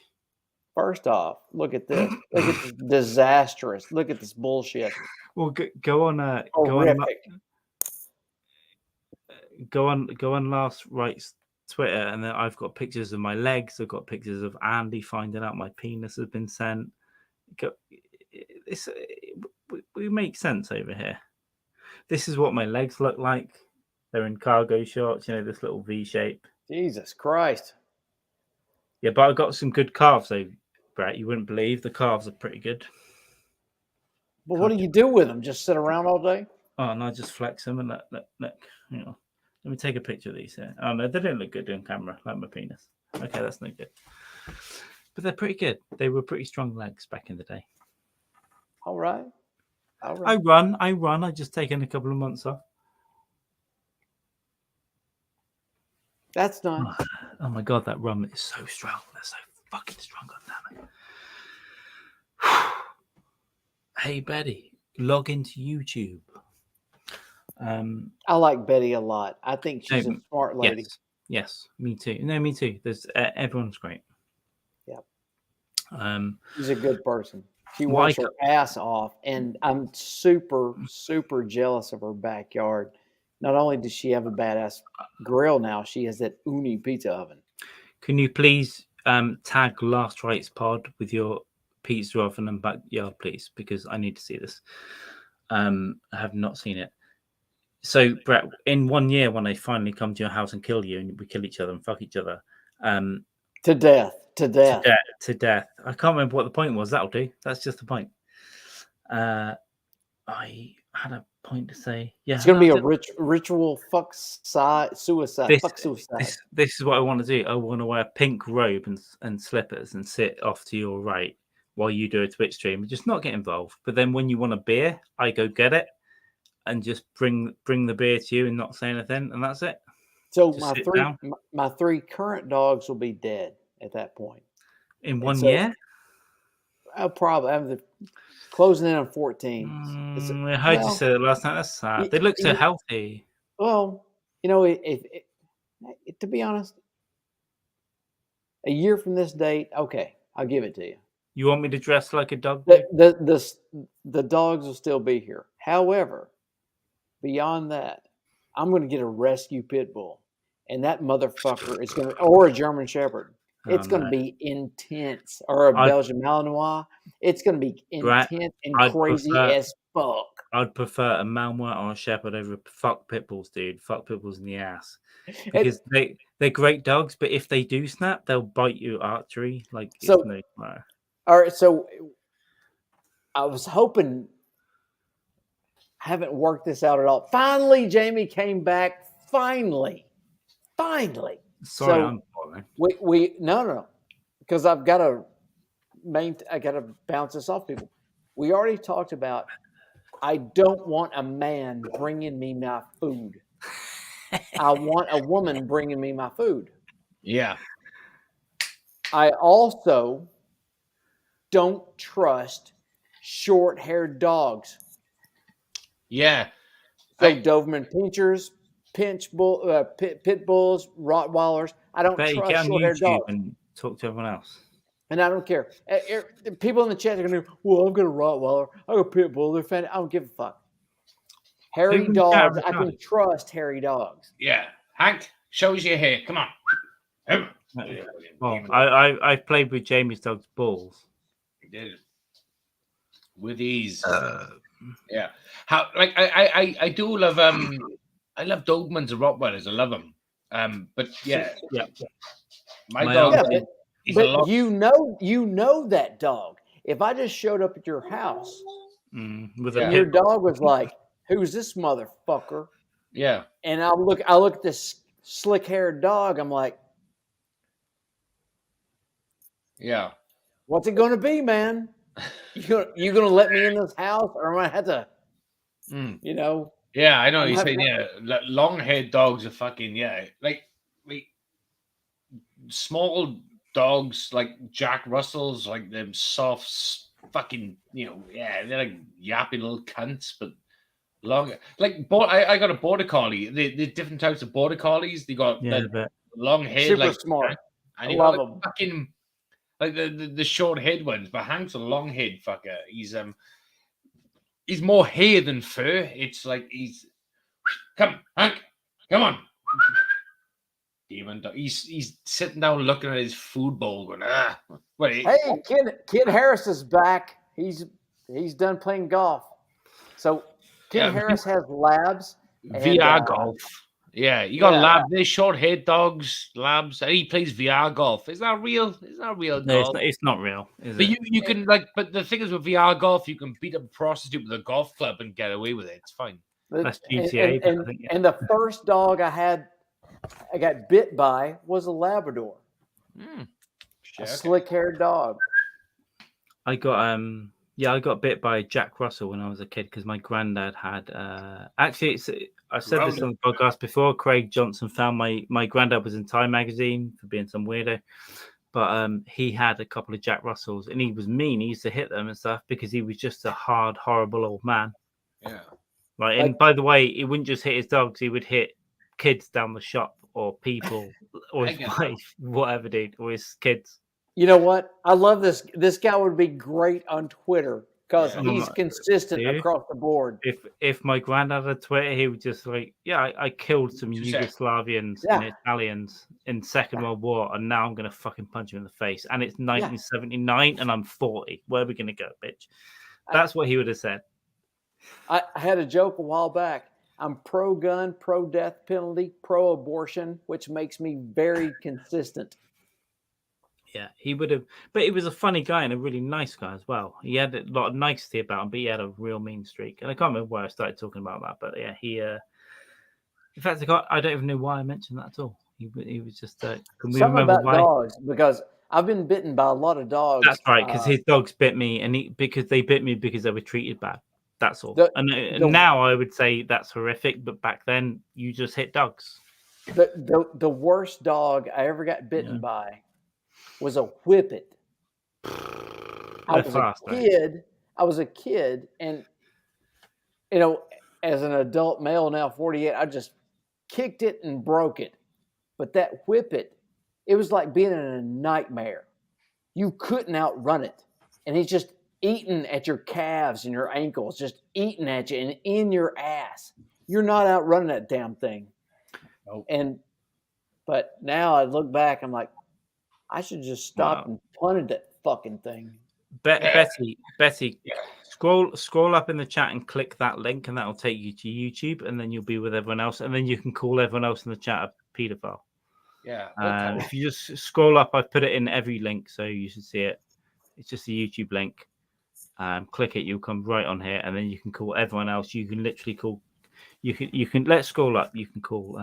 First off, look at this. Look at this disastrous. Look at this bullshit.
Well, go on. Go on Last Rites Twitter, and then I've got pictures of my legs. I've got pictures of Andy finding out my penis has been sent. We make sense over here. This is what my legs look like. They're in cargo shorts, you know, this little V shape.
Jesus Christ.
Yeah, but I got some good calves, though, Brett. You wouldn't believe the calves are pretty good.
Well, what do you do with them? Just sit around all day?
Oh, and I just flex them and look. You know, let me take a picture of these here. Oh no, they don't look good on camera, like my penis. Okay, that's no good. But they're pretty good. They were pretty strong legs back in the day.
All right.
I run. I just taken a couple of months off.
That's nice.
Oh my god, that rum is so strong. They're so fucking strong. God damn it. Hey Betty, log into YouTube.
I like Betty a lot. I think she's a smart lady.
Yes, me too. No, me too. There's everyone's great.
Yeah. She's a good person. She works her ass off, and I'm super, super jealous of her backyard. Not only does she have a badass grill now, she has that uni pizza oven.
Can you please tag Last Rites Pod with your pizza oven and backyard, please? Because I need to see this. I have not seen it. So, Brett, in 1 year, when I finally come to your house and kill you, and we kill each other and fuck each other,
to death. To
death. I can't remember what the point was. That'll do. That's just the point. I had a point to say. Yeah,
it's going to be a ritual suicide.
This is what I want to do. I want to wear a pink robe and slippers and sit off to your right while you do a Twitch stream and just not get involved. But then when you want a beer, I go get it and just bring the beer to you and not say anything, and that's it.
So my three current dogs will be dead at that point.
In 1 year?
I'll probably have closing in on 14.
I heard you say that last night. That's sad. They look so healthy.
Well, you know, to be honest, a year from this date, okay, I'll give it to you.
You want me to dress like a dog?
The dogs will still be here. However, beyond that, I'm going to get a rescue pit bull, and that motherfucker is going to, or a German Shepherd. It's going to be intense, or a Belgian Malinois. It's going to be intense and crazy as fuck.
I'd prefer a Malinois or a Shepherd over fuck pit bulls, dude. Fuck pit bulls in the ass, because they're great dogs, but if they do snap, they'll bite you archery. Like
so.
No matter.
All right, so I was hoping. I haven't worked this out at all. Finally, Jamie came back. Finally.
Sorry, I'm boring.
No, because I got to bounce this off people. We already talked about. I don't want a man bringing me my food. I want a woman bringing me my food.
Yeah.
I also don't trust short-haired dogs.
Yeah.
So Doberman Pinschers, pit bulls, Rottweilers. I don't trust short-haired dogs.
And talk to everyone else.
And I don't care. People in the chat are going to, well, I've got a Rottweiler. I've got a pit bull. They're fan. I don't give a fuck. Hairy dogs. I can trust hairy dogs.
Yeah. Hank, shows you here. Come on.
Well, I played with Jamie's dog's balls.
He did with ease. Yeah. How like I do love I love Dobermans and Rottweilers. I love them. But yeah, my dog.
Yeah, but you know that dog. If I just showed up at your house
with
and your dog was like, "Who's this motherfucker?"
Yeah.
And I look at this slick-haired dog. I'm like,
yeah.
What's it going to be, man? You gonna let me in this house, or am I have to, you know?
Yeah, I know what you're saying. Yeah, long-haired dogs are fucking like small dogs like Jack Russells, like them soft fucking, they're like yappy little cunts, but long. Like I got a border collie. The different types of border collies. They got long hair,
super
like
smart.
and you got like fucking like the short head ones. But Hank's a long head fucker. He's more hair than fur. It's like come Hank, come on. Demon dog. He's sitting down looking at his food bowl going,
Hey, Kid Harris is back. He's done playing golf. So Kid Harris has labs.
VR golf. Yeah, you got labs. They're short-haired dogs, labs. And he plays VR golf. Is that real? It's not real golf.
No, it's not real.
But you can but the thing is with VR golf, you can beat up a prostitute with a golf club and get away with it. It's fine.
That's GTA.
And the first dog I got bit by was a Labrador. A slick-haired dog.
I got bit by Jack Russell when I was a kid because my granddad had. Actually, I said this on the podcast before. Craig Johnson found my granddad was in Time magazine for being some weirdo, but he had a couple of Jack Russells and he was mean. He used to hit them and stuff because he was just a hard, horrible old man.
Yeah.
Right. And by the way, he wouldn't just hit his dogs; he would hit kids down the shop or people or his wife, whatever, dude, or his kids.
You know what? I love this. This guy would be great on Twitter because he's consistent across the board.
If my granddad had Twitter, he would just like, I killed some Yugoslavians and Italians in Second World War, and now I'm gonna fucking punch you in the face. And it's 1979, and I'm 40. Where are we gonna go, bitch? That's what he would have said.
I had a joke a while back. I'm pro-gun, pro-death penalty, pro-abortion, which makes me very consistent.
Yeah, he would have, but he was a funny guy and a really nice guy as well. He had a lot of nicety about him, but he had a real mean streak. And I can't remember why I started talking about that, but yeah, in fact, I don't even know why I mentioned that at all. He was just, can we
something
remember
about
why?
Dogs, because I've been bitten by a lot of dogs.
That's right, because his dogs bit me, and because they bit me because they were treated bad. That's all. And now I would say that's horrific, but back then you just hit dogs.
The worst dog I ever got bitten by was a whippet. I was a kid, and as an adult male now, 48, I just kicked it and broke it. But that whippet, it was like being in a nightmare. You couldn't outrun it, and he's just eating at your calves and your ankles, just eating at you and in your ass. You're not outrunning that damn thing.
Nope.
But now I look back, I'm like, I should just stop and punted that fucking thing.
Betty, scroll up in the chat and click that link, and that'll take you to YouTube, and then you'll be with everyone else, and then you can call everyone else in the chat a pedophile.
Yeah.
If you just scroll up, I've put it in every link, so you should see it. It's just a YouTube link. Click it, you'll come right on here, and then you can call everyone else. You can literally call. You can let's scroll up. You can call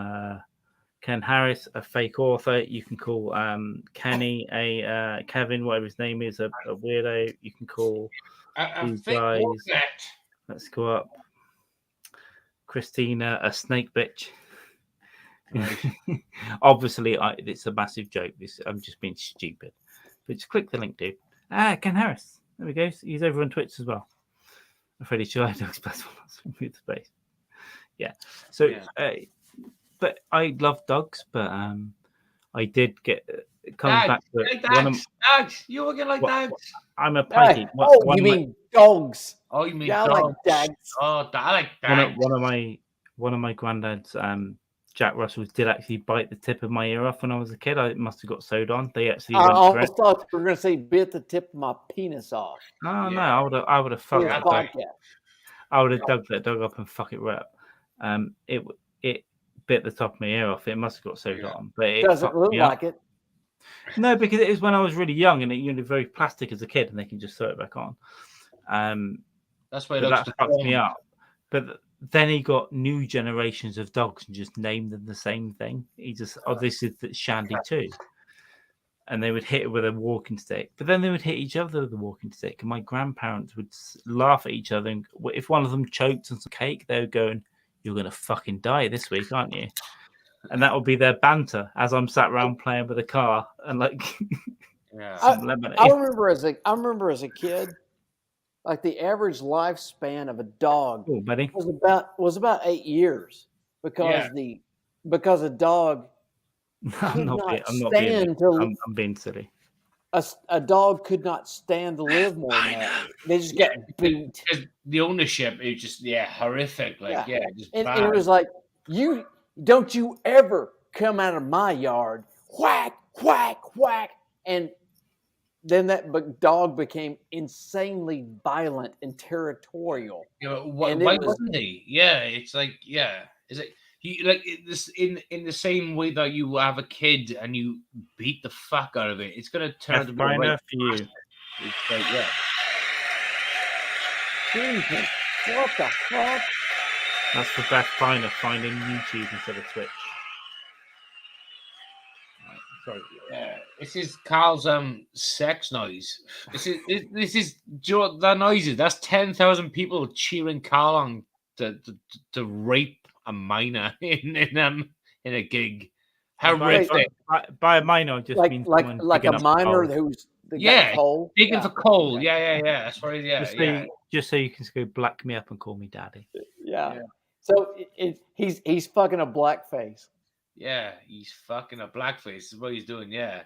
Ken Harris, a fake author. You can call Kenny, Kevin, whatever his name is, a weirdo. You can call these guys. Let's go up. Christina, a snake bitch. Right. Obviously, it's a massive joke. I'm just being stupid. But just click the link, dude. Ken Harris. There we go. He's over on Twitch as well. I'm pretty sure I don't express with space. Yeah. So, but I love dogs, but I did get coming back to
dogs. You looking like dogs?
I'm a pikey.
You mean dogs?
Oh, you mean
dogs?
Like dogs. Oh, I like dogs.
One of my granddad's Jack Russells did actually bite the tip of my ear off when I was a kid. I must have got sewed on. They actually
I
went for it.
almost thought you were going to say bit the tip of my penis off.
Oh no, I would have fucked
This
that dog.
podcast.
I would have dug that dog up and fuck it right up. It bit the top of my ear off. It must have got sewed on, but it
Doesn't
fucked
look
me
like
up.
it.
No, because it was when I was really young, and you're very plastic as a kid, and they can just sew it back on.
That's why it
But
looks
that fucked me
deformed.
up. But then he got new generations of dogs and just named them the same thing. He just, this is Shandy too. And they would hit it with a walking stick. But then they would hit each other with a walking stick. And my grandparents would laugh at each other. And if one of them choked on some cake, they would go, "You're going to fucking die this week, aren't you?" And that would be their banter as I'm sat around playing with a car and like some lemonade.
I remember as a kid, like the average lifespan of a dog was about 8 years because a dog
I'm being silly.
A dog could not stand to live more than that. They just got beat.
The ownership is just horrific. Like just
and
bad.
it was like, you don't you ever come out of my yard, whack, whack, whack. And then that dog became insanely violent and territorial.
Why wasn't he? Yeah, it's like, is it like this in the same way that you have a kid and you beat the fuck out of it? It's gonna turn to be right
for you.
It's like,
Jesus, what the fuck?
That's for Beth Finer finding YouTube instead of Twitch. Sorry.
This is Carl's sex noise. This is that noises. That's 10,000 people cheering Carl on to rape a minor in a gig. How horrific!
By a minor, just means
like a minor who's coal.
Digging for coal. Yeah. That's right.
Just so you can go black me up and call me daddy.
Yeah. So he's fucking a blackface.
Yeah, he's fucking a blackface. Is what he's doing. Yeah,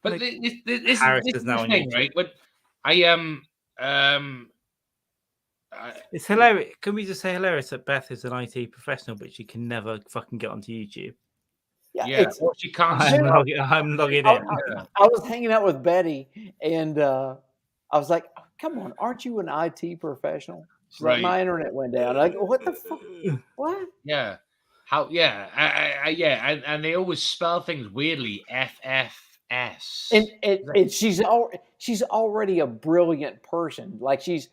but this is now thing, right? But
it's hilarious. Can we just say hilarious that Beth is an IT professional, but she can never fucking get onto YouTube?
Yeah. Well, she can't.
I'm logging in.
I was hanging out with Betty, and I was like, "Come on, aren't you an IT professional?" She's like, "My internet went down." I'm like, what the fuck? What?
Yeah. How? Yeah. And they always spell things weirdly. FFS.
And she's already a brilliant person. Like she's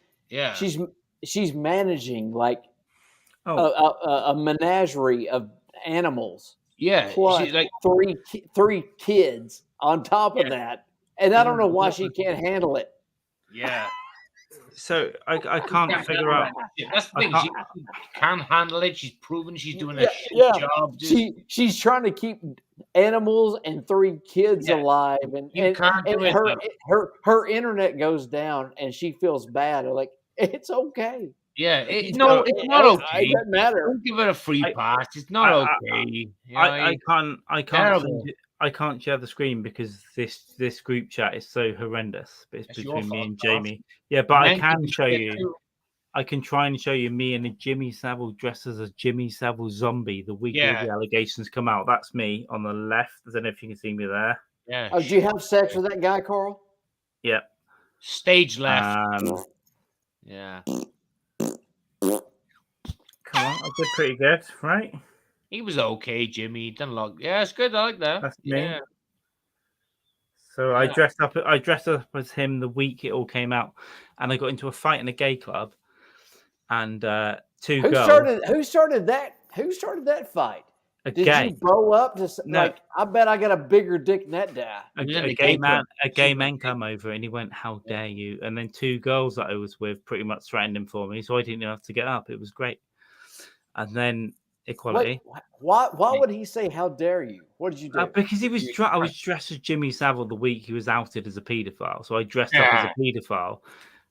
managing like a menagerie of animals.
Yeah.
Plus
she's like
three kids on top of that, and I don't know why she can't handle it.
Yeah.
So I can't figure out.
That's the thing. She can handle it. She's proven she's doing a shit job.
She's trying to keep animals and 3 kids alive, and her internet goes down, and she feels bad. I'm like, it's okay.
Yeah, it's not okay.
It doesn't matter.
Don't give it a free pass. It's not okay.
I can't share the screen because this group chat is so horrendous. But it's between me and Jamie. Yeah, but I can show you. I can try and show you me and a Jimmy Savile dressed as a Jimmy Savile zombie the week all the allegations come out. That's me on the left. I don't know if you can see me there.
Yeah.
Oh, did you have sex with that guy, Carl?
Yeah.
Stage left. Yeah.
Come on, I did pretty good, right?
He was okay, Jimmy. Done a lot. Yeah, it's good. I like that.
That's me. Yeah. So I dressed up as him the week it all came out, and I got into a fight in a gay club, and two girls.
Who started that? Who started that fight? Did you blow up? Like, I bet I got a bigger dick than that guy.
A gay man come over, and he went, "How dare you?" And then 2 girls that I was with pretty much threatened him for me, so I didn't have to get up. It was great. And then equality.
Why would he say, "How dare you"? What did you do?
Because he was. I was dressed as Jimmy Savile the week he was outed as a paedophile, so I dressed up as a paedophile.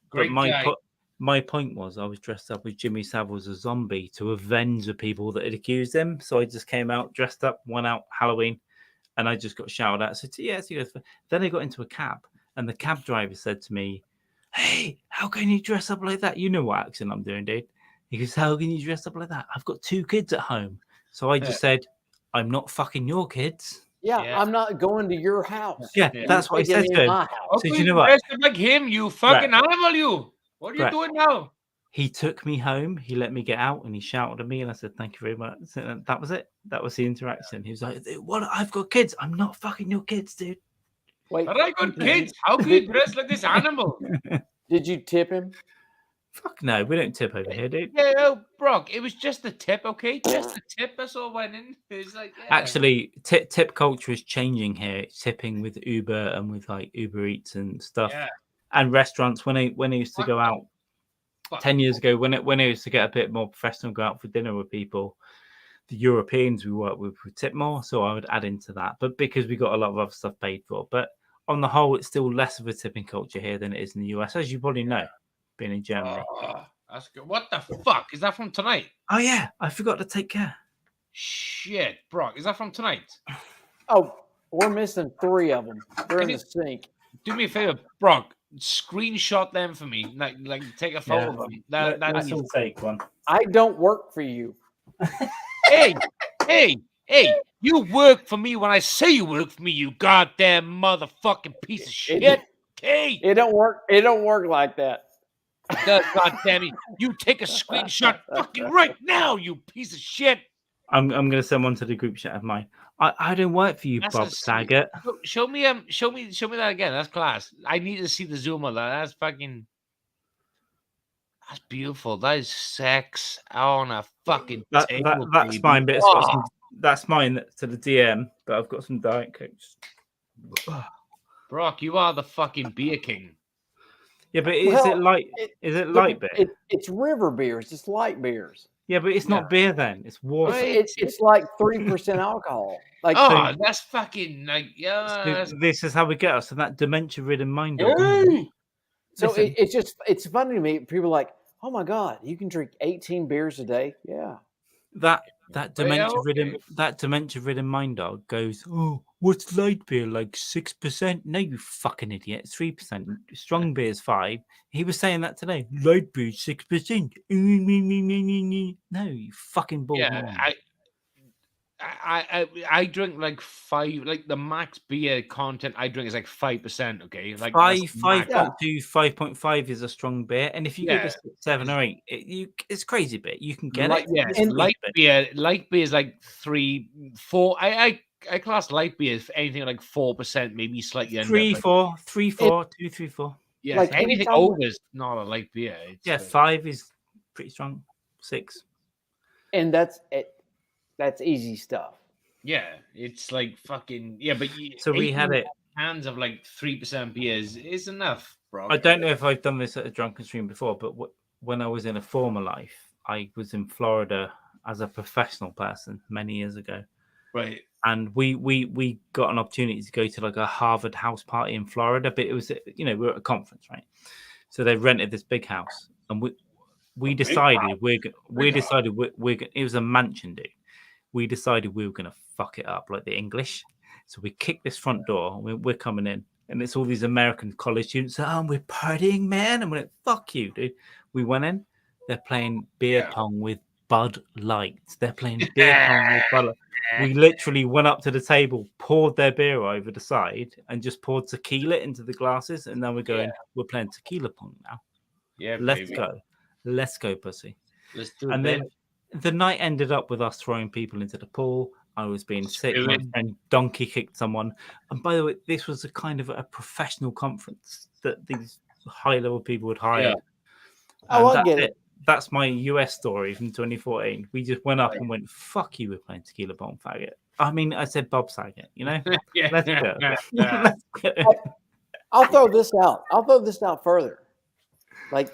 Great
But my point was, I was dressed up as Jimmy Savile as a zombie to avenge the people that had accused him. So I just came out dressed up, went out Halloween, and I just got shouted at. So then I got into a cab, and the cab driver said to me, "Hey, how can you dress up like that? You know what accent I'm doing, dude." He goes, "How can you dress up like that? I've got 2 kids at home." So I just said, I'm not fucking your kids.
Yeah, I'm not going to your house.
Yeah, that's what I said to him.
My house.
So
Okay,
you know what?
dressed up like him, you fucking animal, you. What are you
Brett.
doing now?
He took me home. He let me get out, and he shouted at me, and I said, "Thank you very much." And that was it. That was the interaction. He was like, "What? I've got kids. I'm not fucking your kids, dude."
Wait,
But I got kids. How can you dress like this animal?
Did you tip him?
Fuck no, we don't tip over here, dude.
Yeah, oh, Brock, it was just a tip, okay? Just a tip. That's all went in. It's like, yeah.
Actually, tip culture is changing here. It's tipping with Uber and with like Uber Eats and stuff, and restaurants. When I used to go out 10 years ago, when I used to get a bit more professional, go out for dinner with people, the Europeans we work with would tip more, so I would add into that. But because we got a lot of other stuff paid for, but on the whole, it's still less of a tipping culture here than it is in the US, as you probably know, being in Germany.
That's good. What the fuck? Is that from tonight?
Oh yeah, I forgot to take care.
Shit, Brock, is that from tonight?
Oh, we're missing 3 of them. They're in the sink.
Do me a favor, Brock. Screenshot them for me. Like take a photo of them.
Let's all take one.
I don't work for you.
Hey, you work for me when I say you work for me, you goddamn motherfucking piece of shit. Hey,
it don't work. It don't work like that.
God damn it! You take a screenshot fucking right now, you piece of shit.
I'm gonna send one to the group chat of mine. I don't work for you, Bob Saget.
Show me that again. That's class. I need to see the zoom on that. That's fucking. That's beautiful. That is sex on a fucking table.
That's
baby.
mine, but that's mine to the DM. But I've got some Diet Cokes.
Brock, you are the fucking beer king.
Yeah, but is it light? Is it light beer?
It's river beers. It's light beers.
Yeah, but it's not beer then. It's water.
It's like 3% alcohol. Like
that's fucking like
This is how we get us, and that dementia-ridden mind.
So it's funny to me. People are like, oh my god, you can drink 18 beers a day. Yeah.
That dementia-ridden mind dog goes, oh, what's light beer, like 6%? No, you fucking idiot, 3%. Strong beer is 5%. He was saying that today. Light beer 6%. No, you fucking bald man.
I drink like 5, like the max beer content I drink is like 5%. Okay, like
5.2, 5.5 is a strong beer, and if you give us 7 or 8, it's crazy beer. You can get it.
Yeah, light beer is like 3, 4. I class light beer as anything like 4%, maybe slightly under.
3, 4, 3, 4, 2, 3, 4.
Yeah,
like
anything over is not a light beer. It's
5 is pretty strong. 6,
and that's it. That's easy stuff.
Yeah, it's like fucking but
so we had it.
Cans of like 3% beers is enough, bro.
I don't know if I've done this at a drunken stream before, but when I was in a former life, I was in Florida as a professional person many years ago.
Right.
And we got an opportunity to go to like a Harvard house party in Florida, but it was, we were at a conference, right? So they rented this big house, and we decided it was a mansion, dude. We decided we were going to fuck it up like the English. So we kicked this front door. We're coming in. And it's all these American college students. Oh, we're partying, man. And we're like, fuck you, dude. We went in. They're playing beer pong with Bud Light. They're playing beer pong with Bud Light. We literally went up to the table, poured their beer over the side, and just poured tequila into the glasses. And then we're going, we're playing tequila pong now.
Yeah,
Let's go. Let's go, pussy.
Let's do it.
And then the night ended up with us throwing people into the pool. I was being sick. My friend donkey kicked someone. And by the way, this was a kind of a professional conference that these high-level people would hire.
Yeah. I get it.
That's my US story from 2014. We just went up and went, fuck you, we're playing tequila bomb faggot. I mean, I said Bob Saget, Let's go. Let's go.
I'll throw this out further. Like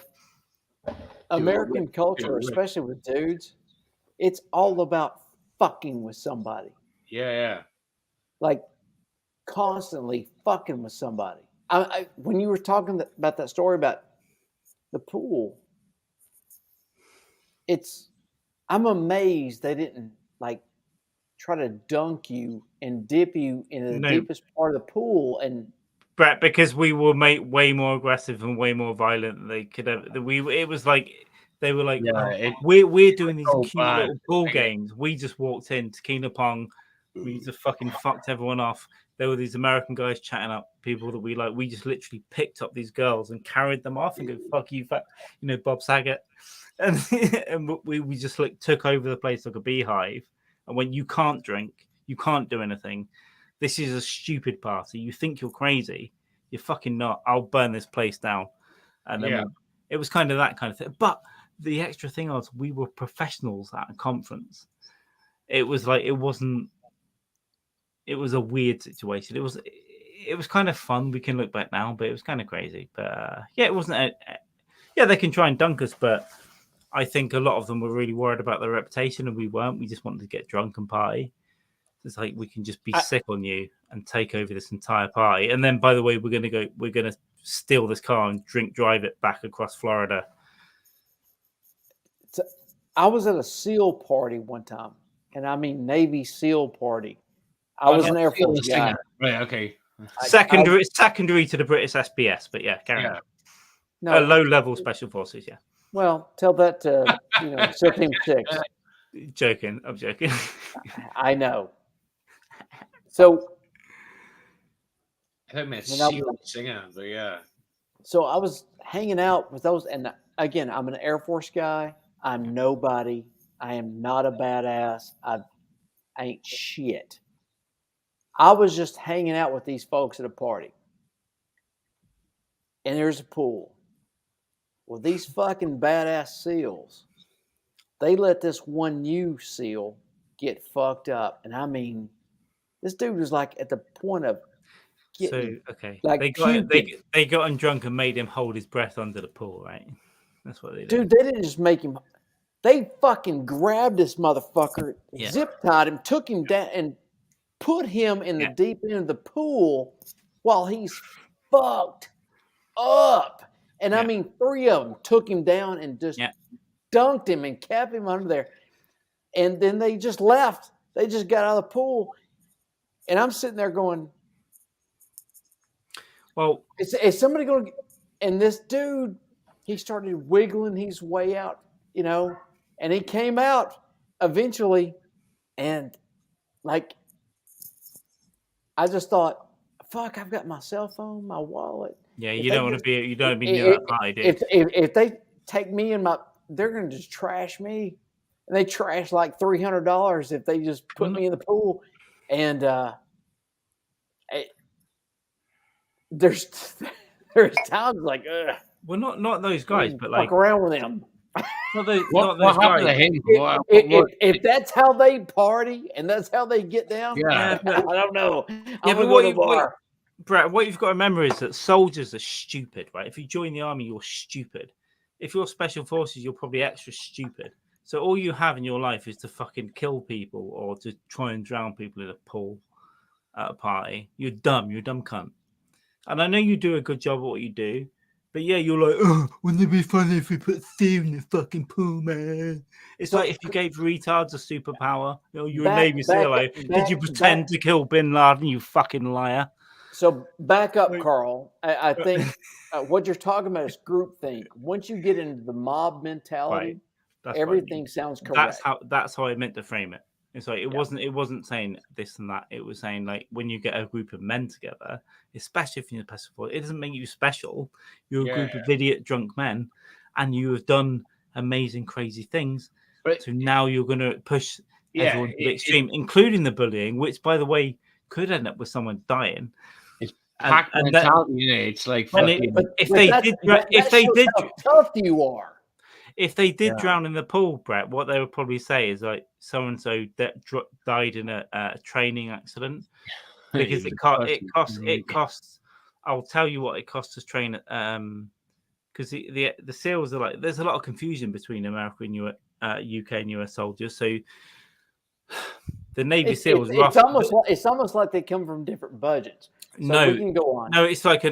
American culture, especially with dudes, it's all about fucking with somebody.
Yeah.
Like constantly fucking with somebody. When you were talking about that story about the pool, I'm amazed they didn't like try to dunk you and dip you in the deepest part of the pool. And
Brett, because we were way more aggressive and way more violent than they could have. It was like they were like, we're doing these cute little pool games. We just walked in tequila pong, We just fucking fucked everyone off. There were these American guys chatting up people that we like. We just literally picked up these girls and carried them off and go, fuck you, Bob Saget. And, and we just like took over the place like a beehive. And when you can't drink, you can't do anything. This is a stupid party. You think you're crazy. You're fucking not. I'll burn this place down. And then it was kind of that kind of thing. But the extra thing was we were professionals at a conference. It was like, it was a weird situation. It was kind of fun. We can look back now, but it was kind of crazy. But it wasn't. They can try and dunk us, but I think a lot of them were really worried about their reputation, and we weren't. We just wanted to get drunk and party. It's like we can just be sick on you and take over this entire party. And then, by the way, we're gonna steal this car and drive it back across Florida.
So, I was at a SEAL party one time, and I mean Navy SEAL party. I was an Air Force guy.
Right, okay.
Secondary to the British SBS, but carry on.
No,
low-level special forces,
Well, tell that to Team 6.
Joking, I'm joking.
I know. So
I think my SEAL singer, but yeah.
So I was hanging out with those, and again, I'm an Air Force guy. I'm nobody. I am not a badass. I ain't shit. I was just hanging out with these folks at a party. And there's a pool. Well, these fucking badass SEALs, they let this one new SEAL get fucked up. And I mean, this dude was like at the point of getting, like
they got him drunk and made him hold his breath under the pool, right? That's what they did.
Dude, they didn't just make him. They fucking grabbed this motherfucker, zip tied him, took him down, and put him in the deep end of the pool while he's fucked up. And I mean, 3 of them took him down and just dunked him and kept him under there. And then they just left. They just got out of the pool. And I'm sitting there going, well, is somebody going to... And this dude, he started wiggling his way out, and he came out eventually. And like, I just thought, fuck, I've got my cell phone, my wallet.
Yeah, you don't want to be near that party, dude.
If they take me and they're going to just trash me. And they trash like $300 if they just put me in the pool. And there's times like,
well, not those guys, but like
fuck around with them.
Not those
happened to him?
If that's how they party and that's how they get down, I don't know.
Brett, what you've got to remember is that soldiers are stupid, right? If you join the army, you're stupid. If you're special forces, you're probably extra stupid. So all you have in your life is to fucking kill people or to try and drown people in a pool at a party. You're dumb. You're a dumb cunt. And I know you do a good job at what you do, but you're like, oh, wouldn't it be funny if we put Steve in the fucking pool, man? It's like if you gave retards a superpower. You're a Navy SEAL. Did you pretend to kill Bin Laden, you fucking liar?
So back up, Carl. I think what you're talking about is groupthink. Once you get into the mob mentality, everything sounds correct.
That's how I meant to frame it. It's like it wasn't saying this and that. It was saying like when you get a group of men together, especially if you're special force, it doesn't make you special. You're a group of idiot drunk men, and you have done amazing, crazy things. So now you're going to push everyone to the extreme, including the bullying, which, by the way, could end up with someone dying.
It's pack mentality, it's like
if they did,
how tough you are.
If they did drown in the pool, Brett, what they would probably say is like so and so that died in a training accident because it costs. I'll tell you what it costs to train because the SEALs are like there's a lot of confusion between America and UK and US soldiers. So the Navy SEALs
it's almost like they come from different budgets. So we can go on.
No, it's like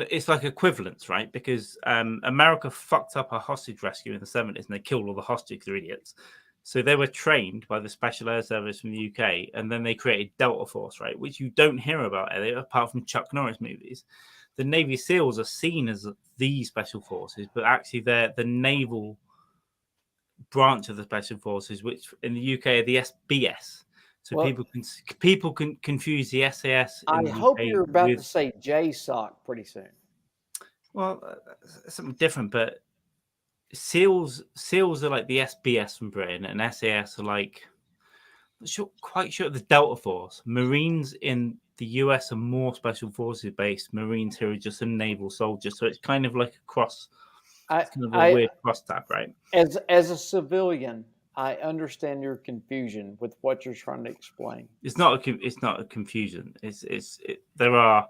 equivalence, right? Because America fucked up a hostage rescue in the 70s and they killed all the hostages. They're idiots. So they were trained by the Special Air Service from the UK, and then they created Delta Force, right? Which you don't hear about, apart from Chuck Norris movies. The Navy SEALs are seen as the Special Forces, but actually they're the naval branch of the Special Forces, which in the UK are the SBS. So
Well,
people can confuse the SAS. In
I
the
hope
UK
you're about to
with,
say JSOC pretty soon.
well, something different, but SEALs are like the SBS from Britain, and SAS are like, quite sure the Delta Force. Marines in the US are more special forces based. Marines here are just a naval soldier. So it's kind of like a cross. It's kind of a weird cross tab, right?
As a civilian, I understand your confusion with what you're trying to explain.
It's not a confusion. There are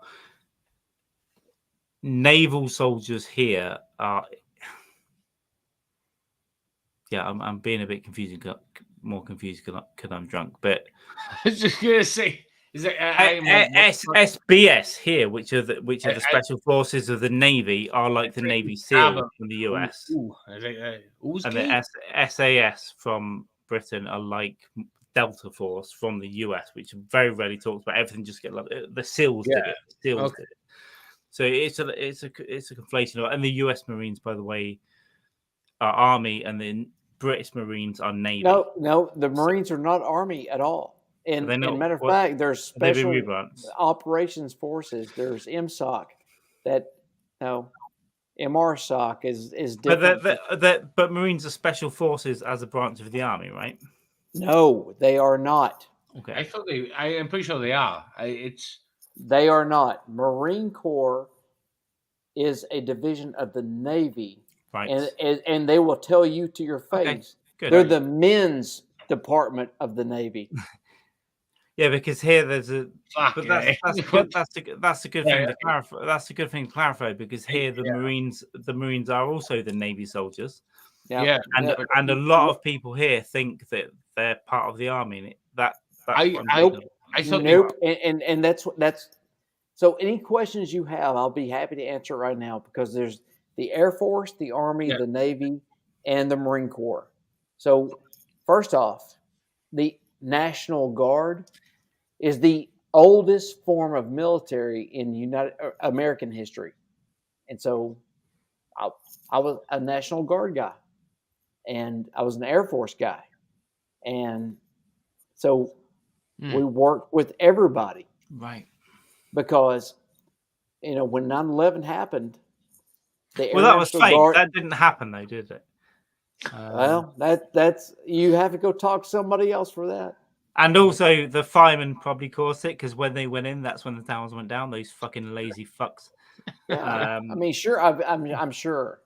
naval soldiers here. Yeah, I'm being a bit confusing, more confused because I'm drunk. But
I was just gonna say, is it
SBS here, which are the special forces of the Navy, are like the Navy SEAL from the US, and the SAS from Britain are like Delta Force from the US, which very rarely talks about. Everything just get like the SEALs did it. The SEALs did it. So it's a conflation. And the US Marines, by the way, are Army, and the British Marines are Navy.
No, the Marines are not Army at all. And matter of fact, there's special operations forces. There's MSOC. MRSOC is different.
But Marines are special forces as a branch of the Army, right?
No, they are not.
Okay,
I'm pretty sure they are.
They are not. Marine Corps is a division of the Navy,
right?
And they will tell you to your face.
Okay,
they're the men's department of the Navy.
Yeah, because here there's a. But that's a good thing to clarify. That's a good thing to clarify, because here the Marines are also the Navy soldiers.
Yeah.
And a lot of people here think that they're part of the Army.
Nope. And that's so. Any questions you have, I'll be happy to answer right now, because there's the Air Force, the Army, the Navy, and the Marine Corps. So first off, the National Guard is the oldest form of military in American history. And so I was a National Guard guy, and I was an Air Force guy. And so we worked with everybody.
Right.
Because, when 9/11 happened,
that was fake. Guard, that didn't happen, though, did it?
Well, that's you have to go talk to somebody else for that.
And also, the firemen probably caused it, because when they went in, that's when the towers went down. Those fucking lazy fucks.
Yeah, I mean, sure. I'm sure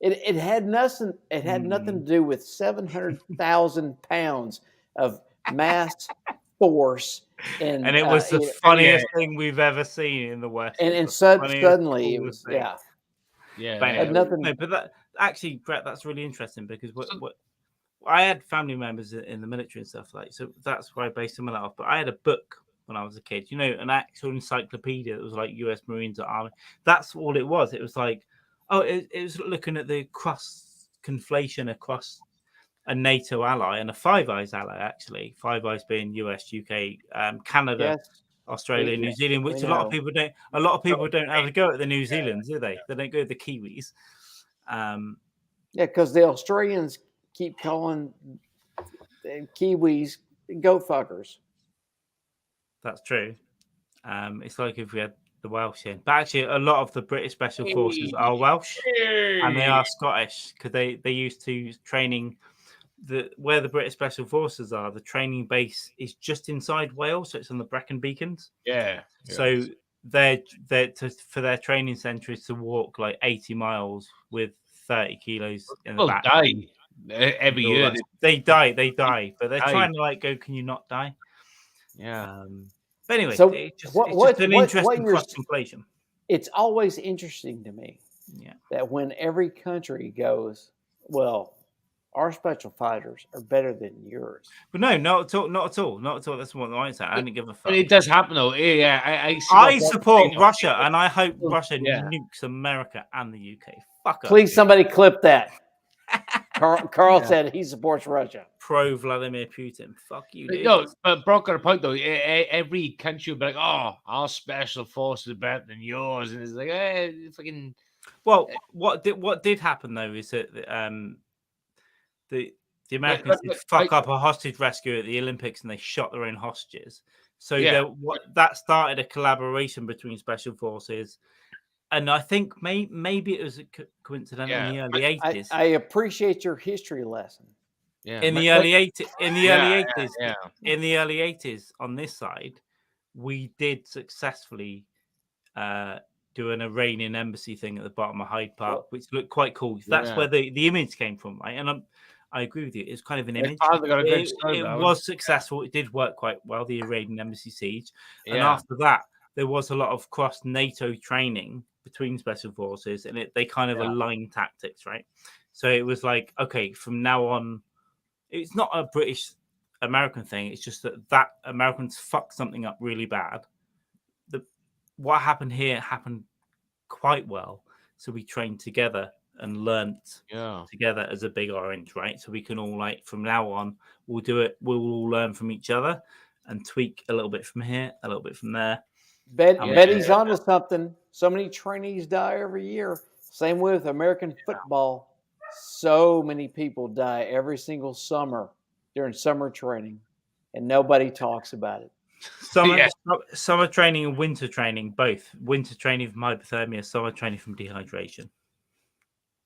it had nothing. It had nothing to do with 700,000 pounds of mass force. And
it was the funniest thing we've ever seen in the West.
And suddenly it was
thing.
Yeah.
But anyway,
nothing.
No, but that actually, Brett, that's really interesting, because what I had family members in the military and stuff so that's where I based some of that off. But I had a book when I was a kid, an actual encyclopedia that was like US Marines or Army. That's all it was. It was like, it was looking at the conflation across a NATO ally and a Five Eyes ally, actually. Five Eyes being US, UK, Canada, Australia, New Zealand, which a lot of people don't. A lot of people don't have a go at the New Zealanders, do they? They don't go at the Kiwis.
Because the Australians keep calling Kiwis goat fuckers.
That's true. It's like if we had the Welsh in, but actually, a lot of the British Special Forces are Welsh, and they are Scottish, because they used to training. Where the British Special Forces are, the training base is just inside Wales, so it's on the Brecon Beacons.
Yeah.
So for their training centre is to walk like 80 miles with 30 kilos in the back.
Die every year.
They die, but they're trying to go. Can you not die?
Yeah.
But anyway,
so
it's just an interesting cross-conflation.
It's always interesting to me, that when every country goes, well, our special fighters are better than yours.
But no, not at all. That's what I said. I didn't give a fuck.
But it does happen, though. Yeah,
I support Russia, and I hope Russia nukes America and the UK. Fuck up.
Please, somebody clip that. Carl said he supports Russia.
Pro Vladimir Putin. Fuck you, dude.
No, but Brock got a point, though. Every country will be like, our special forces are better than yours. And it's like, fucking...
Well, what did happen, though, is that the The Americans did fuck up a hostage rescue at the Olympics, and they shot their own hostages. So that started a collaboration between special forces, and I think maybe it was coincidental in the early 80s.
I appreciate your history lesson.
Yeah.
In the early 80s, on this side, we did successfully do an Iranian embassy thing at the bottom of Hyde Park, which looked quite cool. That's where the image came from, right? And I agree with you. It's kind of an image. It was successful. It did work quite well, the Iranian embassy siege. And after that, there was a lot of cross NATO training between special forces, and they kind of aligned tactics, right? So it was like, okay, from now on, it's not a British American thing. It's just that Americans fucked something up really bad. What happened here happened quite well. So we trained together and learnt together as a big orange, right? So we can all, like, from now on, we'll do it. We'll all learn from each other and tweak a little bit from here, a little bit from there.
Betty's onto something. So many trainees die every year. Same with American football. So many people die every single summer during summer training, and nobody talks about it.
Summer training and winter training, both. Winter training from hypothermia, summer training from dehydration.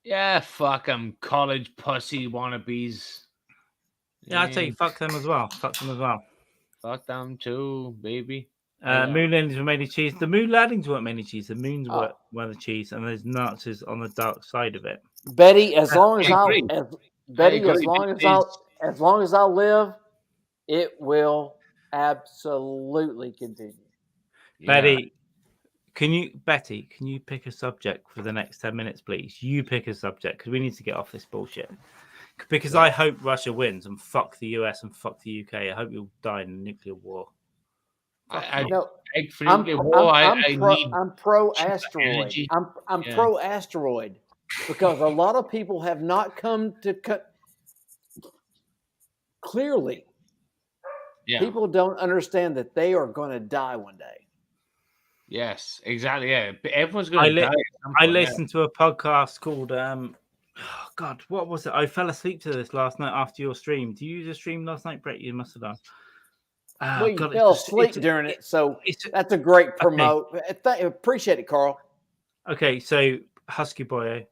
Yeah, fuck them, college pussy wannabes.
Yeah, I'd say fuck them as well. Fuck them as well.
Fuck them too, baby.
Moon landings were made of cheese. The moon landings weren't made of cheese. The moons were the cheese, and there's nuts is on the dark side of it.
Betty, as long as I live, it will absolutely continue.
Betty, can you pick a subject for the next 10 minutes, please? You pick a subject, because we need to get off this bullshit. Because I hope Russia wins and fuck the US and fuck the UK. I hope you'll die in a nuclear war.
I'm pro asteroid. I'm pro asteroid because a lot of people have not come to clearly. Yeah. People don't understand that they are going to die one day.
Yes, exactly. Yeah, but everyone's going to die.
I listened to a podcast called God, what was it? I fell asleep to this last night after your stream. Do you use a stream last night, Brett? You must have done.
Well, you fell asleep during it, so that's a great promote. Okay. Appreciate it, Carl.
Okay, so Husky Boy,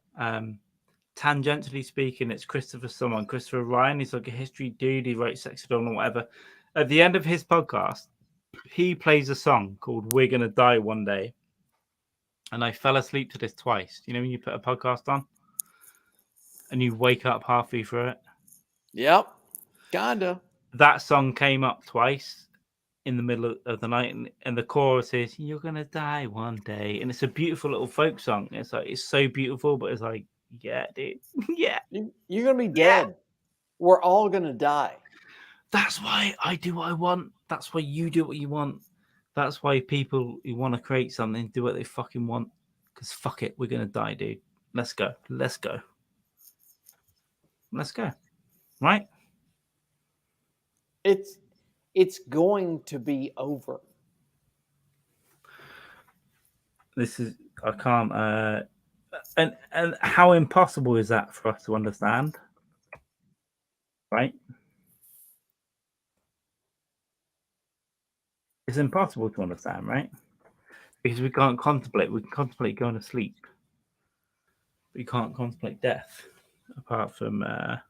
tangentially speaking, it's Christopher Ryan. He's like a history dude. He wrote Sex Dawn or whatever. At the end of his podcast, he plays a song called "We're Gonna Die One Day," and I fell asleep to this twice. You know when you put a podcast on and you wake up halfway through it?
Yep, kinda.
That song came up twice in the middle of the night, and the chorus is "You're gonna die one day," and it's a beautiful little folk song. It's like it's so beautiful, but it's like, yeah, dude, yeah,
you're gonna be dead. We're all gonna die.
That's why I do what I want. That's why you do what you want. That's why people who want to create something do what they fucking want. Because fuck it, we're gonna die, dude. Let's go. Let's go. Let's go. Right?
It's going to be over.
This is I can't and how impossible is that for us to understand? Right? It's impossible to understand, right? Because we can't contemplate. We can contemplate going to sleep. We can't contemplate death, apart from. I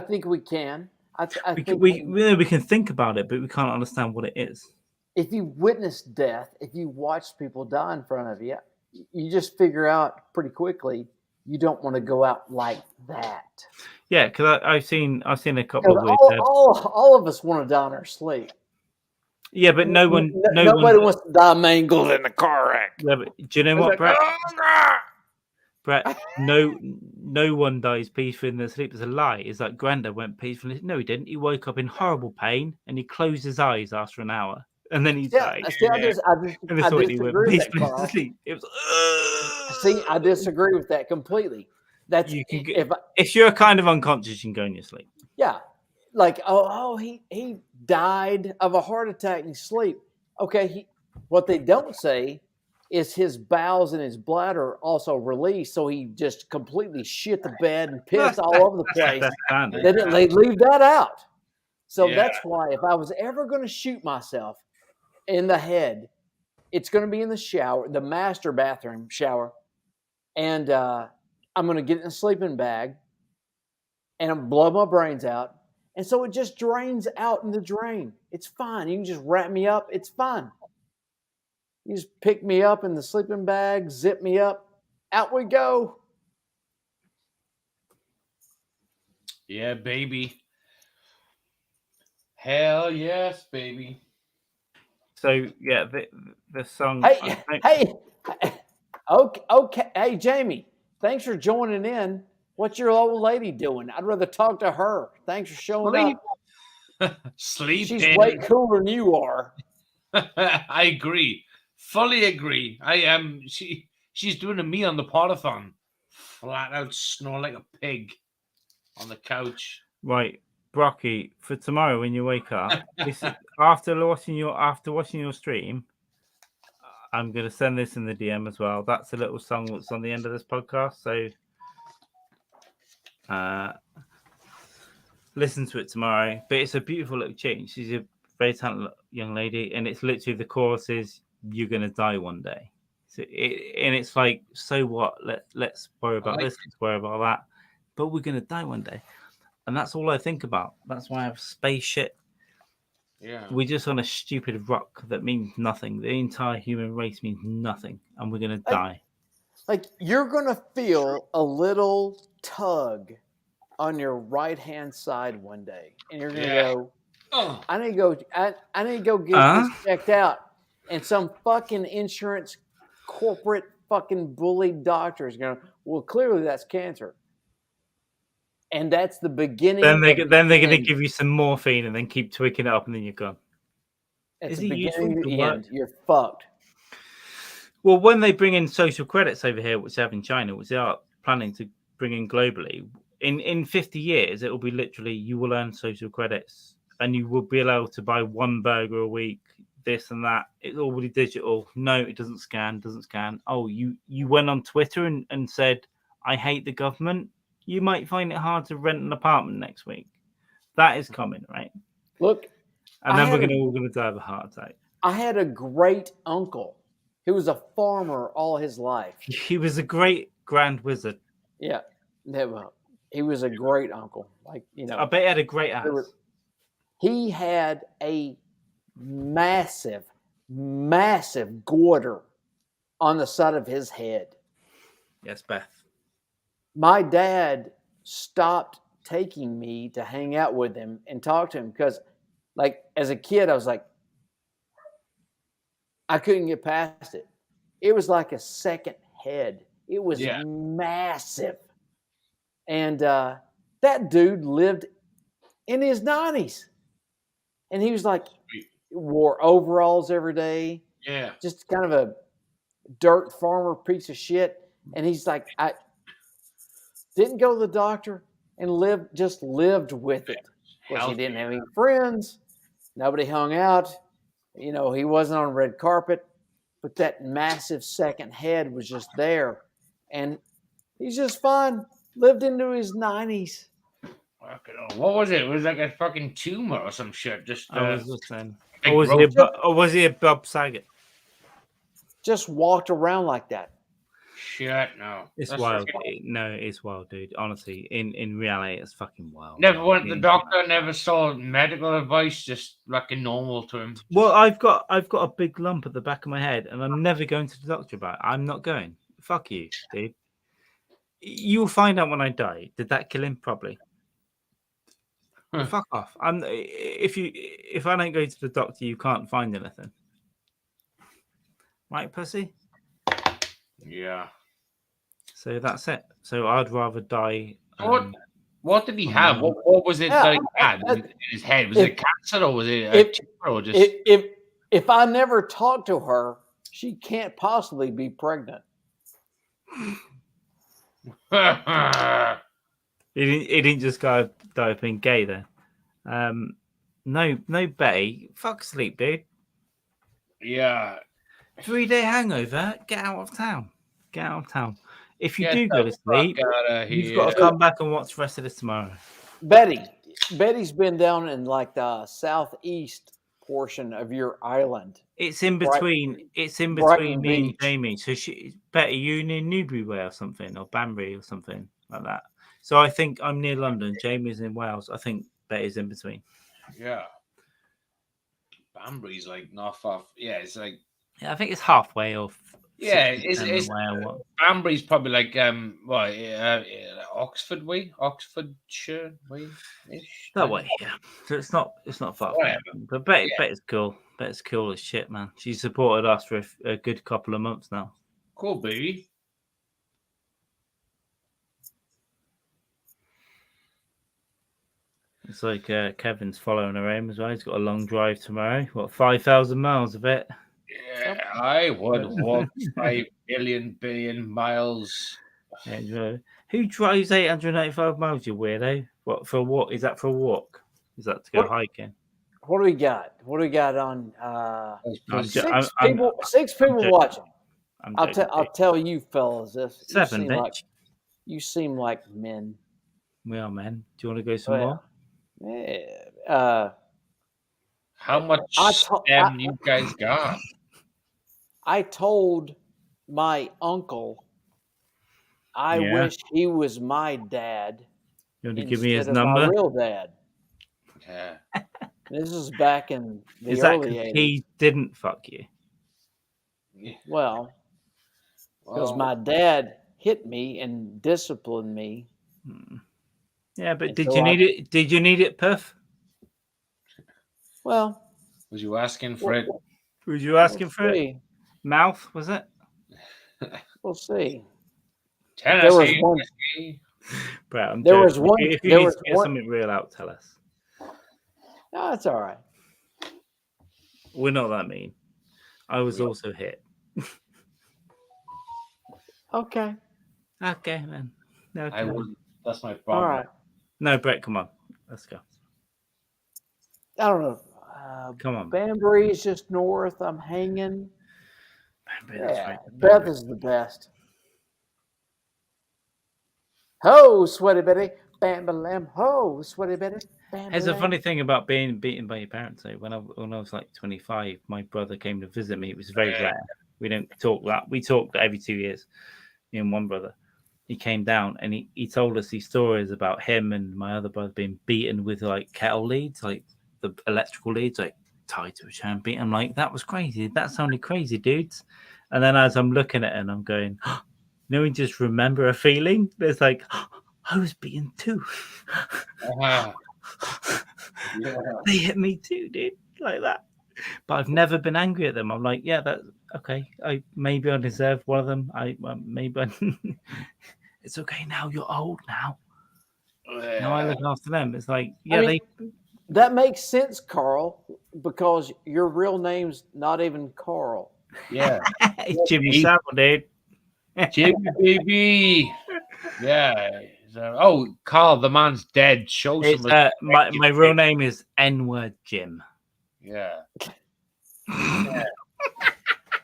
think we can.
We can think about it, but we can't understand what it is.
If you witness death, if you watch people die in front of you, you just figure out pretty quickly you don't want to go out like that.
Yeah, because I've seen a couple of
all of us want to die in our sleep.
Yeah, but nobody
wants to die mangled in a car wreck.
Yeah, but do you know what, Brett? Brett, no one dies peacefully in their sleep. It's a lie. It's like Granda went peacefully. No, he didn't. He woke up in horrible pain and he closed his eyes after an hour. And then he died.
I disagree with that, Carl.
It was.
See, I disagree with that completely. That's
if you're kind of unconscious, you can go in your sleep.
Yeah, like he died of a heart attack in his sleep. Okay, what they don't say is his bowels and his bladder also released, so he just completely shit the bed and pissed all over the place. They leave that out. So that's why if I was ever going to shoot myself in the head, it's going to be in the shower, the master bathroom shower, and I'm going to get in a sleeping bag and blow my brains out. And so it just drains out in the drain. It's fine. You can just wrap me up. It's fine. You just pick me up in the sleeping bag, zip me up, out we go.
Yeah, baby. Hell yes, baby.
So yeah, the song.
Hey, okay. Hey, Jamie, thanks for joining in. What's your old lady doing? I'd rather talk to her. Thanks for showing up.
Sleeping.
She's way cooler than you are.
I agree. Fully agree. I am. She's doing me on the podathon. Flat out snore like a pig on the couch.
Right, Brocky, for tomorrow when you wake up, after watching your stream, I'm gonna send this in the DM as well. That's a little song that's on the end of this podcast. So listen to it tomorrow. But it's a beautiful little tune. She's a very talented young lady, and it's literally the chorus is "You're gonna die one day." So it's like, so what? Let's worry about this. Let's worry about that. But we're gonna die one day, and that's all I think about. That's why I have space shit.
Yeah,
we're just on a stupid rock that means nothing. The entire human race means nothing, and we're gonna die.
Like you're gonna feel a little tug on your right hand side one day, and you're gonna go, I need to go get this checked out. And some fucking insurance corporate fucking bullied doctor is going, well, clearly that's cancer. And that's the beginning.
Then they're going to give you some morphine and then keep tweaking it up, and then you're gone.
It's the beginning of the end. You're fucked.
Well, when they bring in social credits over here, which they have in China, which they are planning to bring in globally, in 50 years, it will be literally, you will earn social credits and you will be allowed to buy one burger a week, this and that. It's already digital. No, it doesn't scan. Oh, you went on Twitter and said, I hate the government. You might find it hard to rent an apartment next week. That is coming, right?
Look.
And then we're all going to die of a heart attack.
I had a great uncle who was a farmer all his life.
He was a great grand wizard.
Yeah. He was a great uncle. Like,
I bet he had a great house.
He had a massive goiter on the side of his head.
Yes, Beth.
My dad stopped taking me to hang out with him and talk to him because, like, as a kid, I was like, I couldn't get past it. It was like a second head. It was massive. And that dude lived in his 90s. And he was like, wore overalls every day.
Yeah.
Just kind of a dirt farmer piece of shit. And he's like, I didn't go to the doctor and lived with it. Because he didn't have any friends. Nobody hung out. He wasn't on red carpet. But that massive second head was just there. And he's just fine. Lived into his 90s.
What was it? It was like a fucking tumor or some shit. Just
I was just saying. Or was he a Bob Saget?
Just walked around like that.
Shit, no.
It's wild. It's wild, dude. Honestly, in reality, it's fucking wild.
Never went to the doctor. Never saw medical advice. Just like normal to him.
Well, I've got a big lump at the back of my head, and I'm never going to the doctor about it. I'm not going. Fuck you, dude. You'll find out when I die. Did that kill him? Probably. Fuck off. If I don't go to the doctor, you can't find anything. Right, pussy?
Yeah.
So that's it. So I'd rather die.
What did he have? What was it that he had in his head? Was it cancer or was it a tumor or just...
If I never talk to her, she can't possibly be pregnant.
He didn't just go die of being gay then. No, Betty. Fuck sleep, dude.
Yeah.
3-day hangover. Get out of town. Get out of town. If you
Get
do go to
the fuck
sleep,
outta
you've got to
here.
come back and watch the rest of this tomorrow.
Betty's been down in like the southeast portion of your island.
It's in between. It's in
Brighton
between me and
Beach.
Jamie. So Betty, you near Newbury or something, or Banbury or something like that. So I think I'm near London. Jamie's in Wales. I think Betty's in between.
Yeah. Banbury's like not far. Yeah, it's like.
Yeah, I think it's halfway off.
Yeah, it's Banbury's probably like Oxford way, Oxfordshire way ish.
That way, yeah. So it's not far. But Betty's cool. Betty's cool as shit, man. She supported us for a good couple of months now.
Cool, baby.
It's like Kevin's following her aim as well. He's got a long drive tomorrow. What, 5,000 miles of it?
Yeah, I would walk 5 billion miles.
Yeah, who drives 895 miles, you weirdo? What, for a walk? Is that for a walk? Is that to go hiking?
What do we got? What do we got on? Six people watching. I'll tell you, fellas, this.
7, bitch.
You seem like men.
We are men. Do you want to go some more?
Yeah.
How much stem you guys got?
I told my uncle I wish he was my dad.
You want to give me his number?
My real dad.
Yeah.
This is back in the early 80s.
He didn't fuck you?
Well, because my dad hit me and disciplined me.
Yeah, but did you need it? Did you need it, Puff?
Well,
was you asking for it?
Was you asking for it? Mouth, was it?
We'll see.
There was
one.
Brad,
there was one.
If you need to get something real out, tell us.
No, that's all right.
We're not that mean. I was also hit.
Okay.
Okay, man. No,
I wouldn't. That's my problem.
All right.
No, Brett, come on. Let's go.
I don't know.
Come on.
Banbury is just north. I'm hanging.
Banbury, that's right.
Beth is the best. Ho, sweaty Betty. Bam, bam, ho, sweaty Betty.
There's a funny thing about being beaten by your parents. Though. When I was like 25, my brother came to visit me. It was very rare. We don't talk that. We talk every 2 years. Me and one brother. He came down and he told us these stories about him and my other brother being beaten with like kettle leads, like the electrical leads, like tied to a chair and beat. I'm like, that was crazy. That sounded crazy, dudes. And then as I'm looking at it and I'm going, you just remember a feeling. There's like, I was beaten too. They hit me too, dude, like that. But I've never been angry at them. I'm like, yeah, that's okay. Maybe I deserve one of them. It's okay now. You're old now. Now I look after them. It's like,
that makes sense, Carl, because your real name's not even Carl.
Yeah,
Jimmy Savile, dude.
Jimmy, baby. Yeah. Carl, the man's dead. Show some.
My real name is N-word Jim.
Yeah.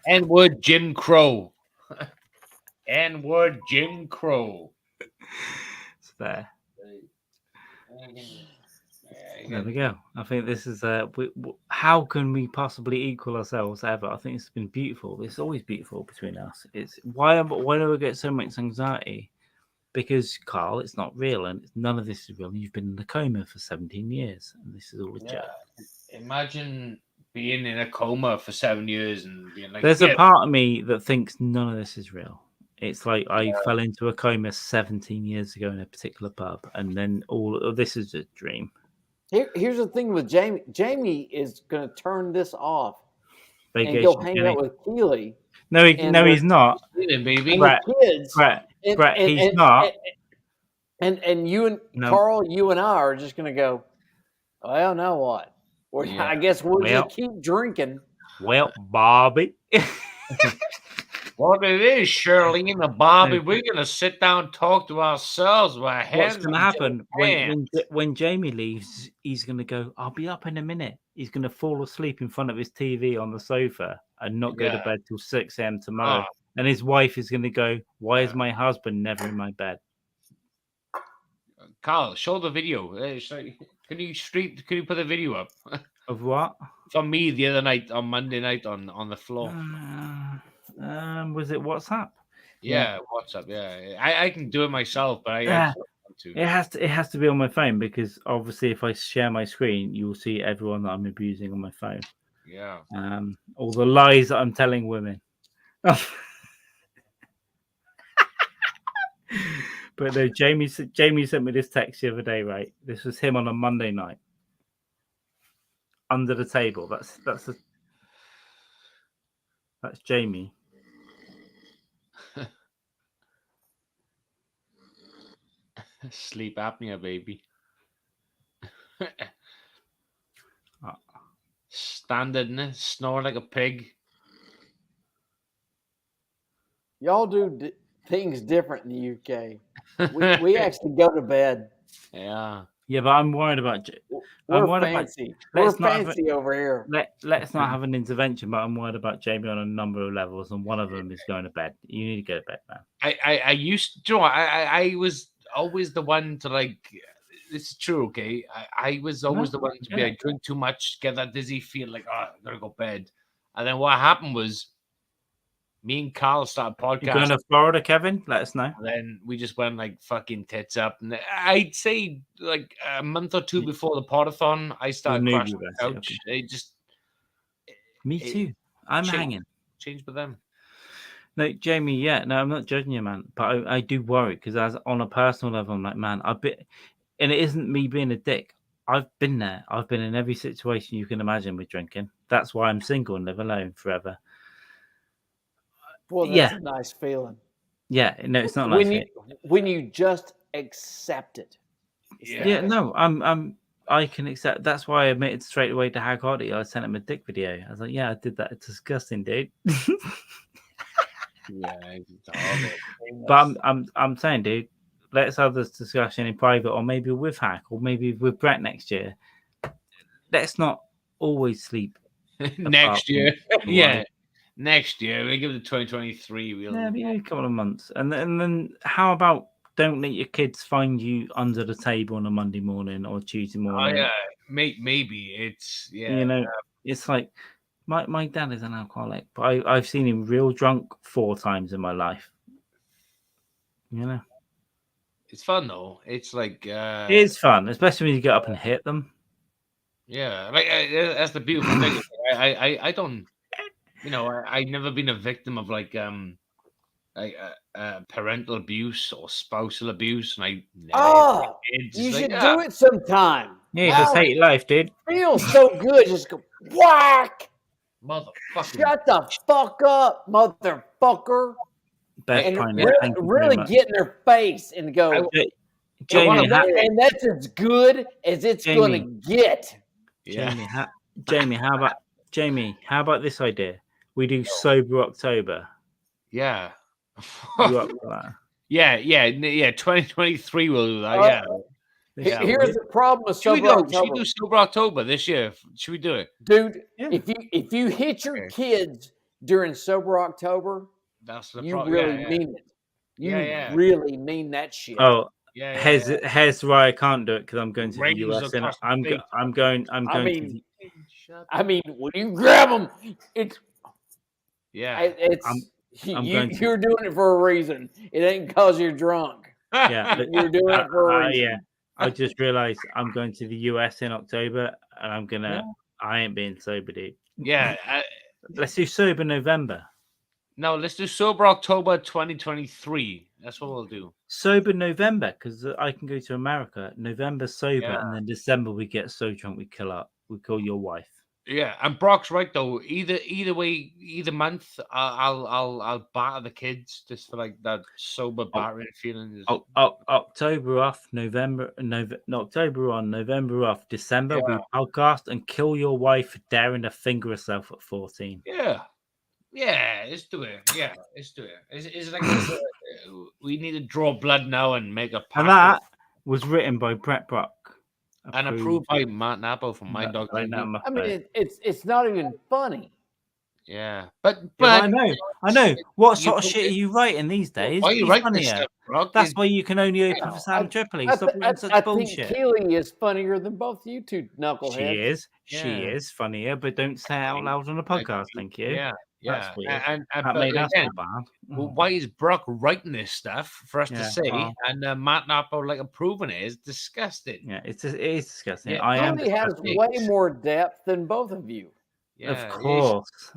N-word Jim Crow. N-word Jim Crow.
It's there. There we go. I think this is how can we possibly equal ourselves ever? I think it's been beautiful. It's always beautiful between us. It's why do we get so much anxiety? Because Carl, it's not real, and none of this is real. You've been in a coma for 17 years, and this is all a joke.
Imagine being in a coma for 7 years and being like,
there's a part of me that thinks none of this is real. It's like I fell into a coma 17 years ago in a particular pub, and then all of this is a dream.
Here's the thing with Jamie. Jamie is going to turn this off
and
go hang out with Keely.
No, he's not.
Baby.
Brett,
he's not.
And you and Carl, you and I are just going to go, well, now what? I guess we'll just keep drinking.
Well, Bobby.
What it is, Shirley and the Bobby, we're going to sit down and talk to ourselves. What's
going to happen when Jamie leaves, he's going to go, I'll be up in a minute. He's going to fall asleep in front of his TV on the sofa, and not go to
Yeah.
bed till 6 a.m. tomorrow.
Oh.
And his wife is going to go, "Why is
Yeah.
my husband never in my bed?"
Carl, show the video. Can you put the video up?
Of what?
From me the other night on Monday night on the floor.
Was it WhatsApp?
Yeah, WhatsApp. Yeah, I can do it myself, but I
Yeah.
just want to.
It has to be on my phone, because obviously if I share my screen, you will see everyone that I'm abusing on my phone.
Yeah.
All the lies that I'm telling women. But no, Jamie sent me this text the other day, right? This was him on a Monday night. Under the table. That's Jamie.
Sleep apnea, baby. Standard, snore like a pig.
Y'all do things different in the UK. We actually go to bed.
Yeah.
Yeah, but I'm worried about.
We're fancy. We're fancy over here.
Let's not have an intervention, but I'm worried about Jamie on a number of levels, and one of them is going to bed. You need to go to bed, man.
I used to, you know, I was always the one to like. This is true, okay. I was always the one to be like, drink too much, get that dizzy feel, like, oh, I gotta go bed. And then what happened was, me and Carl started podcasting.
You going to Florida, Kevin? Let us know.
And then we just went like fucking tits up. And I'd say like a month or two before the podathon, I started crashing the couch.
Okay.
It just.
Me too. I'm hanging.
Changed with them.
No, Jamie, yeah. No, I'm not judging you, man. But I do worry, because as on a personal level, I'm like, man, and it isn't me being a dick. I've been there. I've been in every situation you can imagine with drinking. That's why I'm single and live alone forever.
Well, that's a nice feeling.
Yeah, no, it's not nice.
When you just accept it.
Yeah, no, I can accept. That's why I admitted straight away to Hag Hardy. I sent him a dick video. I was like, yeah, I did that. It's disgusting, dude.
Yeah, it's horrible.
But I'm saying, dude, let's have this discussion in private, or maybe with Hack, or maybe with Brett next year. Let's not always sleep
next year. Yeah, next year. We give it to 2023.
Maybe a couple of months, and then how about don't let your kids find you under the table on a Monday morning or Tuesday morning?
Oh yeah, maybe it's
You know, it's like my dad is an alcoholic, but I've seen him real drunk 4 times in my life. You know.
It's fun though. It's like
it is fun, especially when you get up and hit them.
Yeah, like that's the beautiful thing. I don't, you know, I've never been a victim of like parental abuse or spousal abuse, and I never
you should do it sometime.
Yeah, just hate life, dude.
Feels so good. Just go whack.
Motherfucker!
Shut the fuck up, motherfucker. And really get in their face and go,
Jamie,
and that's as good as it's going to get.
Yeah.
Jamie, how about this idea? We do sober October.
Yeah.
You up for that?
Yeah. 2023 will do that.
Here's the problem with sober October.
Should we do sober October this year? Should we do it,
dude? Yeah. If you hit your kids during sober October,
that's the
you really mean it. You really mean that shit.
Oh, here's why I can't do it, because I'm going to the US. And I'm going.
I mean, when you grab them, it's you're doing it for a reason. It ain't because you're drunk.
Yeah,
you're doing it for a reason.
Yeah, I just realized I'm going to the US in October, and I'm gonna. I ain't being sober, dude.
Yeah,
let's do sober November.
No, let's do sober October 2023. That's what we'll do.
Sober November, because I can go to America. November sober, and then December we get so drunk we kill up. We call your wife.
Yeah, and Brock's right though. Either way, either month, I'll batter the kids just for like that sober battering feeling.
October off, October on, November off, December we podcast and kill your wife for daring to finger herself at 14.
Yeah, let's do it. Yeah, let's do it. It's like we need to draw blood now and make a pact.
And that was written by Brett Brock.
And approved by Matt Nappo from minddogtv.
I mean, it's not even funny.
Yeah, but
I know. What
you
sort of
put
shit are
it-
you writing these days?
why are you
He's
writing this
funnier.
stuff, Brock?
That's why you can only open for
Well,
Sam Tripoli. Stop writing such
I think
bullshit.
Keely is funnier than both you two knuckleheads.
She
Yeah.
is funnier, but don't say it out loud on a podcast. Thank you.
Yeah,
That's
yeah,
weird.
and
That
but
made us
again,
feel bad.
well, why is Brock writing this stuff for us to
Yeah,
say,
well.
and Matt Nappo like approving it is disgusting.
Yeah, it is disgusting.
Yeah,
I am
Keely has
disgusted.
way more depth than both of you.
Yeah,
Of course.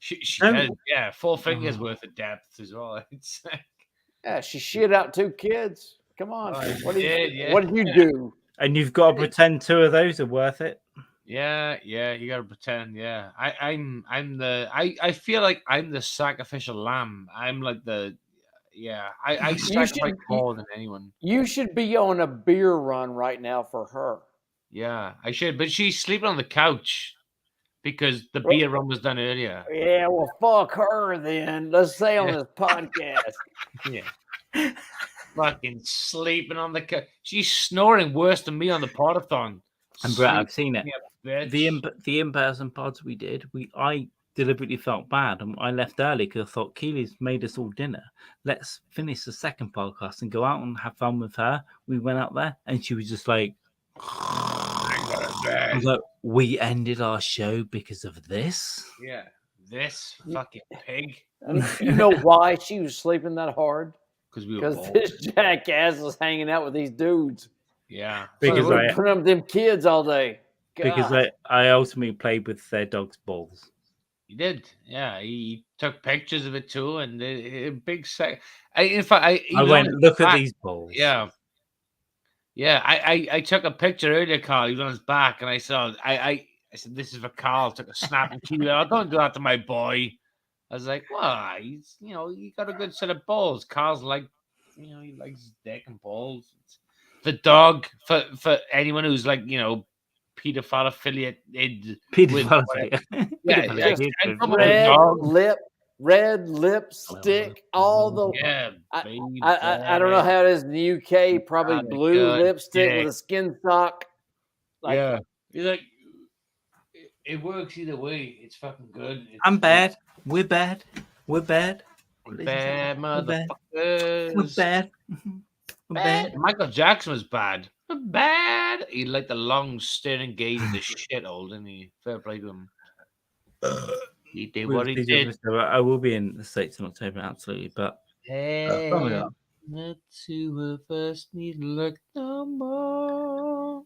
she
Don't-
does. Yeah, 4 fingers worth of depth as well. It's
Yeah, she shit out 2 kids. Come on,
Oh,
what did
yeah.
what did you do?
And you've got to pretend 2 of those are worth it.
yeah, you gotta pretend. Yeah, I feel like I'm the sacrificial lamb. I'm like I sacrifice more than anyone.
You should be on a beer run right now for her.
Yeah, I should, but she's sleeping on the couch because the beer run was done earlier.
Yeah, well, fuck her then. Let's say on this podcast.
Yeah. Fucking sleeping on the couch. She's snoring worse than me on the podathon.
And Brett, I've seen it.
Bitch.
The in-person pods we did, I deliberately felt bad and I left early because I thought Keely's made us all dinner. Let's finish the second podcast and go out and have fun with her. We went out there and she was just like, I was like, we ended our show because of this.
Yeah, this fucking pig.
You know why she was sleeping that hard?
Because
this jackass was hanging out with these dudes.
Yeah,
Because
I put up them kids all day. God.
Because I ultimately played with their dog's balls.
He did. Yeah, he took pictures of it too, and a big sec. In fact, I
went, look at these balls.
Yeah. Yeah, I took a picture earlier, Carl. He was on his back, and I saw. I said, "This is for Carl." Took a snap and key. Oh, don't do that to my boy. I was like, "Well, he's he got a good set of balls." Carl's like, he likes his dick and balls. The dog for anyone who's like pedophile affiliated.
Red lipstick, all the I don't know how it is in the UK. Probably blue lipstick with a skin sock.
He's like, it works either way. It's fucking good.
I'm bad. We're bad. We're bad.
We're bad, motherfuckers.
We're bad. We're bad.
Michael Jackson was bad. We're bad. He liked the long staring gaze of the shithole, didn't he? Fair play to him. He did what he did.
I will be in the States in October, absolutely. But
hey, the two of us need to look no more.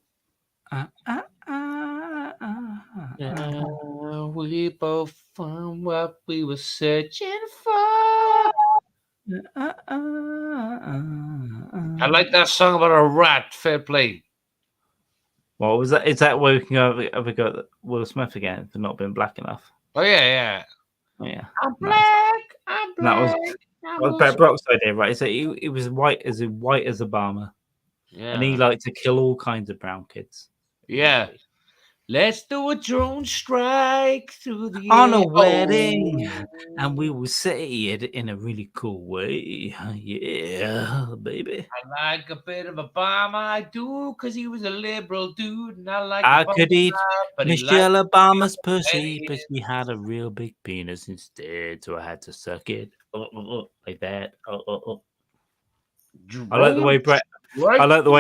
We both found what we were searching for. I like that song about a rat. Fair play.
What was that? Is that where we can go at Will Smith again for not being black enough?
Oh yeah.
I'm black. That was Brett Brock's idea, right? So he was white as Obama.
Yeah.
And he liked to kill all kinds of brown kids.
Yeah. Let's do a drone strike through the
on
air.
a wedding, and we will say it in a really cool way. Yeah, baby.
I like a bit of Obama, I do, because he was a liberal dude, and
I could eat Michelle Obama's pussy, but she had a real big penis instead, so I had to suck it like that. I like the way Brett. I like the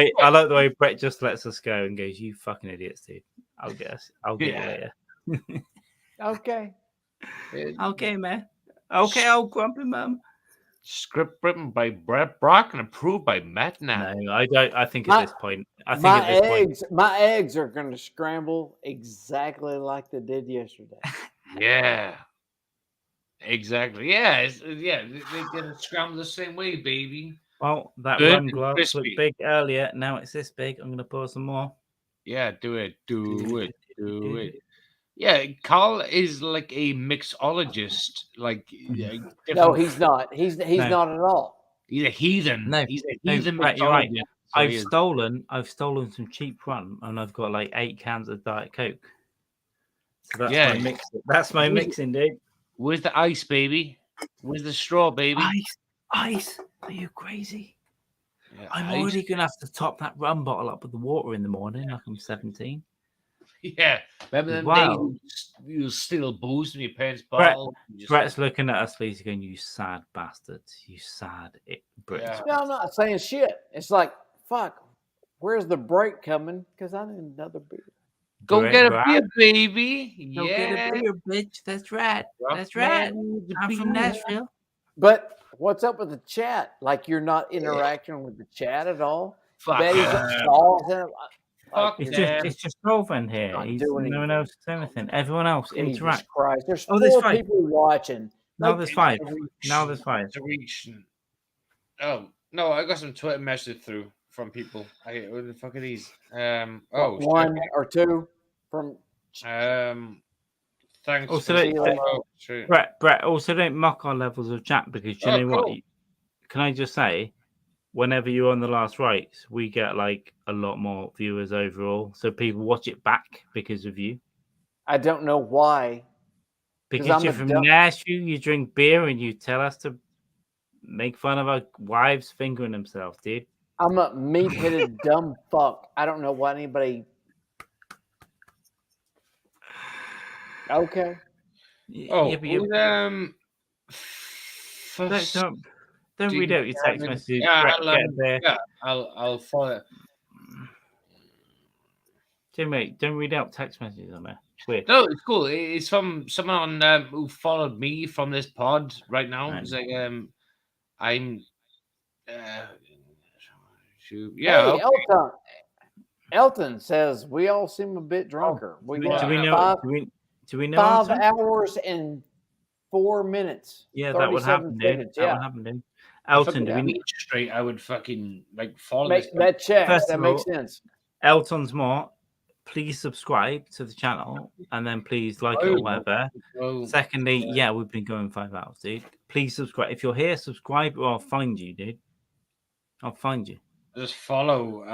way Brett just lets us go and goes, "You fucking idiots, dude." I'll get you later.
Okay.
Okay, man. Okay, old grumpy mum.
Script written by Brett Brock and approved by Matt Knapp.
No, I don't. I think at this point,
my eggs are going to scramble exactly like they did yesterday.
Yeah. Exactly. Yeah. They're going to scramble the same way, baby.
Well, that rum glass looked big earlier. Now it's this big. I'm going to pour some more.
Yeah, do it. Yeah, Carl is like a mixologist. Like,
no, he's not. He's not at all.
He's a heathen.
No,
he's a heathen mixologist.
Right.
So
I've stolen some cheap rum, and I've got like 8 cans of Diet Coke. So that's my mix. That's my mixing, dude.
Where's the ice, baby? Where's the straw, baby?
Ice? Are you crazy?
Yeah,
I'm already gonna have to top that rum bottle up with the water in the morning, like I'm 17.
Yeah, remember them
Wow.
days you steal booze from your parents'
Brett-
bottle? You just
Brett's looking at us, Lisa, going, "You sad bastards, you sad British."
Yeah.
No, I'm not saying shit. It's like, fuck, where's the break coming? Because I need another beer.
go
Brett,
get a
Brett.
beer, baby.
Go
Yeah,
get a beer, bitch. That's right.
Rock
That's right.
man with the
I'm from
beer.
Nashville.
But what's up with the chat? Like you're not interacting with the chat at all.
Fuck
Betty's
yeah.
stalls in.
Fuck
It's
them.
just Rolvan here.
Not
He's
doing
no one
anything.
else does anything. Everyone else
Jesus
interact.
Christ! There's
Oh, there's
4
5.
people watching.
Now
Like,
there's 5.
It's a reach.
Now there's 5.
It's a reach. Oh no, I got some Twitter messages through from people. What the fuck are these? Oh,
1 or 2 from.
thanks.
Also,
for-
don't-
oh, shit.
Brett, also don't mock our levels of chat because you
Oh,
know what?
cool.
Can I just say, whenever you're on the last rights, we get like a lot more viewers overall. So people watch it back because of you.
I don't know why.
Because
I'm
you're
a
from
dumb-
Nashville, you drink beer and you tell us to make fun of our wives fingering themselves, dude.
I'm a meat-headed dumb fuck. I don't know why anybody. Okay.
Oh,
Yeah, but you don't read out your text messages.
Yeah,
Brett,
I'll,
get there.
yeah, I'll follow it.
Jimmy, don't read out text messages on there. It's weird.
No, it's cool. It's from someone who followed me from this pod right now.
Right.
It's like I'm
Yeah.
okay.
Elton says we all seem a bit drunker. We
Do
got
we know?
5,
Do we know?
5
Elton?
hours and 4 minutes.
Yeah, that would
37
happen, dude.
seconds,
That
yeah.
would happen, dude. Elton, do we need
straight? I would fucking like follow
Make
this.
that check.
First
That
of
makes
all-
sense.
Elton's more? Please subscribe to the channel and then please like it or whatever.
Oh,
Secondly, yeah, we've been going 5 hours, dude. Please subscribe. If you're here, subscribe or I'll find you, dude. I'll find you.
just follow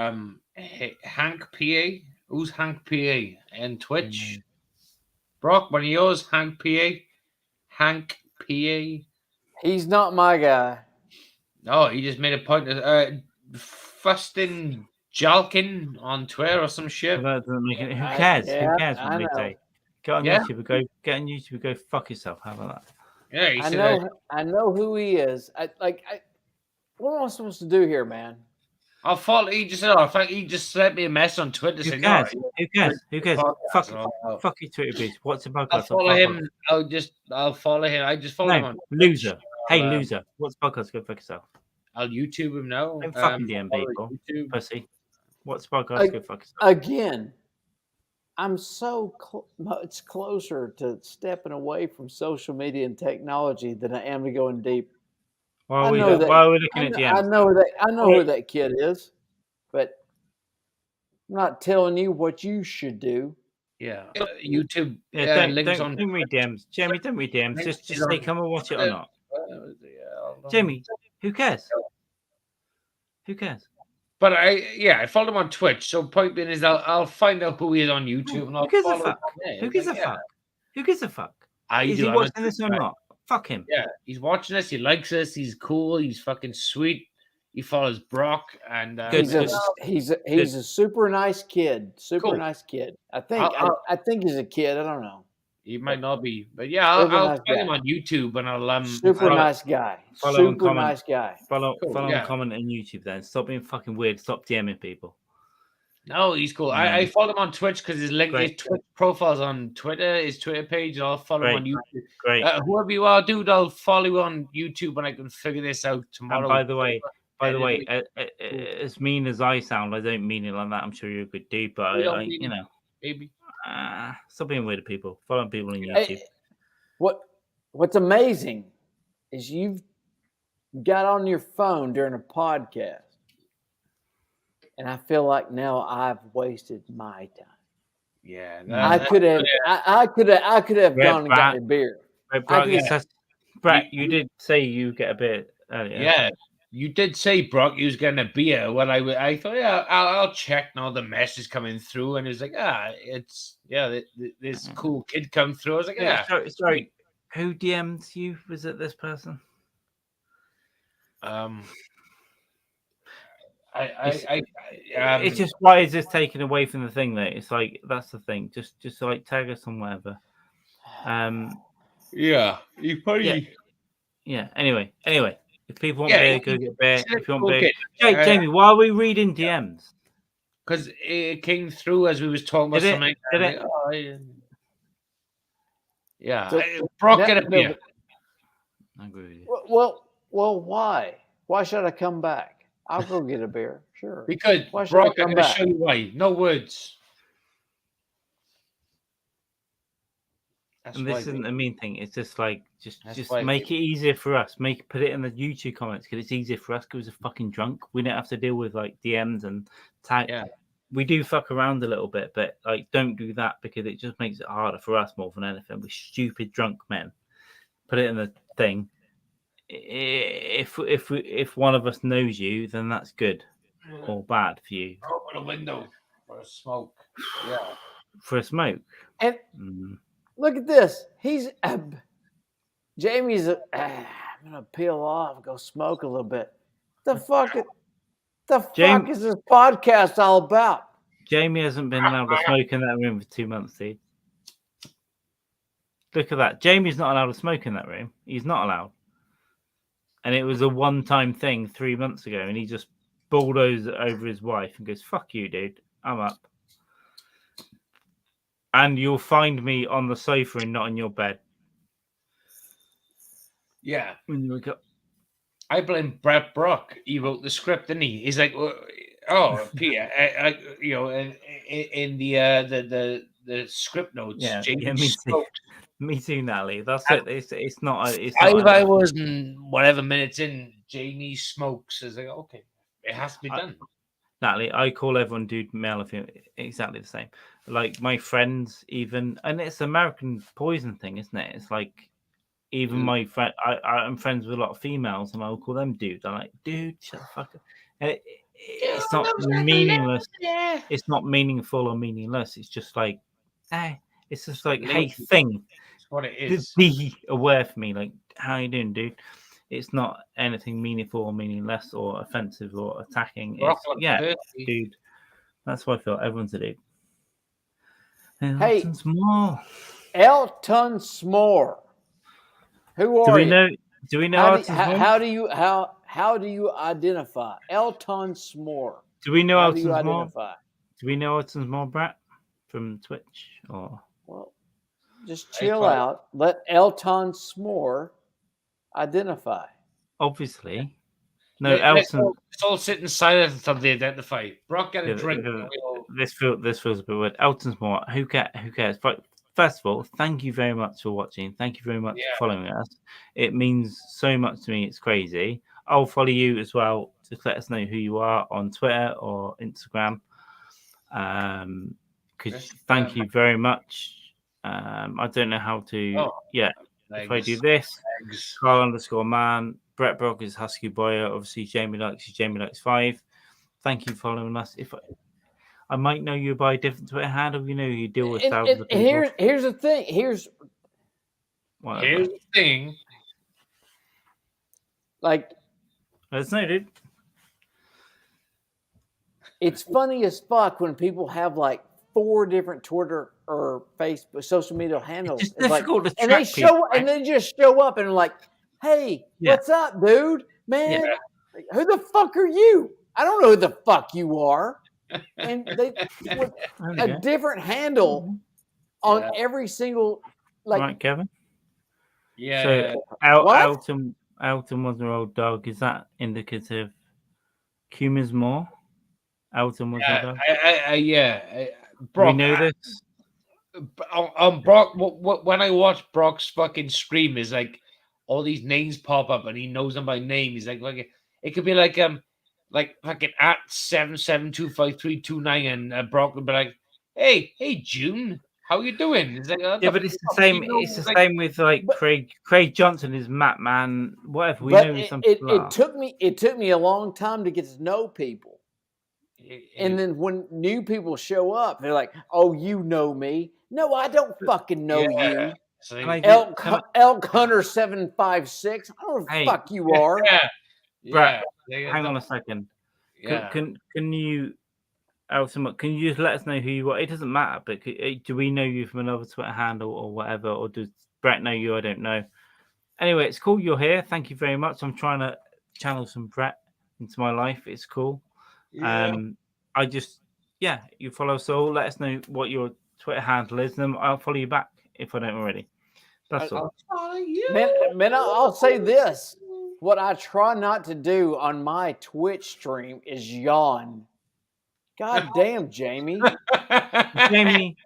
Hank PA. Who's Hank PA and Twitch? Brock, one of yours, Hank PA. Hank PA.
He's not my guy.
No, he just made a point of Fustin Jalkin on Twitter or some shit.
Well, that doesn't make it. Who cares?
Yeah,
Who cares
I
what they
know.
say? Get on
Yeah.
YouTube and go. Get on YouTube and go fuck yourself. How about that?
Yeah, he
I
said
know. I know who he is. What am I supposed to do here, man?
I'll follow. He just said, he just sent me a message on Twitter
Who
saying,
cares?
"No,
Who cares? Who cares?
podcast,
Fuck your Twitter page. What's a podcast?
I'll follow him. I'll follow him. I just follow him
No,
on
loser. Hey,
I'll,
loser. What's a podcast? Go fuck yourself.
I'll YouTube him now.
Don't fucking DM
follow
people.
YouTube.
Pussy. What's a podcast? Go fuck yourself.
Again, I'm so much closer to stepping away from social media and technology than I am to going deep.
Why are
I
we
know that-
looking
I
at
know,
DMs?
I know who that kid is, but I'm not telling you what you should do.
Yeah, YouTube.
Yeah,
links
don't
on.
read DMs. Jamie, don't read DMs.
Links
Just
is
say
on-
come and watch it or not.
Hold on.
Jamie, who cares? Who cares?
But I followed him on Twitch. So point being is, I'll find out who he is on YouTube and I'll
Who gives a
follow him
fuck?
on there.
Who gives a
Like, yeah,
fuck? Who gives a fuck?
I
Is
do.
he
I'm a
watching this or
Twitch guy.
not? Fuck him.
Yeah, he's watching us. He likes us. He's cool. He's fucking sweet. He follows Brock and
Good,
He's a super nice kid. Super
Cool.
nice kid. I think he's a kid. I don't know.
he might not be, but yeah, I'll
nice
find him
guy.
on YouTube and I'll
Super nice guy.
follow and
Super
comment.
nice guy.
Follow
Cool,
and comment on YouTube then. Stop being fucking weird. Stop DMing people.
No, he's cool. I followed him on Twitch because his link, his
Great.
Twitch profile's on Twitter, his Twitter page. I'll follow him on YouTube.
Great.
Whoever you are, dude, I'll follow you on YouTube when I can figure this out tomorrow.
And by the way, as mean as I sound, I don't mean it like that. I'm sure you're a good dude, but
maybe.
stop being weird to people. Follow people on
Hey,
YouTube.
What's amazing is you've got on your phone during a podcast, and I feel like now I've wasted my time.
Yeah,
I could have gone and got a beer.
Brett, you did say you get a beer earlier.
Yeah, you did say, Brock, you was getting a beer. Well, I thought, yeah, I'll check now. The message coming through, and it's like, this cool kid come through. I was like, yeah.
Sorry. Who DM'd you? Was it this person?
I
It's just, why is this taken away from the thing though? It's like, that's the thing. Just like tag us on whatever.
Yeah, you probably.
Yeah. Anyway, if people want beer, go get beer. If you want beer,
okay.
Jamie, why are we reading DMs?
Because it came through as we was talking about something. Yeah.
So,
Brock, get a beer.
I agree with you.
Well, why? Why should I come back? I'll go get a beer. Sure.
Because
why should
Brock,
I come
I'm going
back?
to show you why. No words. That's
And this isn't a mean thing. It's just like, just make it easier for us. Put it in the YouTube comments, because it's easier for us because we're fucking drunk. We don't have to deal with like DMs and tag.
Yeah.
We do fuck around a little bit, but like, don't do that, because it just makes it harder for us more than anything. We're stupid drunk men. Put it in the thing. If one of us knows you, then that's good or bad for you.
Open a window for a smoke. Yeah.
For a smoke.
And look at this. He's Jamie's. I'm gonna peel off, go smoke a little bit. The fuck is this podcast all about?
Jamie hasn't been allowed to smoke in that room for 2 months, dude. Look at that. Jamie's not allowed to smoke in that room. He's not allowed. And it was a one-time thing 3 months ago, and he just bulldozed over his wife and goes, "Fuck you, dude. I'm up. And you'll find me on the sofa and not in your bed."
Yeah.
When you wake up.
I blame Brett Brock. He wrote the script, didn't he? He's like, "Oh, Peter, in the script notes, Jamie smoked."
Me too, Natalie. That's it. It's not.
I was whatever minutes in. Jamie smokes. It's like, okay, it has to be done.
Natalie, I call everyone dude, male, or female, exactly the same. Like my friends, even, and it's American poison thing, isn't it? It's like, even my friend, I'm friends with a lot of females, and I'll call them dude. I'm like, dude, shut the fuck up. And it's not meaningless.
Yeah.
It's not meaningful or meaningless. It's just like, it's just like, hey, thing.
That's what it is.
Be aware for me. Like, how you doing, dude? It's not anything meaningful or meaningless or offensive or attacking. It's, dude. That's why I feel everyone's a dude.
Hey,
Elton Small.
Elton Small. Who are you?
Do we know
how do you identify Elton Small?
Do we know
Elton
Small? Do we know Elton Small, Brett, from Twitch? Or
well, just chill out. Let Elton Small identify.
Obviously. No, Elton.
It's all sitting silent until they identify. Brock, get a drink.
This feels a bit weird. Elton Small. Who cares? But first of all, thank you very much for watching. Thank you very much for following us. It means so much to me. It's crazy. I'll follow you as well. Just let us know who you are on Twitter or Instagram. Thank you very much. I don't know how to. If I do this, Carl_man, Brett Brock is Husky Boyer. Obviously, Jamie Dykes is Jamie Dykes 5. Thank you for following us. If I might know you by a different Twitter handle, you deal with thousands of people.
Here's the thing. Here's
the thing.
Like,
let's know, dude.
It's funny as fuck when people have like 4 different Twitter or Facebook social media handles.
It's difficult to
and they and they just show up and are like, "Hey, what's up, dude? Man, who the fuck are you? I don't know who the fuck you are." And they with a different handle on every single
right, Kevin.
Yeah.
So Elton was an old dog. Is that indicative? Cuma's more. Elton was a dog.
Brock,
we know this.
Brock, when I watch Brock's fucking stream, is like all these names pop up and he knows them by name. He's like it could be like fucking at 7725329 and Brock would be like, hey June, how you doing? It's like,
but it's the same. It's the same with like Craig Johnson is Matt Man, whatever. We know something.
It took me a long time to get to know people. And then when new people show up, they're like, "Oh, you know me." No, I don't fucking know you. Elk Hunter 756. I don't know who the fuck you are.
Brett, hang on a second.
Yeah.
Can you, Alton, can you just let us know who you are? It doesn't matter, but do we know you from another Twitter handle or whatever, or does Brett know you? I don't know. Anyway, it's cool you're here. Thank you very much. I'm trying to channel some Brett into my life. It's cool.
Yeah.
I just, you follow us all. Let us know what your Twitter handle is, and I'll follow you back if I don't already. That's all.
I'll follow you.
Man, I'll say this. What I try not to do on my Twitch stream is yawn. God damn, Jamie.
Jamie.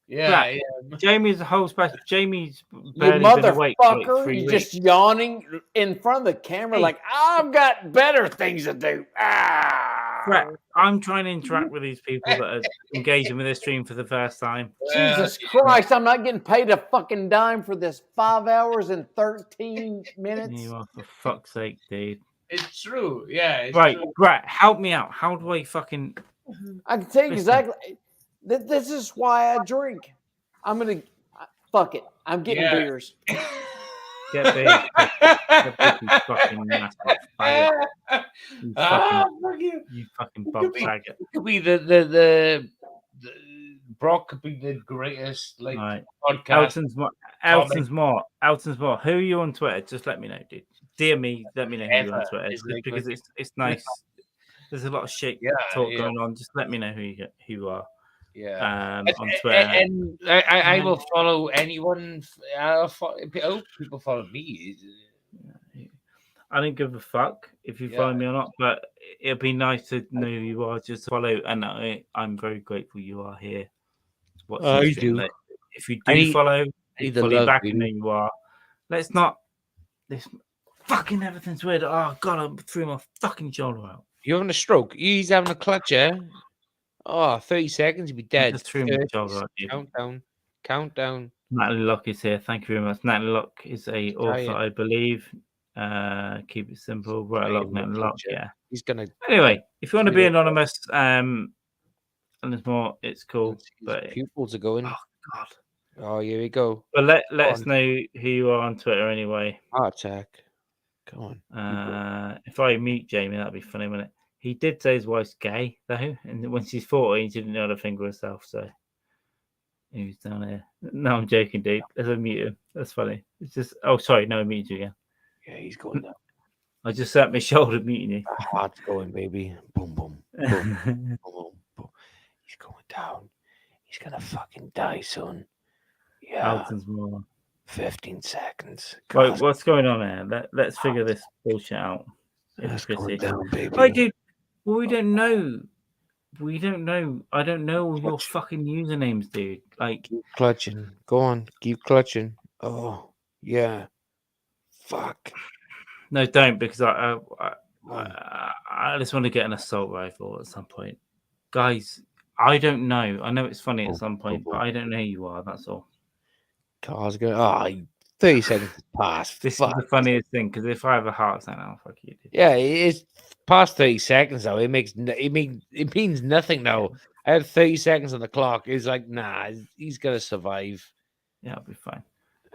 Yeah.
Jamie's a whole special. Jamie's
You
barely been awake for like
motherfucker.
3
You
weeks.
just yawning in front of the camera
Hey.
like, I've got better things to do.
Brett, I'm trying to interact with these people that are engaging with this stream for the first time.
Jesus Christ, I'm not getting paid a fucking dime for this 5 hours and 13 minutes.
You are, for fuck's sake, dude.
It's true. Yeah. It's
Right,
true.
Brett, help me out. How do I fucking...
I can tell you
Listen.
exactly. This is why I drink. I'm going to... Fuck it. I'm getting beers.
Get big. Get big, you fucking massive faggot. You fucking Bob Saget.
It could be the Brock could be the greatest
Right.
podcast.
Elton's more. Who are you on Twitter? Just let me know, dude. Dear me, let me know who you're on Twitter. Just because it's nice. There's a lot of shit talk going on. Just let me know who you are.
Yeah.
On Twitter.
And I will follow anyone. People follow me.
I don't give a fuck if you follow me or not, but it'd be nice to know who you are. Just follow, and I'm very grateful you are here.
I do.
If you do follow you back
you.
and know you are. Let's not. This fucking everything's weird. Oh god, I threw my fucking shoulder out.
You're having a stroke. He's having a clutch, yeah? Oh, 30 seconds, you'll be dead.
Just threw my shoulder out.
Countdown.
Natalie Locke is here. Thank you very much. Natalie Locke is a author, I believe. Keep it simple. Right along, Natalie Locke. Yeah.
He's gonna.
Anyway, if you want to be anonymous, and there's more, it's cool. But
pupils are going.
Oh god.
Oh, here we go.
But let us know who you are on Twitter anyway.
Heart attack. Come on.
If I meet Jamie, that'd be funny, wouldn't it? He did say his wife's gay though, and when she's 14, he didn't know how to finger herself. So he was down here. No, I'm joking, dude. Let's unmute him. That's funny. It's just. Oh, sorry. No, I muted you again.
Yeah, he's going down.
I just set my shoulder muting you.
Heart's going, baby. Boom, boom, boom, boom, boom, boom. He's going down. He's gonna fucking die soon. Yeah.
Alton's more.
15 seconds.
Right, what's going on here? Let's figure this bullshit out.
Let's go down, baby.
Oh, dude. Well, we don't know. I don't know all your fucking usernames, dude. Like,
keep clutching. Go on. Keep clutching. Oh, yeah. Fuck.
No, don't, because I just want to get an assault rifle at some point. Guys, I don't know. I know it's funny at some point, but I don't know who you are. That's all.
Car's going. Oh, 30 seconds past.
This is the funniest thing, because if I have a heart attack now, fuck you. Dude.
Yeah, it's past 30 seconds though. It means nothing now. I had 30 seconds on the clock. It's like, nah, he's gonna survive.
Yeah, I'll be fine.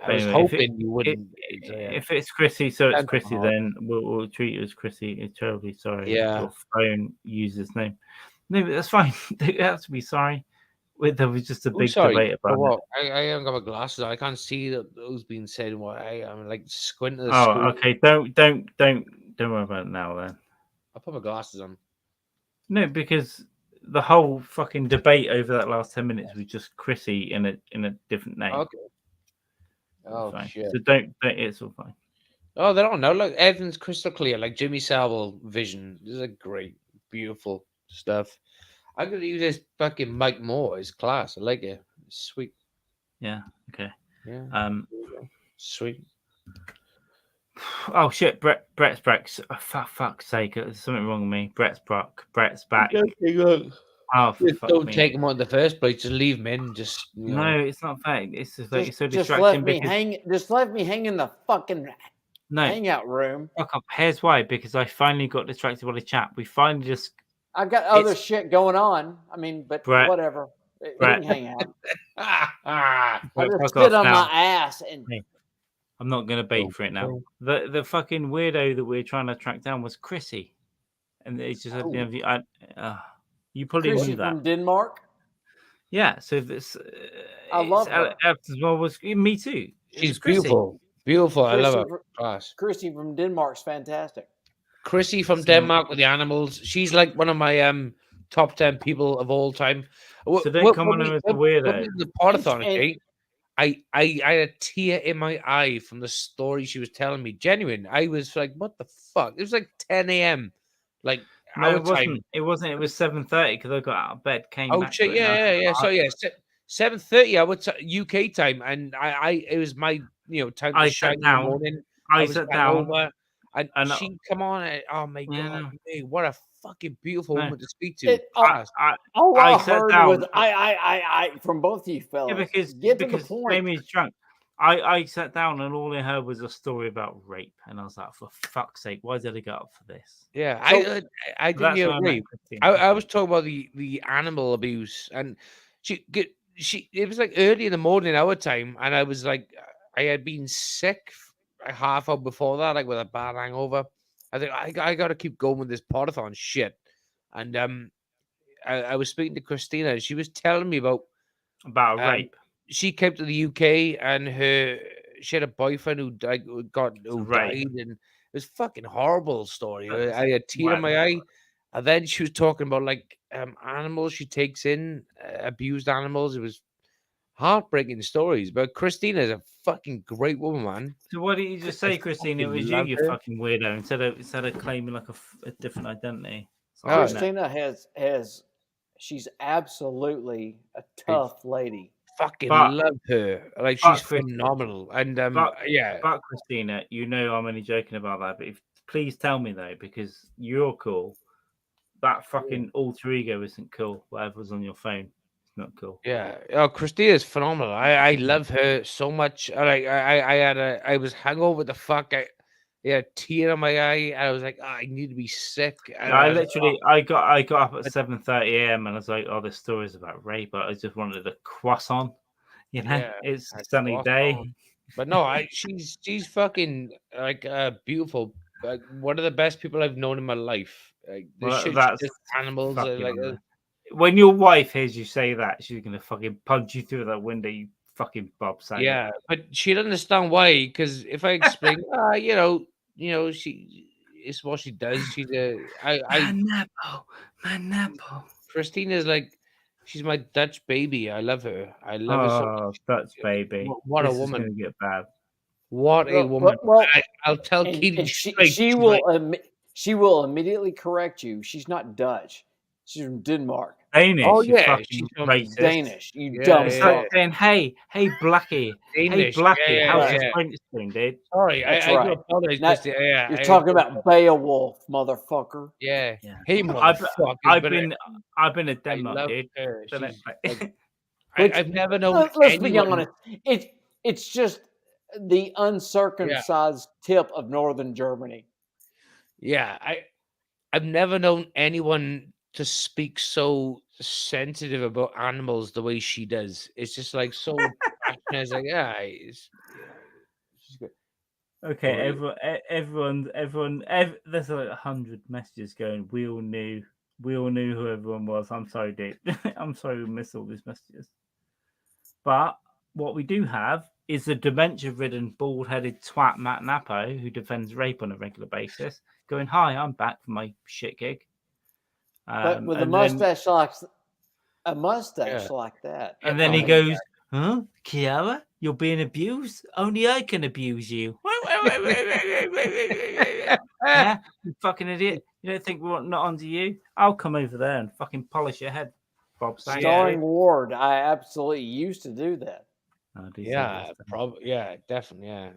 I was hoping you wouldn't.
If it's Chrissy, so it's Chrissy, then we'll treat you as Chrissy. It's terribly sorry.
Yeah.
Your phone uses name. No, but that's fine. You have to be sorry. There was just a big debate about
what? I haven't got my glasses on. I can't see those being said. I'm like squinting.
Okay. Don't worry about it now then.
I'll put my glasses on.
No, because the whole fucking debate over that last 10 minutes was just Chrissy in a different name.
Okay. Oh
fine.
shit!
So don't. It's all fine.
Oh, they don't know. Look, everything's crystal clear. Like Jimmy Savile vision. This is a great, beautiful stuff. I'm gonna use this fucking Mike Moore. It's class. I like it. It's sweet.
Yeah. Okay.
Yeah. Sweet.
Oh shit! Brett's back. For fuck's sake! There's something wrong with me. Brett's back. Oh,
just don't take him out in the first place. Just leave him in. Just
no, it's not fair. It's just like it's so
just
distracting.
Just let me hang in the fucking hangout room.
Fuck up. Here's why: because I finally got distracted by the chat. We finally just.
I've got other shit going on. I mean, but
Brett,
whatever.
Brett.
You can hang out.
I
just sit on my ass and.
I'm not going to bait for it now. The fucking weirdo that we're trying to track down was Chrissy. and they just said, you probably
Chrissy
knew that.
from Denmark.
Yeah, so this
I love her.
Alex as well was me too. It
She's
was Chrissy.
beautiful. Beautiful. I love her.
Chrissy,
Class.
Chrissy from Denmark's fantastic.
Chrissy from Denmark with the animals. She's like one of my top 10 people of all time.
So don't come on her as a weirdo.
The Podathon, okay? I had a tear in my eye from the story she was telling me. Genuine. I was like, what the fuck? It was like 10 a.m. Like
No,
our
it wasn't.
time.
It wasn't. It was 7:30 because I got out of bed, came back.
Oh shit! Yeah. So yeah, 7:30 UK time, and it was my time to shine in the morning.
I sat down,
and she come on. Oh my god, what a fucking beautiful woman to speak to.
All I heard was I from both of you fellas.
Yeah, because Jamie's drunk. I sat down and all I heard was a story about rape, and I was like, for fuck's sake, why did I get up for this?
Yeah, so, I didn't agree. I was talking about the animal abuse, and it was like early in the morning our time, and I was like, I had been sick a half hour before that, like with a bad hangover. I think I got to keep going with this Podathon shit, and I was speaking to Christina, and she was telling me about
rape.
She came to the UK and she had a boyfriend who died, and it was a fucking horrible story. I had a tear in my eye, and then she was talking about like animals she takes in, abused animals. It was heartbreaking stories, but Christina is a fucking great woman, man.
So why didn't you just say, Christina, it was you fucking weirdo, instead of claiming like a different identity?
Christina she's absolutely a tough lady.
Fucking love her. Like she's phenomenal. And
but Christina, I'm only joking about that, but please tell me though, because you're cool. That fucking alter ego isn't cool. Whatever's on your phone, it's not cool.
Yeah. Oh, Christina's phenomenal. I love her so much. Like I was hungover the fuck. I had a tear in my eye. I was like, I need to be sick. And
I got up at 7:30 a.m. and I was like, oh, this story's about rape. I just wanted a croissant. It's a sunny day.
But no, she's fucking like beautiful. Like one of the best people I've known in my life. Like that's animals.
When your wife hears you say that, she's gonna fucking punch you through that window. You fucking bobside.
Yeah, but she'd understand why. Because if I explain, she it's what she does. She's
Nappo.
Christina's like, she's my Dutch baby. I love her. I love her so much.
Dutch baby.
What
this
a woman.
Is gonna get bad.
What a woman. Well, I'll tell Keaton
she will immediately correct you. She's not Dutch. She's from Denmark.
Danish.
Oh yeah,
she's Danish. You dumb fuck.
Saying, hey, Blackie.
Danish.
Hey, Blackie. How's this French thing, dude?
Sorry, I apologize.
You're talking about Beowulf, motherfucker.
Yeah. Hey,
motherfucker. I've been to Denmark, dude.
I've never known.
Let's be honest. It's just the uncircumcised tip of northern Germany.
Yeah, I've never known anyone to speak so sensitive about animals the way she does. It's just like so passionate. It's like, she's good.
Okay, everyone. There's like 100 messages going. We all knew who everyone was. I'm sorry, dude. I'm sorry we missed all these messages. But what we do have is a dementia-ridden, bald-headed twat Matt Nappo who defends rape on a regular basis. Going, hi, I'm back from my shit gig.
But with a mustache like that.
And then he goes, huh? Kiara, you're being abused? Only I can abuse you. Yeah, you fucking idiot. You don't think we're not onto you? I'll come over there and fucking polish your head, Bob.
Starring Ward, I absolutely used to do that.
Probably. Yeah, definitely. Yeah,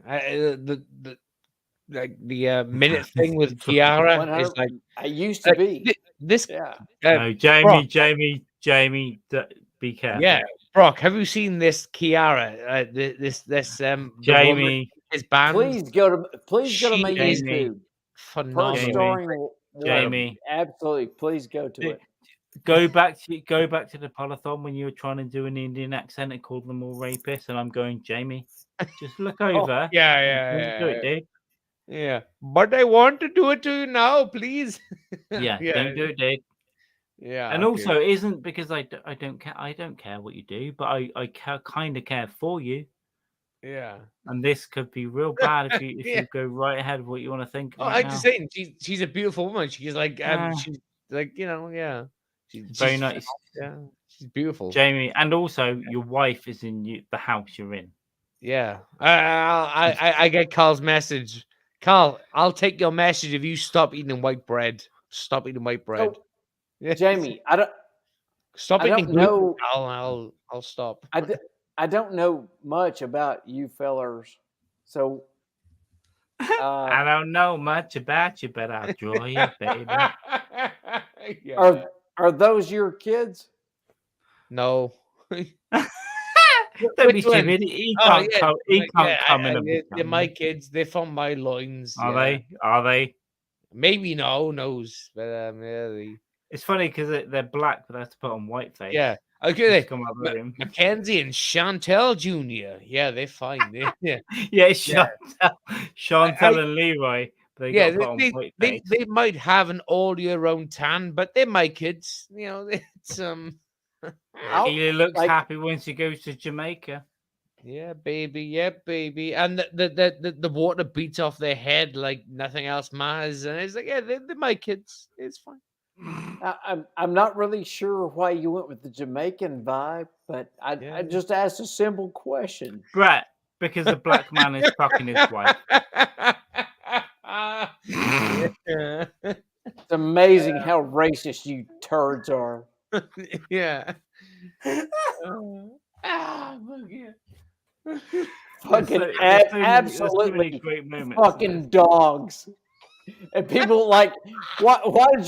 the minute thing with Kiara is like
I used to be
this.
No, Jamie, be careful.
Yeah, Brock, have you seen this Kiara? This
Jamie,
his band.
Please go to my YouTube.
Phenomenal.
Jamie,
absolutely. Please go to it.
Go back to the Podathon when you were trying to do an Indian accent and called them all rapists, and I'm going, Jamie, just look over.
Yeah.
Do it, dude.
Yeah, but I want to do it to you now, please.
Yeah, don't do it, Dick.
Yeah,
And
okay.
also, it isn't because I don't care. I don't care what you do, but I kind of care for you.
Yeah.
And this could be real bad if you
Yeah.
go right ahead of what you want to think
Oh,
right
I'm
now.
just saying, she's a beautiful woman. She's like,
Ah.
she's like, yeah.
Very
She's
nice,
yeah, she's beautiful.
Jamie. And also, your wife is in the house you're in.
Yeah. I get Carl's message. Carl, I'll take your message if you stop eating white bread. Stop eating white bread.
So,
Yeah.
Jamie,
Stop
I
eating
don't
gluten.
know.
I'll stop.
I don't know much about you fellers, so
I don't know much about you, but I'll draw you, baby.
Yeah.
are those your kids?
No.
Don't be
Which one?
stupid. He
Oh,
can't
yeah,
come. He
like,
can't
yeah,
come in a
they're my kids. They're from my loins.
Are
yeah.
they? Are they?
Maybe no, knows. But yeah,
It's funny because they're black, but they have to put on white face.
yeah.
Just
Okay,
to come out of the room.
Mackenzie and Chantel Jr. Yeah, they're fine. Yeah.
Yeah, Chantel and Leroy. But they got to put on white face.
They might have an all year round tan, but they're my kids. You know, it's
He looks happy when she goes to Jamaica.
Yeah, baby, and the water beats off their head like nothing else matters, and it's like, yeah, they're my kids. It's fine.
I'm not really sure why you went with the Jamaican vibe, but I just asked a simple question.
Brett, because the black man is fucking his wife.
It's amazing how racist you turds are.
Yeah.
Fucking absolutely
great moments.
Fucking dogs. And people like, why did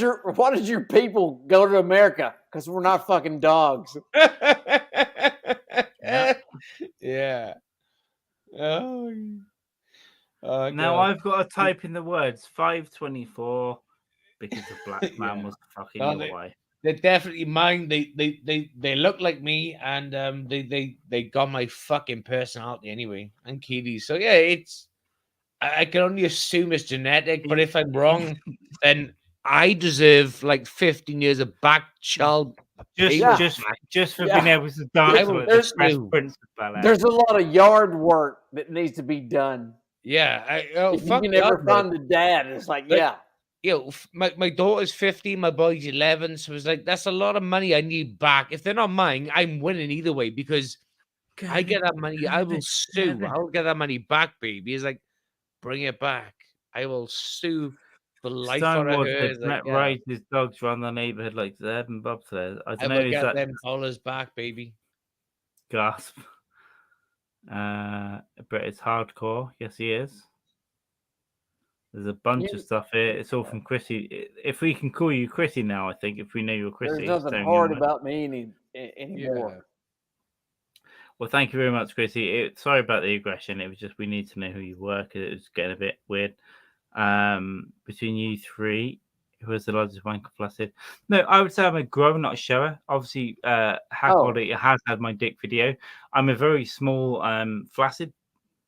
your people go to America? Because we're not fucking dogs.
Yeah. Oh.
Now I've got to type in the words 524 because the black man was fucking your wife.
They're definitely mine. They look like me, and they got my fucking personality anyway, and Kitty's. So yeah, it's I can only assume it's genetic, but if I'm wrong, then I deserve like 15 years of back child.
Just for being able to dance with the Fresh Prince of Bel-Air.
There's a lot of yard work that needs to be done.
Yeah,
if you can ever find the dad, it's like
my daughter's 15, my boy's 11, so it's like that's a lot of money I need back. If they're not mine, I'm winning either way because I get that money. I will sue. I'll get that money back, baby. It's like, bring it back. I will sue the life out of her.
Like, ride his dogs around the neighborhood like the Ed and bobsled. I don't know.
Will get them dollars back, baby.
Gasp. But it's hardcore. Yes, he is. There's a bunch of stuff here. It's all from Chrissy. If we can call you Chrissy now, I think if we know you're Chrissy.
There's nothing hard about me anymore.
Yeah. Well, thank you very much, Chrissy. Sorry about the aggression. It was just we need to know who you were because it was getting a bit weird. Between you three, who is the largest wanker flaccid? No, I would say I'm a grower, not a shower. Obviously, Hackbody has had my dick video. I'm a very small flaccid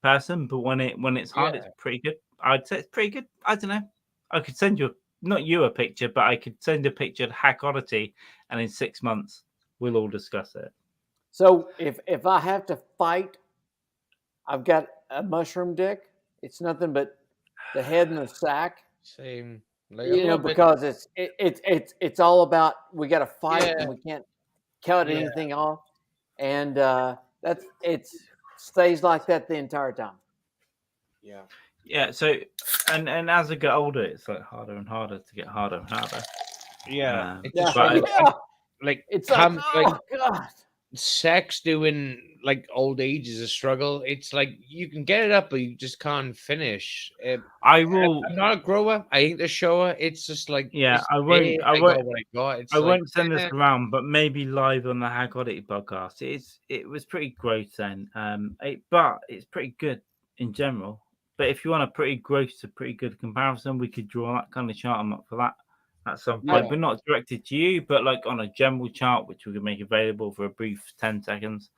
person, but when it's hard, it's pretty good. I'd say it's pretty good. I don't know. I could send you not you a picture, but I could send a picture of Hackbody, and in 6 months we'll all discuss it.
So if I have to fight, I've got a mushroom dick. It's nothing but the head and the sack.
Same.
Because it's all about we got to fight and we can't cut anything off, and it stays like that the entire time.
Yeah.
Yeah. So and as I get older, it's like harder and harder to get harder and harder.
Yeah.
God.
Sex doing like old age is a struggle. It's like you can get it up, but you just can't finish. I'm not a grower. I ain't a shower. It's just like
I won't send this around, but maybe live on the Hackbody podcast. It was pretty gross then. But it's pretty good in general. But if you want a pretty gross to pretty good comparison, we could draw that kind of chart. I'm up for that. At some point, but not directed to you, but like on a general chart, which we can make available for a brief 10 seconds.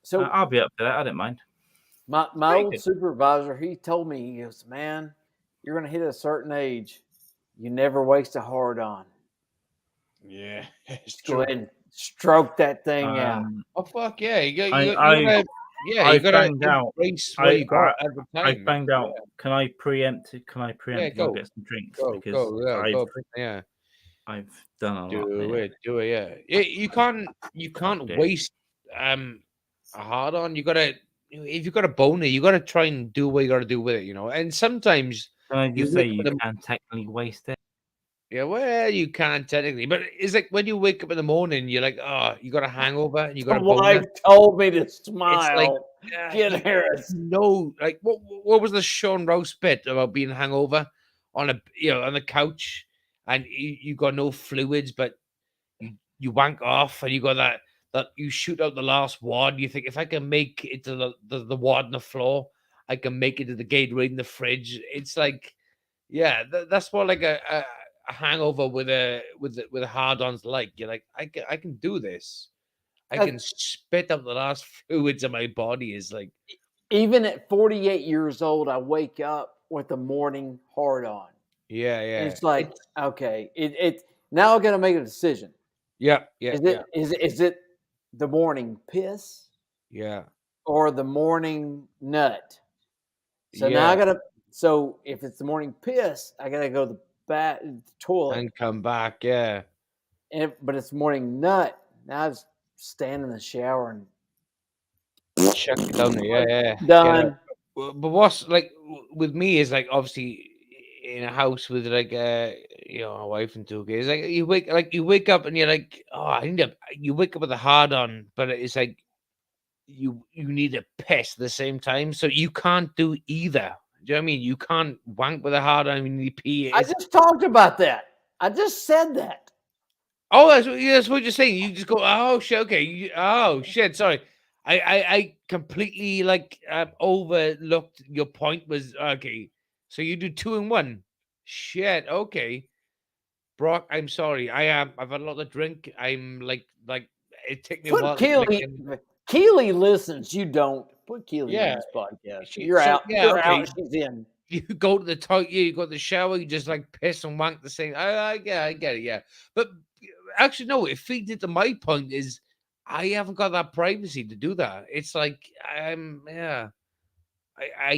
So I'll be up for that. I don't mind.
My old supervisor, he told me, he goes, man, you're going to hit a certain age, you never waste a hard on.
Yeah, it's
Just go
true.
ahead and stroke that thing out.
Oh fuck yeah! You
I
gotta, yeah, you
I've
gotta
banged out.
embrace what you got at the
I've
time.
banged out. Can I preempt? Can I preempt?
go.
I'll get some drinks
Go,
because
go, yeah,
I've
go, yeah.
I've done a lot.
Do
Yeah.
it, yeah. You can't
it.
waste a hard on. You gotta, if you got a boner, you gotta try and do what you gotta do with it, And sometimes
Can I
you
just say
wake
you
up in the-
can technically waste it?
yeah, well, you can't technically, but it's like when you wake up in the morning, you're like, oh, you got a hangover and you got
The
a boner.
wife told me to
It's like,
smile. Get
you
Harris.
know, like what was the Sean Rouse bit about being hangover on on the couch and you got no fluids, but you wank off and you got that you shoot out the last wad. You think if I can make it to the wad on the floor, I can make it to the Gatorade in the fridge. It's like, yeah, that's what like a hangover with a hard-ons like. You're like, I can do this. I can spit up the last fluids of my body. Is like,
even at 48 years old, I wake up with a morning hard on.
yeah.
And it's like, okay, it now I got to make a decision.
Yeah.
Is it the morning piss?
Yeah.
Or the morning nut? So now I got to. So if it's the morning piss, I got to go to the toilet
and come back. Yeah.
But it's morning nut. Now I just stand in the shower and
check it down there. Yeah.
Done.
But what's like with me is like obviously in a house with like a wife and 2 kids. Like you wake up and you're like, oh, I need a. You wake up with a hard on, but it's like you need a piss at the same time, so you can't do either. Do you know what I mean? You can't wank with a hard on when you pee.
I just talked about that. I just said that.
Oh, that's what you're saying. You just go, oh shit, okay. Oh shit, sorry. I completely like overlooked your point was okay. So you do 2 in 1. Shit, okay. Brock, I'm sorry. I've had a lot of drink. I'm like it took me a while.
Keely listens. You don't. Put Keely in this podcast. You're out. You're out. She's in.
You go to the toilet. You go to the shower. You just like piss and wank the same. I get it. Yeah, but actually, no. It feeds into my point is I haven't got that privacy to do that. It's like I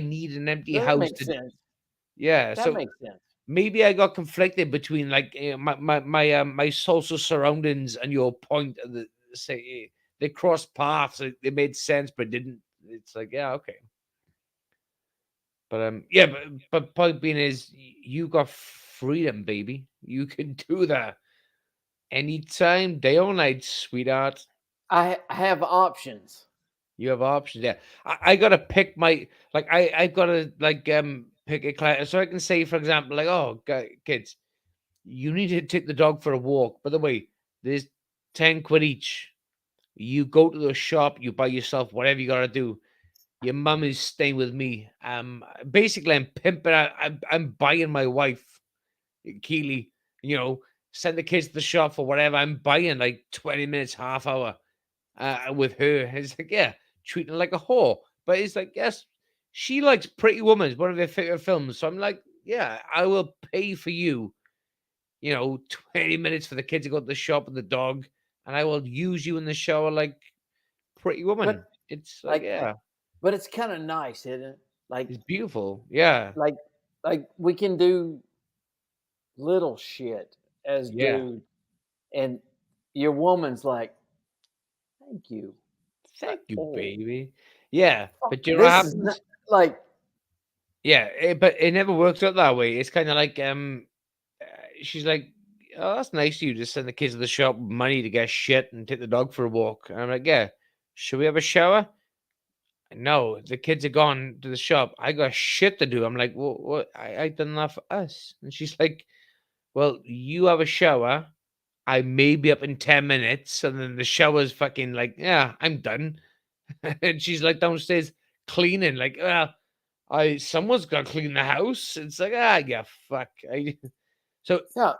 need an empty house.
Makes sense.
Yeah,
that makes sense.
Maybe I got conflicted between like my social surroundings and your point of the say they crossed paths. They made sense, but didn't. It's like, yeah, okay. But but point being is you got freedom, baby. You can do that anytime, day or night, sweetheart.
I have options.
You have options. Yeah, I gotta pick my I gotta pick a class. So I can say, for example, like, oh, kids, you need to take the dog for a walk. By the way, there's 10 quid each. You go to the shop, you buy yourself whatever you gotta do. Your mum is staying with me. Basically, I'm pimping out. I'm buying my wife, Keely. Send the kids to the shop for whatever. I'm buying like 20 minutes, half hour, with her. It's like, yeah, treating her like a whore. But it's like, yes, she likes Pretty Woman. It's one of her favorite films. So I'm like, yeah, I will pay for you. 20 minutes for the kids to go to the shop with the dog, and I will use you in the shower like Pretty Woman. But it's like, yeah.
But it's kind of nice, isn't it? Like,
it's beautiful. Yeah.
Like we can do little shit as dude. And your woman's like, thank you.
Thank you, baby. Yeah. But
you know what
yeah, but it never works out that way. It's kind of like she's like, oh, that's nice of you to send the kids to the shop with money to get shit and take the dog for a walk. And I'm like, yeah, should we have a shower? No, the kids are gone to the shop. I got shit to do. I'm like, well, what? I done that for us. And she's like, well, you have a shower. I may be up in 10 minutes. And then the shower's fucking like, yeah, I'm done. And she's like downstairs cleaning. Like, well, someone's got to clean the house. It's like, yeah, fuck. So
yeah.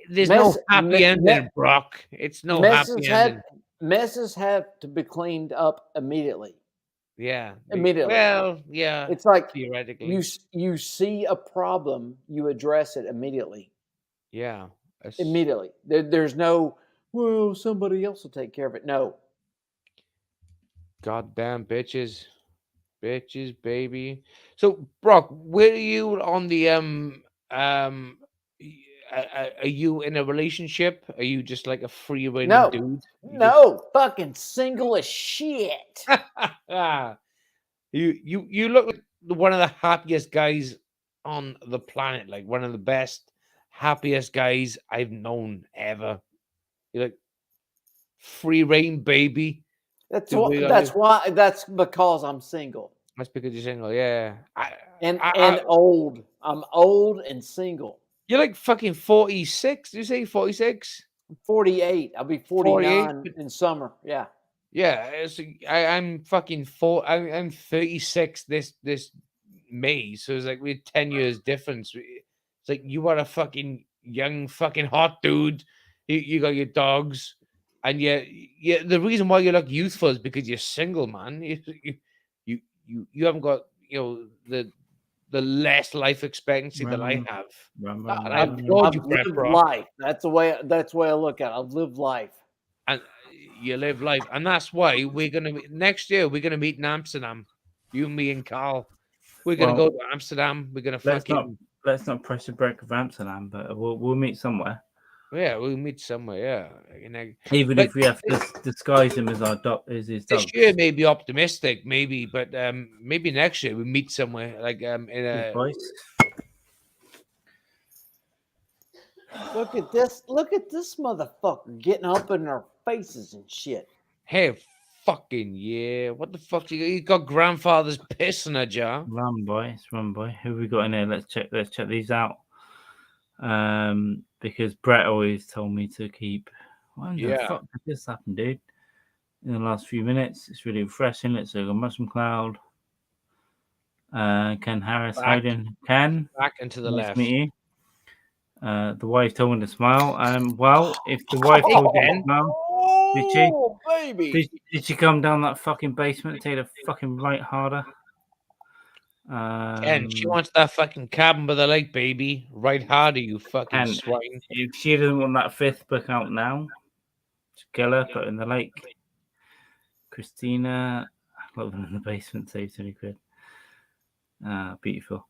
There's no happy ending, Brock. It's no happy ending.
Messes have to be cleaned up immediately.
Yeah.
Immediately.
Well, yeah.
It's like
theoretically.
you see a problem, you address it immediately.
Yeah.
Immediately. There's no, well, somebody else will take care of it. No.
Goddamn bitches. Bitches, baby. So, Brock, where are you on the are you in a relationship? Are you just like a free reigning
No.
dude?
No. Fucking single as shit.
You look like one of the happiest guys on the planet, like one of the best, happiest guys I've known ever. You're like free reign, baby.
That's
Do we
why that's because I'm single.
That's because you're single, yeah.
And old. I'm old and single.
You're like fucking 46. Did you say 46?
48. I'll be
48?
49 in summer. Yeah.
Yeah, I'm fucking I'm 36 this May, so it's like we're 10 years difference. It's like you are a fucking young fucking hot dude. You got your dogs, and yeah. The reason why you look youthful is because you're single, man. You haven't got the less life expectancy that I have. I applaud you,
I've lived
bro.
life. That's the way I look at it. I've lived life.
And you live life, and that's why we're gonna next year we're gonna meet in Amsterdam. You, me, and Carl. We're gonna go to Amsterdam. We're gonna
let's not press the break of Amsterdam, but we'll meet somewhere.
Yeah, we'll meet somewhere. Yeah,
even if we have to disguise him as our his dog.
This year may be optimistic, maybe, but maybe next year we meet somewhere like in a.
Look at this motherfucker getting up in our faces and shit.
Hey, fucking yeah! What the fuck? You got grandfather's piss in a jar.
Run, boy! Who we got in here? Let's check these out. Because Brett always told me to keep. What the fuck did this happen, dude? In the last few minutes, it's really refreshing. Let's go Mushroom Cloud. Ken Harris hiding. Ken,
back and to the
nice
left.
To meet you. The wife told me to smile. Well, if the wife told you to smile, did she?
Baby.
Did she come down that fucking basement and take the fucking right harder?
And she wants that fucking cabin by the lake, baby. Right harder, you fucking swine.
If she doesn't want that 5th book out now, kill her, put her in the lake. Christina, living in the basement, save 20 quid. Beautiful.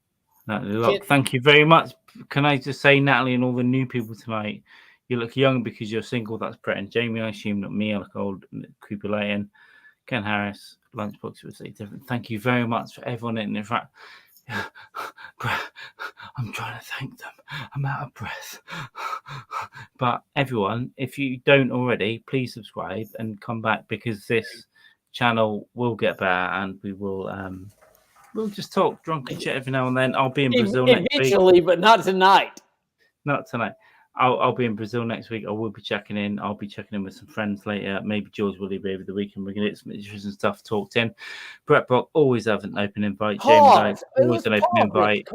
Natalie Locke, thank you very much. Can I just say, Natalie, and all the new people tonight, you look young because you're single. That's Brett and Jamie. I assume not me. I look old. Cooper Layton, Ken Harris, Lunchbox would say different. Thank you very much for everyone in fact. Brett, I'm trying to thank them. I'm out of breath. But everyone, if you don't already, please subscribe and come back because this channel will get better and we will we'll just talk drunken shit every now and then. I'll be in Brazil next week.
Eventually, but not tonight.
Not tonight. I'll be in Brazil next week. I will be checking in. I'll be checking in with some friends later. Maybe George will be over the weekend. We're going to get some interesting stuff talked in. Brett Brock always have an open invite. Jamie Dykes always an open invite.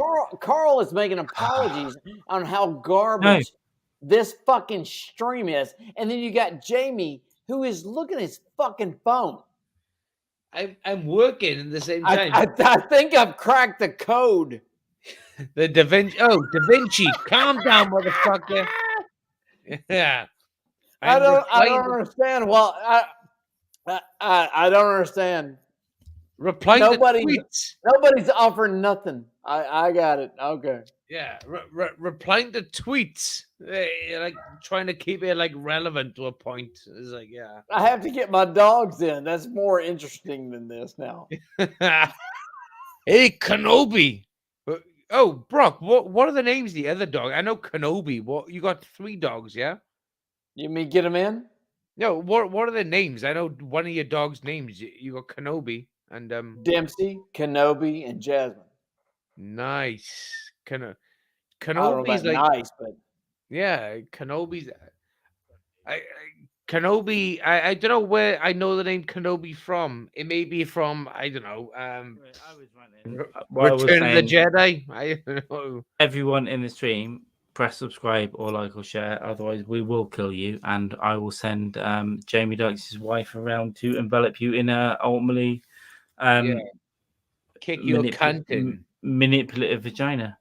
Carl is making apologies on how garbage this fucking stream is. And then you got Jamie who is looking at his fucking phone.
I'm working at the same time.
I think I've cracked the code.
The Da Vinci. Oh, Da Vinci. Calm down, motherfucker. Yeah.
I don't understand. Well, I don't understand.
Reply to tweets.
Nobody's offering nothing. I got it. Okay.
Yeah, replying to tweets, like trying to keep it like relevant to a point. It's like, yeah.
I have to get my dogs in. That's more interesting than this now.
Hey, Kenobi. Oh, Brock, what are the names of the other dog? I know Kenobi. What, you got 3 dogs, yeah?
You mean get them in?
No, what are the names? I know one of your dogs' names. You got Kenobi and
Dempsey, Kenobi, and Jasmine.
Nice.
Kenobi's like nice, but
yeah, Kenobi's. Kenobi. I don't know where I know the name Kenobi from. It may be from I don't know. Return of the Jedi. I don't know.
Everyone in the stream, press subscribe or like or share. Otherwise, we will kill you, and I will send Jamie Dykes' wife around to envelop you in a ultimately
Kick your cunt in.
Manipulative vagina.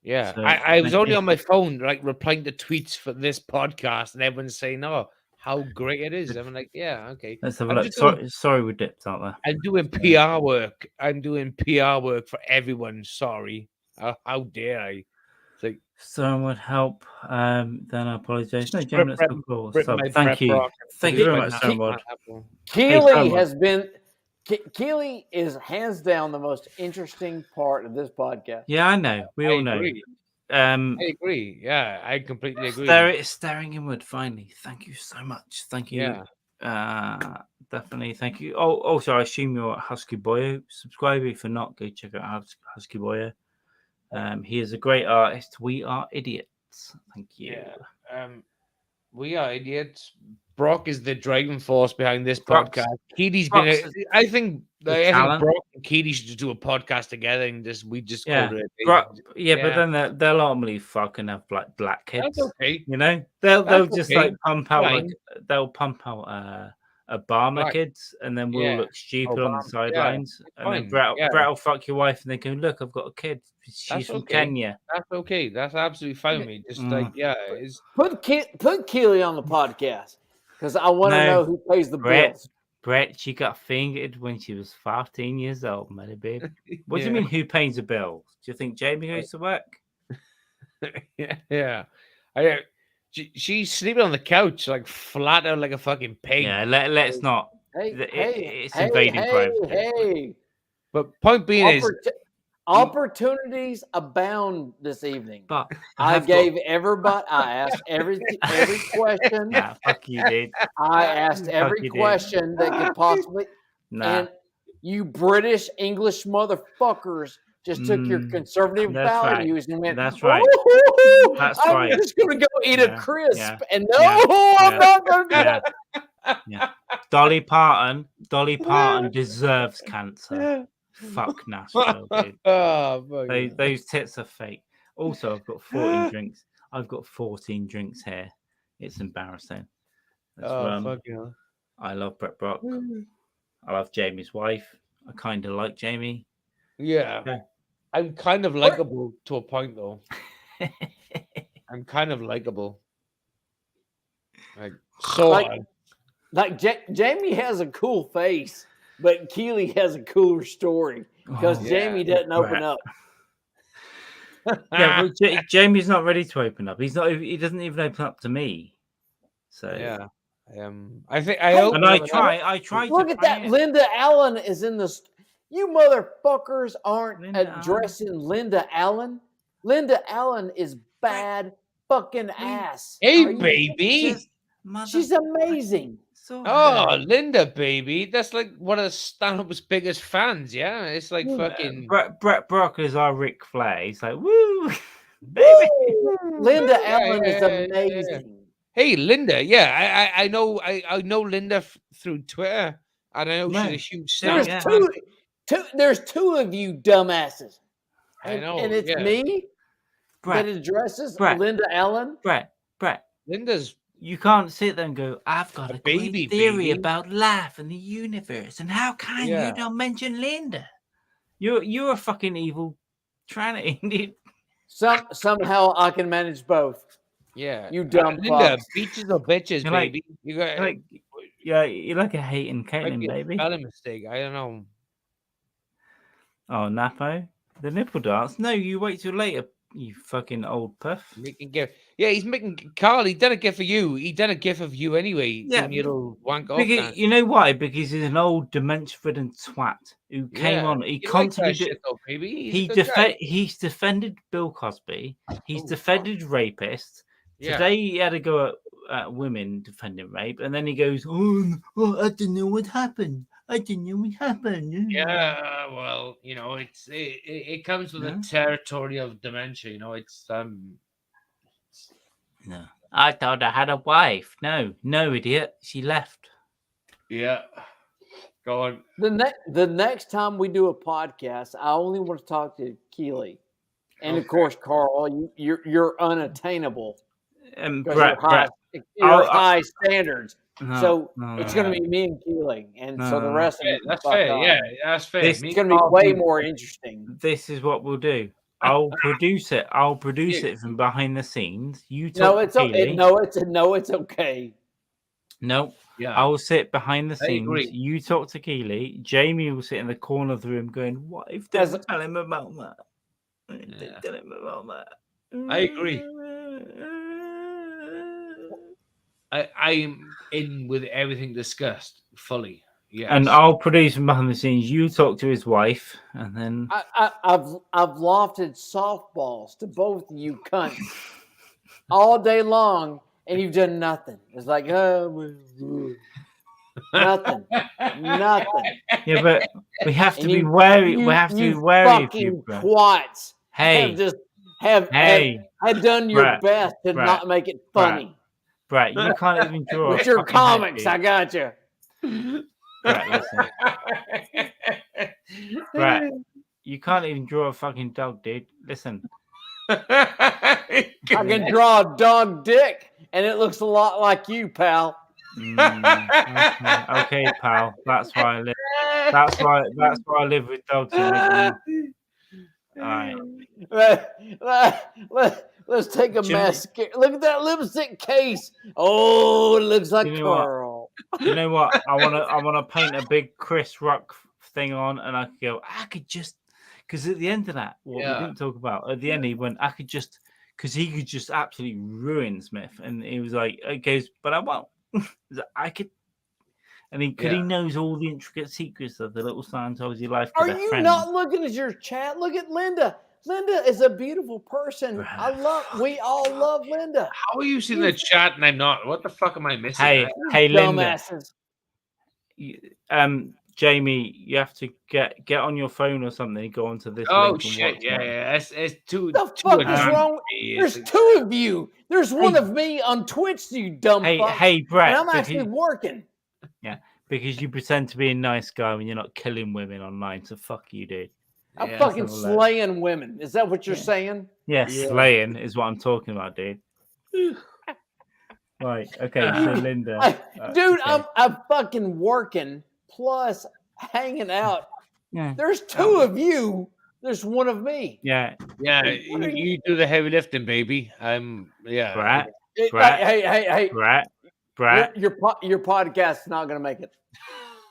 Yeah,
So,
I was only on my phone, like replying to tweets for this podcast, and everyone's saying, "Oh, how great it is." I'm like, "Yeah, okay."
Let's have a look. Sorry, we dipped out there.
I'm doing PR work. I'm doing PR work for everyone. Sorry, how dare I? It's like
someone would help. Then I apologize. No, Jim, that's cool. So, thank you. Thank you very much, Stormwood.
Keely is hands down the most interesting part of this podcast.
Yeah, I know. We all know.
I agree. Yeah, I completely agree.
Staring inward. Finally, thank you so much. Thank you. Yeah. Definitely. Thank you. Oh, also, I assume you're a Husky Boyo subscriber. If you're not, go check out Husky Boyo. He is a great artist. We are idiots. Thank you.
Yeah. We are idiots. Brock is the driving force behind this podcast. Keely's been. I think Brock and Keely should just do a podcast together and we just go to it.
But then they'll ultimately fucking have black kids.
That's okay.
You know, they'll just like pump out Obama kids, and then we'll look stupid on the sidelines. And then Brett will fuck your wife, and they go, "Look, I've got a kid. She's from Kenya."
That's okay. That's absolutely fine with me. Just
put Keely on the podcast because I want to know who pays the bills.
Brett, she got fingered when she was 15 years old, my babe. What do you mean? Who pays the bills? Do you think Jamie goes to work?
Yeah. She's sleeping on the couch, like flat out like a fucking pig.
Yeah, let's not. It's invading privacy.
But point being is,
opportunities abound this evening.
But
I asked every question.
Nah, fuck you, dude.
I asked every question that could possibly. And you British English motherfuckers just took your conservative values and went,
"That's right.
I'm just going to go eat a crisp." And I'm not going to do that.
Yeah. Dolly Parton deserves cancer. Fuck Nashville, dude. Those tits are fake. Also, I've got 14 drinks. I've got 14 drinks here. It's embarrassing.
Fuck yeah.
I love Brett Brock. I love Jamie's wife. I kind of like Jamie.
Yeah. I'm kind of likable to a point, though. I'm kind of likable.
Jamie has a cool face, but Keely has a cooler story because Jamie doesn't open up.
Yeah, well, Jamie's not ready to open up. He doesn't even open up to me. So
yeah. I think I
try.
Look at that. Linda Allen is in the. You motherfuckers aren't addressing Linda Allen. Linda Allen is bad fucking ass.
Hey, baby.
She's amazing.
Linda, baby. That's like one of Stanhope's biggest fans, yeah? It's like fucking...
Brett Brock is our Ric Flair. He's like, woo, baby.
Linda Allen is amazing.
Hey, Linda. Yeah, I know Linda through Twitter. And I know she's a huge star.
There's two of you dumbasses.
I know.
And it's me that addresses Linda Allen.
Brett.
Linda's...
You can't sit there and go, "I've got a great theory about life and the universe, and how can you not mention Linda?" You're a fucking evil tranny.
Somehow I can manage both.
Yeah,
you dumb
Linda, beaches or bitches, baby. You got
you're like a hating Caitlyn, baby.
Spelling mistake. I don't know.
Oh, Nappo, the nipple dance. No, you wait till later. You fucking old puff.
Making gift. Yeah, he's making Carl. He done a gift for you. He done a gift of you anyway.
Yeah,
you little wank off.
You know why? Because he's an old dementia-ridden twat who came on. He constantly he's defended Bill Cosby. He's defended rapists. Today he had to go at women defending rape, and then he goes, "Oh, I don't know what happened. I didn't know what happened."
Yeah, well, you know, it comes with a territory of dementia. You know, it's
No, I thought I had a wife. No, idiot. She left.
Yeah, go on.
The next time we do a podcast, I only want to talk to Keely, and of course, Carl, you're unattainable.
Brett,
high standards. So it's going to be me and Keely, and so the rest of it.
That's fair. Yeah, that's fair.
It's going to be way more interesting.
This is what we'll do. I'll produce it. I'll produce it from behind the scenes. You talk to Keely.
No, it's okay.
No.
Yeah.
I'll sit behind the scenes.
agree.
You talk to Keely. Jamie will sit in the corner of the room going, "What if they tell him about that? They tell him about that."
I agree. I'm in with everything discussed fully. Yes.
And I'll produce from behind the scenes. You talk to his wife, and then
I've lofted softballs to both of you cunts all day long, and you've done nothing. It's like nothing.
Yeah, but we have to be wary. We have to be wary of you, bro.
Twats.
Hey,
have done your best to not make it funny.
Brett, you can't even draw.
With your comics, I got you.
Brett, listen. Brett, you can't even draw a fucking dog, dude. Listen.
I can draw a dog dick, and it looks a lot like you, pal.
Okay, pal. That's why I live. That's why I live with dogs. All right.
Let's take a mascara. Look at that lipstick case. Oh, it looks like Carl.
You know what? I wanna paint a big Chris Rock thing on, and I could go. I could just because at the end of that, what we didn't talk about at the end, he went. I could just because he could just absolutely ruin Smith, and he was like, "It goes, but I won't." I could. And he knows all the intricate secrets of the little Scientology life.
Are you not looking at your chat? Look at Linda. Linda is a beautiful person. We all love Linda.
How are you seeing the chat and I'm not? What the fuck am I missing?
Hey, Linda. Jamie, you have to get on your phone or something and go onto this.
Oh shit! Yeah. It's too.
The fuck is wrong? There's two of you. There's one of me on Twitch. You dumb fuck.
Hey, Brett.
And I'm actually working.
Yeah, because you pretend to be a nice guy when you're not killing women online. So fuck you, dude.
I'm fucking slaying women. Is that what you're saying?
Yeah, slaying is what I'm talking about, dude. Right. Okay. So Linda,
dude, okay. I'm fucking working plus hanging out.
Yeah.
There's two of you. There's one of me.
Yeah. You do the heavy lifting, baby.
Brett.
Hey.
Brett.
Your podcast's not gonna make it.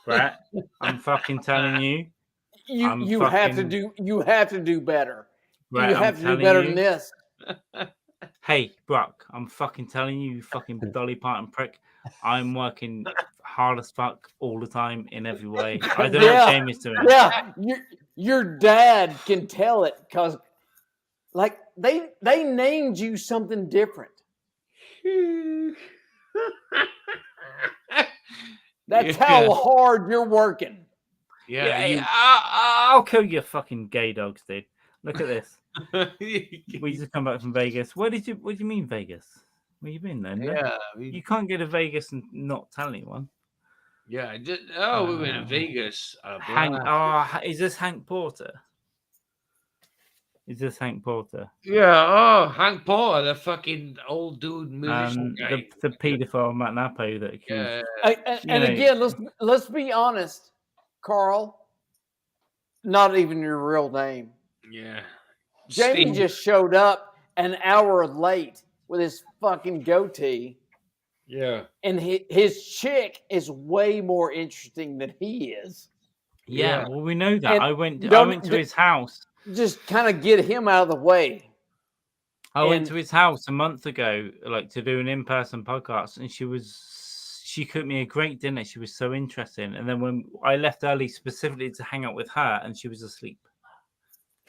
Brett, I'm fucking telling you.
You have to do better.
Brett,
you have to do better than this.
Hey, Brock, I'm fucking telling you, you fucking Dolly Parton prick. I'm working hard as fuck all the time in every way. I don't know what Jamie's doing.
Yeah, your dad can tell it because, like, they named you something different. That's how hard you're working.
Yeah, I'll kill your fucking gay dogs, dude. Look at this. We just come back from Vegas. What do you mean Vegas? Where you been then?
Yeah,
you can't go to Vegas and not tell anyone.
Yeah, we went to Vegas.
Is this Hank Porter? Yeah,
Hank Porter, the fucking old dude musician guy.
The paedophile Matt Nappo that accused.
Again, let's be honest, Carl. Not even your real name.
Yeah.
Jamie just showed up an hour late with his fucking goatee.
Yeah.
And his chick is way more interesting than he is.
Yeah, well, we know that. I went to his house.
Just kind of get him out of the way.
I went to his house a month ago, like to do an in-person podcast, and she cooked me a great dinner. She was so interesting. And then when I left early specifically to hang out with her, and she was asleep.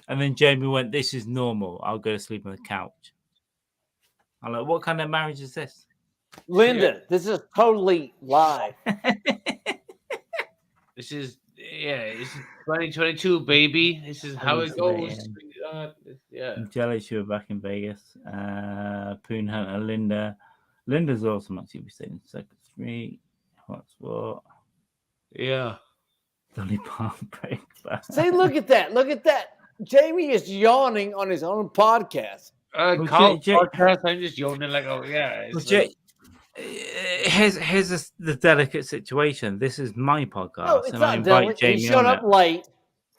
And then Jamie went, "This is normal. I'll go to sleep on the couch." I'm like, "What kind of marriage is this?"
Linda, this is totally live.
This is 2022, baby. This is how it goes.
I'm jealous you were back in Vegas. Poon Hunter, Linda. Linda's awesome, actually. We stayed in Second Street. What's what?
Yeah.
Dolly Parton break.
See, look at that. Look at that. Jamie is yawning on his own podcast.
Podcast, I'm just yawning like, oh, yeah.
here's the delicate situation. This is my podcast,
No, it's
and I
not
invite
Dylan.
Jamie
He showed
on
up
it.
late.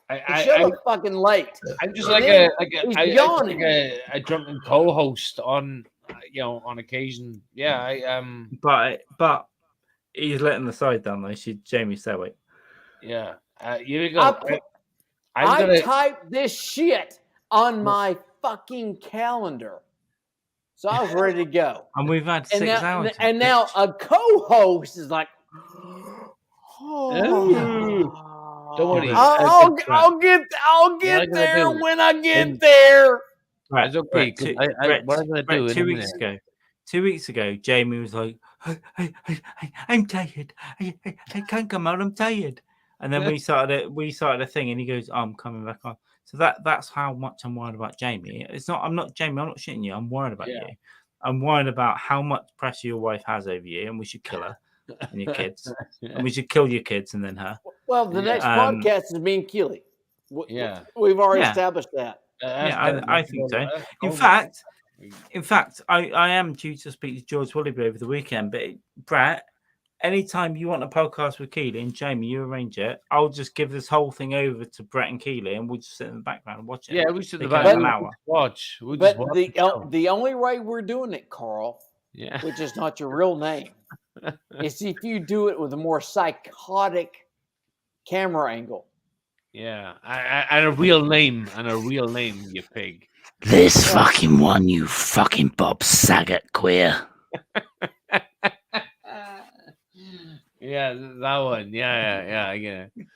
He showed up fucking late.
I'm just
And
like
then
a
he's yawning.
a drunken co-host on on occasion. Yeah,
But he's letting the side down though. Jamie Selwick.
yeah. Here we go.
I typed this shit on my fucking calendar, so I was ready to go.
And we've had 6 hours.
And now a co-host is like,
don't worry.
I'll get there when I get there.
Right,
it's okay. What I'm gonna do?
2 weeks ago. 2 weeks ago, Jamie was like, "I'm tired. I can't come out. I'm tired." And then we started a thing, and he goes, "I'm coming back on." So that's how much I'm worried about Jamie. I'm not Jamie. I'm not shitting you. I'm worried about you. I'm worried about how much pressure your wife has over you, and we should kill her and your kids, and we should kill your kids and then her.
Well, the next podcast is me and Keely. We've already established that.
I think so. In fact, I am due to speak to George Willoughby over the weekend. But Brett, anytime you want a podcast with Keely and Jamie, you arrange it. I'll just give this whole thing over to Brett and Keely, and we'll just sit in the background and watch it.
Yeah, we sit in the background
an hour.
Watch.
But the only way we're doing it, Carl, which is not your real name, is if you do it with a more psychotic camera angle.
Yeah, and a real name, you pig.
This fucking one, you fucking Bob Saget queer.
Yeah, that one. Yeah. I get it.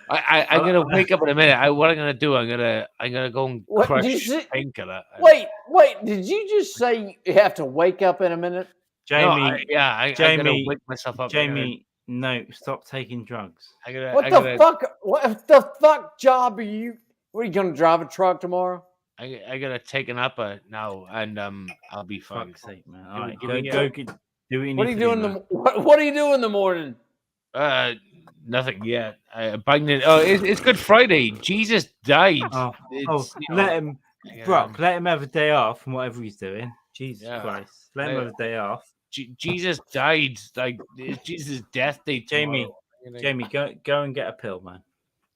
I'm gonna wake up in a minute. What I'm gonna do? I'm gonna go and crush painkiller.
Wait. Did you just say you have to wake up in a minute?
Jamie,
I'm gonna wake myself up.
Jamie, no, stop taking drugs.
What the fuck job are you? What, are you gonna drive a truck tomorrow?
I gotta take an upper now, and I'll be fine.
Fuck's sake, man! All right, go do what you need.
What are you doing? What do you do in the morning?
Nothing yet. It's Good Friday. Jesus died.
Let
him, Brock. Let him have a day off from whatever he's doing. Jesus Christ, let him have a day off.
Jesus died. Like Jesus' death day.
Jamie, go and get a pill, man.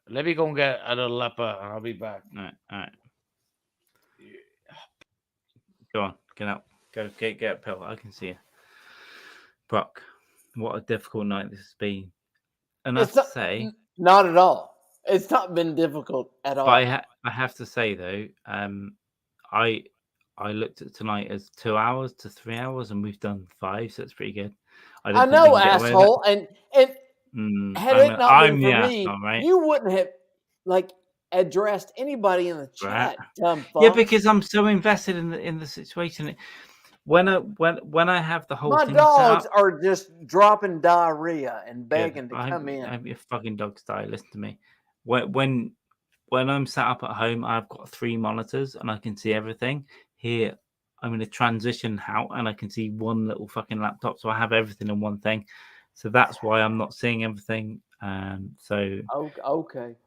Let me go and get a little leper, and I'll be back.
All right. Go on, get out. Go get a pill. I can see you. Brock, what a difficult night this has been. And I have to say,
not at all. It's not been difficult at all.
But I have to say though, I looked at tonight as 2 hours to 3 hours, and we've done 5, so it's pretty good.
I know, asshole. And had it not been for me,
right?
You wouldn't have addressed anybody in the chat. Dumb fuck.
Yeah, because I'm so invested in the situation. When I have the whole
my
thing
dogs
set up,
are just dropping diarrhea and begging to come in.
I have your fucking dogs die. Listen to me. When I'm set up at home, I've got 3 monitors and I can see everything. Here, I'm in a transition out and I can see one little fucking laptop, so I have everything in one thing. So that's why I'm not seeing everything. So
okay.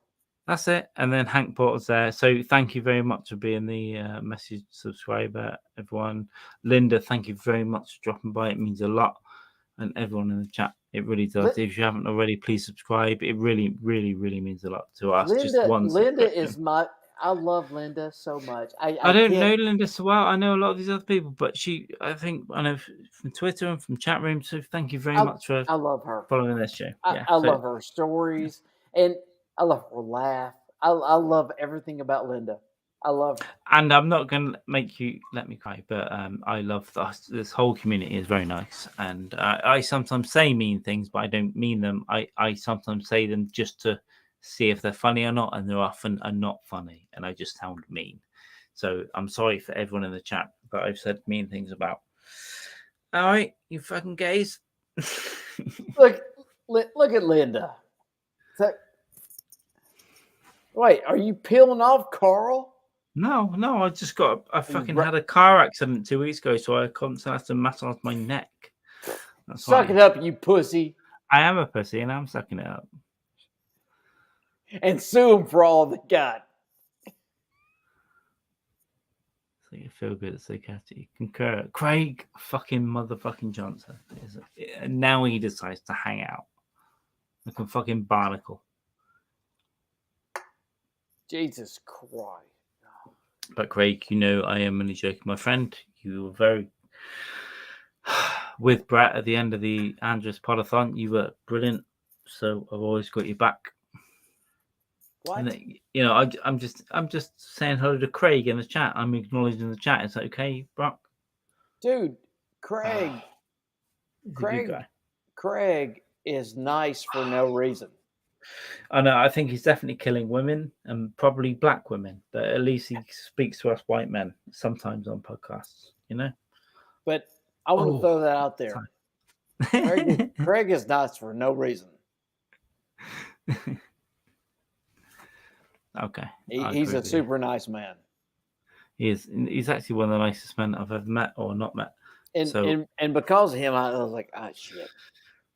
That's it. And then Hank Porter's there. So thank you very much for being the message subscriber, everyone. Linda, thank you very much for dropping by. It means a lot. And everyone in the chat, it really does. If you haven't already, please subscribe. It really, really, really means a lot to us.
Linda is I love Linda so much.
I don't know Linda so well. I know a lot of these other people, but I know from Twitter and from chat rooms. So thank you very much for
I love her
following this show.
I love her stories and I love her laugh. I love everything about Linda. I love her.
And I'm not going to make you let me cry, but I love this whole community is very nice. And I sometimes say mean things, but I don't mean them. I sometimes say them just to see if they're funny or not, and they're often are not funny, and I just sound mean. So I'm sorry for everyone in the chat, but I've said mean things about. All right, you fucking gays.
Look at Linda. Wait, are you peeling off Carl?
No, I just I fucking had a car accident 2 weeks ago, so I constantly have to massage my neck.
Suck it up, you pussy.
I am a pussy, and I'm sucking it up.
And sue him for all they got.
So you feel good at Sakati. Concur. Craig fucking motherfucking Johnson. And now he decides to hang out. Like a fucking barnacle.
Jesus Christ.
But Craig, you know I am only joking. My friend, you were very with Brett at the end of the Andrews Podathon. You were brilliant. So I've always got your back.
What?
And, you know, I'm just saying hello to Craig in the chat. I'm acknowledging the chat. Is that okay, Brock?
Dude, Craig.
He's a good guy.
Craig is nice for no reason.
I know. I think he's definitely killing women and probably black women. But at least he speaks to us white men sometimes on podcasts. You know.
But I want to throw that out there. Craig is nice for no reason.
Okay.
He's a super nice man.
He is. He's actually one of the nicest men I've ever met or not met.
And because of him, I was like, shit.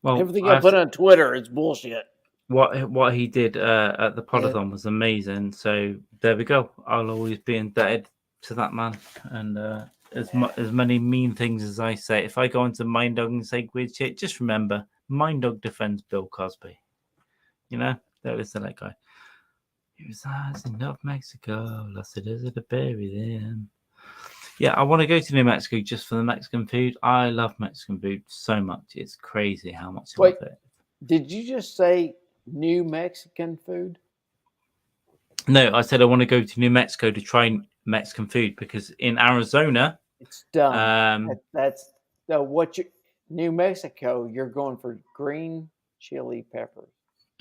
Well,
everything I put on Twitter is bullshit.
What he did at the Podathon was amazing. So there we go. I'll always be indebted to that man. And as many mean things as I say, if I go into Mind Dog and say weird shit, just remember, Mind Dog defends Bill Cosby. You know, that was that guy. He resides in North Mexico, lost a desert to bury them. Yeah, I want to go to New Mexico just for the Mexican food. I love Mexican food so much. It's crazy how much I love it.
Did you just say New Mexican food?
No, I said I want to go to New Mexico to try Mexican food because in Arizona,
it's dumb. New Mexico, you're going for green chili peppers.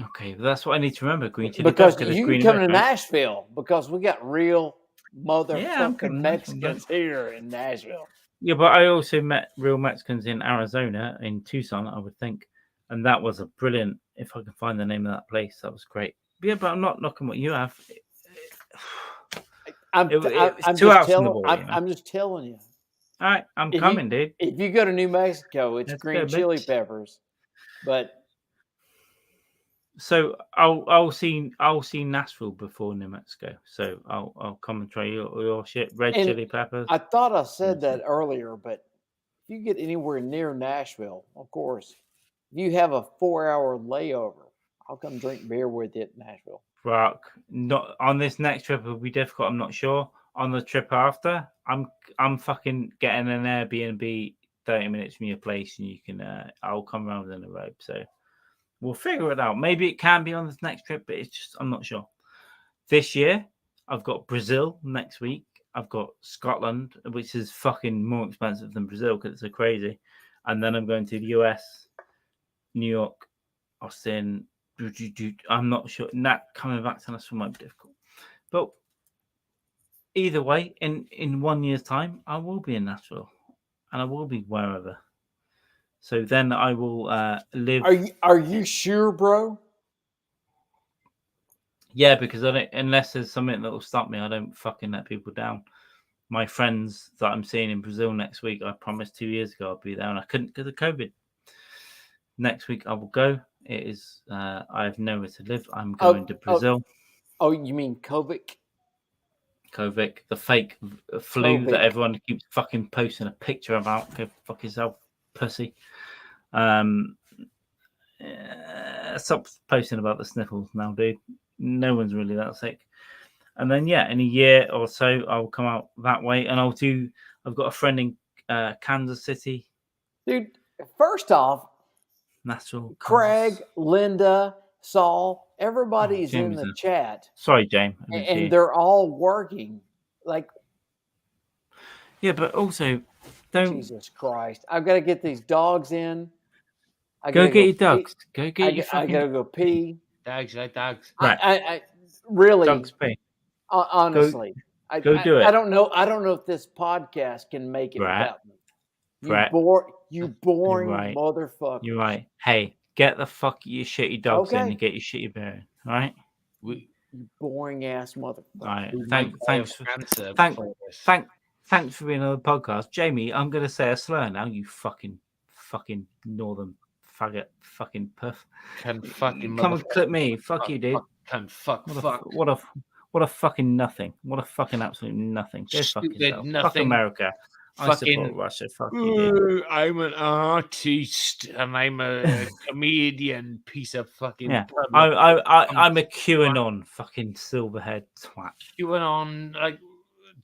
Okay, but that's what I need to remember. Green chili
because
peppers.
You can come to Nashville because we got real motherfucking Mexicans here in Nashville.
Yeah, but I also met real Mexicans in Arizona, in Tucson, I would think. And that was a brilliant, if I can find the name of that place, that was great. But yeah, but I'm not knocking what you have.
I'm just telling you.
All right, I'm coming, dude.
If you go to New Mexico, it's green chili peppers. But
so I'll see Nashville before New Mexico. So I'll come and try your shit, chili peppers.
I thought I said that earlier, but if you get anywhere near Nashville, of course, if you have a 4-hour layover, I'll come drink beer with you at Nashville.
Brock, not on this next trip will be difficult. I'm not sure. On the trip after, I'm fucking getting an Airbnb 30 minutes from your place, and you can I'll come around within the road. So we'll figure it out. Maybe it can be on this next trip, but it's just I'm not sure. This year, I've got Brazil next week. I've got Scotland, which is fucking more expensive than Brazil because it's so crazy. And then I'm going to the US, New York, Austin. I'm not sure. Coming back to Nashville might be difficult. But either way, in 1 year's time, I will be in Nashville. And I will be wherever. So then I will live.
Are you sure, bro?
Yeah, because unless there's something that will stop me, I don't fucking let people down. My friends that I'm seeing in Brazil next week, I promised 2 years ago I'd be there, and I couldn't because of COVID. Next week I will go. It is I have nowhere to live. I'm going to Brazil.
Oh, you mean COVID?
COVID, the fake flu that everyone keeps fucking posting a picture about. Go fuck yourself, pussy. Stop posting about the sniffles now, dude. No one's really that sick. And then in a year or so I'll come out that way, and I've got a friend in Kansas City.
Dude, first off,
Nashville,
Craig, Linda, Saul, everybody's in the chat.
Sorry, James.
And they're all working.
Yeah, but also don't.
Jesus Christ. I've got to get these dogs in.
Go get your dogs. Go get your fucking.
I got to go pee.
Dogs, like dogs.
Right.
I really.
Dogs pee.
Honestly.
Go do it.
I don't know if this podcast can make it without me. You boring motherfucker.
You're right. Hey, get the fuck your shitty dogs in and get your shitty bear. All right.
You boring ass motherfucker.
All right. Thanks for being on the podcast, Jamie. I'm gonna say a slur now. You fucking northern faggot, fucking puff.
Can fucking
come and clip me. Fuck you, dude.
Can fuck.
What What a fucking nothing. What a fucking absolute nothing. Go fuck
Stupid
yourself. Fuck
nothing.
America. I support
Fucking
Russia. Fuck you.
I'm an artist and I'm a comedian. Piece of fucking.
Yeah.
public.
I'm a QAnon fucking silverhead twat.
QAnon, like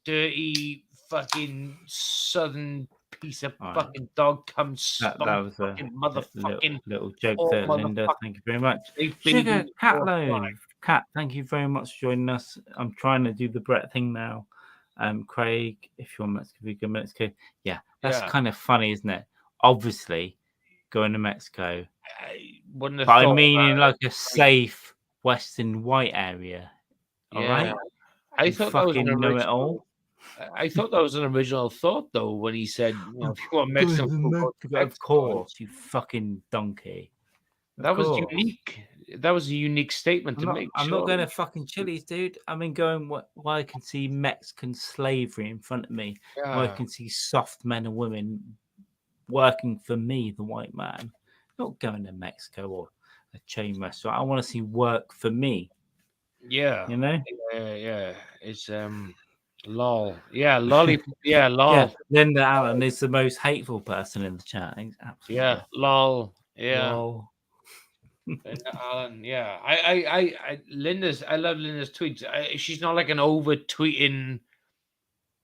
dirty fucking southern piece of
All right.
fucking dog cum
That was a
fucking motherfucking
little joke
all
there, Linda.
motherfucking
Thank you very much.
they've
Sugar
been
Cat
for
Loan. Cat, thank you very much for joining us. I'm trying to do the Brett thing now. Craig, if you want Mexico, vegan Mexico. Yeah, that's
Yeah.
kind of funny, isn't it? Obviously, going to Mexico.
I wouldn't have
But I
thought
mean, in
about
like a safe Western white area.
it.
All
Yeah.
right.
I
You
thought that was an
fucking know it
original.
all.
I thought that was an original thought though when he said, you know, if you want
Going
Mexico,
to
go to
Mexico, of
Mexico.
course, you fucking donkey. Of
That was
course.
unique. That was a unique statement to make.
I'm not going to fucking Chili's, dude. I mean, going where I can see Mexican slavery in front of me, where I
Yeah.
can see soft men and women working for me, the white man. Not going to Mexico or a chain restaurant. I want to see work for me.
Yeah.
You know?
Yeah. It's lol. Yeah, lolly. Yeah, lol.
Yeah. Linda Allen is the most hateful person in the chat. Absolutely.
Yeah, lol. Yeah.
Lol.
Linda Allen, yeah. I love Linda's tweets. She's not like an over tweeting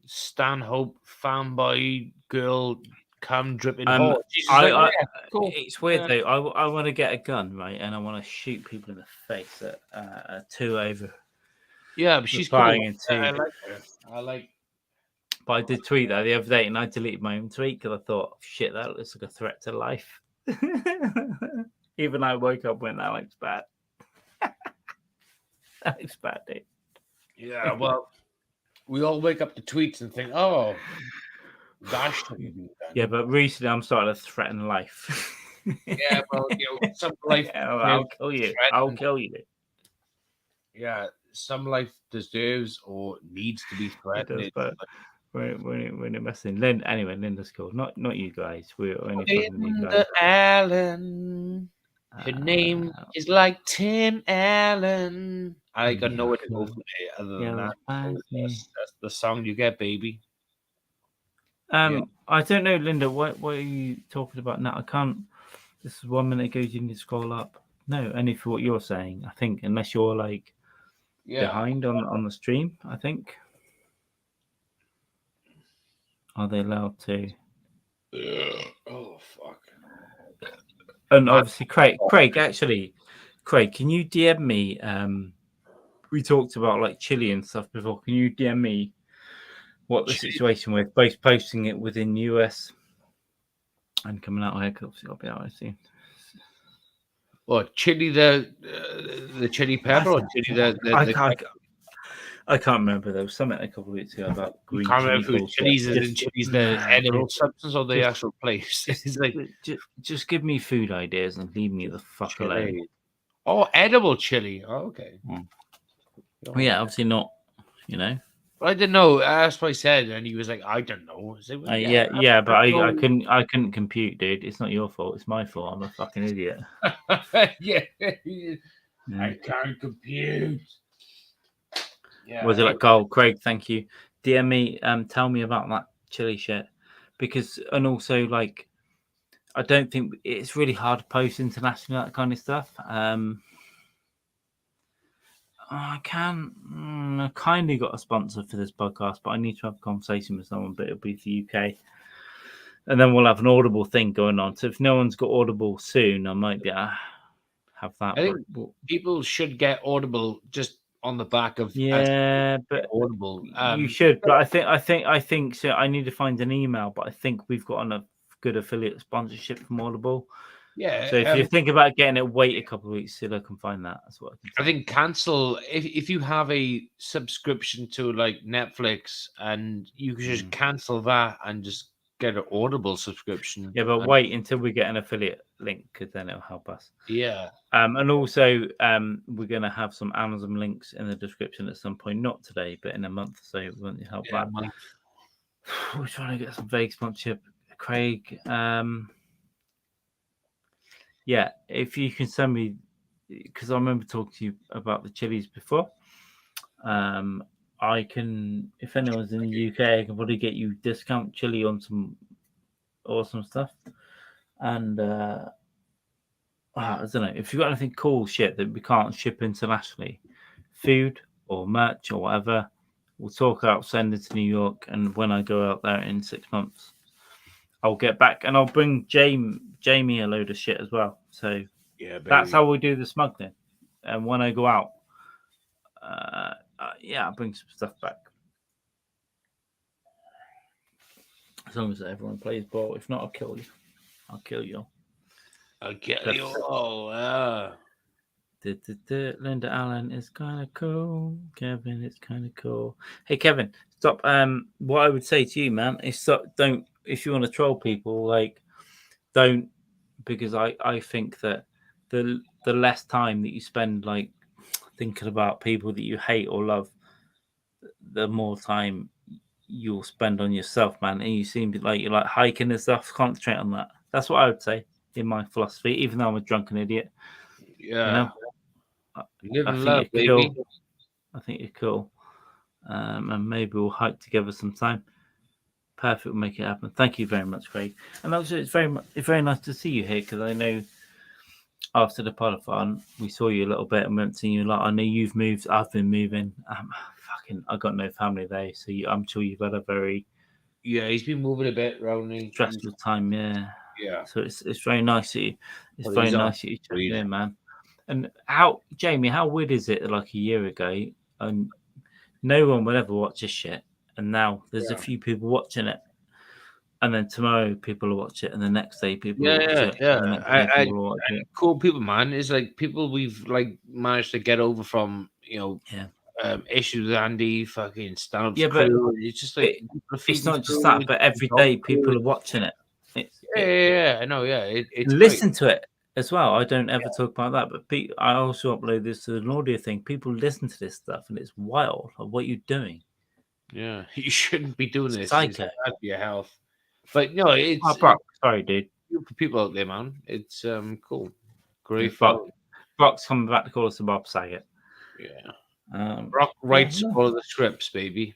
Stanhope fanboy girl cum dripping whore. She's just like, yeah, cool.
It's weird though. I want to get a gun, right, and I want to shoot people in the face at 2 over.
Yeah, but she's cool.
I
like her. I like.
But I did tweet that the other day, and I deleted my own tweet because I thought, shit, that looks like a threat to life. Even I woke up when that looks bad. That looks bad, dude.
Yeah, well, we all wake up to tweets and think, oh, gosh.
Yeah, but recently I'm starting to threaten life.
Yeah, well, you know, some life.
I'll kill you. I'll kill you.
Yeah, some life deserves or needs to be threatened.
It does, but we're messing. Anyway, Linda's cool. Not you guys. We're only fucking you guys.
Linda Allen. Her name is like Tim Allen. I got nowhere to go from there other than that. That's the song you get, baby.
I don't know, Linda. What are you talking about now? I can't. This is 1 minute ago. You need to scroll up. No, only for what you're saying. I think unless you're like behind on the stream. I think. Are they allowed to?
Oh fuck.
And obviously, Craig, can you DM me? We talked about like Chile and stuff before. Can you DM me what the situation with both posting it within US and coming out here? Because obviously I'll be out soon.
What chili? The chili pepper or chili?
I can't remember. There was something a couple of weeks ago about green.
Can't remember if chilies the edible substance or the actual place. It's like
just give me food ideas and leave me the fuck alone.
Oh, edible chili. Oh, okay.
Well, yeah, obviously not. You know.
Well, I didn't know. That's what I said, and he was like, "I don't know."
But I couldn't compute, dude. It's not your fault. It's my fault. I'm a fucking idiot.
Yeah. I can't compute. Yeah.
Was it like, oh, Craig, thank you. DM me, tell me about that chili shit. Because, and also, like, I don't think it's really hard to post internationally, that kind of stuff. I kind of got a sponsor for this podcast, but I need to have a conversation with someone, but it'll be the UK. And then we'll have an Audible thing going on. So if no one's got Audible soon, I might be have that.
I think people should get Audible just on the back of
but
Audible.
You should, but I think so. I need to find an email, but I think we've got a good affiliate sponsorship from Audible.
Yeah.
So if you think about getting it, wait a couple of weeks till I can find that. That's what
I think. Cancel if you have a subscription to like Netflix, and you can just cancel that and just get an Audible subscription.
Yeah, but wait until we get an affiliate link because then it'll help us.
Yeah.
And also, we're going to have some Amazon links in the description at some point. Not today, but in a month. So won't you help that? We're trying to get some vague sponsorship, Craig. Yeah, if you can send me, because I remember talking to you about the chilies before. I can, if anyone's in the UK, I can probably get you discount chili on some awesome stuff. And I don't know, if you've got anything cool shit that we can't ship internationally, food or merch or whatever, we'll talk out, send it to New York, and when I go out there in 6 months, I'll get back and I'll bring Jamie a load of shit as well. So
Yeah,
that's how we do the smuggling. And when I go out, I'll bring some stuff back. As long as everyone plays ball. If not, I'll kill you. I'll kill you.
I'll kill you all.
Linda Allen is kind of cool. Kevin, it's kind of cool. Hey, Kevin, stop. What I would say to you, man, is don't. If you want to troll people, like, don't, because I think that the less time that you spend like thinking about people that you hate or love, the more time you'll spend on yourself, man. And you seem like you like hiking and stuff. Concentrate on that. That's what I would say in my philosophy, even though I'm a drunken idiot.
Yeah.
You know?
Live
I
and
think
love,
you're
baby.
cool. I think you're cool. And maybe we'll hike together sometime. Perfect, we'll make it happen. Thank you very much, Craig. And also, it's very nice to see you here, because I know after the podathon we saw you a little bit and we haven't seen you a lot. I know you've moved. I've been moving. I got no family there, so I'm sure you've had a very
he's been moving a bit around.
stressful time.
Yeah.
So it's very nice that you. It's
Well,
very
he's on
nice that you checked
breathe.
in, man. And Jamie, how weird is it? Like a year ago, and no one would ever watch this shit, and now there's a few people watching it, and then tomorrow people will watch it, and the next day people will watch it. And the next day people will watch it.
Cool people, man. It's like people we've like managed to get over from, issues with Andy, fucking stand-up crew. It's just like
it's not just that, but every day people are watching it.
I know. Yeah, it's
listen to it as well. I don't ever talk about that, but I also upload this to an audio thing. People listen to this stuff, and it's wild. Like, what you're doing.
Yeah, you shouldn't be doing this.
Psycho.
It's bad for your health. But no, it's
sorry, dude.
For people out there, man. It's cool. Great
fun. Brock's coming back to call us a Bob Saget.
Yeah. Brock writes all of the scripts, baby.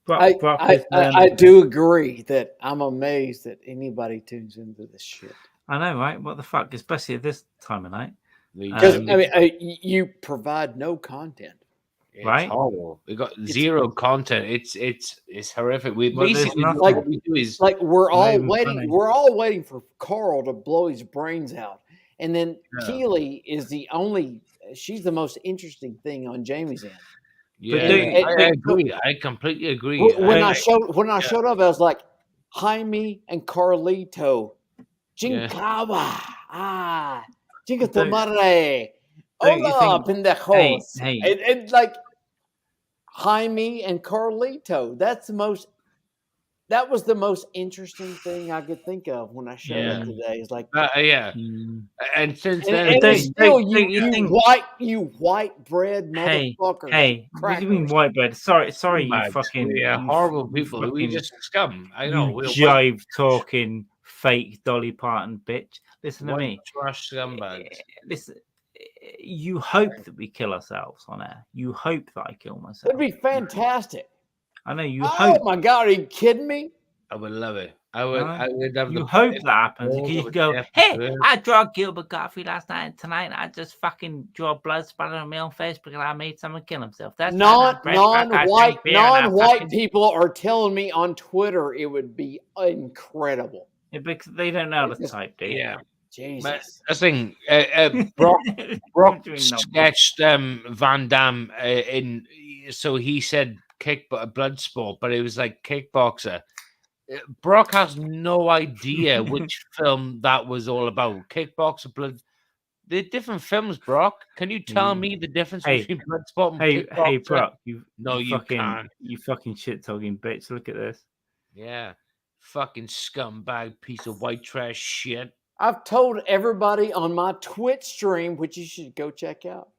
I do agree that I'm amazed that anybody tunes into this shit.
I know, right? What the fuck? Especially at this time of night.
Because you provide no content.
It's
right?
Horrible. We got zero content. It's horrific. We
we're all waiting. Funny. We're all waiting for Carl to blow his brains out, and then Keely is the only. She's the most interesting thing on Jamie's end.
Yeah, I agree. I completely agree.
When I showed up, I was like, Jaime and Carlito, Jinkawa, Jinka tu madre, hola, pendejos, and like. Jaime and Carlito. That was the most interesting thing I could think of when I showed up today. It's like,
and since then,
you white bread motherfucker.
Hey, what do you mean white bread? Sorry, you fucking
horrible people. We just scum. I know.
You jive talking fake Dolly Parton bitch. Listen to me.
Trash scumbags.
Listen. You hope that we kill ourselves on air. You hope that I kill myself.
It'd be fantastic.
I know you hope.
Oh my god, are you kidding me?
I would love it. I would have.
You hope that happens. You can go, hey, I draw Gilbert Gottfried last night and tonight. I just fucking draw blood spatter on my own face because I made someone kill himself. That's
non-white people are telling me on Twitter it would be incredible.
Yeah, because they don't know the type, dude.
Yeah.
Jesus.
I think Brock sketched Van Damme in, so he said blood sport, but it was like kickboxer. Brock has no idea which film that was all about. Kickboxer, blood. They're different films, Brock. Can you tell me the difference between blood sport and kickboxer?
Hey, Brock, you
can't.
You fucking shit talking bitch. Look at this.
Yeah. Fucking scumbag piece of white trash shit.
I've told everybody on my Twitch stream, which you should go check out,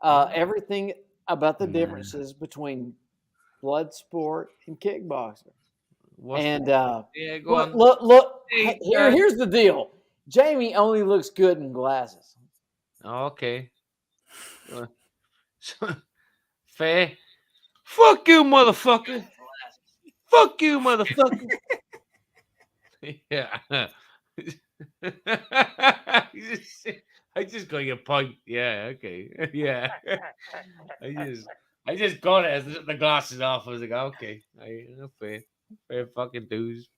everything about the differences between blood sport and kickboxer.
Go on.
Look. Here's the deal. Jamie only looks good in glasses.
Okay. Fair. Fuck you, motherfucker. Fuck you, motherfucker. Yeah. I just got your point. Yeah, okay. Yeah. I just got it as I took the glasses off. I was like, okay. Fair fucking dudes.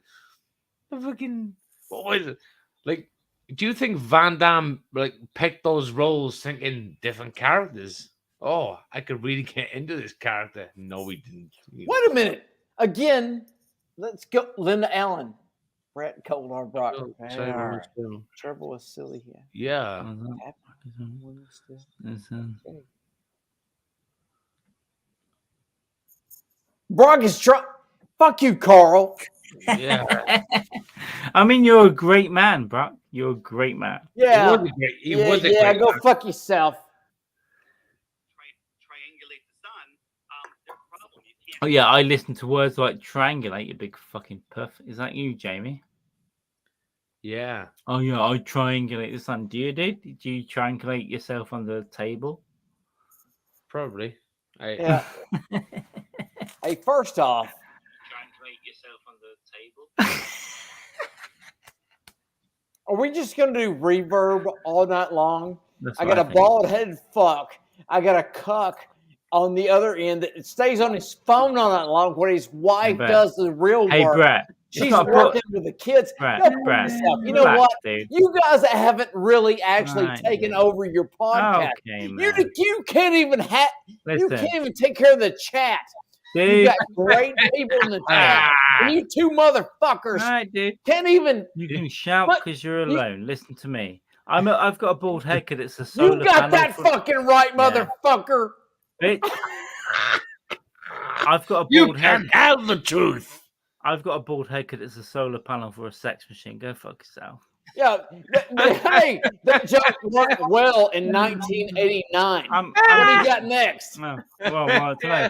The fucking what was it? Like, do you think Van Damme like picked those roles thinking different characters? Oh, I could really get into this character. No, we didn't.
Wait a minute. Again, let's go. Linda Allen, Brett Coldhard Brock. Trevor was silly here.
Yeah.
Brock is trying. Fuck you, Carl.
Yeah.
I mean, you're a great man, Brock. You're a great man.
Yeah.
He was a great
go
man.
fuck yourself.
Oh yeah, I listen to words like triangulate, you big fucking puff. Is that you, Jamie?
Yeah.
Oh yeah, I triangulate the sun. Do you triangulate yourself on the table?
Probably.
Yeah. Hey, first off,
Triangulate yourself on the table.
are we just gonna do reverb all night long?
That's
I
what
got a
think.
bald-headed fuck. I got a cuck on the other end that stays on his phone all night long when his wife
Brett.
does the real
Hey,
work.
Brett.
She's working with the kids.
Brett,
Go fuck
Brett,
yourself. You know
relax,
what?
dude.
You guys haven't really actually
Right,
taken
dude.
over your podcast.
Okay, man.
You can't even
Listen,
can't even take care of the chat. You
dude.
got great people in the chat. And you two motherfuckers
All right, dude.
can't even.
You can shout
But
because you're alone. Listen to me. I've got a bald head because it's a solar
You got
panel
that
for-
fucking right,
Yeah.
motherfucker.
Bitch. I've got a
You
bald head.
can't have the truth.
I've got a bald head because it's a solar panel for a sex machine. Go fuck yourself.
Yeah. Hey, that joke worked well in 1989. What do you got next?
No. Well, I don't know.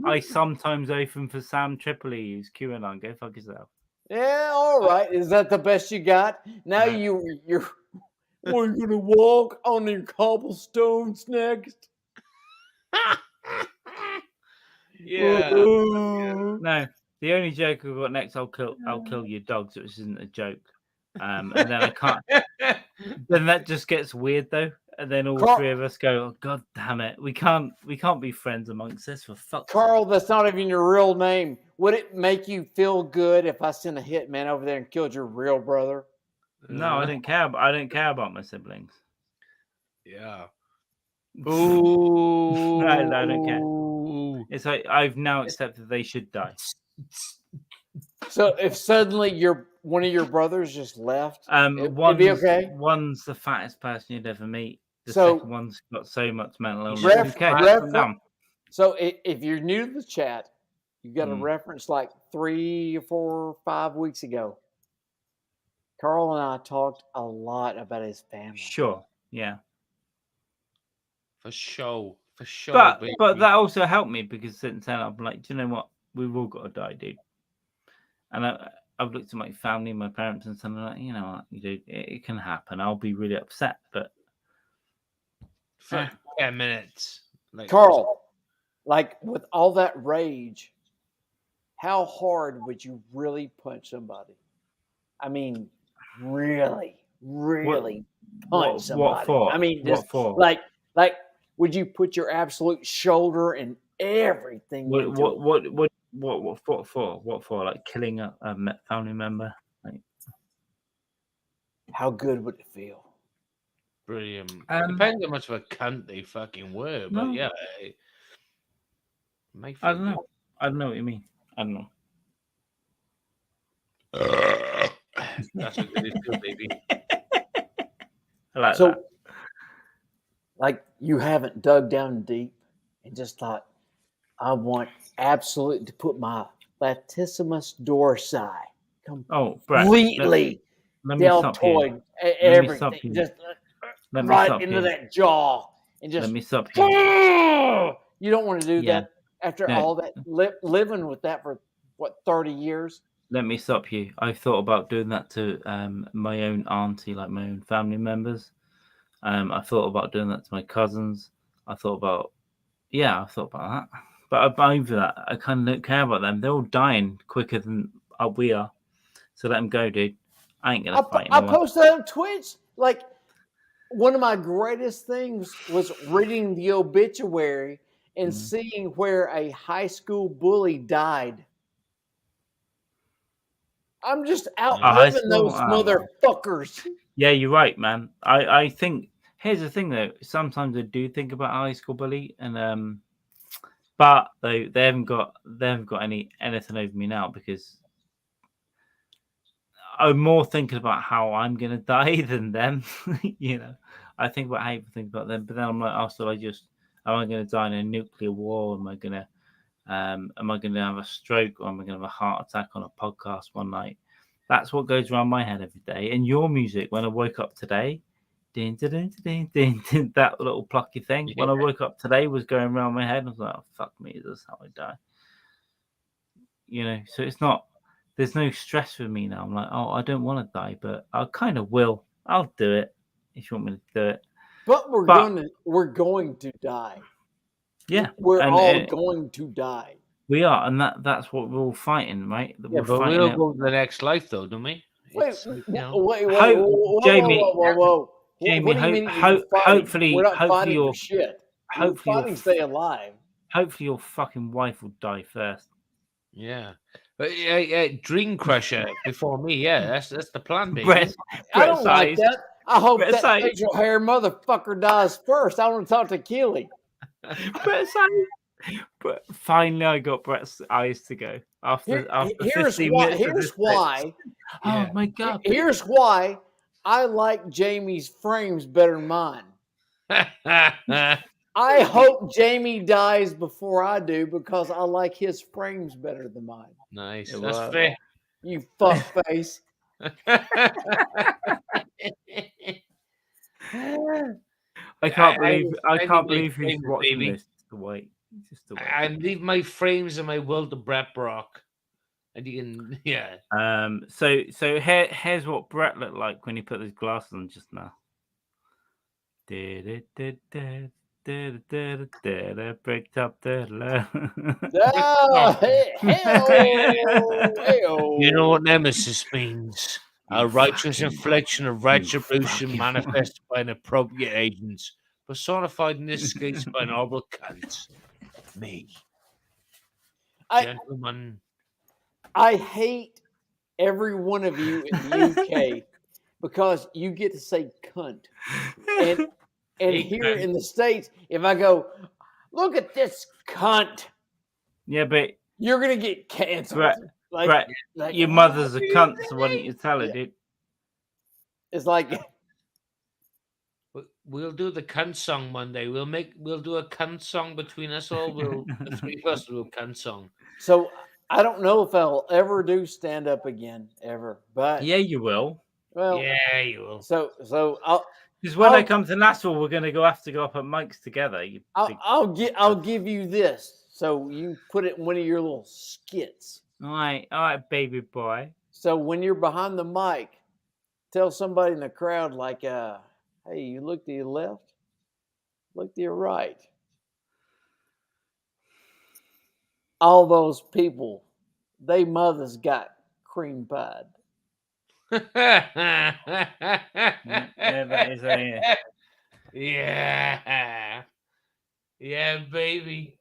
I sometimes open for Sam Tripoli who's QAnon. Go fuck yourself.
Yeah, all right. Is that the best you got? Now you're we're gonna walk on the cobblestones next.
Yeah.
No, the only joke I've got next, I'll kill your dogs, which isn't a joke. And then I can't. Then that just gets weird though, and then all
Carl-
three of us go, "Oh, God damn it, we can't be friends amongst us for fuck's sake."
Carl, that's not even your real name. Would it make you feel good if I sent a hitman over there and killed your real brother?
No, I don't care. I don't care about my siblings.
Yeah.
Ooh. No, I don't care. It's like I've now accepted they should die.
So if suddenly one of your brothers just left, it'd
One's,
be okay.
One's the fattest person you'd ever meet. The
So-
second one's got so much mental illness.
Ref-
Who cares?
ref-
Calm down.
So if you're new to the chat, you got a
Mm.
reference like 3 or 4 or 5 weeks ago. Carl and I talked a lot about his family.
Sure, yeah.
For sure. For sure.
But
baby.
that also helped me because since then I'm like, do you know what? We've all got to die, dude. And I've looked at my family, my parents, and something like, you know what, dude, it can happen. I'll be really upset, but
For 10 minutes. Like,
Carl, like with all that rage, how hard would you really punch somebody? I mean, really punch somebody.
What for?
I mean,
What
just
for?
like would you put your absolute shoulder and everything into it?
What for? Like killing a family member? Like,
How good would it feel?
Brilliant. Depends how much of a cunt they fucking were, but
No.
yeah.
I don't know. I don't know what you mean. I don't know.
That's what it is, too, baby.
I like
So,
that.
like, you haven't dug down deep and just thought, I want absolutely to put my latissimus dorsi
Oh, Brett,
completely
let me stop here.
deltoid,
me stop
everything,
you.
just
Let me
right
stop
into
you.
that jaw, and just.
Let me stop you.
You don't want to do
Yeah.
that after
No.
all that living with that for what 30 years.
Let me stop you. I've thought about doing that to my own auntie, like my own family members. I thought about doing that to my cousins. I thought about, Yeah, I've thought about that. But I'm over that. I kind of don't care about them. They're all dying quicker than we are. So let them go, dude. I ain't gonna fight
I
anyone.
posted on Twitch. Like, one of my greatest things was reading the obituary and seeing where a high school bully died. I'm just outliving those motherfuckers.
Yeah, you're right, man. I think here's the thing though. Sometimes I do think about a high school bully, and but they haven't got anything over me now because I'm more thinking about how I'm gonna die than them. You know, I think about how people think about them, but then I'm like, oh, so am I gonna die in a nuclear war? Am I gonna have a stroke, or am I gonna have a heart attack on a podcast one night? That's what goes around my head every day. And your music, when I woke up today, din, din, din, din, din, din, that little plucky thing, when I woke up today, was going around my head. I was like, oh, fuck me, this is how I die. You know, so it's not, there's no stress for me now. I'm like, oh, I don't want to die, but I kind of will. I'll do it if you want me to do it.
But we're going to die.
Yeah.
We're all going to die.
We are, and that's what we're all fighting, right?
Yeah, but we'll go to the next life, though, don't we?
Wait,
Jamie.
Whoa.
Jamie,
what do you mean
hopefully,
we're not fighting
your
for shit.
Hopefully,
we're fighting to stay alive.
Hopefully, your fucking wife will die first.
Yeah, but Dream Crusher before me. Yeah, that's the plan, baby.
I don't like that. I hope that facial hair motherfucker dies first. I want to talk to Keely.
But finally, I got Brett's eyes to go after 15 minutes.
Here's why.
Oh my god!
Here's why I like Jamie's frames better than mine. I hope Jamie dies before I do because I like his frames better than mine.
Nice. That's fair.
You fuck face.
I can't believe he's watching this. Just to wait.
I leave my frames and my will to Brett Brock. And you can,
So here's what Brett looked like when he put his glasses on just now. Break up the
You know what nemesis means? A righteous infliction of retribution manifested by an appropriate agent, personified in this case by an horrible cunt. Me. Gentlemen.
I hate every one of you in the UK because you get to say cunt. And here in the States, if I go, look at this cunt.
Yeah, but
you're going to get canceled.
Brett, your mother's a cunt, so why don't you tell her, dude?
It's like...
We'll do the cunt song Monday. We'll do a cunt song between us all. The three of us do a cunt song.
So I don't know if I'll ever do stand up again, ever. But
yeah, you will.
Well,
yeah, you will.
So
because when I come to Nashville, we're going to have to go up at Mike's together.
I'll give you this, so you put it in one of your little skits.
All right, baby boy.
So when you're behind the mic, tell somebody in the crowd like, hey, you look to your left, look to your right. All those people, they mothers got cream pied.
Yeah, that is
yeah, baby.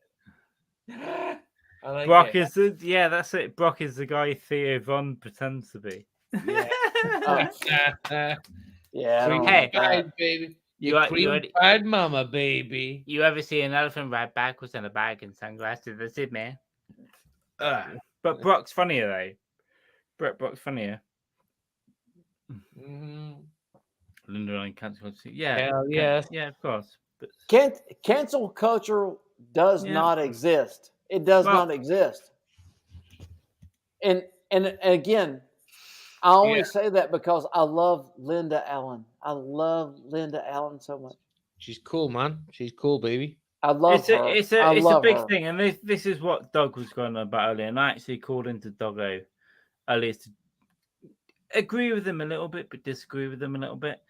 I like
Brock is that's it. Brock is the guy Theo Von pretends to be.
Yeah.
Cream pied, baby. You cream pied mama, baby.
You ever see an elephant ride backwards in a bag and sunglasses? That's it, man. But Brock's funnier though. Brock's funnier. Linda and cancel. Yeah.
Hell yeah.
Yeah, of course. But
cancel culture does not exist. It does not exist. And again, I only say that because I love Linda Allen. I love Linda Allen so much.
She's cool, man. She's cool, baby.
I love her.
It's a big thing, and this is what Doug was going on about earlier. And I actually called into Doggo earlier to agree with him a little bit, but disagree with him a little bit.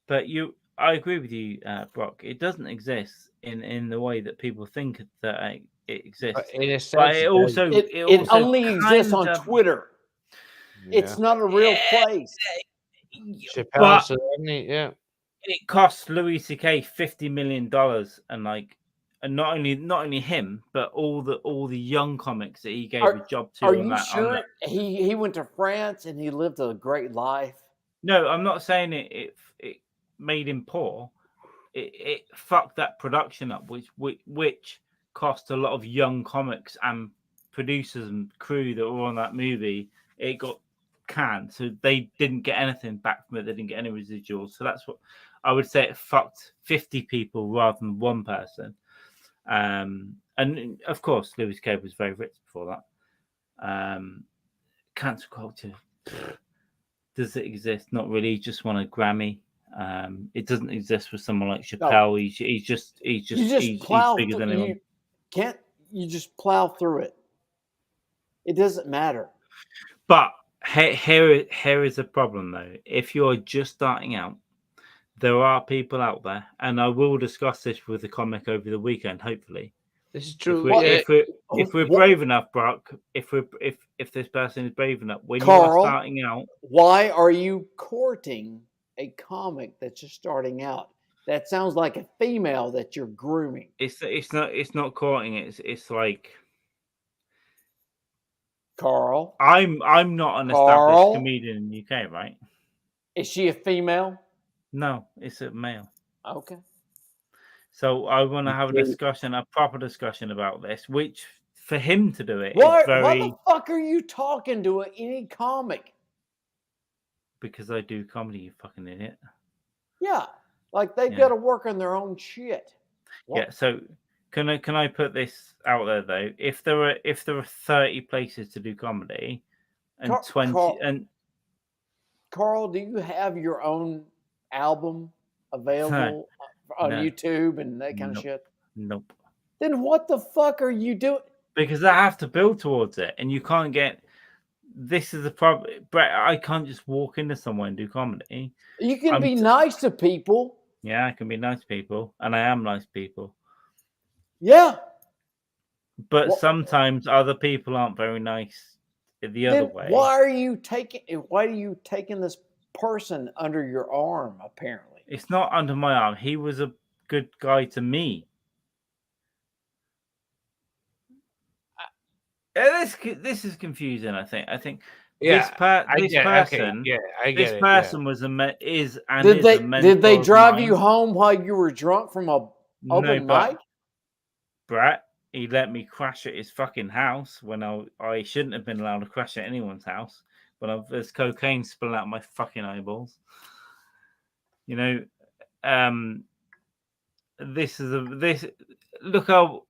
But I agree with you, Brock. It doesn't exist in the way that people think that it exists.
But in a sense,
But it also
It only exists on Twitter.
Yeah.
It's not a real place.
Chappelle,
But
so, yeah.
it cost Louis C.K. $50 million, and not only him, but all the young comics that he gave a job to.
Are you sure he went to France and he lived a great life?
No, I'm not saying it made him poor. It fucked that production up, which cost a lot of young comics and producers and crew that were on that movie. It got canned, so they didn't get anything back from it. They didn't get any residuals. So that's what I would say. It fucked 50 people rather than one person. And of course, Louis C.K. was very rich before that. Cancel culture, does it exist? Not really. He just won a Grammy. It doesn't exist for someone like Chappelle. No. He's just he's bigger than anyone.
You just plow through it. It doesn't matter.
But here is a problem though. If you're just starting out, there are people out there, and I will discuss this with the comic over the weekend. Hopefully,
this is true.
If we're brave enough, Brock, if this person is brave enough, when you are starting out,
why are you courting a comic that's just starting out? That sounds like a female that you're grooming.
It's not courting. It's like,
Carl.
I'm not an established comedian in the UK, right?
Is she a female?
No, it's a male.
Okay.
So I want to have a proper discussion about this, which for him to do it
why,
is very...
Why the fuck are you talking to any comic?
Because I do comedy, you fucking idiot.
Yeah, like they've got to work on their own shit.
What? Yeah, so can I put this out there though? If there are 30 places to do comedy and 20
Carl, do you have your own album available on YouTube and that kind of shit?
Nope.
Then what the fuck are you doing?
Because I have to build towards it, and you can't get. This is the problem, Brett. I can't just walk into somewhere and do comedy.
You can be nice to people.
Yeah, I can be nice to people, and I am nice to people.
Yeah.
But sometimes other people aren't very nice the other way.
Why are you taking this person under your arm, apparently?
It's not under my arm. He was a good guy to me. This is confusing. I think this person was a mentor.
Did they drive you home while you were drunk from a open mic?
Brett, he let me crash at his fucking house when I shouldn't have been allowed to crash at anyone's house. But there's cocaine spilling out my fucking eyeballs. You know, look how.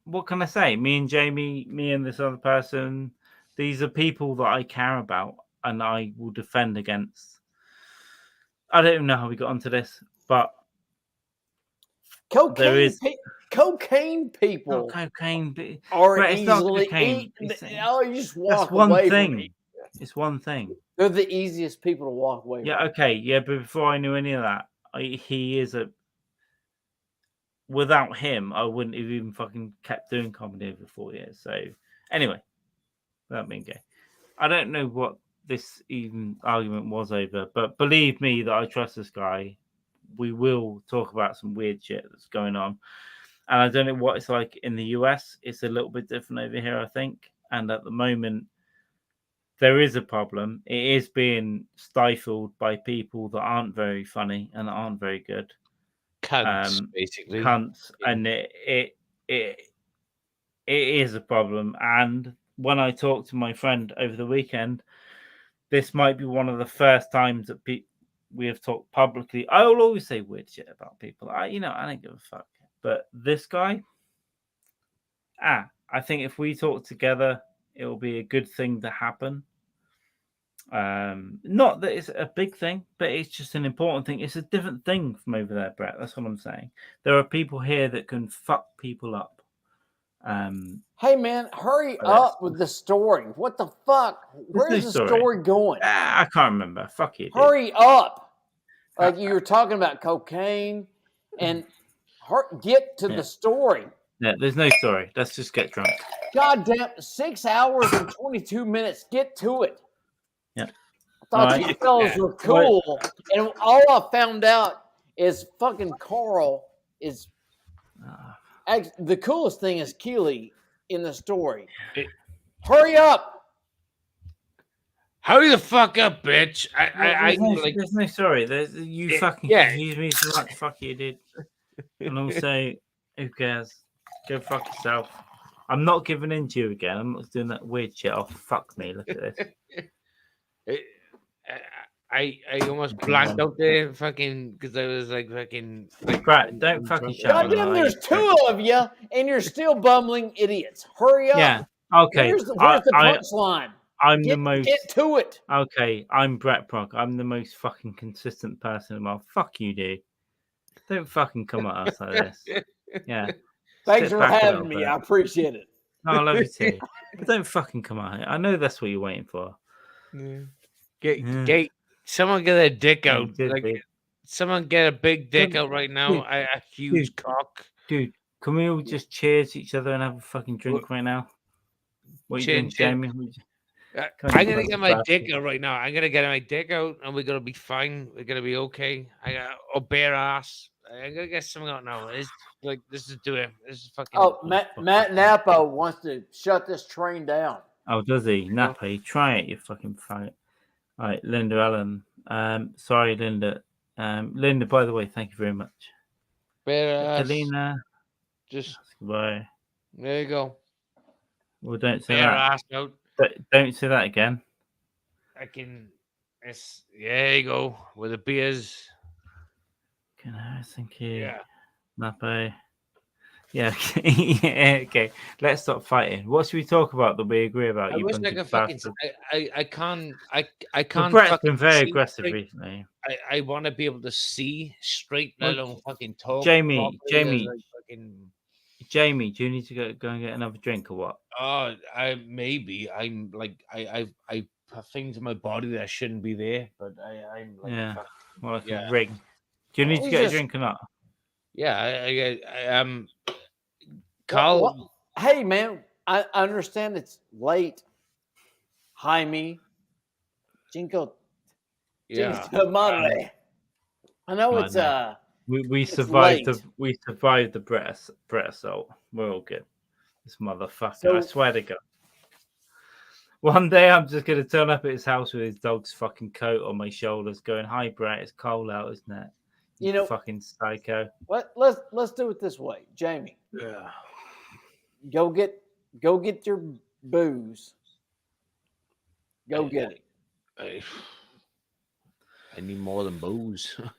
What can I say? Me and Jamie, me and this other person, these are people that I care about and I will defend against. I don't even know how we got onto this, but
cocaine people are easily eaten. You just walk away from it.
It's one thing.
They're the easiest people to walk away from.
Yeah, okay. Yeah, but before I knew any of that, he is a... Without him, I wouldn't have even fucking kept doing comedy over 4 years. So, anyway, that being gay, I don't know what this even argument was over, but believe me that I trust this guy. We will talk about some weird shit that's going on, and I don't know what it's like in the US. It's a little bit different over here, I think. And at the moment, there is a problem. It is being stifled by people that aren't very funny and aren't very good.
Cunts, basically.
Cunts, and it is a problem. And when I talked to my friend over the weekend, this might be one of the first times that we have talked publicly. I will always say weird shit about people. I don't give a fuck. But this guy, I think if we talk together, it will be a good thing to happen. Not that it's a big thing, but it's just an important thing. It's a different thing from over there, Brett. That's what I'm saying. There are people here that can fuck people up.
Hey man, hurry up with the story. What the fuck? Where's the story going?
I can't remember. Fuck you.
Hurry up. Like you were talking about cocaine and get to the story.
Yeah, there's no story. Let's just get drunk.
God damn, 6 hours and 22 minutes. Get to it.
Yeah.
I thought you fellas were cool. And all I found out is fucking Carl is the coolest thing is Keely in the story. Hurry up.
Hurry the fuck up, bitch.
There's no story. You fucking confused me so much. Fuck you, dude. And also, who cares? Go fuck yourself. I'm not giving in to you again. I'm not doing that weird shit. Oh, fuck me. Look at this.
I almost blanked out there fucking because I was like fucking.
Brad, don't fucking shout.
Goddamn, there's two of you and you're still bumbling idiots. Hurry up.
Yeah. Okay.
Where's the punchline? Get to it.
Okay, I'm Brett Brock. I'm the most fucking consistent person in the world. Fuck you, dude. Don't fucking come at us like this. Yeah.
Thanks for having me. I appreciate it.
No, I love you too. But don't fucking come at it. I know that's what you're waiting for.
Get someone get a dick out. Someone get a big dick out right now. A huge cock.
Dude, can we all just cheers each other and have a fucking drink right now? What are you doing, Jamie?
I'm gonna get my dick out right now. I'm gonna get my dick out, and we're gonna be fine. We're gonna be okay. I got a bare ass. I'm gonna get something out now. It's like this is doing. This is fucking.
Oh, Matt Nappo wants to shut this train down.
Oh, does he? Nappo, try it, you fucking faggot. All right, Linda Allen. Sorry, Linda. Linda, by the way, thank you very much.
Bare ass.
Helena,
just
goodbye.
There you go.
Well, don't say
bare
that.
Ass out.
Don't say that again.
There you go with the beers.
Thank you.
Yeah.
Nappo. Yeah. Yeah. Okay. Let's stop fighting. What should we talk about that we agree about?
I wish I could fucking. I can't.
Brett's been very aggressive recently.
I want to be able to see straight, let alone fucking talk.
Jamie, Jamie, do you need to go and get another drink or what?
Maybe I'm like I have things in my body that shouldn't be there, but I'm like
a ring. Do you need to get a drink or not?
Yeah, Carl.
Well, hey man, I understand it's late. Jaime, Jinko, madre. I know it's
We survived the Brett assault. We're all good. This motherfucker, I swear to God. One day I'm just gonna turn up at his house with his dog's fucking coat on my shoulders, going, "Hi Brett, it's cold out, isn't it? You know, fucking psycho."
Let's do it this way, Jamie.
Yeah.
Go get your booze. Go get it.
I need more than booze.
All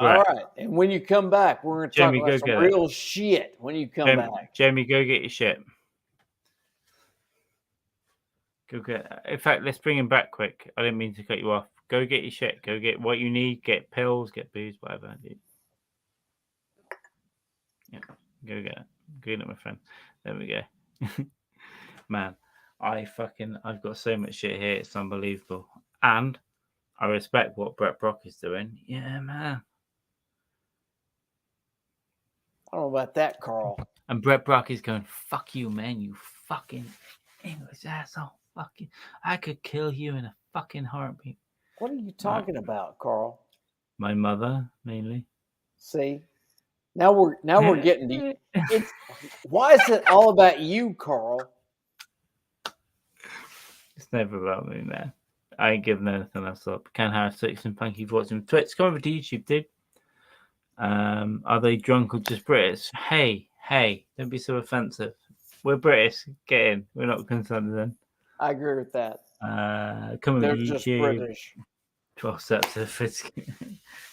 right. And when you come back, we're going to talk about some real shit when you come back.
Jamie, go get your shit. Go get. In fact, let's bring him back quick. I didn't mean to cut you off. Go get your shit. Go get what you need. Get pills, get booze, whatever. Yeah. Go get it. Go get it, my friend. There we go. Man, I've got so much shit here. It's unbelievable. And I respect what Brett Brock is doing. Yeah, man.
I don't know about that, Carl.
And Brett Brock is going, "Fuck you, man. You fucking English asshole. Fucking, I could kill you in a fucking heartbeat."
What are you talking about, Carl?
My mother, mainly.
See, now we're getting deep. Why is it all about you, Carl?
It's never about me, man. I ain't giving anything else up. Ken Harris 6 and Punky watching Twitch. Come over to YouTube, dude. Are they drunk or just British? Hey, don't be so offensive. We're British. Get in. We're not concerned then.
I agree with that.
Come over
They're
to
just
YouTube.
British.
12 steps of physical.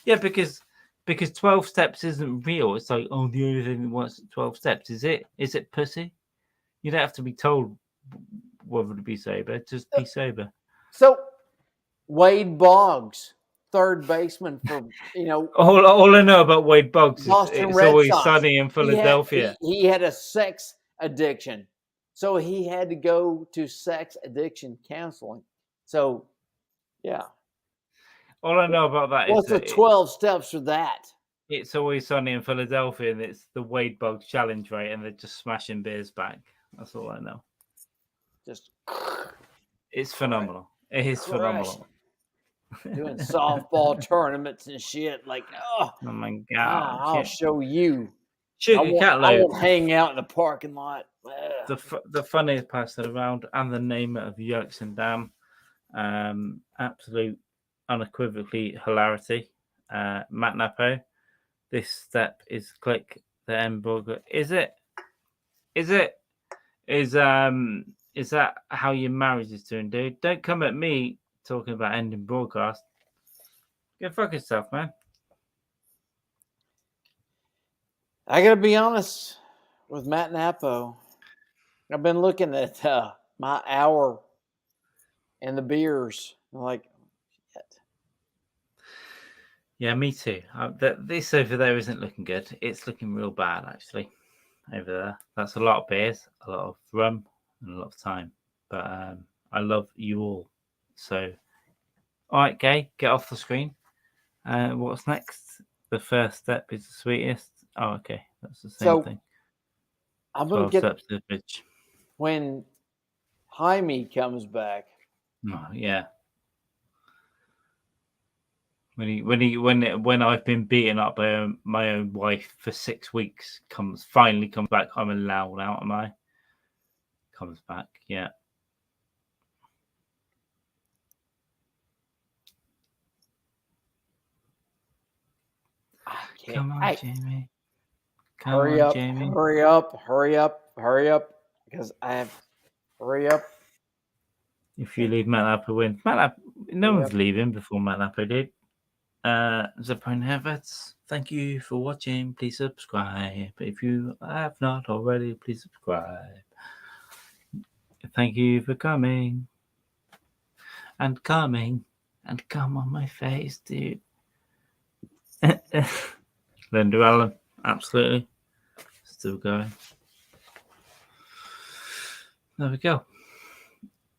Yeah, because 12 steps isn't real. It's like, oh, the only thing that wants 12 steps. Is it? Is it pussy? You don't have to be told whether to be sober. Just be sober.
So, Wade Boggs, third baseman for,
all I know about Wade Boggs is
Boston
it's
Red
always
Sox.
sunny in Philadelphia.
He had a sex addiction. So he had to go to sex addiction counseling. So, yeah.
All I know about that
What's
is
the
that
12 steps for that?
it's Always Sunny in Philadelphia, and it's the Wade Bug challenge, right? And they're just smashing beers back. That's all I know.
Just
It's phenomenal. It is
crush.
phenomenal.
Doing softball tournaments and shit. Like, oh
my God.
I'll show you.
Sugar Cat
I
Load.
won't hang out in the parking lot.
The funniest person around, and the name of Yolks and Dam. Absolute, unequivocally hilarity. Matt Nappo. This step is click the end burger. Is that how your marriage is doing, dude? Don't come at me talking about ending broadcast. Go fuck yourself, man.
I gotta be honest with Matt Nappo. I've been looking at my hour and the beers. I'm like, shit.
Yeah, me too. This over there isn't looking good. It's looking real bad, actually. Over there, that's a lot of beers, a lot of rum, and a lot of time. But I love you all. So, all right, Gay, get off the screen. What's next? The first step is the sweetest. Oh, okay, that's the same thing.
I'm gonna get
steps to the bitch.
When Jaime comes back.
Oh, yeah. When I've been beaten up by my own wife for 6 weeks, finally comes back. I'm allowed out, am I? Comes back, yeah. Come on, Jamie.
Hurry up,
Jamie.
Hurry up, because I have. Hurry up.
If you leave Matt Nappo win, no one's leaving before Matt Nappo did. Zapone Havertz, thank you for watching. Please subscribe. If you have not already, please subscribe. Thank you for coming. And coming. And come on my face, dude. Linda Allen, absolutely. Still going. There we go.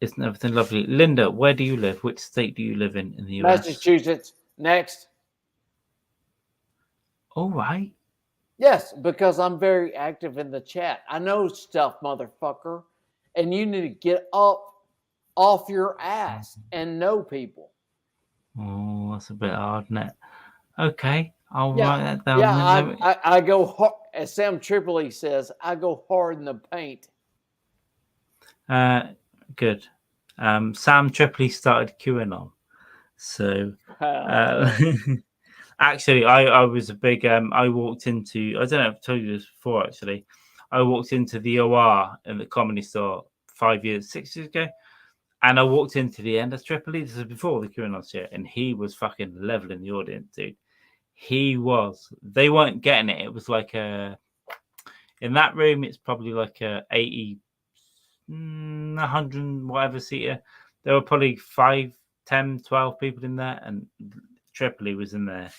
Isn't everything lovely? Linda, where do you live? Which state do you live in the US?
Massachusetts. Next.
All right.
Yes, because I'm very active in the chat. I know stuff, motherfucker. And you need to get up off your ass and know people.
Oh, that's a bit hard, isn't it? Okay, I'll write that down.
Yeah, I go hard, as Sam Tripoli says, I go hard in the paint.
Good. Sam Tripoli started QAnon. So actually, I was a big I walked into, I don't know if I've told you this before, actually. I walked into the OR in the Comedy Store 6 years ago, and I walked into the end of Tripoli. This is before the QAnon shit, and he was fucking leveling the audience, dude. He was. They weren't getting it. It was like in that room, it's probably like a 80, 100 whatever seater. There were probably 5, 10, 12 people in there, and Tripoli was in there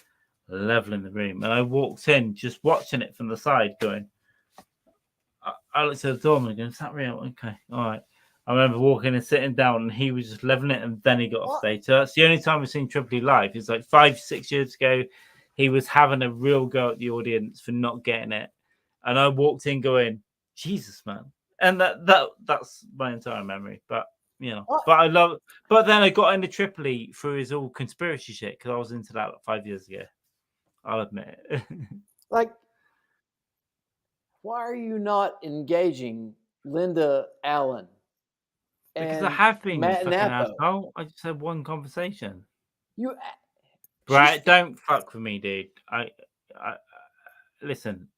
leveling the room. And I walked in just watching it from the side going, I looked at the doorman going, is that real? Okay, all right. I remember walking and sitting down, and he was just leveling it, and then he got off stage. So that's the only time I've seen Tripoli live. It's like 5, 6 years ago. He was having a real go at the audience for not getting it. And I walked in going, Jesus, man. And that's my entire memory. But, you know, but then I got into Tripoli through his all conspiracy shit, because I was into that like 5 years ago. I'll admit it.
Like, why are you not engaging Linda Allen?
Because I have been,
Matt
fucking
Nappo.
asshole. I just had one conversation.
Right,
don't fuck with me, dude. I listen.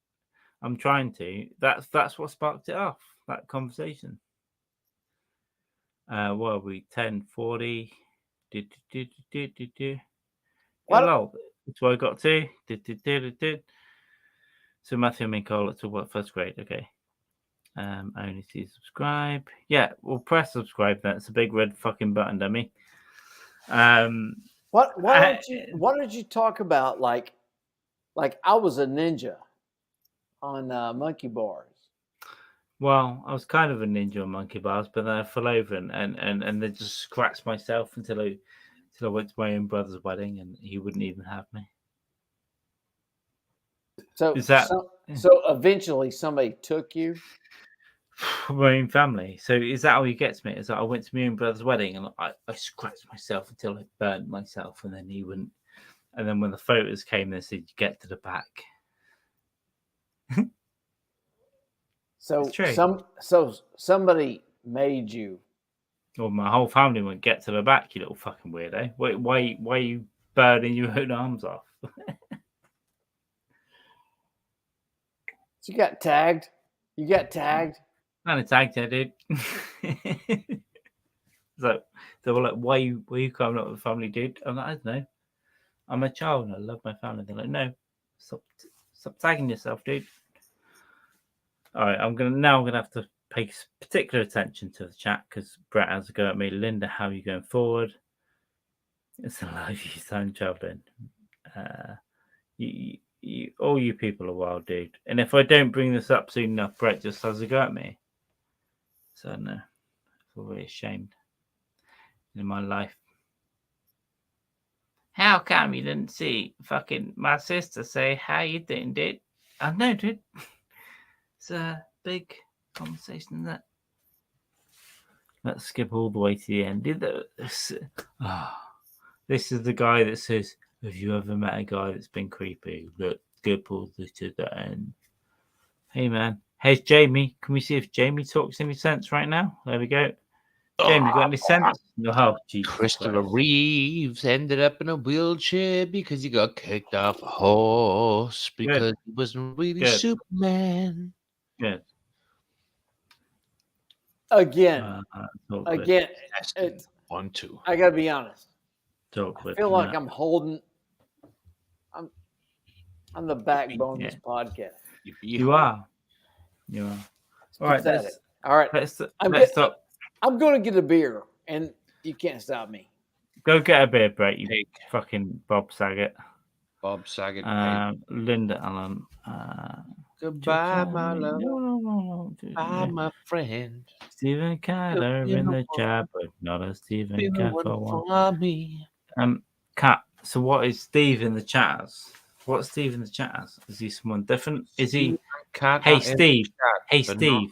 I'm trying to. That's what sparked it off. That conversation. What are we? 10:40. Hello. That's what I got to. So Matthew and Nicole to what first grade? Okay. Only see subscribe. Yeah, well, press subscribe. Then it's a big red fucking button, dummy.
Why don't you talk about like I was a ninja on monkey bars?
Well, I was kind of a ninja on monkey bars, but then I fell over and then just scratched myself until till I went to my own brother's wedding, and he wouldn't even have me.
So,
Is that
so eventually somebody took you?
my own family? So is that how he gets me? Is that I went to my own brother's wedding and I scratched myself until I burned myself, and then he wouldn't. And then when the photos came, they said, "Get to the back."
So
It's true.
somebody made you.
Well, my whole family went, "Get to the back, you little fucking weirdo. Why are you burning your own arms off?"
So you got tagged. You got tagged.
And tagged I did. So they were like, why you coming up with a family, dude? I'm like, I don't know. I'm a child and I love my family. They're like, no, stop tagging yourself, dude. All right, I'm gonna have to pay particular attention to the chat because Brett has to go at me. Linda, how are you going forward? It's a life you sound traveling. You all you people are wild, dude. And if I don't bring this up soon enough, Brett just has to go at me. So no, it's always ashamed in my life. How come you didn't see fucking my sister say how you doing, dude? I know, dude. It's a big conversation that. Let's skip all the way to the end. This is the guy that says, "Have you ever met a guy that's been creepy?" Let's skip all the way to the end. Hey man, hey Jamie. Can we see if Jamie talks any sense right now? There we go. Jamie, you got any sense? No, Jesus
Christopher
Christ.
Reeves ended up in a wheelchair because he got kicked off a horse because he wasn't really
Good.
Superman.
Good.
Again,
Testing. 1, 2.
I gotta be honest.
Talk
I feel like I'm the backbone of this podcast.
You are. All right,
all right.
Let's stop.
I'm going to get a beer, and you can't stop me.
Go get a beer, Brett. You fucking Bob Saget.
Bob Saget.
Linda Allen.
Goodbye, my love. Bye, my friend.
Stephen Kyler in the chat, but not a Stephen Kyler one. Kat. So what is Steve in the chat as? What's Steve in the chat as? Is he someone different? Is he? Hey Steve. Hey Steve.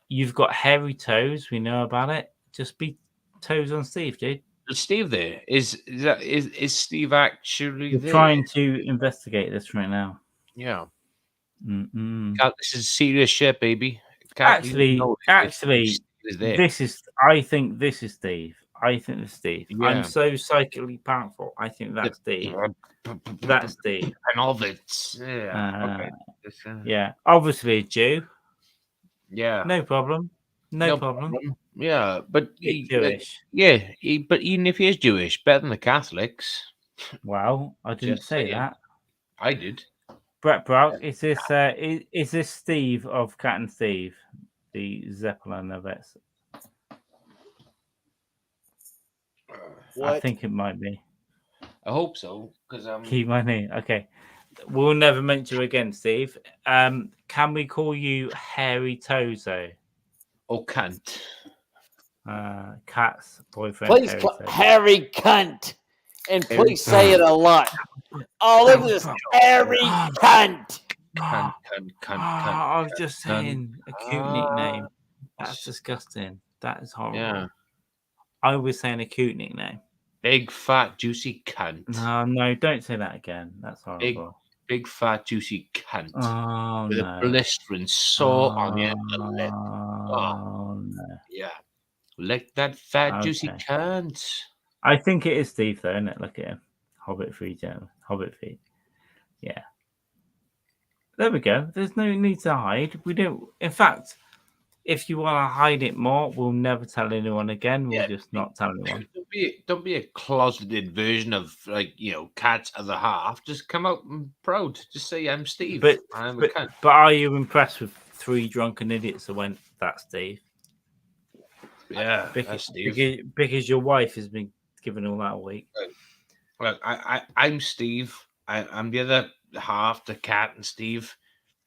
You've got hairy toes. We know about it. Just be toes on Steve, dude.
Is Steve there? Is Steve actually there?
Trying to investigate this right now.
Yeah.
God,
this is serious shit, baby.
Actually, this is. I think this is Steve. I think this is Steve.
Yeah.
I'm so psychically powerful. I think that's Steve. That's Steve.
And all of it. Yeah. Okay.
Yeah. Obviously a Jew.
Yeah.
No problem. No problem.
Yeah, but
Jewish.
But even if he is Jewish, better than the Catholics.
Well, I didn't say that.
I did.
Brett Brock, is this Steve of Cat and Steve, the Zeppelin of it? I think it might be.
I hope so, because
keep my name. Okay, we'll never mention you again, Steve. Can we call you Hairy Tozo?
Or cunt?
Cat's boyfriend.
Please, Harry cunt, and please say it a lot. Oh, look at this, Harry cunt.
Cunt.
I was just saying a cute nickname. That's disgusting. That is horrible. Yeah. I was saying a cute nickname.
Big fat juicy cunt.
No, don't say that again. That's horrible.
Big fat juicy cunt.
Oh,
with a blistering sore on your lip. Oh
no.
Yeah. Lick that fat juicy cunt.
I think it is Steve though, isn't it? Look at him. Hobbit feet. Yeah. There we go. There's no need to hide. We don't. In fact, if you want to hide it more, we'll never tell anyone again. We'll just not tell anyone.
Don't be a closeted version of Cat's other half. Just come out and proud. Just say I'm Steve.
But
I'm a cunt.
But are you impressed with 3 drunken idiots that went? That's Steve.
Yeah,
that's Steve. Because your wife has been giving all that a week.
Look, I'm Steve. I'm the other half, the Cat and Steve.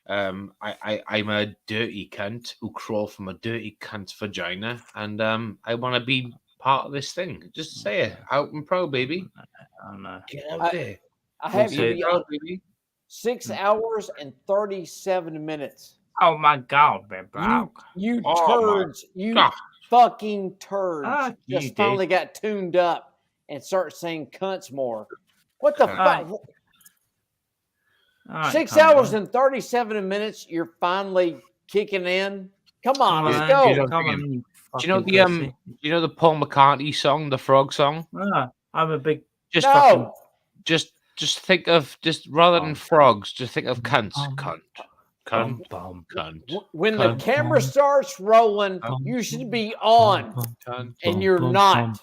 I'm a dirty cunt who crawled from a dirty cunt's vagina, and I want to be part of this thing. Just say it out and proud, baby.
I don't know.
Get out there.
I have
Also-
to be
Proud, baby.
6 hours and 37 minutes.
Oh my god, bro.
You
Oh, my
turds, you
God.
fucking turds,
Fuck you,
just finally got tuned up and start saying cunts more. What the
Alright.
fuck?
All right,
6
calm
hours
down.
and 37 minutes, you're finally kicking in. Come on,
Come
let's
on,
go.
you know-
come on, you
Do you know
fucking
the
pussy.
you know the Paul McCartney song, the frog song?
Ah, I'm a big
Just
No.
fucking just think of rather than
Bum.
frogs, just think of cunts.
Bum.
Cunt.
bum,
Cunt.
When the
Cunt.
camera starts rolling,
Bum.
you should be on,
Cunt.
and you're not.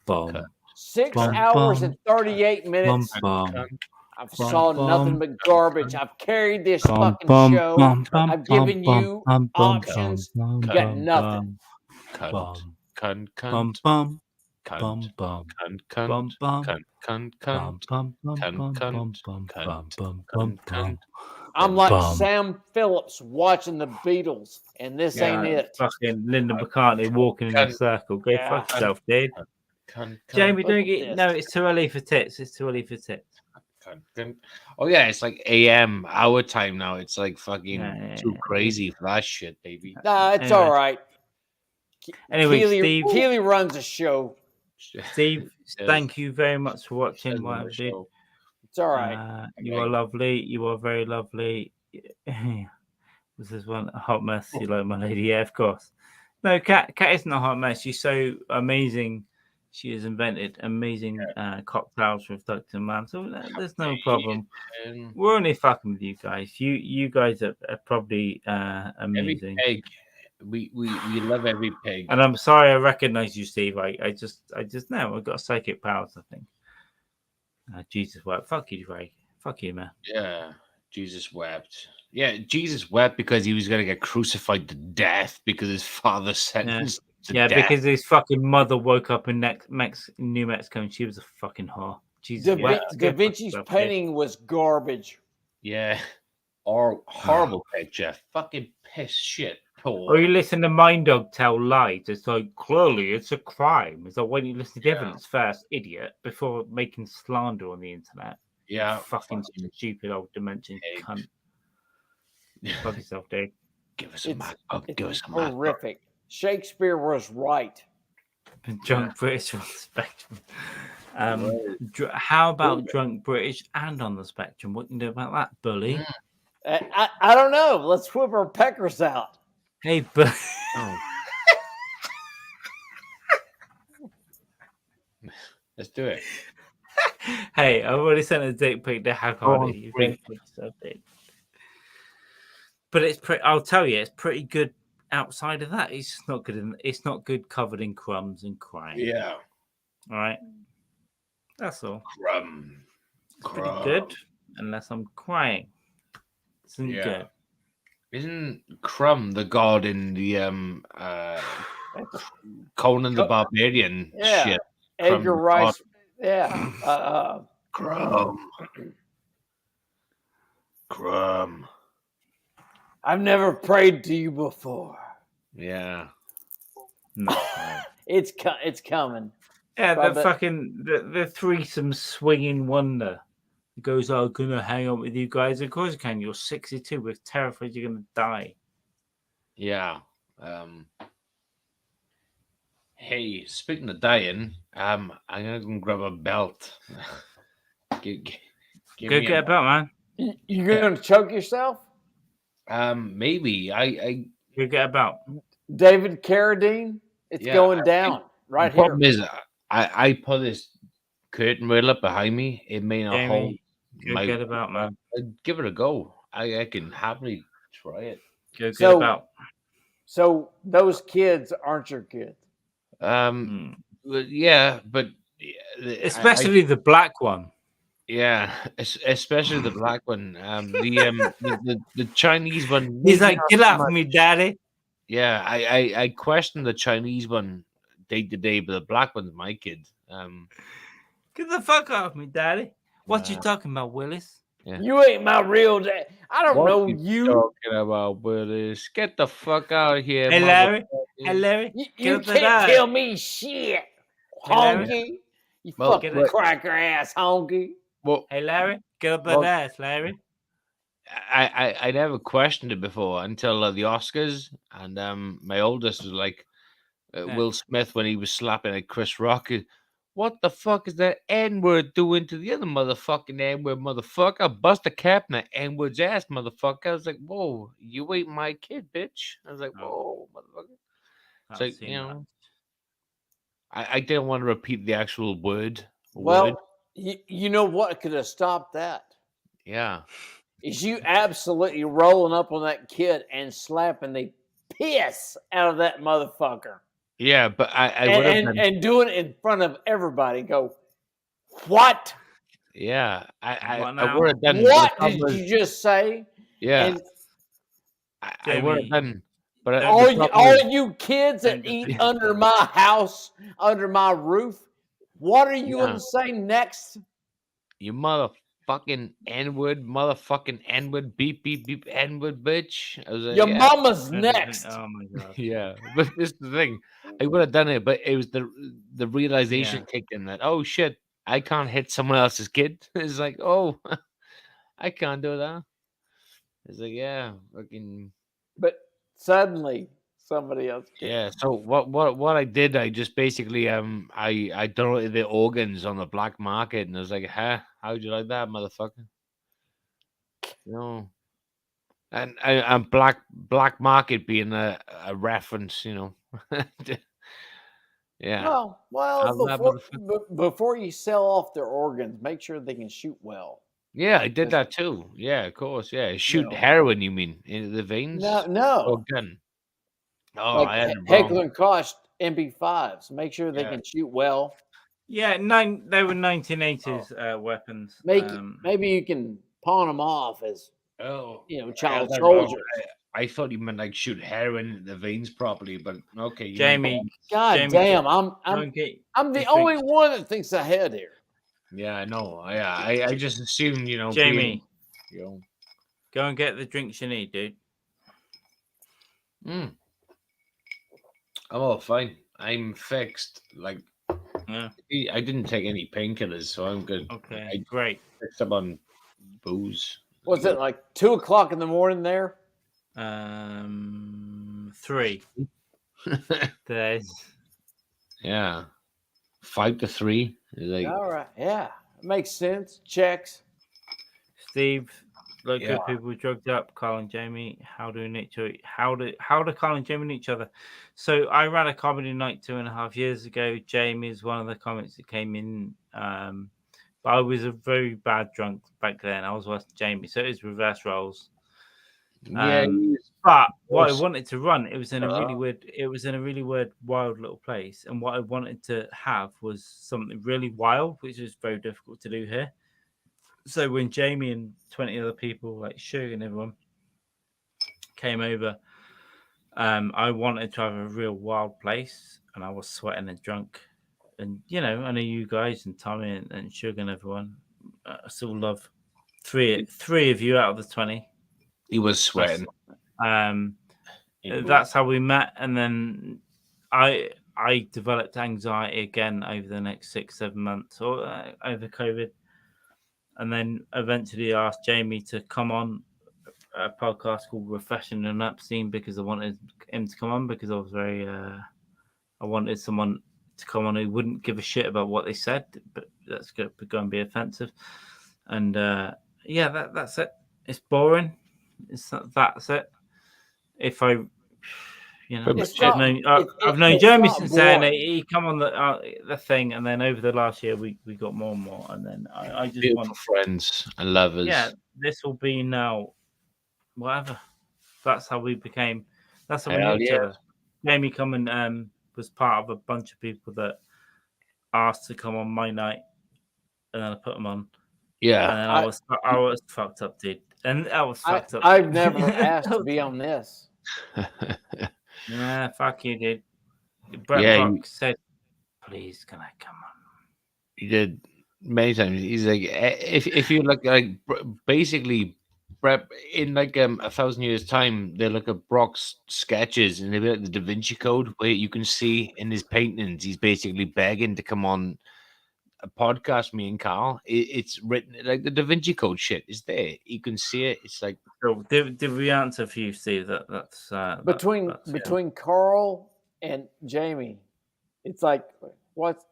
Bum.
6
Bum,
hours
bum.
and 38 minutes.
Bum.
Cunt.
I've
bum,
saw
bum.
nothing but garbage. I've carried this
Bum,
fucking
bum,
show.
bum, bum,
I've given
bum,
you
bum, bum,
options.
bum,
You got
bum,
nothing.
Cunt.
bum,
Cunt.
bum,
Cunt.
bum,
Cunt.
bum, bum,
Cunt.
bum,
Cunt.
bum,
Cunt. Cunt.
bum,
Cunt.
bum, bum,
Cunt,
bum,
cunt,
bum, bum,
cunt,
bum, bum,
cunt,
bum, bum.
I'm like
Bum.
Sam Phillips watching the Beatles, and this ain't
Yeah,
it.
fucking Linda McCartney walking in a
Cunt.
circle. Go
Yeah.
fuck yourself, dude.
Cunt.
Jamie,
Look
don't
at
get
this.
no. It's too early for tits. It's too early for tits.
Cunt. Oh yeah, it's like AM our time now. It's like fucking
Yeah.
too crazy for that shit, baby.
Nah, it's
Anyway.
all right.
Anyway,
Keely runs a show.
Steve,
Yes.
thank you very much for
Says
watching.
on the
Whatever, dude.
show.
It's all right.
You are lovely. You are very lovely. This is one a hot mess. You like my lady? Yeah, of course. No, Kat isn't a hot mess. She's so amazing. She has invented amazing cocktails with Dr. Man. So there's no problem.
And
We're only fucking with you guys. You guys are probably
every
amazing.
pig. We love every pig.
And I'm sorry I recognize you, Steve. I just know I've got psychic powers, I think. Jesus wept. Fuck you, Ray. Fuck you, man.
Yeah, Jesus wept. Yeah, Jesus wept because he was going to get crucified to death because his father sentenced him to
Yeah,
death.
because his fucking mother woke up in New Mexico and she was a fucking whore. Jesus wept.
Da Vinci's painting was garbage.
Yeah, or horrible picture. Fucking piss shit.
Or you listen to Mind Dog tell lies. It's like, clearly it's a crime. It's like, why don't you listen to evidence first, idiot, before making slander on the internet?
Yeah,
You fucking stupid old dimension cunt. Fuck yourself, dude.
Give us a MacBook. Give us a
horrific. Shakespeare was right.
Drunk British on the spectrum. How about drunk British and on the spectrum? What can you do about that, bully?
I don't know. Let's whip our peckers out.
Hey, bully.
Let's do it.
Hey, I've already sent a dick pic to Hack Hardy. You think so, dude. But it's pretty. I'll tell you, it's pretty good. Outside of that, it's just not good. It's not good covered in crumbs and crying.
Yeah.
All right. That's all.
It's
pretty good, unless I'm crying. Isn't good.
Isn't Crumb the god in the Conan the Barbarian shit?
Edgar Rice. Yeah.
Crumb.
I've never prayed to you before.
Yeah.
No.
It's coming.
Yeah, the threesome swinging wonder. He goes, I'm gonna hang out with you guys. Of course you can. You're 62. We're terrified you're gonna die.
Yeah. Hey, speaking of dying, I'm gonna go grab a belt.
Go get a belt, man.
You're gonna choke yourself?
Maybe I
go get a belt.
David Carradine, it's going down right
here.
The
problem is, I put this curtain rail up behind me. It may not hold.
Go get a belt, man.
Give it a go. I can happily try it.
Go get a belt.
So those kids aren't your kids.
Yeah, but
especially the black one.
Yeah, especially the black one. The Chinese one.
He's like, get off me, daddy.
Yeah, I questioned the Chinese one day to day, but the black one's my kid.
Get the fuck off me, daddy. What you talking about, Willis?
Yeah.
You ain't my real dad. I don't know you.
Talking about Willis? Get the fuck out of here,
hey Larry. Hey, Larry.
You
get up
can't
that
tell me shit,
Hey, Larry.
honky. You
Well,
fucking
get it.
cracker ass honky.
Well,
Hey, Larry. Get up that
Well-
ass, Larry.
I never questioned it before until the Oscars, and my oldest was like, Will Smith when he was slapping at Chris Rock. What the fuck is that N-word doing to the other motherfucking N-word motherfucker? Bust a cap in that N-word's ass, motherfucker. I was like, whoa, you ain't my kid, bitch. I was like, whoa, motherfucker.
I've
So,
seen
you
that.
know, I didn't want to repeat the actual word.
Well, you know what could have stopped that?
Yeah.
Is you absolutely rolling up on that kid and slapping the piss out of that motherfucker.
Yeah, but I would have been.
And doing it in front of everybody. Go, what?
Yeah,
What
I
now?
would have done.
What
but the
did
problem
you just say?
Yeah,
And
I would have
Jamie,
done. But
don't-
the problem
all
is-
you kids that
don't
eat
disrespect
under
them.
my house, under my roof, what are you
Yeah.
going to say next?
you motherfucking N-word, motherfucking N-word, beep beep beep N-word, bitch. I was like,
Your
yeah.
mama's
don't
next.
Oh my god.
Yeah, but this is the thing. I would have done it, but it was the realization kicked in that, oh shit, I can't hit someone else's kid. It's like, oh, I can't do that. It's like, yeah, fucking
But suddenly somebody else can.
yeah. So what I did, I just basically I donated the organs on the black market, and I was like, huh, how'd you like that, motherfucker? No. And black market being a reference, you know. Yeah.
Well,
How's that,
before you sell off their organs, make sure they can shoot well.
Yeah, I did that too. Yeah, of course. Yeah, shoot
know.
heroin. You mean in the veins?
No.
Or gun? Oh, I had
Like
it
Heckler
wrong.
and Koch MP5s. Make sure they
Yeah.
can shoot well.
Yeah, they were 1980s weapons.
Maybe you can pawn them off as
Oh,
child
I had that wrong.
soldiers.
I thought you meant like shoot heroin in the veins properly, but okay. You
Jamie,
God
Jamie,
damn,
don't
I'm
get
the
your
only
drinks.
one that thinks ahead here.
Yeah, I know. Yeah, I just assumed,
Jamie,
being,
go and get the drinks you need, dude.
I'm all fine. I'm fixed. Like,
Yeah.
I didn't take any painkillers, so I'm good.
Okay,
I
great.
fixed up on booze.
Was it like 2:00 in the morning there?
3 days.
Yeah. 5 to 3. Like,
All right, yeah, it makes sense. Checks.
Steve, like
Yeah.
good people drugged up. Carl and Jamie, how do Carl and Jamie know each other? So I ran a comedy night 2.5 years ago. Jamie is one of the comics that came in. But I was a very bad drunk back then. I was worse than Jamie, so it was reverse roles.
yeah.
But what I
course.
wanted to run, it was in a really weird, wild little place. And what I wanted to have was something really wild, which is very difficult to do here. So when Jamie and 20 other people like Sugar and everyone came over, I wanted to have a real wild place, and I was sweating and drunk. And I know you guys and Tommy and Sugar and everyone. I still love three of you out of the 20.
He was sweating.
That's how we met, and then I developed anxiety again over the next 6-7 months or over COVID, and then eventually asked Jamie to come on a podcast called Refreshing and Upsteam because I wanted him to come on because I was very I wanted someone to come on who wouldn't give a shit about what they said, but that's going to go and be offensive. And that's it. It's boring. That's it. If I, I've known Jeremy since then. He come on the thing, and then over the last year we got more and more, and then I just
beautiful
want
friends and lovers.
Yeah, this will be now. Whatever. That's how we became. That's how we knew each other. Jamie coming was part of a bunch of people that asked to come on my night, and then I put them on.
Yeah,
and then I was fucked up, dude. And I was fucked up.
I've never asked to be on this.
Nah, fuck you, dude. Brett Brock said, "Please, can I come on?"
He did many times. He's like, if you look like basically Brett, in like 1,000 years' time, they'll look at Brock's sketches and they'll be like the Da Vinci Code, where you can see in his paintings he's basically begging to come on a podcast. Me and Carl, it's written like the Da Vinci Code shit is there. You can see it. It's like,
So did we answer for you, Steve? That's
between Carl and Jamie, it's like what?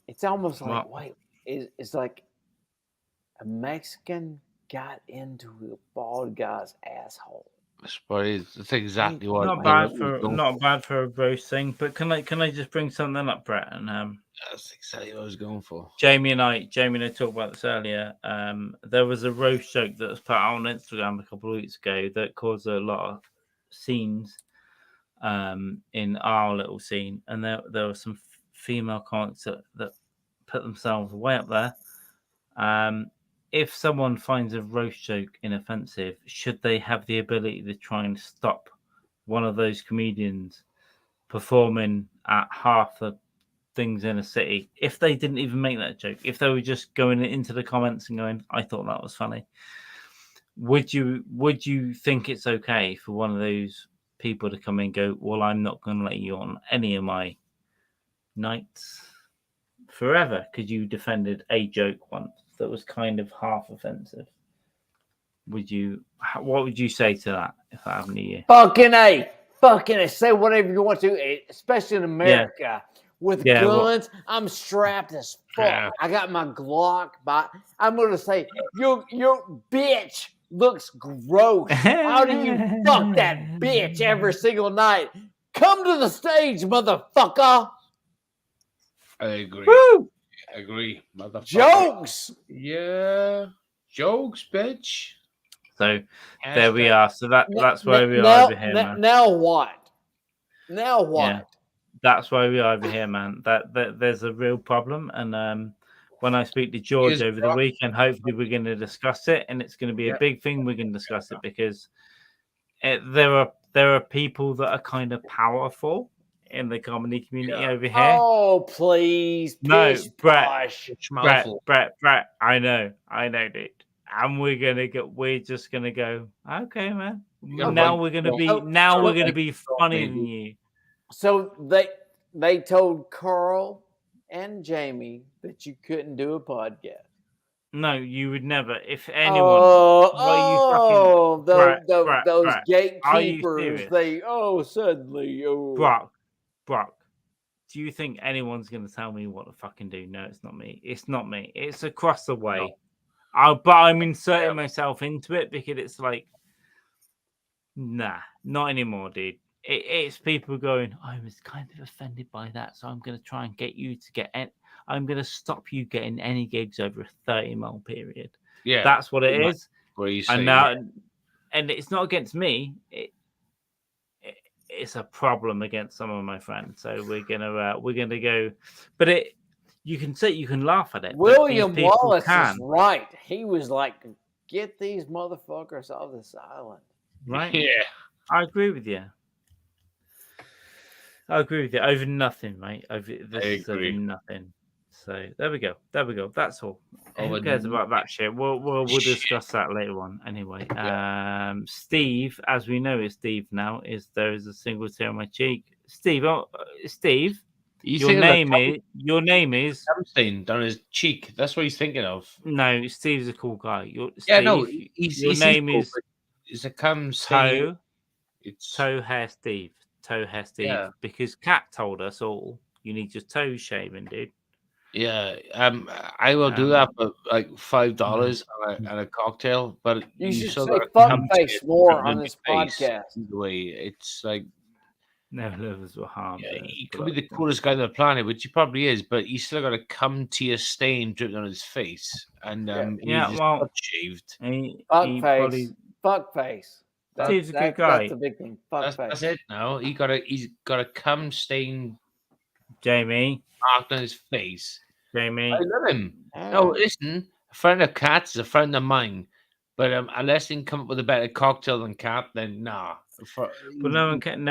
It's almost like it's like a Mexican got into a bald guy's asshole.
that's exactly what.
Not bad for a roast thing. But can I just bring something up, Brett? And
that's exactly what I was going for.
Jamie and I talked about this earlier. There was a roast joke that was put out on Instagram a couple of weeks ago that caused a lot of scenes in our little scene, and there were some female comments that put themselves way up there. If someone finds a roast joke inoffensive, should they have the ability to try and stop one of those comedians performing at half the things in a city if they didn't even make that joke? If they were just going into the comments and going, I thought that was funny, would you think it's okay for one of those people to come in and go, well, I'm not going to let you on any of my nights forever because you defended a joke once that was kind of half offensive? What would you say to that if that happened to you?
Fucking A, say whatever you want to, especially in America. With guns, I'm strapped as fuck. Yeah. I got my Glock, but I'm gonna say, your bitch looks gross. How do you fuck that bitch every single night? Come to the stage, motherfucker.
I agree.
Woo!
I agree, motherfucker.
Jokes.
Yeah, jokes, bitch.
So there we are. So that's where we are over here, man.
Now what? Yeah,
that's why we are over here, man. That there's a real problem, and when I speak to George over the weekend, hopefully we're going to discuss it, and it's going to be a big thing. We're going to discuss it because there are people that are kind of powerful in the comedy community over here.
Oh, please.
No, Brett. I know, dude. And we're just gonna go, okay, man. Now we're gonna be funnier than you.
So they told Carl and Jamie that you couldn't do a podcast.
No, you would never. If anyone,
those gatekeepers. Suddenly,
Brock. Do you think anyone's going to tell me what to fucking do? No, it's not me. It's not me. It's across the way. But I'm inserting myself into it because it's like, nah, not anymore, dude. It's people going, I was kind of offended by that, so I'm going to try and get you to get it. I'm going to stop you getting any gigs over a 30-mile period. Yeah, that's what it is. And it's not against me. It's a problem against some of my friends. So we're gonna go, but you can laugh at it.
William Wallace is right. He was like, get these motherfuckers off this island.
Right? Yeah, I agree with you. Over nothing, mate. Over nothing. So there we go. That's all. Who cares about that shit? We'll discuss that later on. Anyway, Steve, as we know, is Steve now. There is a single tear on my cheek. Steve, your name is
something down his cheek. That's what he's thinking of.
No, Steve's a cool guy.
Your name is. It's a
toe. It's toe hair Steve. Toe hair Steve. Yeah. Because Kat told us all you need your toes shaven, dude.
Yeah, I will do that for like $5 and a cocktail. But
you should say fuckface more on this podcast.
The way it's like,
never livers will harm.
Yeah, he could be the coolest guy on the planet, which he probably is. But he's still got to come to your stain dripping on his face, and he's shaved.
Fuckface.
Steve's a good guy.
That's a big thing.
That's it. Now he's got a cum stain.
Jamie
marked on his face.
Jamie,
I love him. No, listen, a friend of Kat's is a friend of mine, but unless he can come up with a better cocktail than Kat, then nah.
But no one can.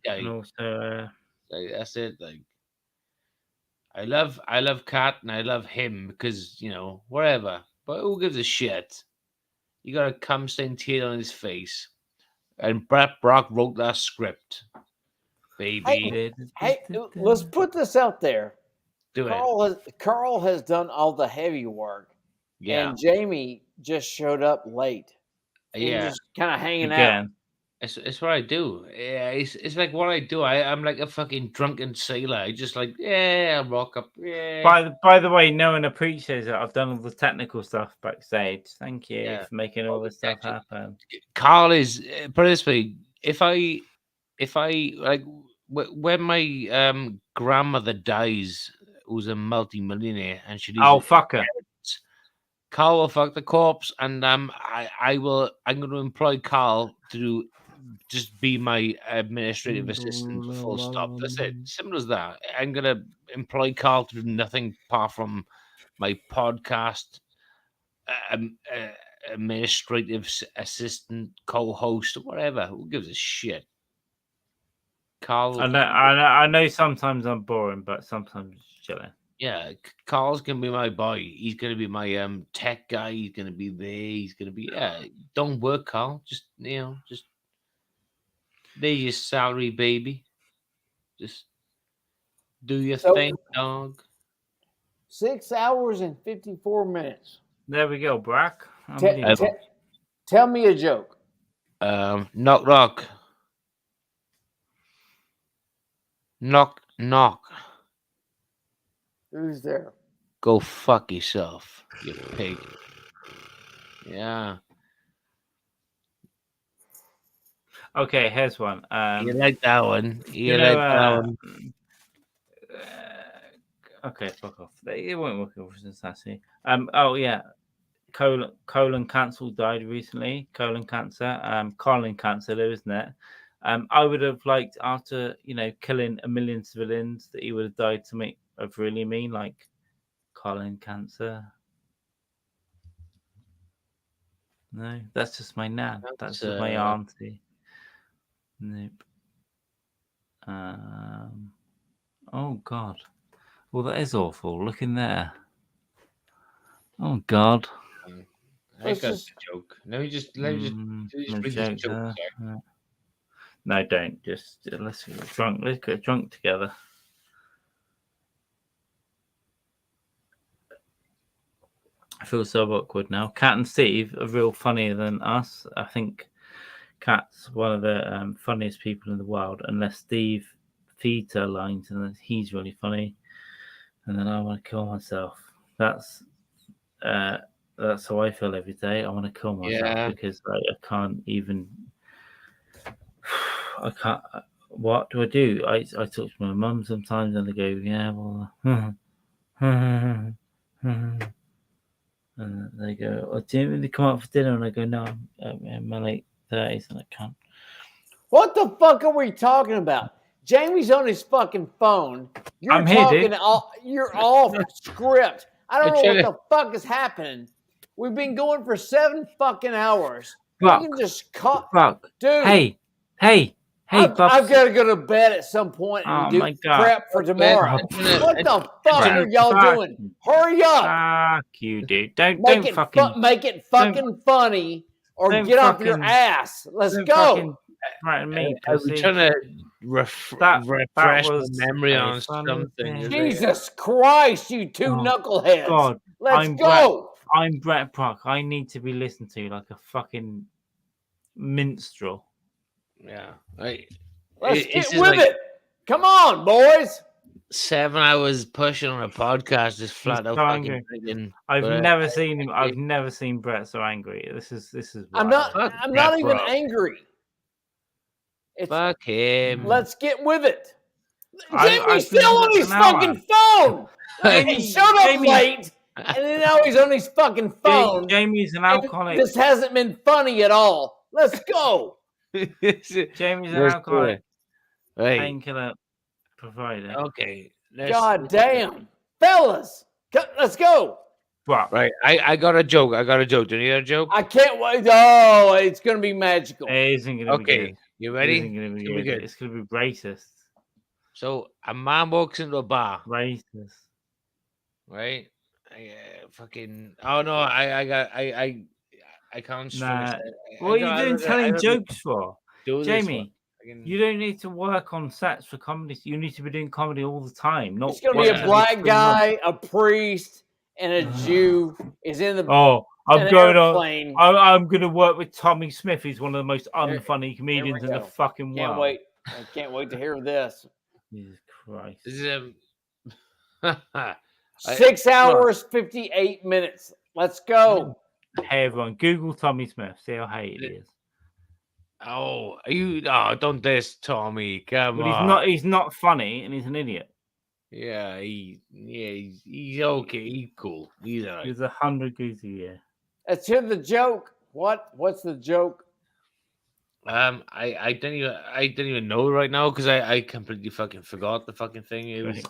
And also, that's it. Like, I love Kat and I love him because whatever. but who gives a shit? You got a cum stained tear on his face, and Brett Brock wrote that script, baby.
Hey, let's put this out there.
Do it.
Carl has done all the heavy work,
Yeah,
and Jamie just showed up late. And
yeah.
just kind of hanging out.
Again.
It's what I do. Yeah, it's like what I do. I'm like a fucking drunken sailor. I just like, yeah, I'll rock up. Yeah.
By the way, no one appreciates it. I've done all the technical stuff backstage. Thank you
Yeah.
for making all this stuff happen.
Carl is put it this way. If I like when my grandmother dies, who's a multi-millionaire, and she leaves
Fuck her.
Carl will fuck the corpse, and I'm going to employ Carl to just be my administrative assistant. Full stop. That's it. Simple as that. I'm going to employ Carl to do nothing apart from my podcast, administrative assistant, co-host, whatever. Who gives a shit? Carl.
I know. Sometimes I'm boring, but sometimes it's chilling.
Yeah, Carl's gonna be my boy. He's gonna be my tech guy. He's gonna be there. He's gonna be Don't work, Carl. Just just there's your salary, baby. Just do your thing, dog.
6 hours and 54 minutes.
There we go, Brack.
Tell me a joke.
Knock knock. Knock knock.
Who's there?
Go fuck yourself, you pig. Yeah.
Okay, here's one.
You like that one? You like that one?
Okay, fuck off. It won't work over Cincinnati. Oh yeah, colon cancer died recently. Colon cancer. Colon cancer, though, isn't it? I would have liked, after killing a million civilians, that he would have died something of really mean, like colon cancer. No, that's just my nan. That's just my auntie. Nope. Oh God. Well, that is awful. Look in there. Oh God.
I got a joke. Let me just read this joke.
No, don't. Just let's get drunk. Let's get drunk together. I feel so awkward now. Kat and Steve are real funnier than us. I think Kat's one of the funniest people in the world, unless Steve feeds her lines, and then he's really funny. And then I want to kill myself. That's how I feel every day. I want to kill myself because I can't even. I can't. What do I do? I talk to my mum sometimes, and they go, "Yeah, well," and they go, "Oh, do you really come out for dinner?" And I go, "No, I'm in my late 30s, and I can't."
What the fuck are we talking about? Jamie's on his fucking phone. You're talking. You're off script. I don't know what the fuck is happening. We've been going for 7 fucking hours.
Fuck.
You can just cut.
Fuck.
Dude.
Hey,
I've got to go to bed at some point and do prep for tomorrow. What the fuck are y'all doing? Hurry up!
Fuck you, dude. Don't
make it fucking funny, or get off your ass. Let's go.
Me,
I was trying to refresh my memory on something.
Jesus Christ, you two knuckleheads!
God,
let's go.
I'm Brett Brock. I need to be listened to like a fucking minstrel.
Yeah.
Let's get with it. Come on, boys.
7 hours pushing on a podcast is flat out fucking friggin'.
I've never seen him. I've never seen Brett so angry. This is.
I'm not even angry.
Fuck him.
Let's get with it. Jamie's still on his fucking phone. He showed up late, and then now he's on his fucking phone.
Jamie's an alcoholic.
This hasn't been funny at all. Let's go.
Jamie's an alcoholic. Painkiller provider.
Okay.
God damn. Fellas, let's go.
What?
Right. I got a joke. Do you need a joke?
I can't wait. Oh, it's going to be magical.
It isn't going to be good.
You ready?
It's going to be racist.
So a man walks into a bar.
Racist.
Right? fucking. Oh no, I can't string
Nah.
it.
What are you doing telling
I
jokes for?
do this one.
Jamie, you don't need to work on sets for comedy. You need to be doing comedy all the time. Not
It's going to be
once
a
every
black
3
guy, a priest, and a Jew is in the
Oh, I'm
an
going on.
airplane.
I'm going to work with Tommy Smith. He's one of the most
There-
unfunny comedians in the
go.
fucking
Can't
world.
wait. I can't wait to hear this.
Jesus Christ.
This is
6 hours, 58 minutes. Let's go.
Hey everyone, Google Tommy Smith. See how hated he is.
Oh, you? Oh, don't diss Tommy. Come
But
on.
he's not funny, and he's an idiot.
Yeah, he's okay. He's cool. He's alright.
He's 100 goose a year.
Let's hear the joke. What's the joke?
I didn't even know right now because I completely fucking forgot the fucking thing. It was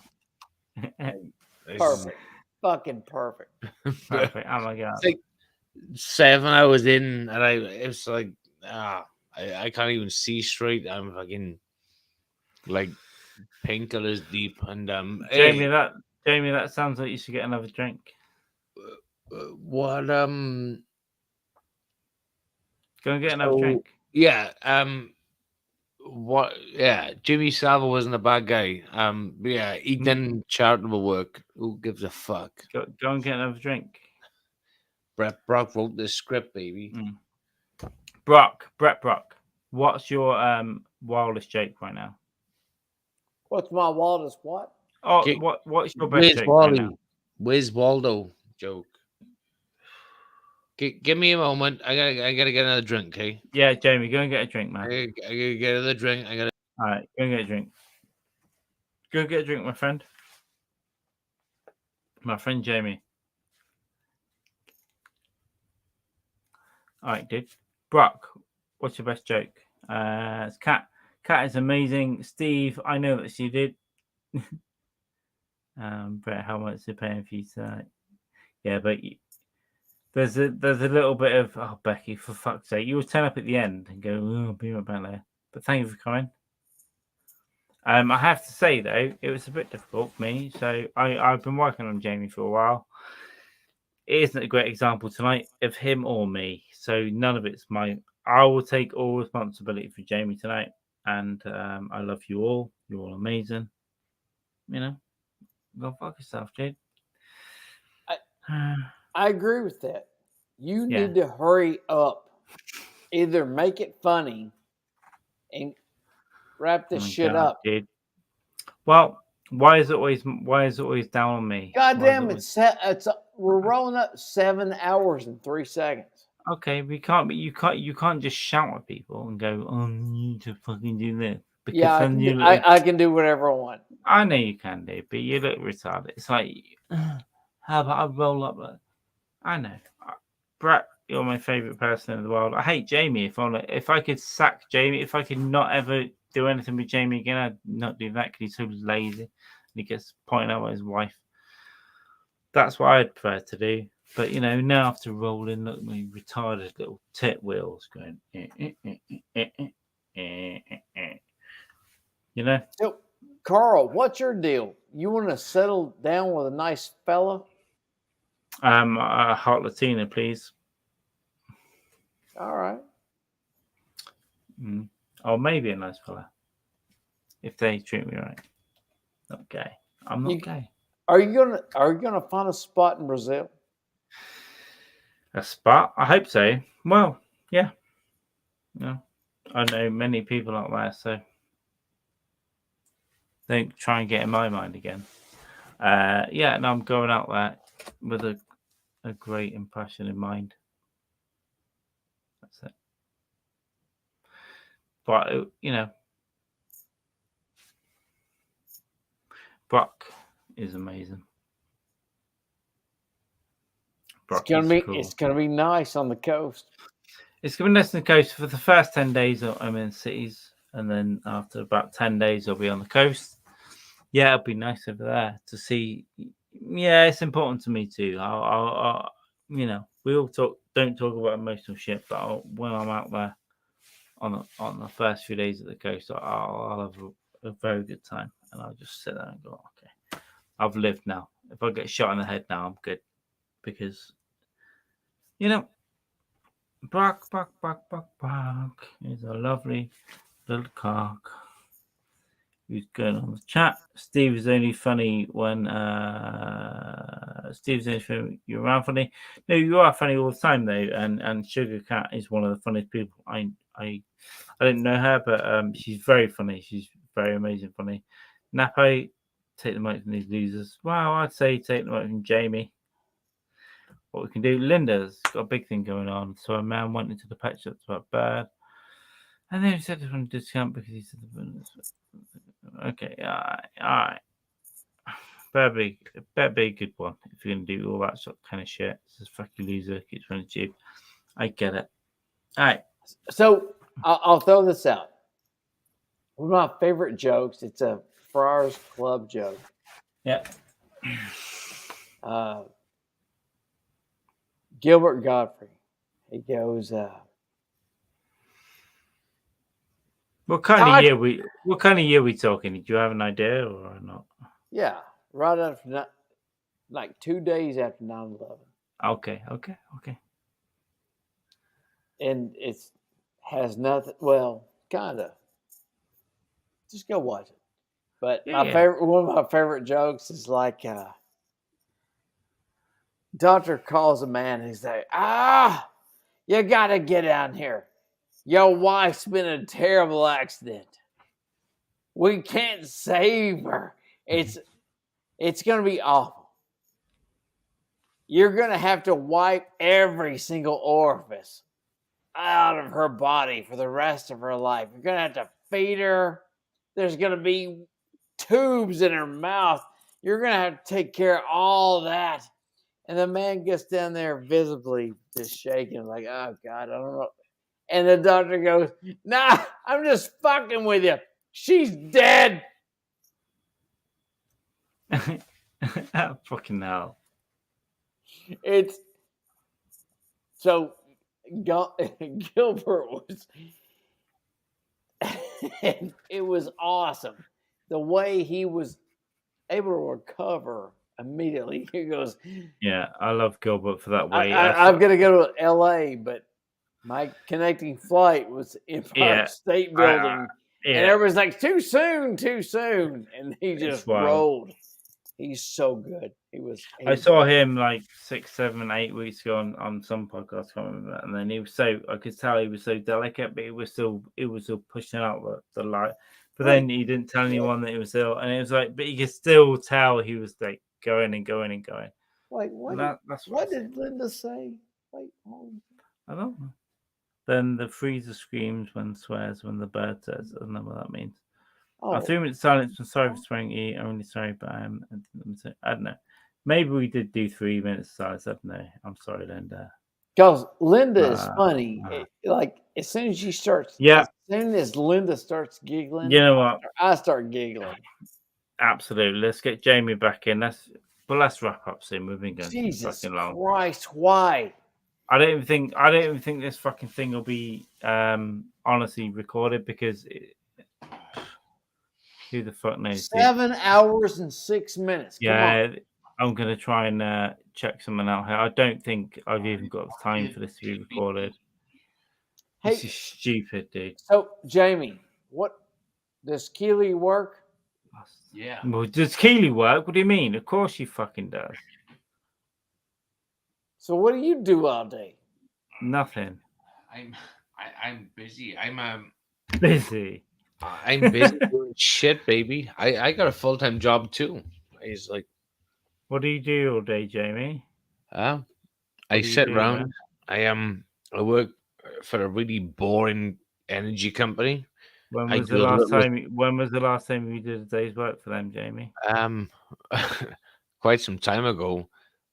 Perfect. Fucking perfect.
Perfect. Oh my god.
It's like 7 hours in, and it's like I can't even see straight. I'm fucking like pink colors deep, and
Jamie, that sounds like you should get another drink.
What
Go and get another drink.
Yeah, what? Yeah, Jimmy Savile wasn't a bad guy. But yeah, he done charitable work. Who gives a fuck?
Go and get another drink.
Brett Brock wrote this script, baby.
Brett Brock. What's your wildest joke right now?
What's my wildest what?
Oh, what's your best joke right now?
Where's Waldo joke? Give me a moment. I gotta get another drink, okay?
Yeah, Jamie, go and get a drink, man.
I gotta get another drink.
All right, go and get a drink. Go and get a drink, my friend. My friend Jamie. All right, dude. Brock, what's your best joke? It's Cat. Cat is amazing. Steve, I know that she did. Brett, how much they're paying for you tonight? Yeah, but there's a little bit of Becky, for fuck's sake. You will turn up at the end and go, oh, I'll be right back there. But thank you for coming. I have to say though, it was a bit difficult for me. So I've been working on Jamie for a while. It isn't a great example tonight of him or me. So none of it's mine. I will take all responsibility for Jamie tonight. And I love you all. You're all amazing. You know, go fuck yourself, Jade.
I agree with that. You need to hurry up. Either make it funny and wrap this shit up.
Dude. Well, why is it always down on me?
God damn it! We're rolling up 7 hours and 3 seconds.
Okay, you can't just shout at people and go, "Oh, you need to fucking do this." Because
Yeah, I can do whatever I want.
I know you can do, but you look retarded. It's like, how about I roll up? I know, Brett, you're my favorite person in the world. I hate Jamie. If I could sack Jamie, if I could not ever do anything with Jamie again, I'd not do that because he's so lazy and he gets pointed out by his wife. That's what I'd prefer to do. But you know, now I have to roll in, look at my retarded little tit wheels going. You know.
So, Carl, what's your deal? You want to settle down with a nice fella?
A hot Latina, please.
All right.
Or maybe a nice fella, if they treat me right. Not gay. I'm not gay.
Are you gonna find a spot in Brazil?
A spot? I hope so. Well, yeah. No, I know many people out there, so don't try and get in my mind again. Yeah, and I'm going out there with a great impression in mind. That's it. But you know, Brock is amazing.
It's gonna be nice on the coast.
It's gonna be nice on the coast for the first 10 days. I'm in cities, and then after about 10 days, I'll be on the coast. Yeah, it'll be nice over there to see. Yeah, it's important to me too. I'll you know, we all don't talk about emotional shit, but when I'm out there on the first few days at the coast, I'll have a very good time, and I'll just sit there and go, okay, I've lived now. If I get shot in the head now, I'm good. because, you know, Buck is a lovely little cock who's good on the chat. Steve is only funny when Steve's only funny. You're around funny. No, you are funny all the time though. And Sugar Cat is one of the funniest people. I didn't know her, but she's very funny. She's very amazing funny. Nappo, take the mic from these losers. Well, I'd say take the mic from Jamie. What we can do, Linda's got a big thing going on. So a man went into the pet shop about a bird, and then he said it was on discount because he said the okay, all right. Better be a good one if you're gonna do all that sort of kind of shit. It's just fucking loser, keeps running cheap. I get it. All right.
So I'll throw this out. One of my favorite jokes. It's a Friars Club joke.
Yeah.
Gilbert Godfrey. He goes,
What kind of year we talking? Do you have an idea or not?
yeah, right after like 2 days after 9/11.
Okay.
And it's has nothing, well, kind of. Just go watch it. But one of my favorite jokes is like doctor calls a man and he's like, you gotta get down here. Your wife's been in a terrible accident. We can't save her. It's gonna be awful. You're gonna have to wipe every single orifice out of her body for the rest of her life. You're gonna have to feed her. There's gonna be tubes in her mouth. You're gonna have to take care of all that. And the man gets down there visibly just shaking, like, oh God, I don't know. And the doctor goes, nah, I'm just fucking with you. She's dead.
Fucking hell.
It's so Gilbert was it was awesome. The way he was able to recover immediately. He goes,
yeah, I love Gilbert for that way.
I'm going to go to LA, but my connecting flight was Empire State Building. And everybody's like, too soon. And he just rolled. He's so good.
I saw him like 6, 7, 8 weeks ago on some podcast, I can't remember. And then I could tell he was so delicate, but it was still pushing out the light. But then he didn't tell anyone that he was ill. And it was like, but you could still tell he was like going and going and going.
Wait, what did Linda say? Wait,
I don't know. Then the freezer screams when swears when the bird says. I don't know what that means. Oh. 3 minutes silence. I'm sorry for swearing at you. I'm really sorry, but I don't know. Maybe we did do 3 minutes silence. I don't know. I'm sorry, Linda.
Because Linda is funny. Like as soon as she starts, as soon as Linda starts giggling,
you know what?
I start giggling.
Absolutely. Let's get Jamie back in. Let's wrap up soon. We've been going
Jesus
fucking long.
Christ, why?
I don't even think this fucking thing will be honestly recorded because who the fuck knows?
7 hours and 6 minutes.
Yeah, I'm gonna try and check something out here. I don't think I've even got the time for this to be recorded.
Hey,
this is stupid, dude.
So, Jamie, what does Keely work?
Yeah.
Well, does Keely work? What do you mean? Of course she fucking does.
So what do you do all day?
Nothing.
I'm busy. I'm
busy.
I'm busy doing shit, baby. I got a full-time job too. He's like,
what do you do all day, Jamie?
I sit around. Man? I work for a really boring energy company.
When was the last time you did a day's work for them, Jamie?
Quite some time ago.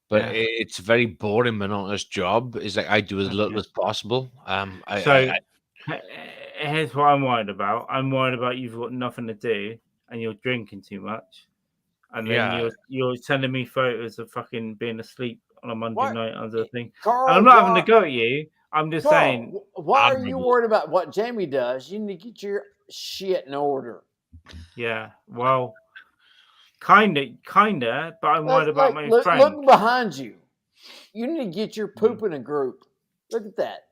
But it's a very boring, monotonous job. It's like I do as little as possible.
Here's what I'm worried about. I'm worried about you've got nothing to do and you're drinking too much, and then you're sending me photos of fucking being asleep on a Monday night under the thing.
Carl,
and I'm not having to go at you. I'm just saying.
Why are you worried about what Jamie does? You need to get your shit in order.
Yeah. Well. Kinda, but I'm worried about my friend.
Look behind you. You need to get your poop in a group. Look at that.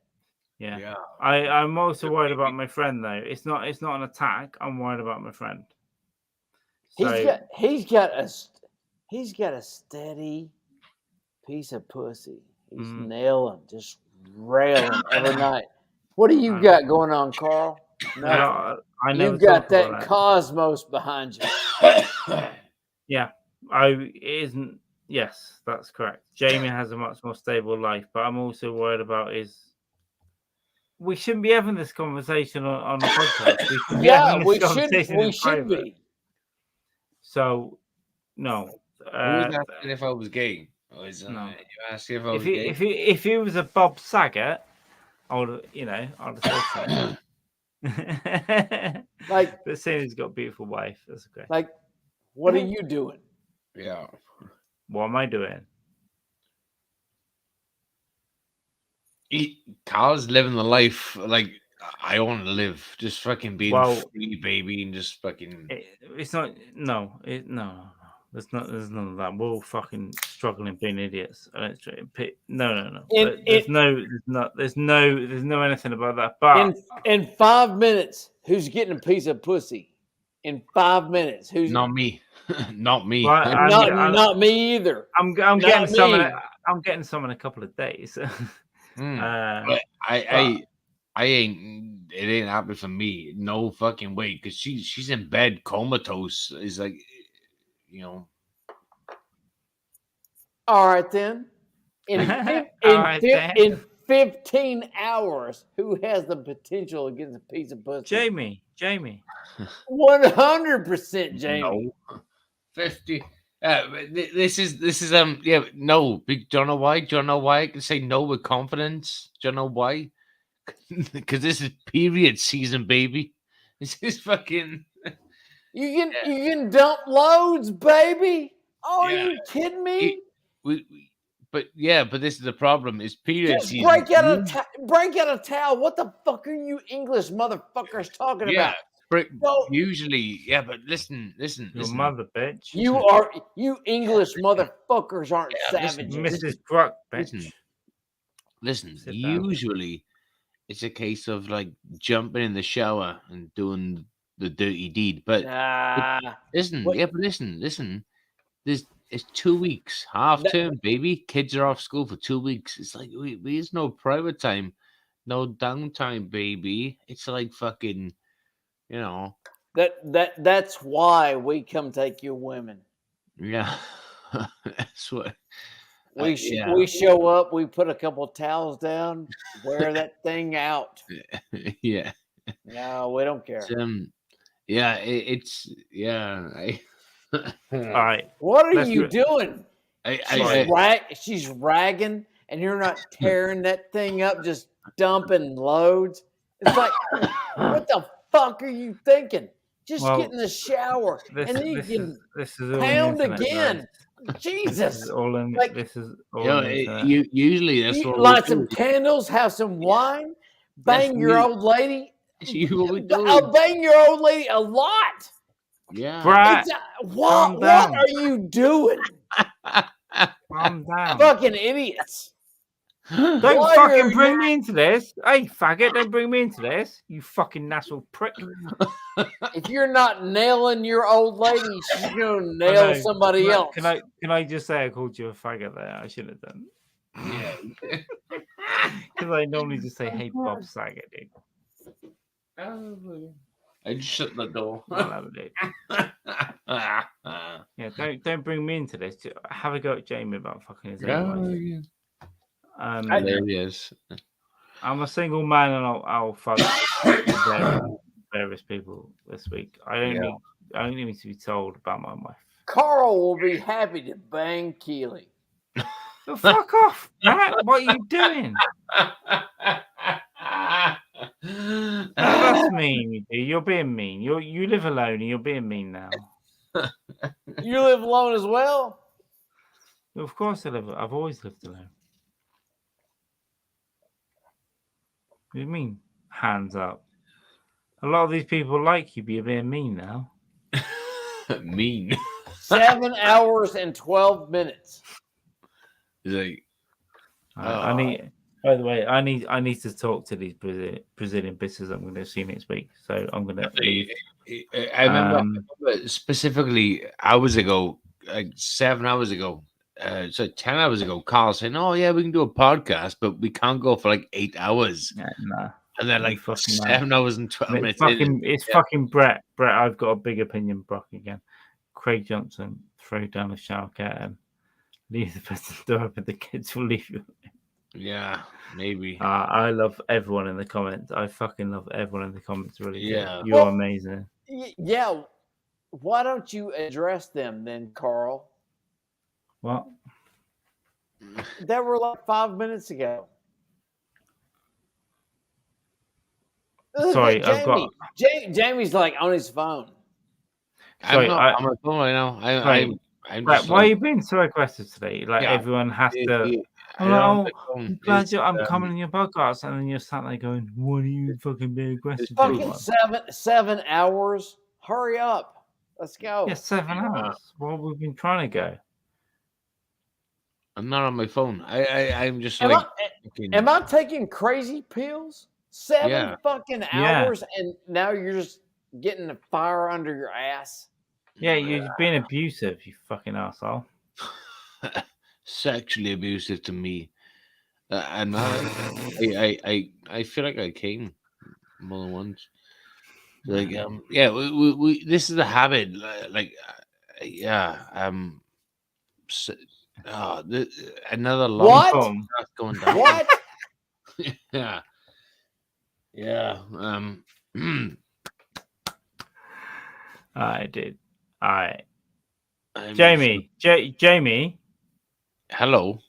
Yeah. I'm also
Good
worried
baby.
about my friend though. It's not an attack. I'm worried about my friend.
He's
So
got a steady piece of pussy. He's nailing, just railing every night. What do you got going on, Carl?
I never
You got
talk
that
about
cosmos behind you.
Yeah, it isn't. Yes, that's correct. Jamie has a much more stable life, but I'm also worried about his. We shouldn't be having this conversation on a podcast. We should be having this conversation in private.
Be.
So, no.
Who was asking if I was gay?
No.
You asking if I was gay?
If he was a Bob Saget, I would have said something. But saying he's got a beautiful wife, that's okay.
Like, what are you doing?
Yeah.
What am I doing?
Carl's living the life like I want to live. Just fucking being free, baby, and just fucking.
It's not. No. No. There's none of that. We're all fucking struggling, being idiots. No. There's no anything about that. But
in 5 minutes, who's getting a piece of pussy? In 5 minutes, who's
not me? Not me.
Not me either.
I'm getting some. I'm getting some in a couple of days.
But I ain't. It ain't happening for me. No fucking way. Because she's in bed comatose. It's like, you know.
All right then. In 15 hours, who has the potential to get a piece of pussy?
Jamie.
100% Jamie.
No. 50. This is no. Do you know why? Do you know why I can say no with confidence? Do you know why? Because this is period season, baby. This is fucking.
You can dump loads, baby. Oh, are you kidding me?
But this is the problem. Is period
Just
season.
break out a towel. What the fuck are you English motherfuckers talking about?
Usually, but listen.
Your mother, bitch.
You English motherfuckers aren't savages.
Mrs. Druck, bitch.
Listen. Usually, it's a case of like jumping in the shower and doing the dirty deed. But listen. It's 2 weeks, half term, baby. Kids are off school for 2 weeks. It's like there's no private time, no downtime, baby. It's like fucking. You know
that's why we come take your women.
Yeah, that's what
we show up. We put a couple towels down, wear that thing out.
Yeah.
No, we don't care.
All
right.
What are you doing? She's ragging, and you're not tearing that thing up, just dumping loads. It's like, what the fuck are you thinking? Just get in the shower and then you can pound again. Guys. Jesus.
Usually that's what
light some candles, have some wine, bang your old lady. I'll bang your old lady a lot.
Yeah.
What are you doing?
Calm down.
Fucking idiots.
Don't fucking bring me into this. Hey, faggot, don't bring me into this. You fucking national prick.
If you're not nailing your old lady, she's going to nail somebody else.
Can I just say I called you a faggot there? I shouldn't have done.
Yeah.
Because I normally just say, hey, Bob Saget, dude.
I just shut the door.
Yeah, don't bring me into this. Have a go at Jamie about fucking his
own wife. There he is.
I'm a single man and I'll fuck various people this week. I don't need to be told about my wife.
Carl will be happy to bang Keely.
So fuck off, Matt. What are you doing? That's mean. You're being mean. You live alone and you're being mean now.
You live alone as well?
Of course I live. I've always lived alone. What do you mean? Hands up. A lot of these people like you, but you're being mean now.
Mean.
7 hours and 12 minutes.
Like,
I need. By the way, I need to talk to these Brazilian bitches I'm going to see next week. So I'm going to leave.
I remember specifically hours ago, like 7 hours ago, so 10 hours ago, Carl saying, "Oh yeah, we can do a podcast, but we can't go for like 8 hours."
Yeah, nah.
And then like 7 hours and 12 minutes.
It's fucking Brett. Brett, I've got a big opinion, Brock again. Craig Johnson, throw down the shower curtain, leave the bedroom door open. The kids will leave you.
Yeah, maybe.
I love everyone in the comments. I fucking love everyone in the comments. Really,
Yeah.
You're amazing.
Yeah. Why don't you address them then, Carl?
What?
That were like 5 minutes ago.
Sorry,
Jamie. Jamie's like on his phone.
I'm not on my phone right now. I'm
Brett,
just
why are you being so aggressive today? Like everyone has to. I'm glad I'm coming on your podcast, and then you're sat there going, "What are you fucking being aggressive?"
Fucking 7 hours. Hurry up. Let's go.
Yeah, 7 hours. Well, we've been trying to go.
I'm not on my phone. I'm just
am
like.
Am I taking crazy pills? 7 fucking hours, and now you're just getting the fire under your ass.
Yeah, you're being abusive, you fucking asshole.
Sexually abusive to me, and I feel like I came more than once. Like yeah, we this is a habit. Another long
what
going down.
What?
Yeah.
I did. All right. Jamie. Jamie.
Hello.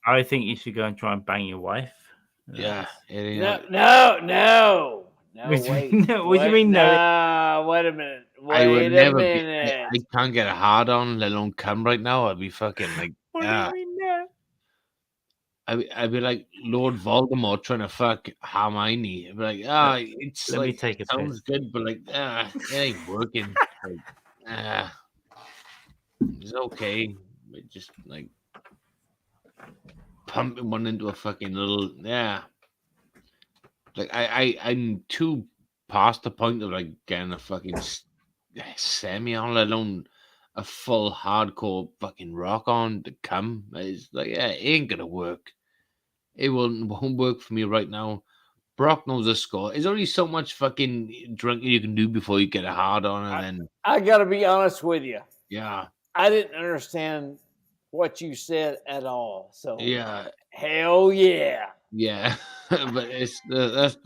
I think you should go and try and bang your wife.
Yeah.
No. Wait.
What do you mean no?
Wait a minute.
I would never be. I can't get a hard on, let alone come right now. I'd be fucking like.
What do you mean no?
I'd be like Lord Voldemort trying to fuck Hermione. I'd be like, it's
Let
like,
me take it.
Sounds good, but like, it ain't working. Like, it's okay. But just like pumping one into a fucking little, Like I'm too past the point of like getting a fucking semi on, let alone a full hardcore fucking rock on to come. It's like, it ain't gonna work. It won't work for me right now. Brock knows the score. There's only so much fucking drinking you can do before you get a hard on, and then
I gotta be honest with you.
Yeah.
I didn't understand what you said at all. So hell yeah.
Yeah. But it's that's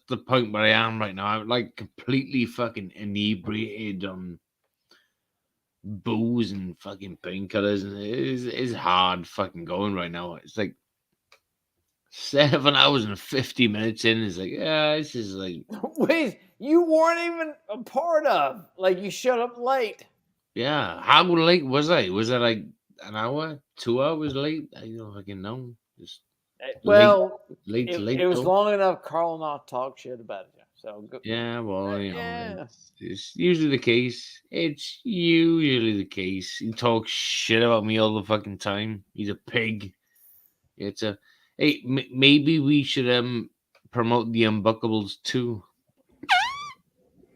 the point where I am right now. I'm like completely fucking inebriated on booze and fucking painkillers, and it's hard fucking going right now. It's like 7 hours and 50 minutes in. It's like, this is like.
Wait, you weren't even a part of. Like, you showed up late.
Yeah. How late was I? Was I like an hour, 2 hours late? I don't fucking know. Just
well,
late.
It was long enough. Carl and I talk shit about it. So
yeah, well, you know, it's usually the case. It's usually the case. He talks shit about me all the fucking time. He's a pig. It's a. Hey, maybe we should promote the Unbuckables too.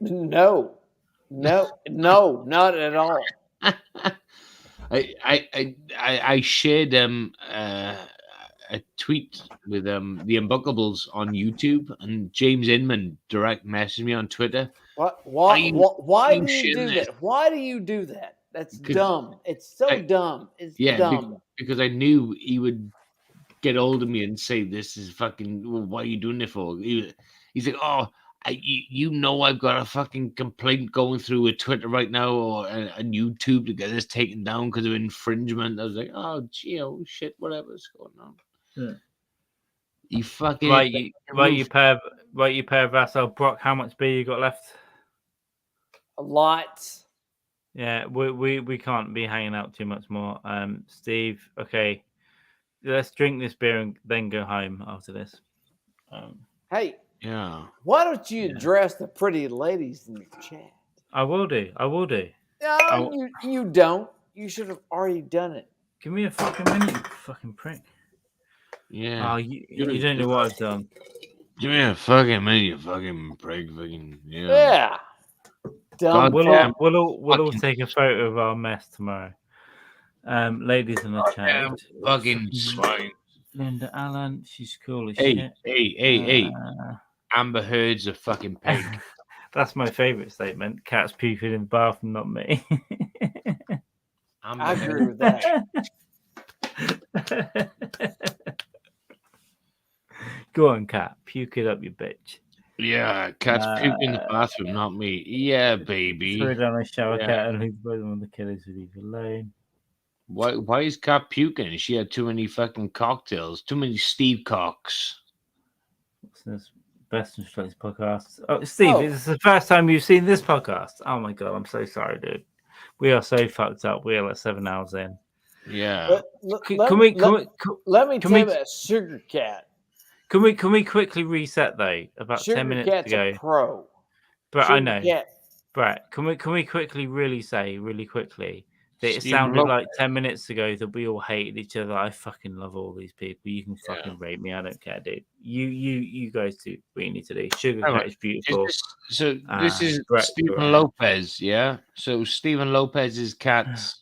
No, not at all.
I shared a tweet with the Unbuckables on YouTube, and James Inman direct messaged me on Twitter.
Why do you do that? Why do you do that? That's dumb. It's so dumb. It's dumb.
Because I knew he would get hold of me and say, "This is fucking. What are you doing it for?" He's like, "Oh, I've got a fucking complaint going through with Twitter right now, or and YouTube to get this taken down because of infringement." I was like, "Oh, gee, oh shit, whatever's going on."
Yeah.
You fucking
you pair of asshole. Brock, how much beer you got left?
A lot.
Yeah, we can't be hanging out too much more. Steve, okay, let's drink this beer and then go home after this.
Hey,
why
don't you address the pretty ladies in the chat?
I will do.
No, you don't. You should have already done it.
Give me a fucking minute, you fucking prick.
Yeah.
Oh, you don't know what I've done.
Give me a fucking minute, you fucking prig. Fucking, yeah.
Yeah. Dumb
God
fuck.
We'll all
fucking-
take a photo of our mess tomorrow. Ladies in the chat.
Fucking swine.
Linda Allen, she's cool as
Hey,
shit.
hey. Amber Heard's a fucking pig.
That's my favourite statement. Cat's puking in the bathroom, not me.
Amber
I
Heard.
agree with that.
Go on, Cat. Puke it up, you bitch.
Yeah, cat's puking in the bathroom, not me. Yeah, baby.
Throw down a shower
Yeah.
cat and leave both of the killers with you alone.
Why is Cat puking? She had too many fucking cocktails, too many Steve Cocks.
What's this? Best and Strengths podcast. Oh, Steve, this is the first time you've seen this podcast. Oh my god, I'm so sorry, dude. We are so fucked up. We are like 7 hours in.
Yeah.
Let me tell you about Sugar Cat.
Can we quickly reset though? About
Sugar
10 minutes
Cat's
ago.
a pro.
But
Sugar
I know.
Cat.
Brett, can we quickly really quickly that it
Stephen
sounded
Lopez.
like 10 minutes ago that we all hated each other. I fucking love all these people. You can fucking rate me. I don't care, dude. You guys do what you need to do. Sugar Cat is beautiful.
This is
Brett,
Stephen Lopez, yeah? So Stephen Lopez is Cat's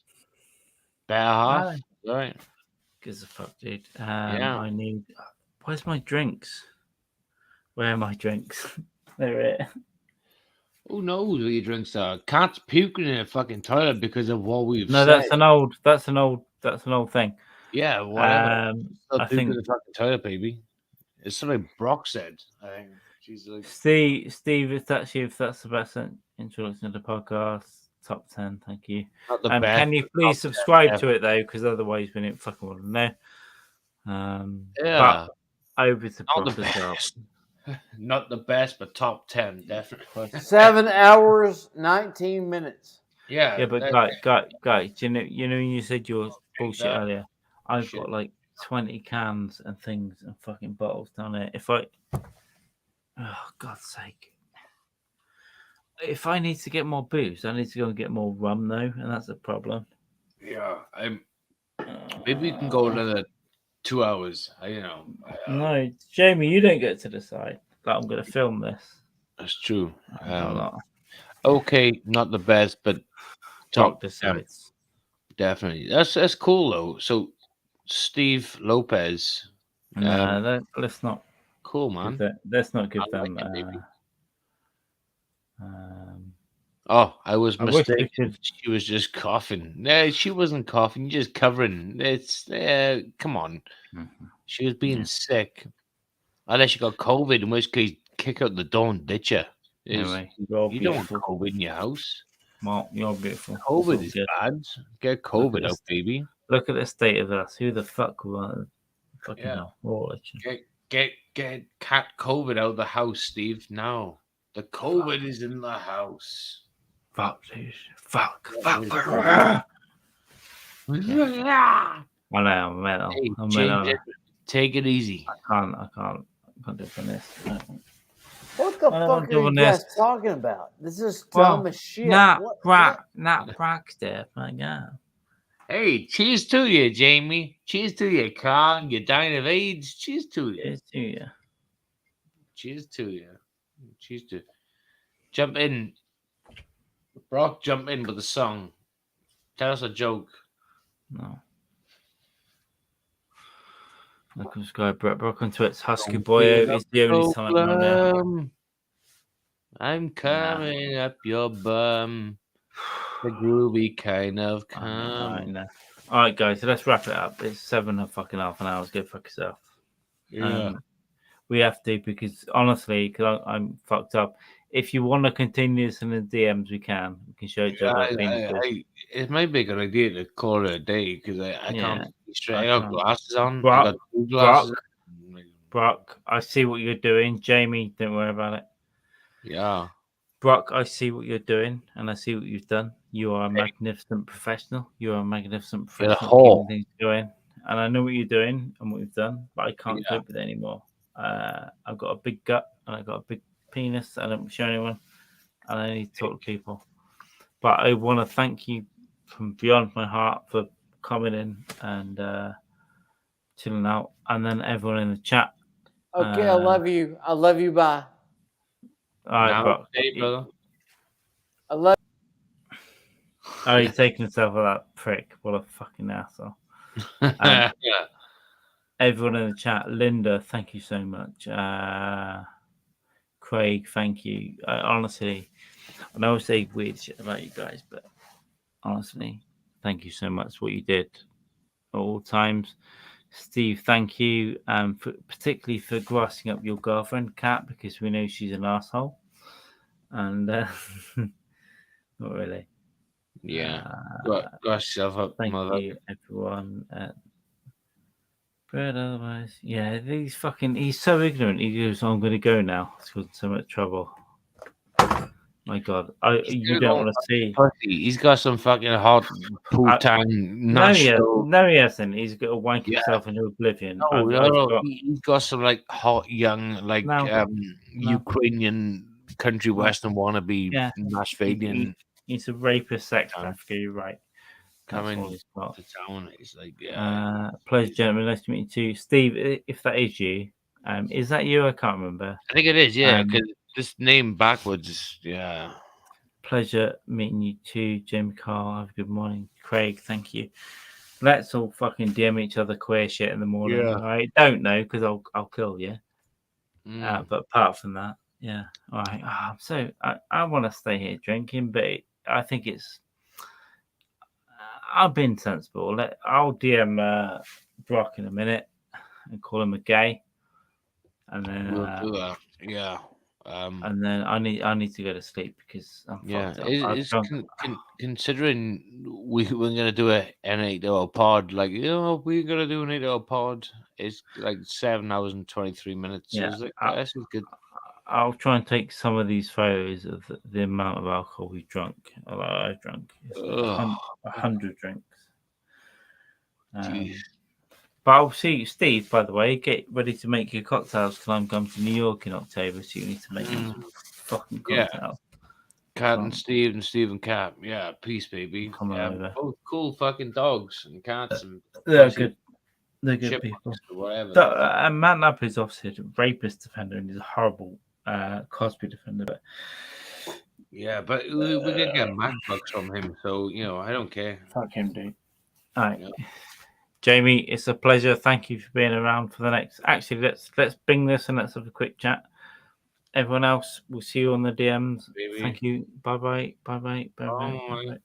better half, right?
Gives a fuck, dude.
Yeah.
I need... Where's my drinks? Where are my drinks? They're it.
Who knows what your drinks are? Cat's puking in a fucking toilet because of what we've
No,
said.
that's an old thing.
Yeah, whatever.
I think
in the fucking toilet, baby. It's something Brock said. I think she's like
Steve, if that's the best introduction to the podcast, top 10. Thank you.
not the best.
Can you please subscribe to it though? Because otherwise, we don't fucking want to know.
Yeah,
but over to
not the
Brock as well.
best. Not the best, but top 10, definitely.
7 hours, 19 minutes.
Yeah,
but guys, you know when you said your bullshit earlier, I've got like 20 cans and things and fucking bottles down there. Oh God's sake. If I need to get more booze, I need to go and get more rum though, and that's a problem.
Yeah, maybe we can go another 2 hours.
No, Jamie, you don't get to decide that I'm going to film this.
That's true.
No.
Okay, not the best, but
Talk decides.
Definitely. That's cool though. So Steve Lopez.
Let's not.
Cool, man.
Let's not give them.
I was mistaken. She was just coughing. No, she wasn't coughing. Just covering. It's come on.
Mm-hmm.
She was being sick. Unless she got COVID, in which case, kick out the door and ditch her.
Anyway,
you don't want COVID in your house.
Well, you're beautiful.
COVID is bad. Get COVID out, baby.
Look at the state of us. Who the fuck will fucking hell?
Get cat COVID out of the house, Steve. Now the COVID is in the house.
Fuck, dude. Fuck. I know, I'm mental.
Hey, take it easy.
I can't do this.
What the fuck are you guys talking about? This is dumb as shit.
Not Braxton, my God.
Hey, cheers to you, Jamie. Cheers to you, Carl. You're dying of AIDS. Cheers to you.
Cheers to you.
Cheers to you. Cheers to. Jump in. Brock, jump in with a song. Tell us a joke.
No. Look, subscribe, Brett Brock on Twitch. Husky Boy is the only time I'm there.
I'm coming up your bum. The groovy kind of come.
All right, guys, so let's wrap it up. It's 7 fucking half an hour. Go fuck yourself.
Yeah.
We have to, because honestly, because I'm fucked up. If you want to continue this in the DMs, we can. We can show each other.
It might be a good idea to call it a day because I can't see straight. I got glasses on.
Brock,
I got 2 glasses.
Brock, I see what you're doing. Jamie, don't worry about it.
Yeah.
Brock, I see what you're doing, and I see what you've done. You are a magnificent professional. You are a magnificent professional. Keeping things going. And I know what you're doing and what you've done, but I can't cope with it anymore. I've got a big gut, and I've got a big penis. I don't show anyone, and I need to talk to people. But I want to thank you from beyond my heart for coming in and chilling out, and then everyone in the chat.
Okay, I love you. I love you. Bye.
All right, Brock.
Hey, brother.
I love.
Oh, he's taking himself with that prick. What a fucking asshole. Everyone in the chat. Linda, thank you so much. Craig, thank you. Honestly, I know I say weird shit about you guys, but honestly, thank you so much for what you did at all times. Steve, thank you, particularly for grassing up your girlfriend, Kat, because we know she's an asshole. And not really.
Yeah. Got yourself up,
Thank
mother.
you, everyone. But otherwise, yeah, he's so ignorant. He goes, I'm going to go now. It's causing so much trouble. My God, you don't want to see.
He's got some fucking hot Pootan national.
No, he hasn't. He's got to wank himself into oblivion.
No. He's got some like hot young, like Ukrainian country western wannabe Nashvadian.
He's a rapist, sex trafficker. You're right.
Coming to town, it's like
pleasure, gentlemen. Nice to meet you too, Steve. If that is you, is that you? I can't remember.
I think it is. Yeah, because this name backwards. Yeah.
Pleasure meeting you too, Jim Carl. Have a good morning, Craig. Thank you. Let's all fucking DM each other queer shit in the morning.
Yeah.
All right. Don't know because I'll kill you. But apart from that, yeah. All right. I want to stay here drinking, but I think it's. I've been sensible. I'll DM Brock in a minute and call him a gay, and then
we'll do that. Yeah.
And then I need to go to sleep because I'm fucked up.
Considering we're gonna do an 8-hour pod, like we're gonna do an 8-hour pod. It's like 7 hours and 23 minutes.
Yeah,
so this is good.
I'll try and take some of these photos of the amount of alcohol we've drunk. I've drunk 100 drinks. But I'll see you, Steve, by the way. Get ready to make your cocktails because I'm coming to New York in October, so you need to make some fucking cocktails.
Yeah. Cat and Steve and Cat. Yeah, peace, baby.
Come on over.
Both cool fucking dogs and cats. And
they're good. They're good people.
Whatever.
Matt Nappo is obviously a rapist defender and he's a horrible Cosby defender. But
yeah, but we did get MacBooks from him, so I don't care.
Fuck him, dude. All right. Yeah. Jamie, it's a pleasure. Thank you for being around for the next. Actually, let's bring this and let's have a quick chat. Everyone else, we'll see you on the DMs. Baby. Thank you. Bye bye.